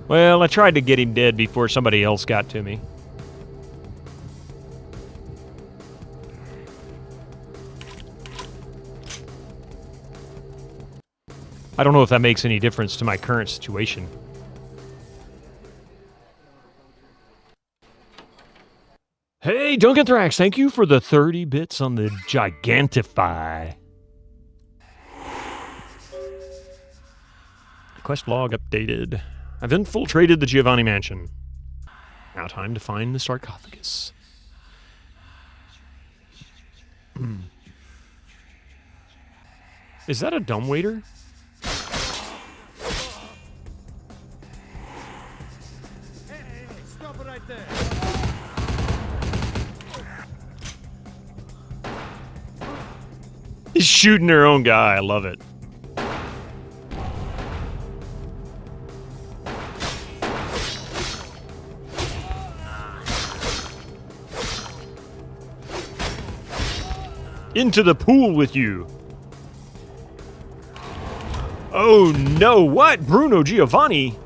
Well, I tried to get him dead before somebody else got to me. I don't know if that makes any difference to my current situation. Hey, Duncan Thrax, thank you for the 30 bits on the Gigantify. Quest log updated. I've infiltrated the Giovanni mansion. Now time to find the sarcophagus. Is that a dumbwaiter? Stop it right there. He's shooting their own guy. I love it. Into the pool with you. Oh no, what? Bruno Giovanni?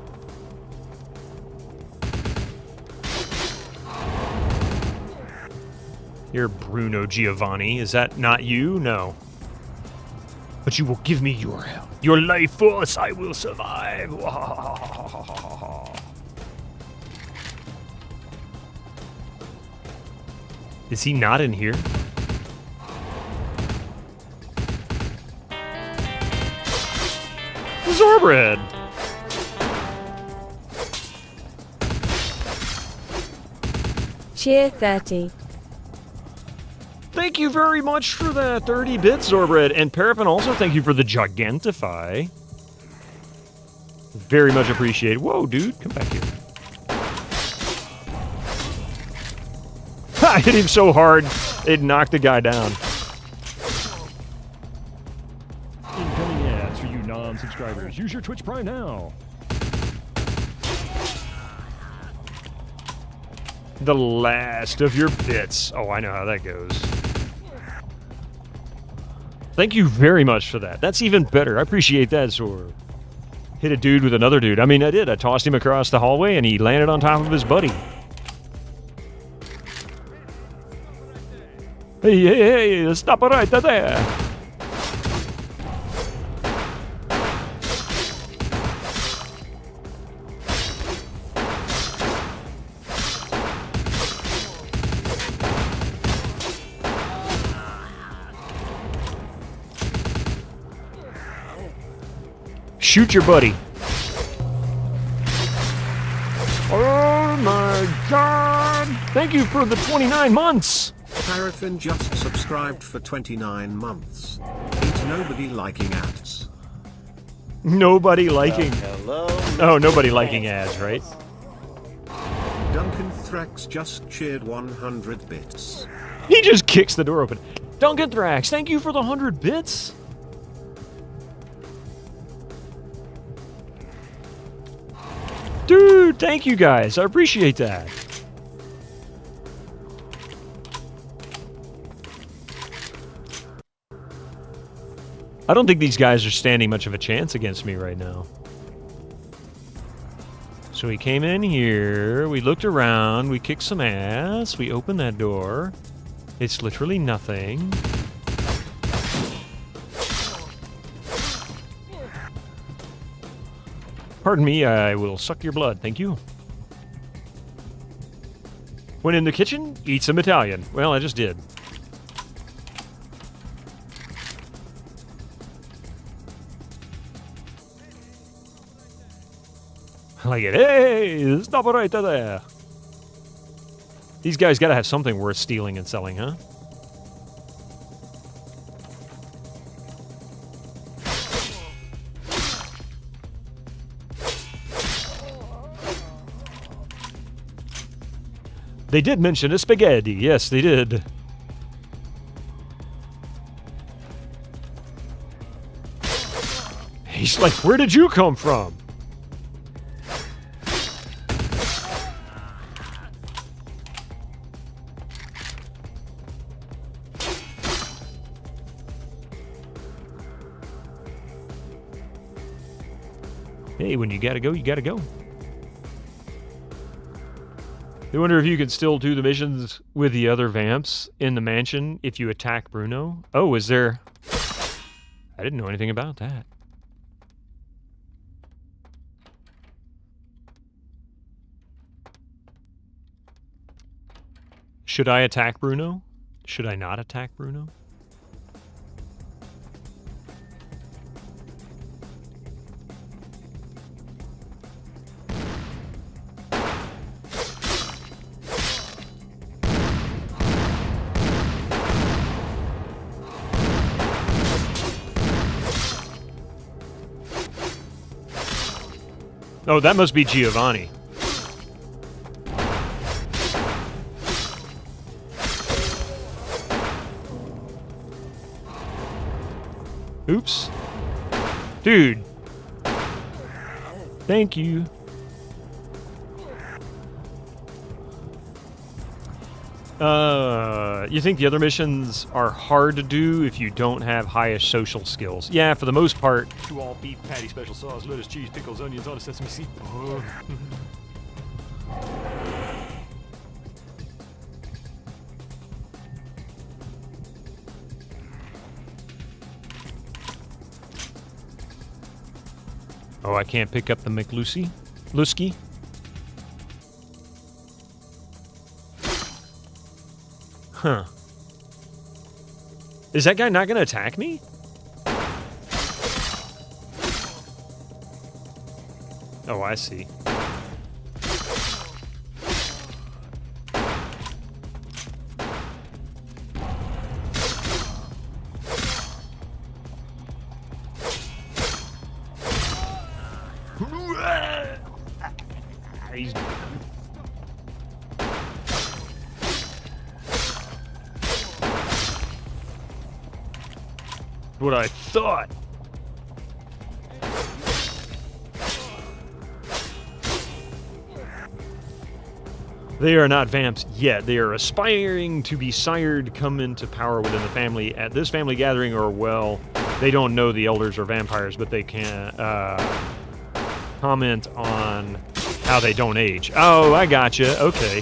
You're Bruno Giovanni. Is that not you? No. But you will give me your help. Your life force, I will survive. Is he not in here? Zorbred! Cheer 30. Thank you very much for that 30 bits, Zorbred. And Paraffin also, thank you for the Gigantify. Very much appreciated. Whoa, dude, come back here. I hit him so hard, it knocked the guy down. Incoming ads for you non-subscribers. Use your Twitch Prime now. The last of your bits. Oh, I know how that goes. Thank you very much for that. That's even better. I appreciate that, Zor. Hit a dude with another dude. I mean, I did. I tossed him across the hallway, and he landed on top of his buddy. Hey, hey, hey, stop it right there. Shoot your buddy. Oh my god! Thank you for the 29 months! Paraffin just subscribed for 29 months. Ain't nobody liking ads. Nobody liking... Oh, nobody liking ads, right? Duncan Thrax just cheered 100 bits. He just kicks the door open. Duncan Thrax, thank you for the 100 bits. Dude, thank you guys. I appreciate that. I don't think these guys are standing much of a chance against me right now. So we came in here, we looked around, we kicked some ass, we opened that door. It's literally nothing. Pardon me, I will suck your blood, thank you. When in the kitchen, eat some Italian. Well, I just did. I like it. Hey, stop it right there. These guys gotta have something worth stealing and selling, huh? They did mention a spaghetti. Yes, they did. He's like, where did you come from? Hey, when you gotta go, you gotta go. I wonder if you can still do the missions with the other vamps in the mansion if you attack Bruno. Oh, is there... I didn't know anything about that. Should I attack Bruno? Should I not attack Bruno? Oh, that must be Giovanni. Oops. Dude. Thank you. You think the other missions are hard to do if you don't have highest social skills? Yeah, for the most part. 2 all beef patty, special sauce, lettuce, cheese, pickles, onions, on a sesame seed. Oh, I can't pick up the McLucy? Lusky? Huh. Is that guy not going to attack me? Oh, I see. He's... what I thought. They are not vamps yet. They are aspiring to be sired, come into power within the family at this family gathering, or, well, they don't know the elders are vampires, but they can comment on how they don't age. Oh, I gotcha. Okay.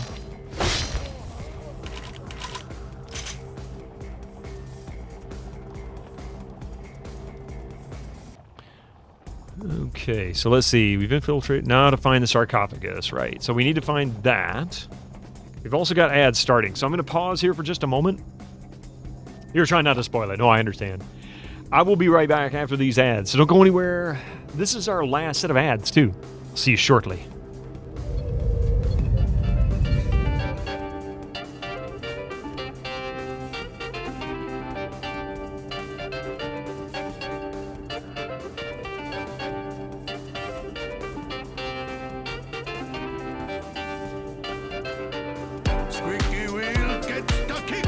Okay, so let's see. We've infiltrated now to find the sarcophagus, right? So we need to find that. We've also got ads starting, so I'm going to pause here for just a moment. You're trying not to spoil it. No, I understand. I will be right back after these ads, so don't go anywhere. This is our last set of ads, too. See you shortly. Squeaky wheel gets the kick.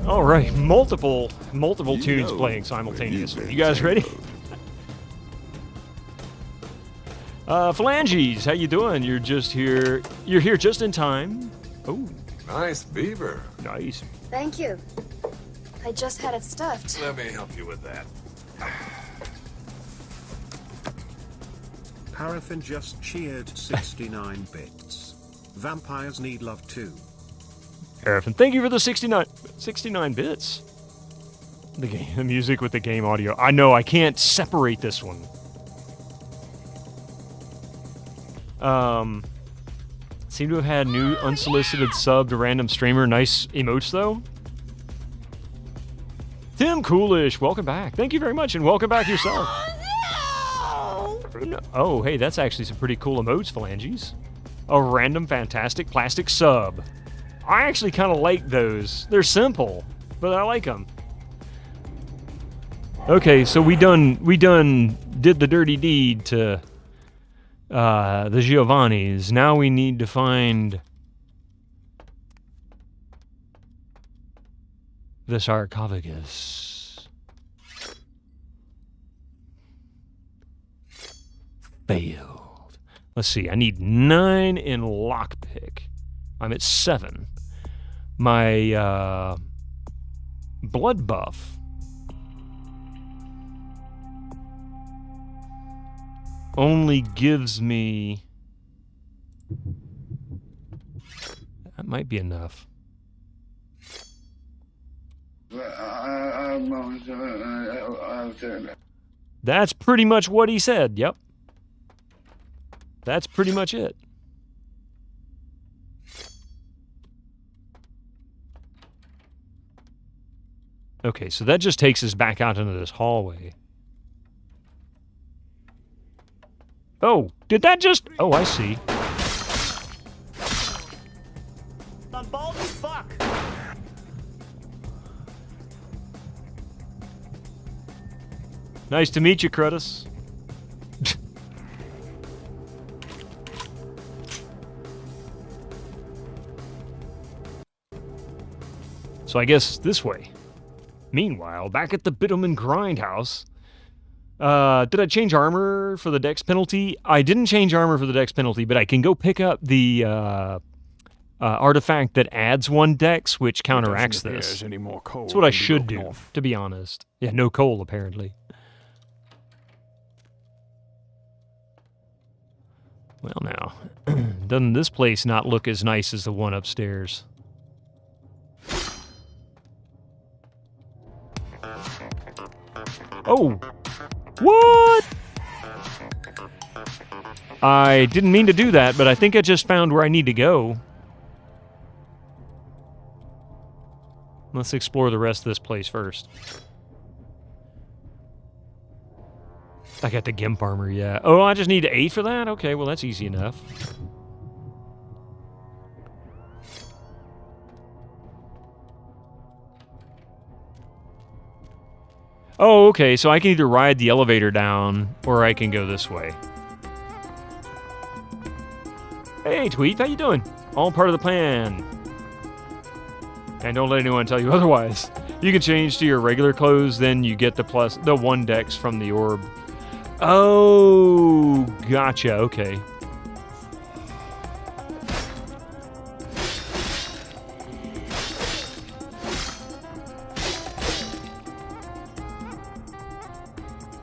All right, multiple tunes playing simultaneously. You guys ready? Phalanges, how you doing? You're just here. You're here just in time. Oh, Nice beaver. nice. Thank you. I just had it stuffed. Let me help you with that. Paraffin just cheered 69 bits. Vampires need love too. Paraffin, thank you for the 69 bits. The music with the game audio. I know I can't separate this one. Seem to have had new unsolicited sub to random streamer. Nice emotes though. Tim Coolish, welcome back. Thank you very much, and welcome back yourself. Oh, hey, that's actually some pretty cool emotes, Phalanges. A random fantastic plastic sub. I actually kind of like those. They're simple, but I like them. Okay, so we done did the dirty deed to the Giovannis. Now we need to find the sarcophagus. Failed. Let's see, I need 9 in lockpick. I'm at 7. My blood buff only gives me... That might be enough. That's pretty much what he said, yep. That's pretty much it. Okay, so that just takes us back out into this hallway. Oh, did that just... Oh, I see. I'm bald as fuck. Nice to meet you, Crutus. So I guess this way. Meanwhile, back at the Bittleman Grindhouse, did I change armor for the dex penalty? I didn't change armor for the dex penalty, but I can go pick up the artifact that adds 1 dex, which counteracts this. That's what I should do, to be honest. Yeah, no coal, apparently. Well, now, doesn't this place not look as nice as the one upstairs? Oh! What? I didn't mean to do that, but I think I just found where I need to go. Let's explore the rest of this place first. I got the Gimp armor, yeah. Oh, I just need 8 for that? Okay, well, that's easy enough. Oh, okay, so I can either ride the elevator down, or I can go this way. Hey, Tweet, how you doing? All part of the plan. And don't let anyone tell you otherwise. You can change to your regular clothes, then you get the 1 dex from the orb. Oh, gotcha, okay.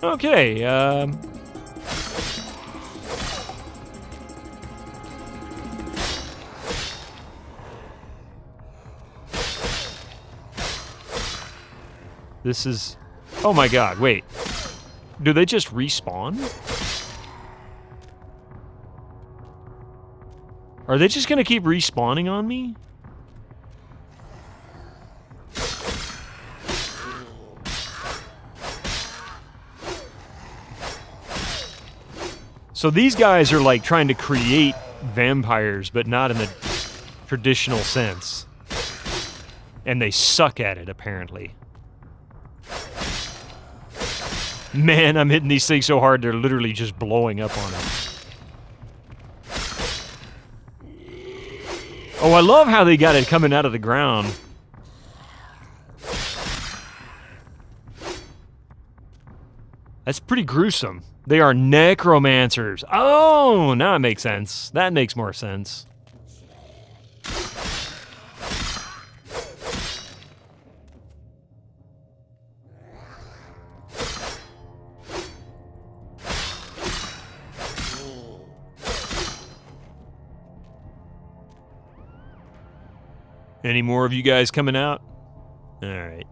Okay, this is... Oh my god, wait. Do they just respawn? Are they just gonna keep respawning on me? So these guys are like trying to create vampires, but not in the traditional sense. And they suck at it, apparently. Man, I'm hitting these things so hard, they're literally just blowing up on them. Oh, I love how they got it coming out of the ground. That's pretty gruesome. They are necromancers. Oh, now it makes sense. That makes more sense. Any more of you guys coming out? All right.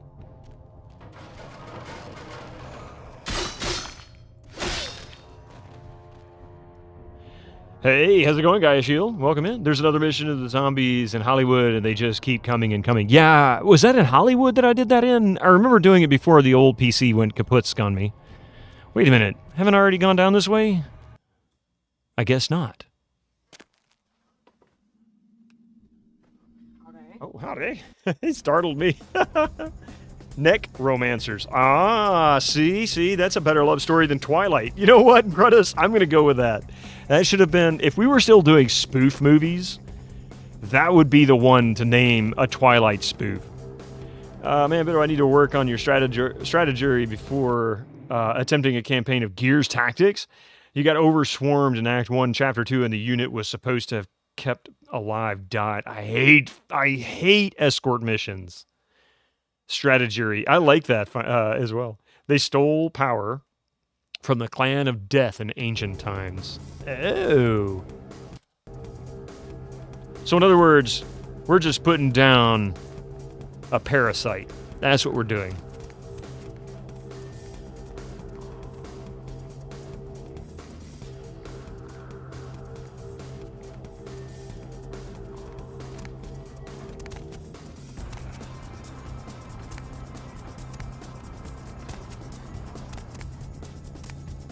Hey, how's it going, Guy Shield? Welcome in. There's another mission of the zombies in Hollywood, and they just keep coming and coming. Yeah, was that in Hollywood that I did that in? I remember doing it before the old PC went kaputsk on me. Wait a minute. Haven't I already gone down this way? I guess not. Oh, howdy. It startled me. Necromancers. Ah, see, that's a better love story than Twilight. You know what, Brutus? I'm going to go with that. That should have been, if we were still doing spoof movies, that would be the one to name a Twilight spoof. Man, but I need to work on your strategy before attempting a campaign of Gears Tactics. You got overswarmed in Act 1, Chapter 2, and the unit was supposed to have kept alive died. I hate escort missions. Strategy. I like that as well. They stole power from the clan of death in ancient times. Oh. So in other words, we're just putting down a parasite. That's what we're doing.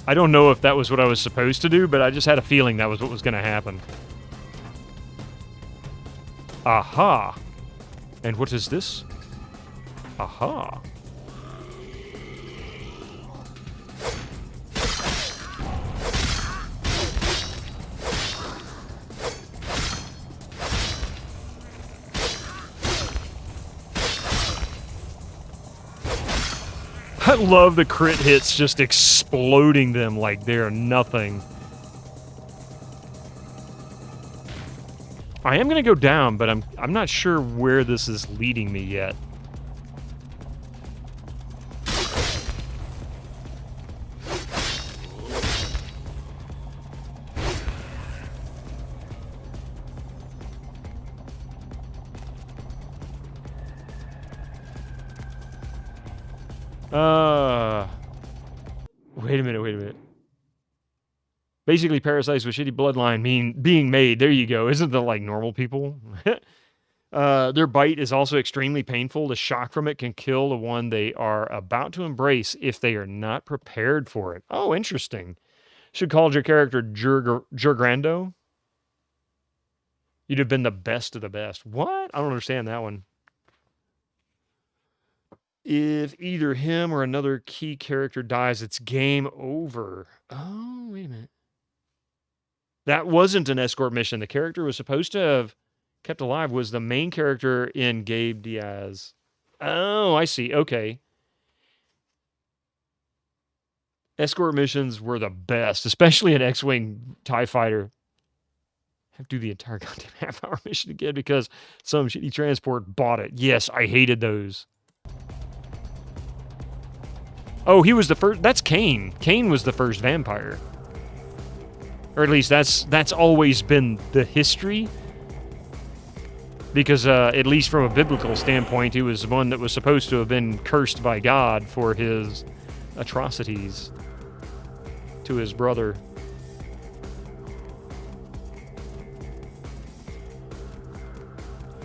I don't know if that was what I was supposed to do, but I just had a feeling that was what was going to happen. Aha! And what is this? Aha! I love the crit hits just exploding them like they're nothing. I am going to go down, but I'm not sure where this is leading me yet. Wait a minute. Basically, parasites with shitty bloodline mean being made. There you go. Isn't that like normal people? Their bite is also extremely painful. The shock from it can kill the one they are about to embrace if they are not prepared for it. Oh, interesting. Should call your character Jurgrando. You'd have been the best of the best. What? I don't understand that one. If either him or another key character dies, it's game over. Oh, wait a minute. That wasn't an escort mission. The character was supposed to have kept alive was the main character in Gabe Diaz. Oh, I see. Okay. Escort missions were the best, especially an X-Wing TIE fighter. Have to do the entire goddamn half-hour mission again because some shitty transport bought it. Yes, I hated those. Oh, he was the first. That's Cain. Cain was the first vampire. Or at least that's always been the history. Because at least from a biblical standpoint, he was one that was supposed to have been cursed by God for his atrocities to his brother.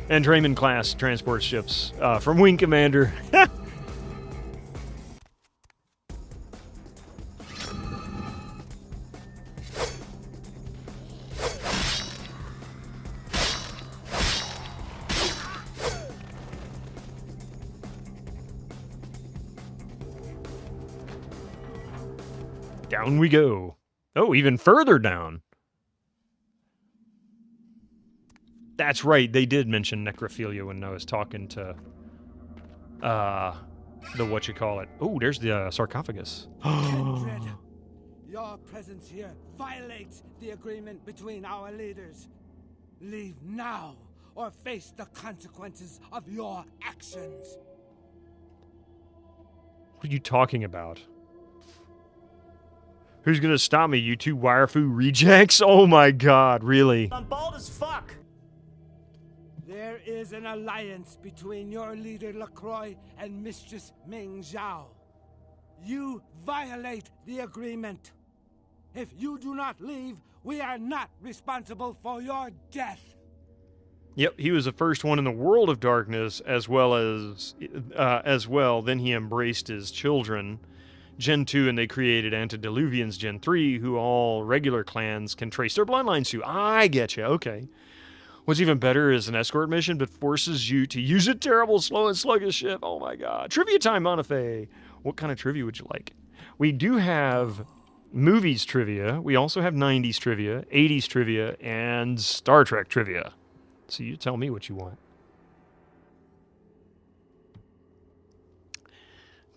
And Draymond class transport ships from Wing Commander. Down we go. Oh, even further down. That's right. They did mention necrophilia when I was talking to the whatchamacallit. Oh, there's the sarcophagus. Kindred, your presence here violates the agreement between our leaders. Leave now, or face the consequences of your actions. What are you talking about? Who's gonna stop me, you two wire-foo rejects? Oh my god, really? I'm bald as fuck. There is an alliance between your leader LaCroix and Mistress Ming Zhao. You violate the agreement. If you do not leave, we are not responsible for your death. Yep, he was the first one in the world of darkness, as well. Then he embraced his children, Gen 2, and they created Antediluvians Gen 3, who all regular clans can trace their bloodlines to. I get you, okay. What's even better is an escort mission, but forces you to use a terrible, slow, and sluggish ship. Oh my god. Trivia time, Monafe. What kind of trivia would you like? We do have movies trivia. We also have 90s trivia, 80s trivia, and Star Trek trivia. So you tell me what you want.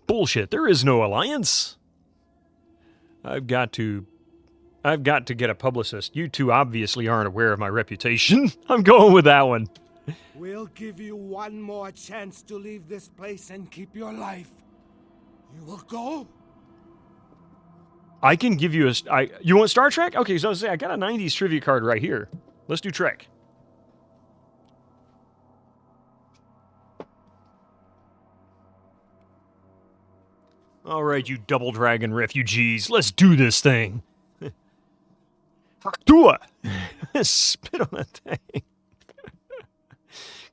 Bullshit. There is no alliance. I've got to get a publicist. You two obviously aren't aware of my reputation. I'm going with that one. We'll give you one more chance to leave this place and keep your life. You will go? I can give you you want Star Trek? Okay, so I got a 90s trivia card right here. Let's do Trek. All right, you Double Dragon refugees, let's do this thing. Haktua! Spit on that thing.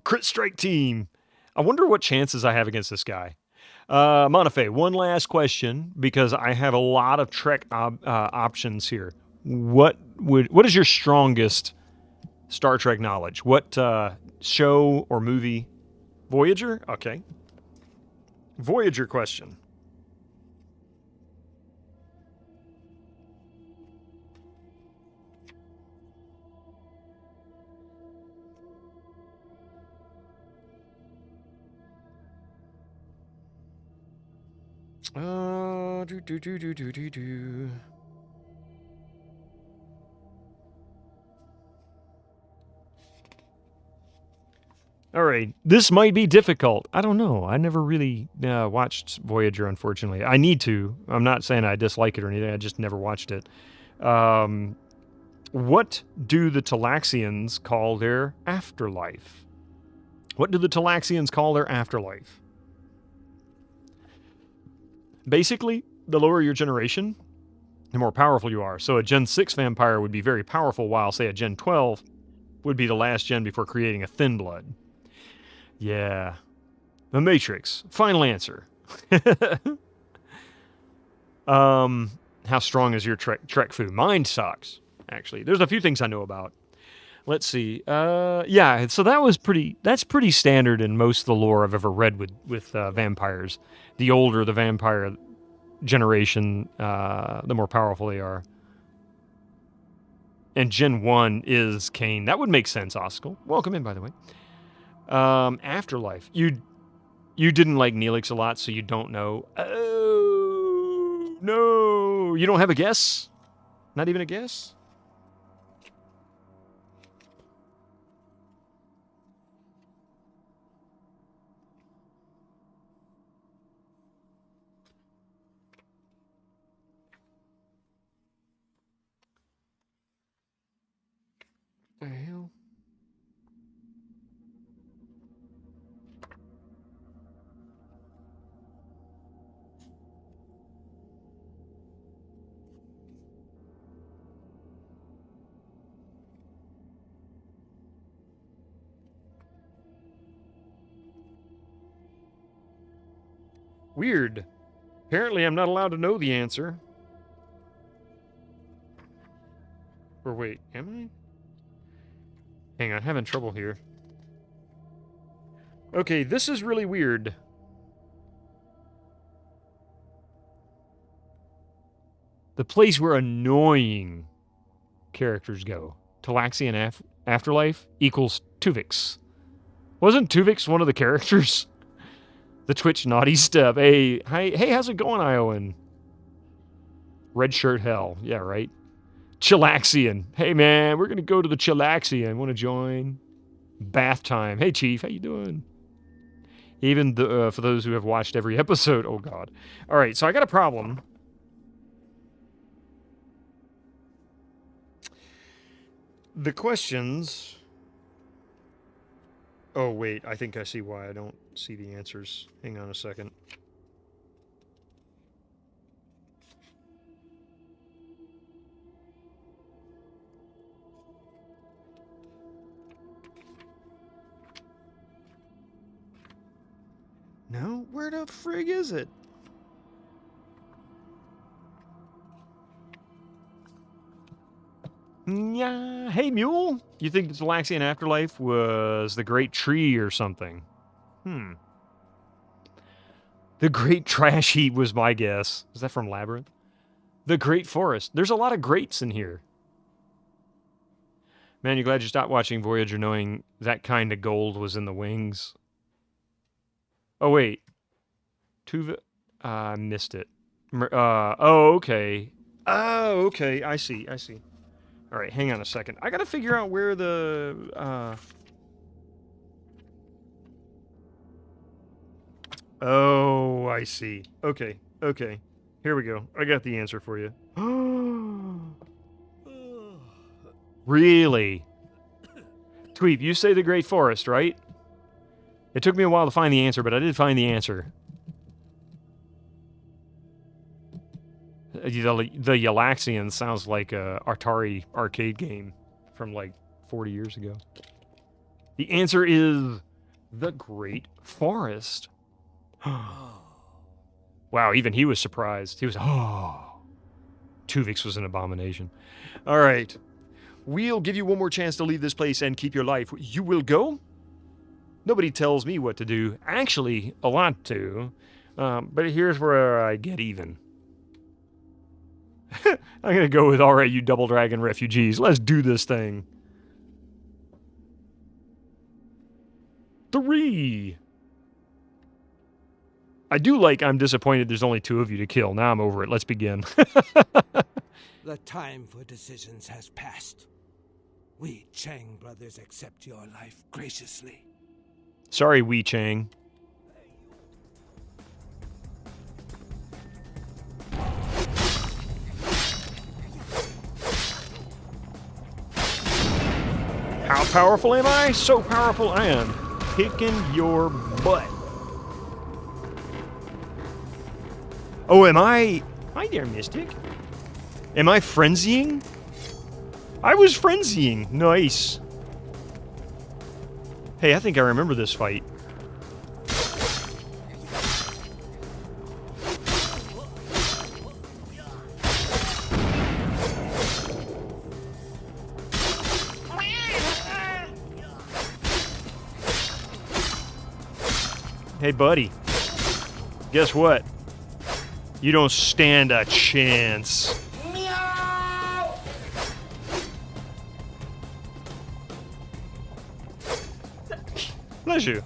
Crit strike team. I wonder what chances I have against this guy. Monafe, one last question, because I have a lot of Trek options here. What is your strongest Star Trek knowledge? What show or movie? Voyager? Okay. Voyager question. All right, this might be difficult. I don't know. I never really watched Voyager, unfortunately. I need to. I'm not saying I dislike it or anything. I just never watched it. What do the Talaxians call their afterlife? What do the Talaxians call their afterlife? Basically, the lower your generation, the more powerful you are. So a Gen 6 vampire would be very powerful, while, say, a Gen 12 would be the last gen before creating a thin blood. Yeah. The Matrix. Final answer. How strong is your Trek food? Mine sucks, actually. There's a few things I know about. Let's see. Yeah, so that's pretty standard in most of the lore I've ever read with vampires. The older the vampire generation, the more powerful they are. And Gen 1 is Kane. That would make sense, Oskal. Welcome in, by the way. Afterlife. You didn't like Neelix a lot, so you don't know. Oh, no. You don't have a guess? Not even a guess? The hell? Weird. Apparently I'm not allowed to know the answer. Or wait, am I? Hang on, I'm having trouble here. Okay, this is really weird. The place where annoying characters go. Talaxian Afterlife equals Tuvix. Wasn't Tuvix one of the characters? The Twitch naughty step. Hey, how's it going, Iowan? Red shirt hell. Yeah, right. Chillaxian. Hey, man, we're going to go to the Chillaxian. Want to join? Bath time. Hey, Chief, how you doing? Even for those who have watched every episode. Oh, God. All right, so I got a problem. The questions... Oh, wait, I think I see why I don't see the answers. Hang on a second. No? Where the frig is it? Yeah. Hey, Mule. You think the Talaxian afterlife was the Great Tree or something? The Great Trash Heap was my guess. Is that from Labyrinth? The Great Forest. There's a lot of greats in here. Man, you glad you stopped watching Voyager knowing that kind of gold was in the wings? Oh, wait. I missed it. Oh, okay. Oh, okay. I see. All right, hang on a second. I gotta figure out where the... Oh, I see. Okay. Here we go. I got the answer for you. Really? Tweep, you say the Great Forest, right? It took me a while to find the answer, but I did find the answer. The Yalaxian sounds like a Atari arcade game from like 40 years ago. The answer is the Great Forest. Wow, even he was surprised. He was, Tuvix was an abomination. All right. We'll give you one more chance to leave this place and keep your life. You will go? Nobody tells me what to do. Actually, a lot to. But here's where I get even. I'm going to go with, all right, you Double Dragon refugees. Let's do this thing. 3. I do like I'm disappointed there's only 2 of you to kill. Now I'm over it. Let's begin. The time for decisions has passed. We Chang brothers accept your life graciously. Sorry, Wee Chang. How powerful am I? So powerful I am kicking your butt. Oh, am I... Hi there, Mystic. Am I frenzying? I was frenzying. Nice. Hey, I think I remember this fight. Hey, buddy. Guess what? You don't stand a chance. Bless you.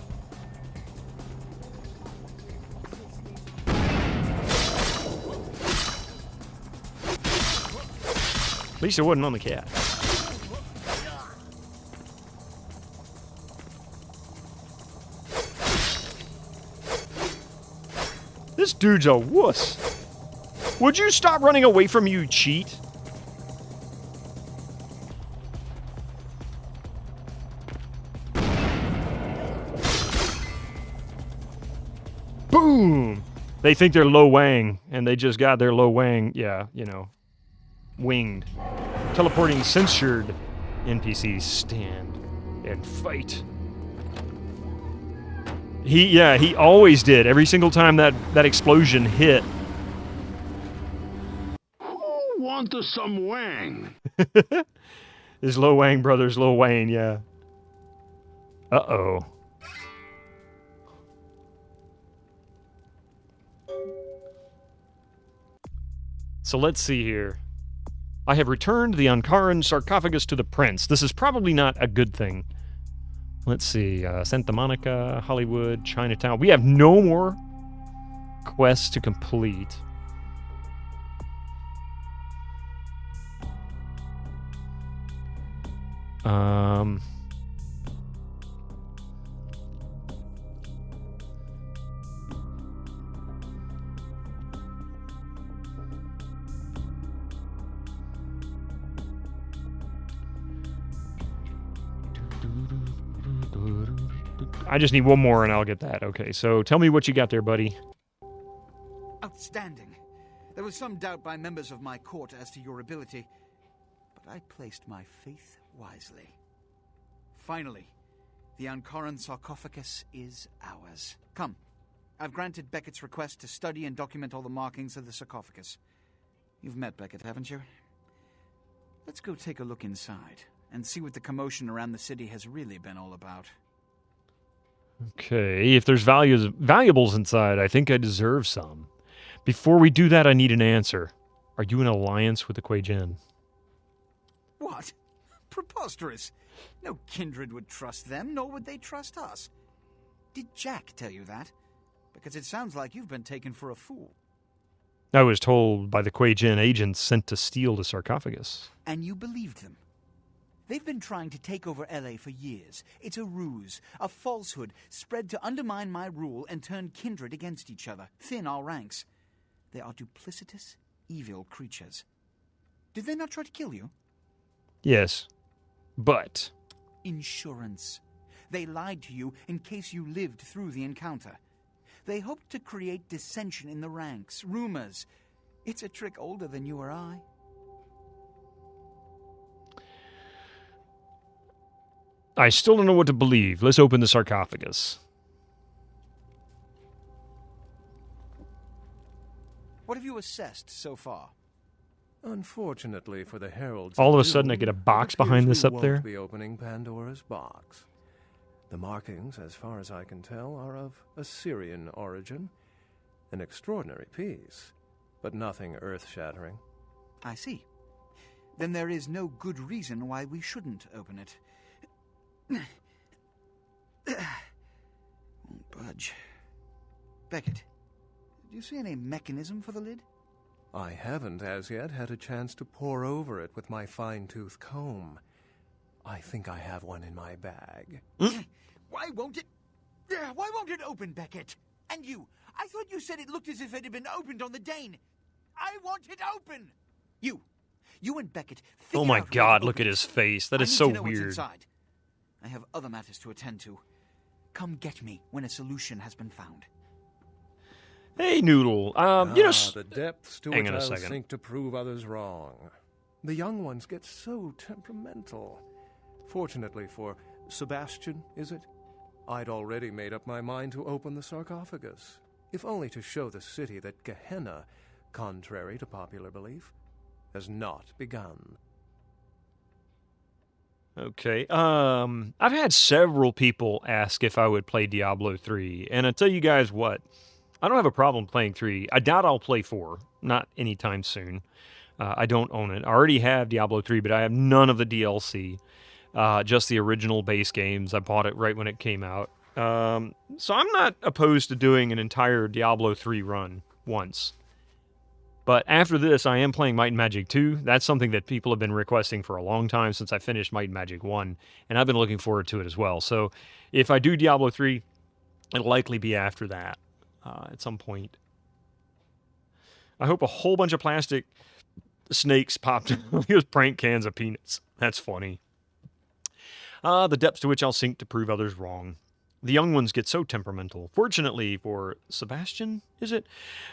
At least it wasn't on the cat. This dude's a wuss. Would you stop running away from you, cheat? Boom! They think they're Lo Wang, and they just got their Lo Wang, yeah, you know, winged. Teleporting censored NPCs stand and fight. He always did. Every single time that explosion hit. Who wants some Wang? His Lo Wang brothers, Lo Wayne, yeah. Uh-oh. So let's see here. I have returned the Ankaran sarcophagus to the prince. This is probably not a good thing. Let's see. Santa Monica, Hollywood, Chinatown. We have no more quests to complete. I just need one more and I'll get that. Okay, so tell me what you got there, buddy. Outstanding. There was some doubt by members of my court as to your ability, but I placed my faith wisely. Finally, the Ankaran sarcophagus is ours. Come, I've granted Beckett's request to study and document all the markings of the sarcophagus. You've met Beckett, haven't you? Let's go take a look inside and see what the commotion around the city has really been all about. Okay, if there's valuables inside, I think I deserve some. Before we do that, I need an answer. Are you in alliance with the Kuei Jin? What? Preposterous. No kindred would trust them, nor would they trust us. Did Jack tell you that? Because it sounds like you've been taken for a fool. I was told by the Kuei Jin agents sent to steal the sarcophagus. And you believed them? They've been trying to take over LA for years. It's a ruse, a falsehood, spread to undermine my rule and turn kindred against each other, thin our ranks. They are duplicitous, evil creatures. Did they not try to kill you? Yes, but... Insurance. They lied to you in case you lived through the encounter. They hoped to create dissension in the ranks, rumors. It's a trick older than you or I. I still don't know what to believe. Let's open the sarcophagus. What have you assessed so far? Unfortunately for the heralds, all of a sudden I get a box behind this up there. Won't be opening Pandora's box. The markings, as far as I can tell, are of Assyrian origin. An extraordinary piece, but nothing earth-shattering. I see. Then there is no good reason why we shouldn't open it. Won't budge. Beckett, do you see any mechanism for the lid? I haven't as yet had a chance to pore over it with my fine-tooth comb. I think I have one in my bag. Why won't it open, Beckett? And you, I thought you said it looked as if it had been opened on the Dane. I want it open! You and Beckett, oh my God, look at his face. That is so weird. I have other matters to attend to. Come get me when a solution has been found. Hey, Noodle. You know, the depths to which I'll sink to prove others wrong. The young ones get so temperamental. Fortunately for Sebastian, is it? I'd already made up my mind to open the sarcophagus, if only to show the city that Gehenna, contrary to popular belief, has not begun. Okay. I've had several people ask if I would play Diablo 3, and I tell you guys what, I don't have a problem playing 3. I doubt I'll play 4, not anytime soon. I don't own it. I already have Diablo 3, but I have none of the DLC, just the original base games. I bought it right when it came out. So I'm not opposed to doing an entire Diablo 3 run once. But after this, I am playing Might and Magic 2. That's something that people have been requesting for a long time since I finished Might and Magic 1, and I've been looking forward to it as well. So if I do Diablo 3, it'll likely be after that at some point. I hope a whole bunch of plastic snakes popped those prank cans of peanuts. That's funny. The depths to which I'll sink to prove others wrong. The young ones get so temperamental. Fortunately for Sebastian, is it?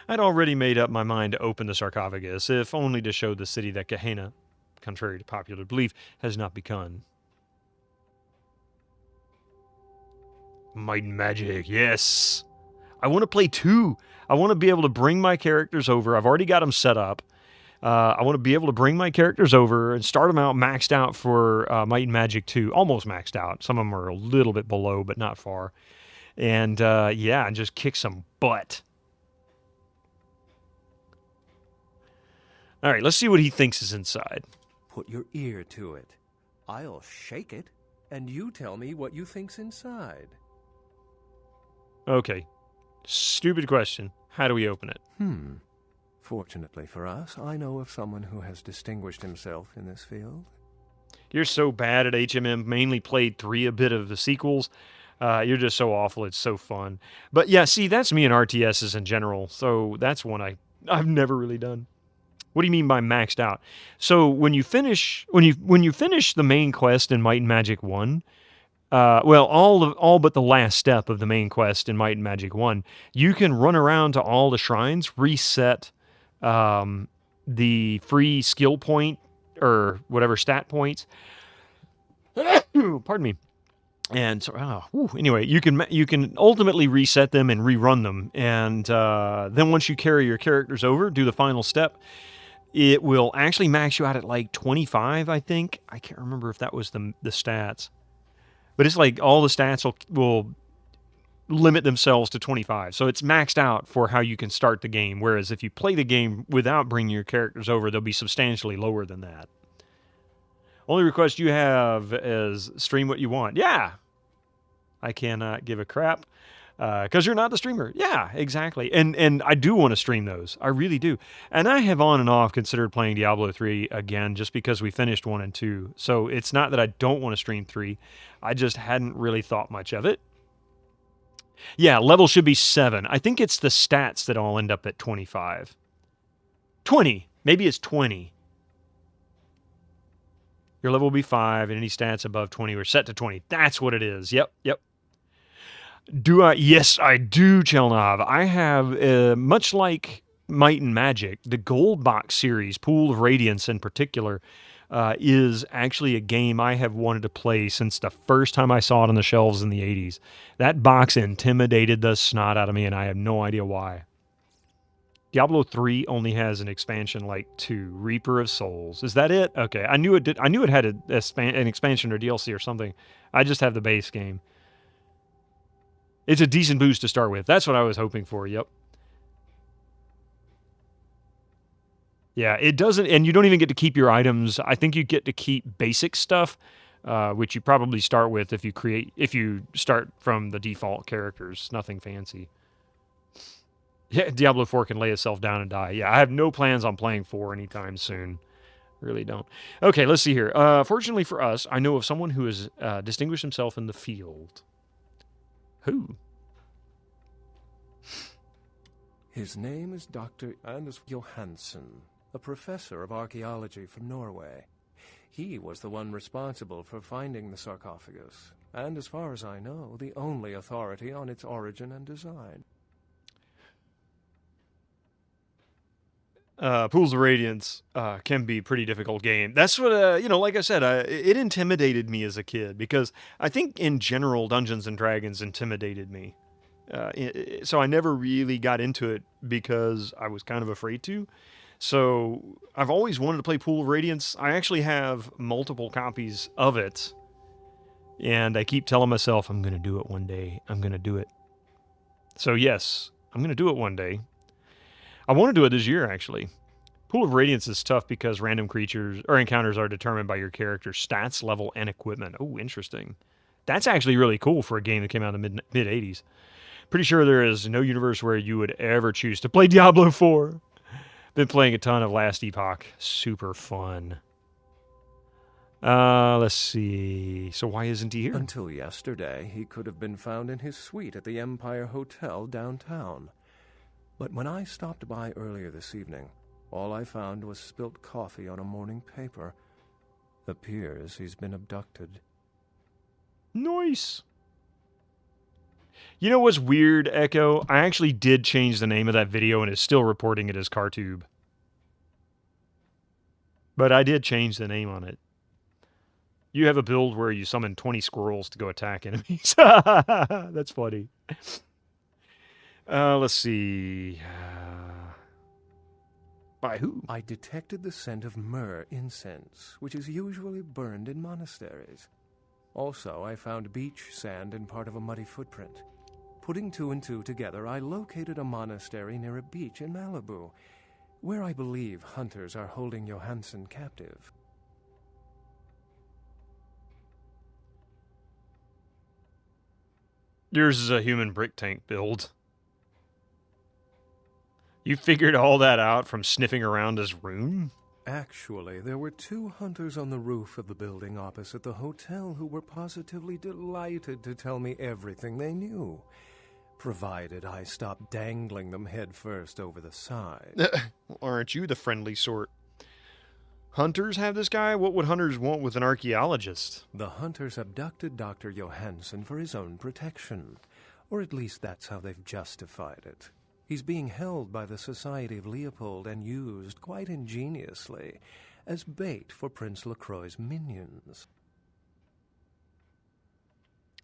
I'd already made up my mind to open the sarcophagus, if only to show the city that Gehenna, contrary to popular belief, has not begun. Might and Magic, yes! I want to play 2. I want to be able to bring my characters over. I've already got them set up. I want to be able to bring my characters over and start them out maxed out for Might and Magic 2. Almost maxed out. Some of them are a little bit below, but not far. And, yeah, and just kick some butt. All right, let's see what he thinks is inside. Put your ear to it. I'll shake it. and you tell me what you think's inside. Okay. Stupid question. How do we open it? Fortunately for us, I know of someone who has distinguished himself in this field. You're so bad at HMM, mainly played 3 a bit of the sequels. You're just so awful, it's so fun. But yeah, see, that's me and RTSs in general, so that's one I've never really done. What do you mean by maxed out? So when you finish the main quest in Might and Magic 1, all but the last step of the main quest in Might and Magic 1, you can run around to all the shrines, reset the free skill point or whatever stat points. Pardon me. And so, anyway, you can ultimately reset them and rerun them. And then once you carry your characters over, do the final step, it will actually max you out at like 25, I think. I can't remember if that was the stats. But it's like all the stats will limit themselves to 25. So it's maxed out for how you can start the game. Whereas if you play the game without bringing your characters over, they'll be substantially lower than that. Only request you have is stream what you want. Yeah. I cannot give a crap because you're not the streamer. Yeah, exactly. And I do want to stream those. I really do. And I have on and off considered playing Diablo 3 again just because we finished 1 and 2. So it's not that I don't want to stream 3. I just hadn't really thought much of it. Yeah, level should be 7. I think it's the stats that all end up at 25. 20. Maybe it's 20. Your level will be 5, and any stats above 20 are set to 20. That's what it is. Yep. Do I? Yes, I do, Chelnov. I have, much like Might and Magic, the Gold Box series, Pool of Radiance in particular, is actually a game I have wanted to play since the first time I saw it on the shelves in the 80s. That box intimidated the snot out of me, and I have no idea why. Diablo 3 only has an expansion like 2, Reaper of Souls. Is that it? Okay, I knew it did. I knew it had an expansion or DLC or something. I just have the base game. It's a decent boost to start with. That's what I was hoping for. Yep. Yeah, it doesn't, and you don't even get to keep your items. I think you get to keep basic stuff, which you probably start with if you start from the default characters. Nothing fancy. Yeah, Diablo 4 can lay itself down and die. Yeah, I have no plans on playing 4 anytime soon. Really don't. Okay, let's see here. Fortunately for us, I know of someone who has distinguished himself in the field. Who? His name is Dr. Anders Johansen, a professor of archaeology from Norway. He was the one responsible for finding the sarcophagus, and as far as I know, the only authority on its origin and design. Pools of Radiance can be a pretty difficult game. That's what, like I said, it intimidated me as a kid because I think in general Dungeons & Dragons intimidated me. So I never really got into it because I was kind of afraid to. So I've always wanted to play Pool of Radiance. I actually have multiple copies of it. And I keep telling myself, I'm going to do it one day. I'm going to do it. So yes, I'm going to do it one day. I want to do it this year, actually. Pool of Radiance is tough because random creatures or encounters are determined by your character's stats, level, and equipment. Oh, interesting. That's actually really cool for a game that came out in the mid-80s. Pretty sure there is no universe where you would ever choose to play Diablo 4. Been playing a ton of Last Epoch. Super fun. Let's see. So why isn't he here? Until yesterday, he could have been found in his suite at the Empire Hotel downtown. But when I stopped by earlier this evening, all I found was spilt coffee on a morning paper. Appears he's been abducted. Nice. You know what's weird, Echo? I actually did change the name of that video and is still reporting it as CarTube. But I did change the name on it. You have a build where you summon 20 squirrels to go attack enemies. That's funny. Let's see. By who? I detected the scent of myrrh incense, which is usually burned in monasteries. Also, I found beach sand in part of a muddy footprint. Putting 2 and 2 together, I located a monastery near a beach in Malibu, where I believe hunters are holding Johansen captive. Yours is a human brick tank build. You figured all that out from sniffing around his room? Actually, there were 2 hunters on the roof of the building opposite the hotel who were positively delighted to tell me everything they knew, provided I stopped dangling them headfirst over the side. Aren't you the friendly sort? Hunters have this guy? What would hunters want with an archaeologist? The hunters abducted Dr. Johansson for his own protection, or at least that's how they've justified it. He's being held by the Society of Leopold and used, quite ingeniously, as bait for Prince Lacroix's minions.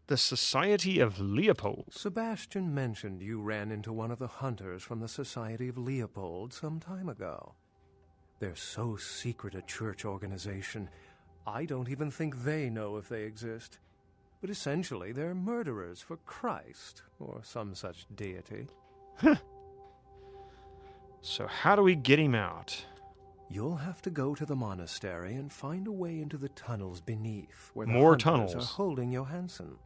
The Society of Leopold? Sebastian mentioned you ran into one of the hunters from the Society of Leopold some time ago. They're so secret a church organization, I don't even think they know if they exist. But essentially, they're murderers for Christ, or some such deity. So how do we get him out? You'll have to go to the monastery and find a way into the tunnels beneath, where the More hunters tunnels. are holding Johansson.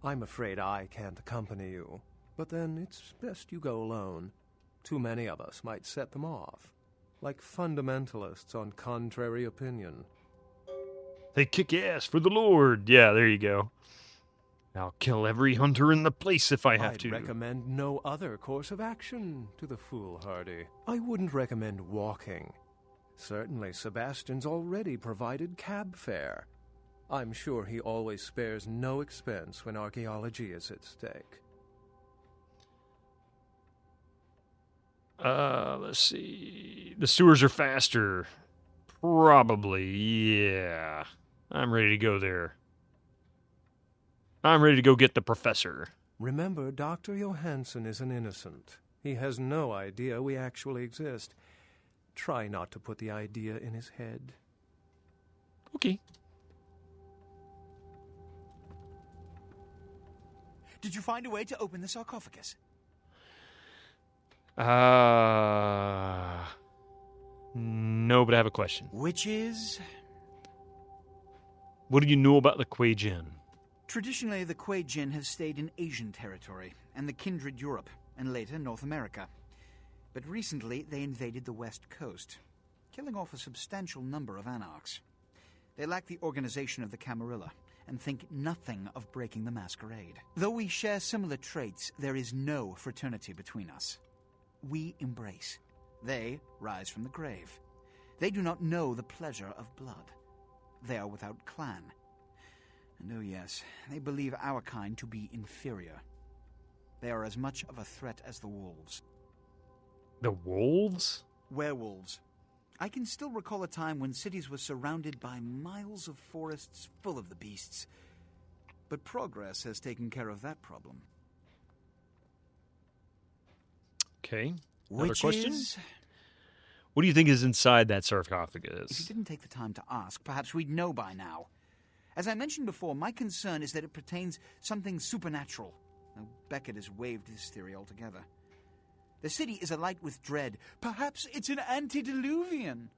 I'm afraid I can't accompany you, but then it's best you go alone. Too many of us might set them off, like fundamentalists on contrary opinion. They kick ass for the Lord. Yeah, there you go. I'll kill every hunter in the place if I have to. I'd recommend no other course of action to the foolhardy. I wouldn't recommend walking. Certainly, Sebastian's already provided cab fare. I'm sure he always spares no expense when archaeology is at stake. Let's see. The sewers are faster. Probably, yeah. I'm ready to go there. I'm ready to go get the professor. Remember, Dr. Johansson is an innocent. He has no idea we actually exist. Try not to put the idea in his head. Okay. Did you find a way to open the sarcophagus? No, but I have a question. Which is? What do you know about the Kuei Jin? Traditionally, the Kuei Jin have stayed in Asian territory and the kindred Europe, and later North America. But recently, they invaded the West Coast, killing off a substantial number of anarchs. They lack the organization of the Camarilla, and think nothing of breaking the Masquerade. Though we share similar traits, there is no fraternity between us. We embrace. They rise from the grave. They do not know the pleasure of blood. They are without clan. And oh yes, they believe our kind to be inferior. They are as much of a threat as the wolves. The wolves? Werewolves. I can still recall a time when cities were surrounded by miles of forests full of the beasts. But progress has taken care of that problem. Okay. Another Which question? is? What do you think is inside that sarcophagus? If you didn't take the time to ask, perhaps we'd know by now. As I mentioned before, my concern is that it pertains something supernatural. Though Beckett has waived his theory altogether. The city is alight with dread. Perhaps it's an antediluvian.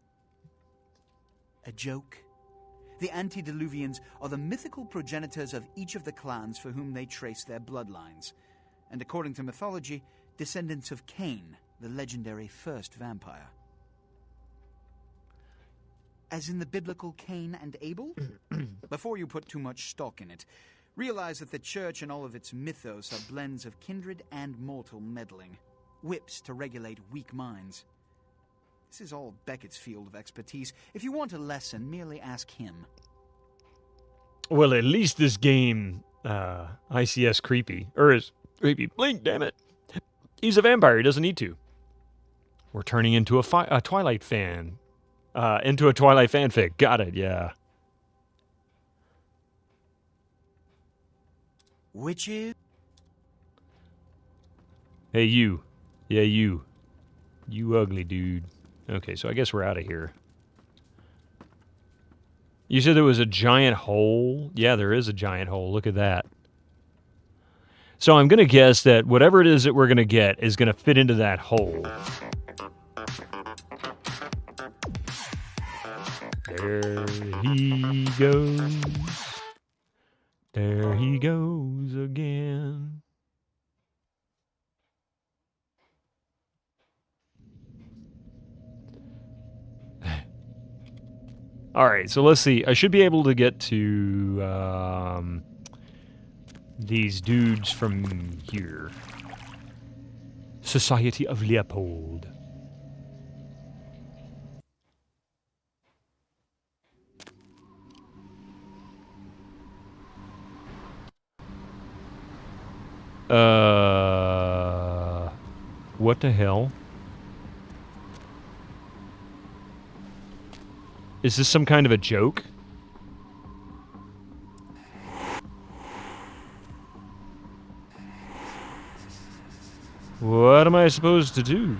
A joke? The antediluvians are the mythical progenitors of each of the clans for whom they trace their bloodlines. And according to mythology, descendants of Cain, the legendary first vampire. As in the biblical Cain and Abel? Before you put too much stock in it, realize that the church and all of its mythos are blends of kindred and mortal meddling. Whips to regulate weak minds. This is all Beckett's field of expertise. If you want a lesson, merely ask him. Well, at least this game, ICS creepy. Or is creepy. Blink, damn it. He's a vampire. He doesn't need to. We're turning into a Twilight fan. Into a Twilight fanfic. Got it, yeah. Which is? Hey, you. Yeah, you. You ugly dude. Okay, so I guess we're out of here. You said there was a giant hole? Yeah, there is a giant hole. Look at that. So I'm going to guess that whatever it is that we're going to get is going to fit into that hole. There he goes. There he goes again. All right, so let's see. I should be able to get to these dudes from here. Society of Leopold. What the hell? Is this some kind of a joke? What am I supposed to do?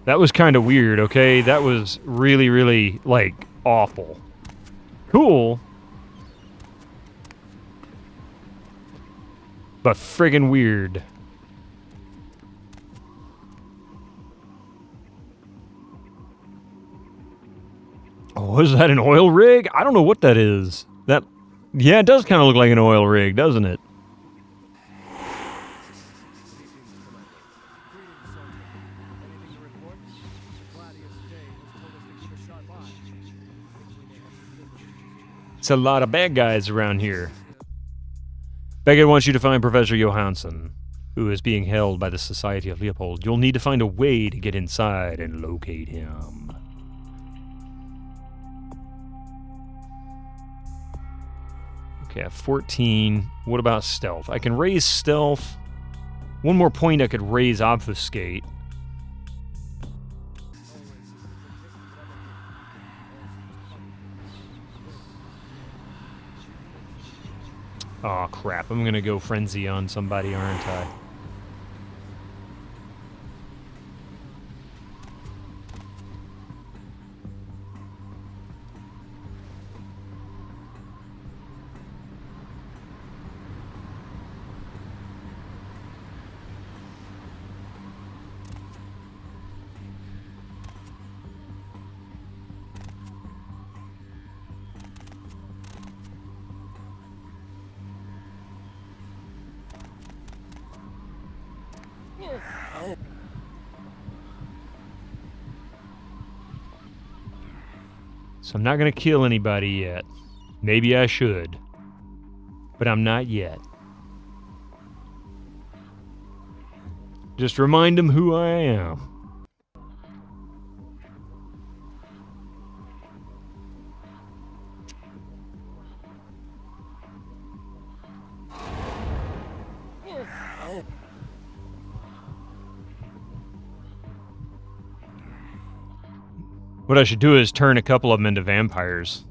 That was kind of weird, okay? That was really, really, like, awful. Cool. But friggin' weird. Oh, is that an oil rig? I don't know what that is. That, yeah, it does kind of look like an oil rig, doesn't it? It's a lot of bad guys around here. Beckett wants you to find Professor Johansson, who is being held by the Society of Leopold. You'll need to find a way to get inside and locate him. Okay, I have 14. What about stealth? I can raise stealth. One more point I could raise obfuscate. Oh crap, I'm gonna go frenzy on somebody, aren't I? So I'm not going to kill anybody yet. Maybe I should. But I'm not yet. Just remind them who I am. What I should do is turn a couple of them into vampires.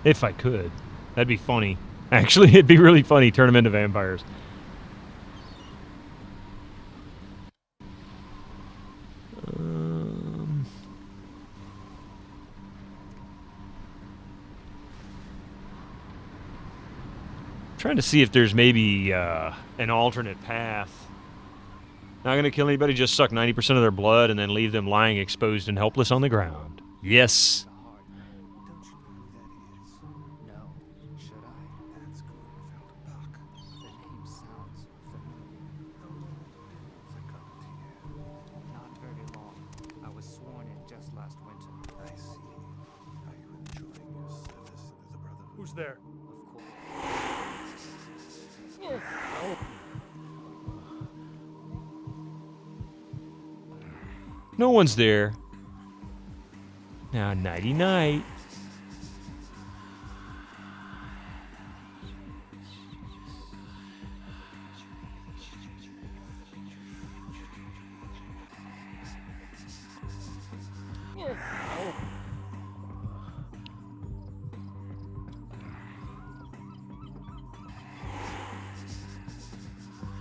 If I could. That'd be funny. Actually, it'd be really funny, turn them into vampires. Trying to see if there's maybe an alternate path. Not going to kill anybody, just suck 90% of their blood and then leave them lying exposed and helpless on the ground. Yes. Who's there? No one's there. Now, nighty-night.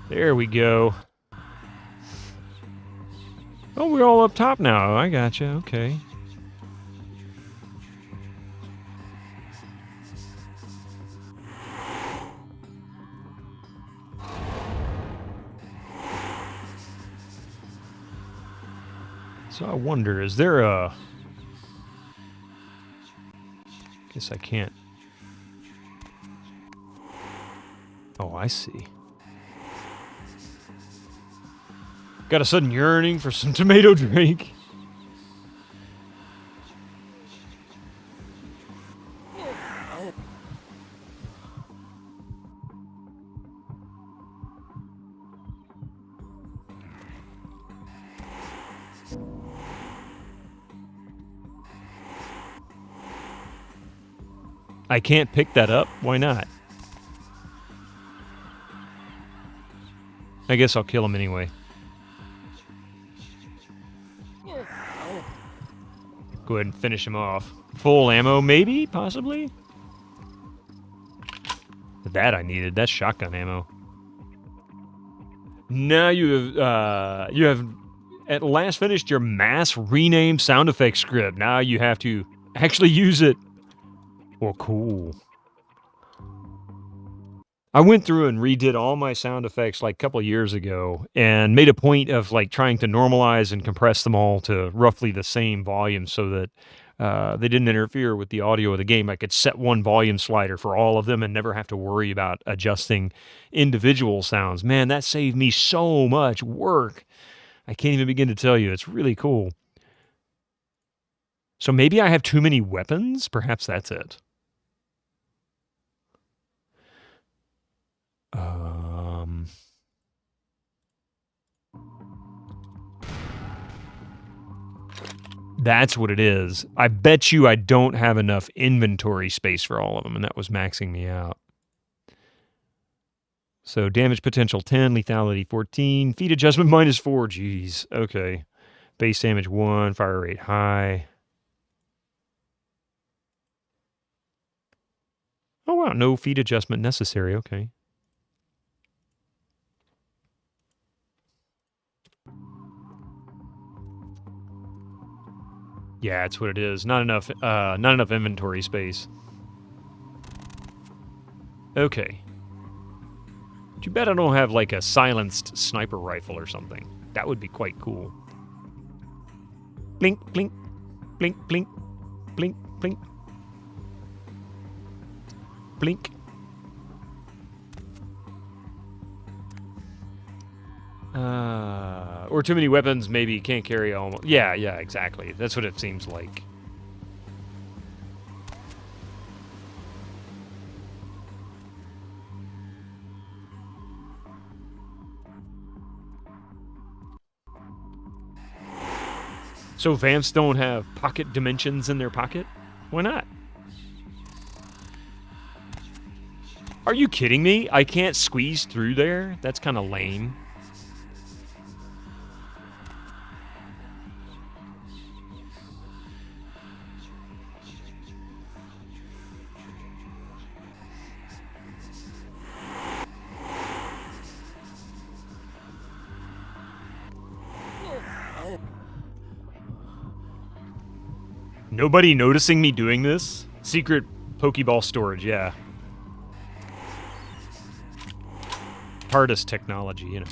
There we go. Oh, we're all up top now. I gotcha. Okay. So I wonder, is there a... Guess I can't. Oh, I see. Got a sudden yearning for some tomato drink. I can't pick that up? Why not? I guess I'll kill him anyway. Go ahead and finish him off. Full ammo, maybe? Possibly? That I needed. That's shotgun ammo. Now you have at last finished your mass rename sound effect script. Now you have to actually use it. Well, cool. I went through and redid all my sound effects like a couple of years ago and made a point of like trying to normalize and compress them all to roughly the same volume so that they didn't interfere with the audio of the game. I could set one volume slider for all of them and never have to worry about adjusting individual sounds. Man, that saved me so much work. I can't even begin to tell you. It's really cool. So maybe I have too many weapons? Perhaps that's it. That's what it is. I bet you I don't have enough inventory space for all of them, and that was maxing me out. So damage potential 10, lethality 14, feat adjustment -4. Jeez. Okay. Base damage 1, fire rate high. Oh wow, no feat adjustment necessary. Okay. Yeah, that's what it is. Not enough inventory space. Okay. Too bad I don't have like a silenced sniper rifle or something. That would be quite cool. Blink, blink, blink, blink, blink, blink, blink. Or too many weapons, maybe you can't carry all... Yeah, exactly. That's what it seems like. So vamps don't have pocket dimensions in their pocket? Why not? Are you kidding me? I can't squeeze through there? That's kind of lame. Nobody noticing me doing this? Secret Pokeball storage, yeah. Hardest technology, you know.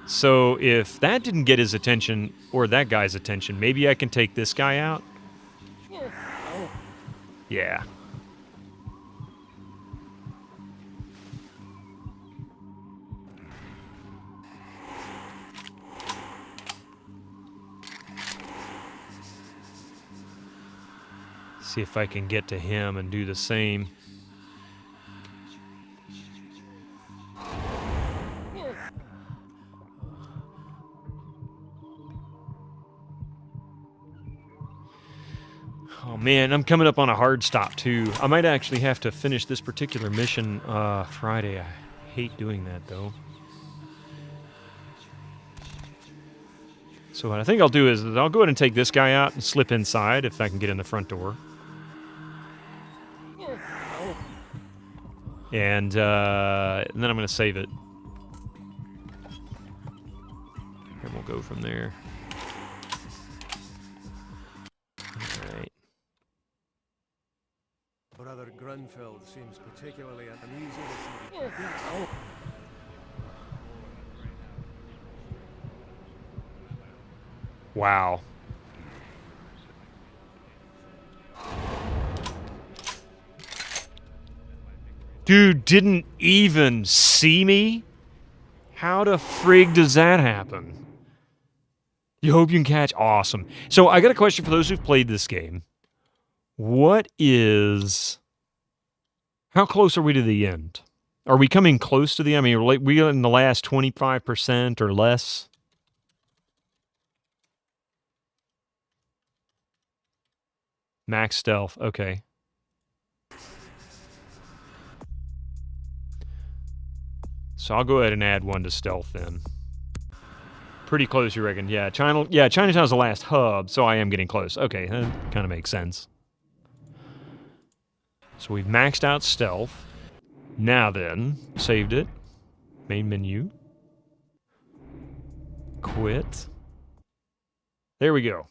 So if that didn't get his attention, or that guy's attention, maybe I can take this guy out? Yeah. See if I can get to him and do the same. Oh man, I'm coming up on a hard stop too. I might actually have to finish this particular mission Friday. I hate doing that though. So what I think I'll do is I'll go ahead and take this guy out and slip inside if I can get in the front door. And then I'm going to save it. And we'll go from there. Alright. Brother Grunfeld seems particularly uneasy this evening. Wow. Dude didn't even see me? How the frig does that happen? You hope you can catch? Awesome. So I got a question for those who've played this game. What is... How close are we to the end? Are we coming close to the end? I mean, are we in the last 25% or less? Max stealth. Okay. So I'll go ahead and add one to stealth then. Pretty close, you reckon? Yeah, Chinatown's the last hub, so I am getting close. Okay, that kind of makes sense. So we've maxed out stealth. Now then, saved it. Main menu. Quit. There we go.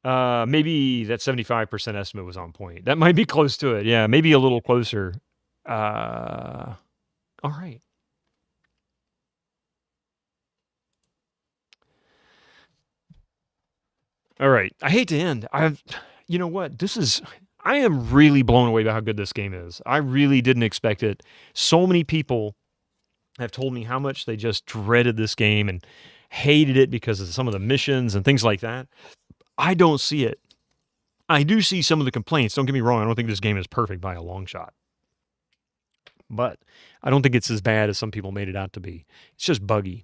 Maybe that 75% estimate was on point. That might be close to it. Yeah, maybe a little closer. All right. All right. I hate to end. You know what? I am really blown away by how good this game is. I really didn't expect it. So many people have told me how much they just dreaded this game and hated it because of some of the missions and things like that. I don't see it. I do see some of the complaints. Don't get me wrong. I don't think this game is perfect by a long shot. But I don't think it's as bad as some people made it out to be. It's just buggy.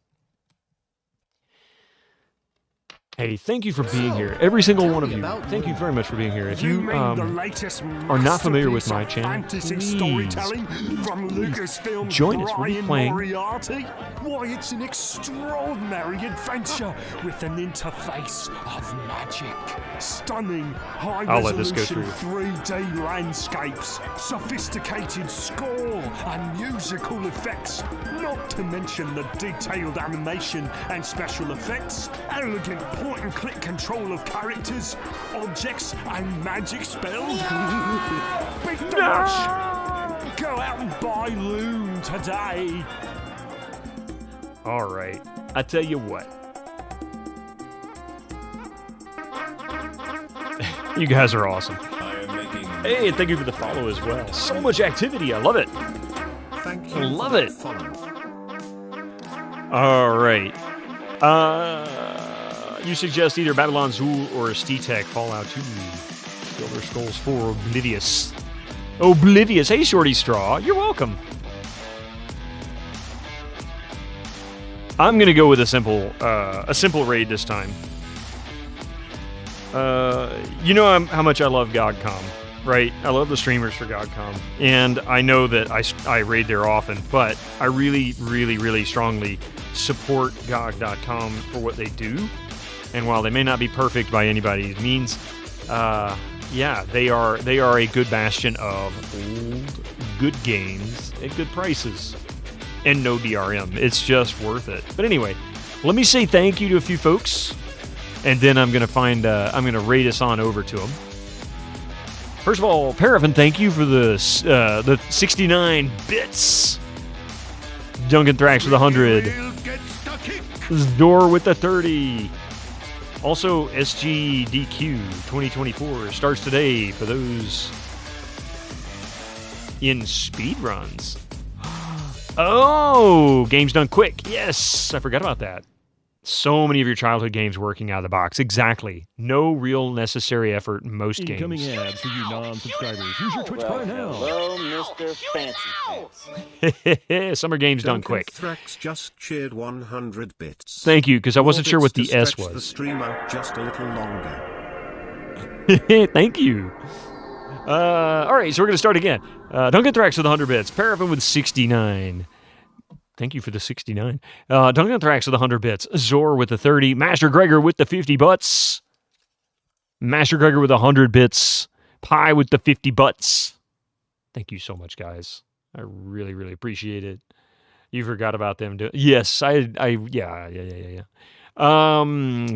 Hey, thank you for being here. Every single one of you. Thank you very much for being here. If you are not familiar with my channel, please join us. We'll be playing. Why, it's an extraordinary adventure with an interface of magic. Stunning, high-resolution 3D landscapes, sophisticated score and musical effects, not to mention the detailed animation and special effects, elegant point-and-click control of characters, objects, and magic spells. Beat the rush! Go out and buy Loom today. All right. I tell you what. You guys are awesome. Hey, thank you for the follow as well. So much activity. I love it. Thank you. I love it. All right. You suggest either Babylon Zoo or SteTech Fallout 2. Elder Scrolls 4 Oblivious. Oblivious. Hey, Shorty Straw. You're welcome. I'm going to go with a simple raid this time. You know how much I love GOGCOM, right? I love the streamers for GOGCOM. And I know that I raid there often, but I really, really, really strongly support GOG.com for what they do. And while they may not be perfect by anybody's means, yeah, they are a good bastion of old, good games at good prices. And no DRM. It's just worth it. But anyway, let me say thank you to a few folks. And then I'm going to raid us on over to them. First of all, Paraffin, thank you for the 69 bits. Duncan Thrax with 100. Zdor with the 30. Also, SGDQ 2024 starts today for those in speedruns. Oh, games done quick. Yes, I forgot about that. So many of your childhood games working out of the box. Exactly. No real necessary effort in most games. Incoming ads for you non-subscribers. Use your Twitch Prime now. Hello, Mr. Fancy Pants. Summer games done quick. Thrax just cheered 100 bits. Thank you, because I wasn't sure what the S the was. stream out just a little longer. Thank you. All right, so we're going to start again. Duncan Thrax with 100 bits. Paraffin with 69. Thank you for the 69. Duncan Thrax with 100 bits. Zor with the 30. Master Gregor with the 50 butts. Master Gregor with 100 bits. Pie with the 50 butts. Thank you so much, guys. I really, really appreciate it. You forgot about them. Yes, yeah.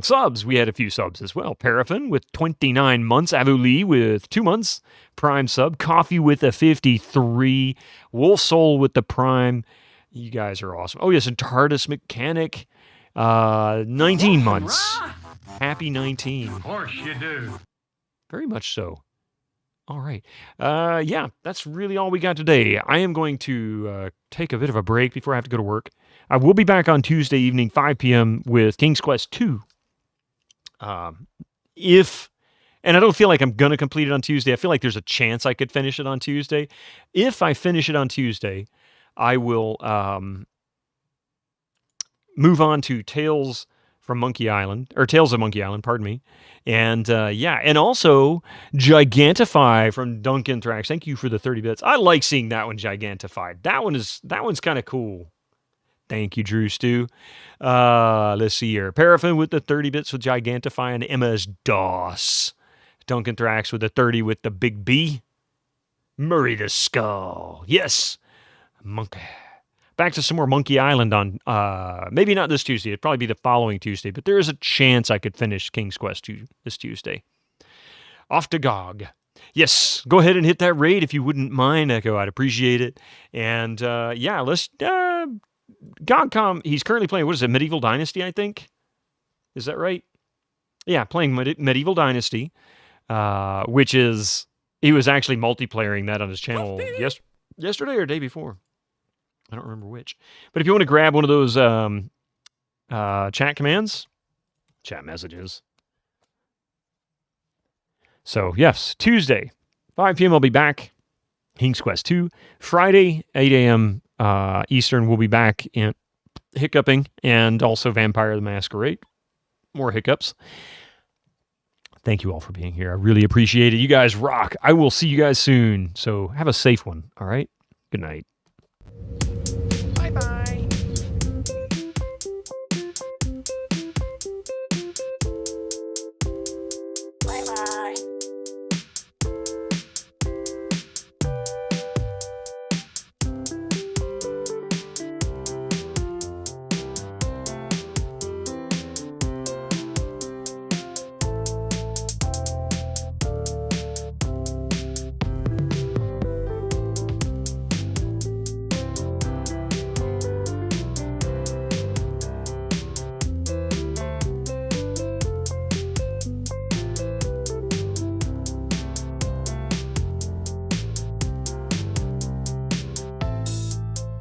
Subs. We had a few subs as well. Paraffin with 29 months. Avuli with 2 months. Prime sub. Coffee with a 53. Wolf Soul with the Prime. You guys are awesome. Oh, yes, and TARDIS Mechanic. 19 months. Happy 19. Of course you do. Very much so. All right. Yeah, that's really all we got today. I am going to take a bit of a break before I have to go to work. I will be back on Tuesday evening, 5 p.m. with King's Quest 2. And I don't feel like I'm going to complete it on Tuesday. I feel like there's a chance I could finish it on Tuesday. If I finish it on Tuesday, I will move on to Tales of Monkey Island, pardon me. And and also Gigantify from Duncan Thrax. Thank you for the 30 bits. I like seeing that one gigantified. That one's kind of cool. Thank you, Drew Stew. Let's see here. Paraffin with the 30 bits with Gigantify and MS-DOS. Duncan Thrax with the 30 with the big B. Murray the Skull. Yes. Monkey. Back to some more Monkey Island on, maybe not this Tuesday. It'd probably be the following Tuesday, but there is a chance I could finish King's Quest 2 this Tuesday. Off to GOG. Yes, go ahead and hit that raid if you wouldn't mind, Echo. I'd appreciate it. And, let's, GOGcom, he's currently playing, what is it, Medieval Dynasty, I think? Is that right? Yeah, playing Medieval Dynasty, which is, he was actually multiplayering that on his channel yesterday or day before. I don't remember which. But if you want to grab one of those chat commands, chat messages. So, yes, Tuesday, 5 p.m. I'll be back. King's Quest 2. Friday, 8 a.m. Eastern, we'll be back in Hiccuping and also Vampire the Masquerade. More hiccups. Thank you all for being here. I really appreciate it. You guys rock. I will see you guys soon. So have a safe one. All right? Good night.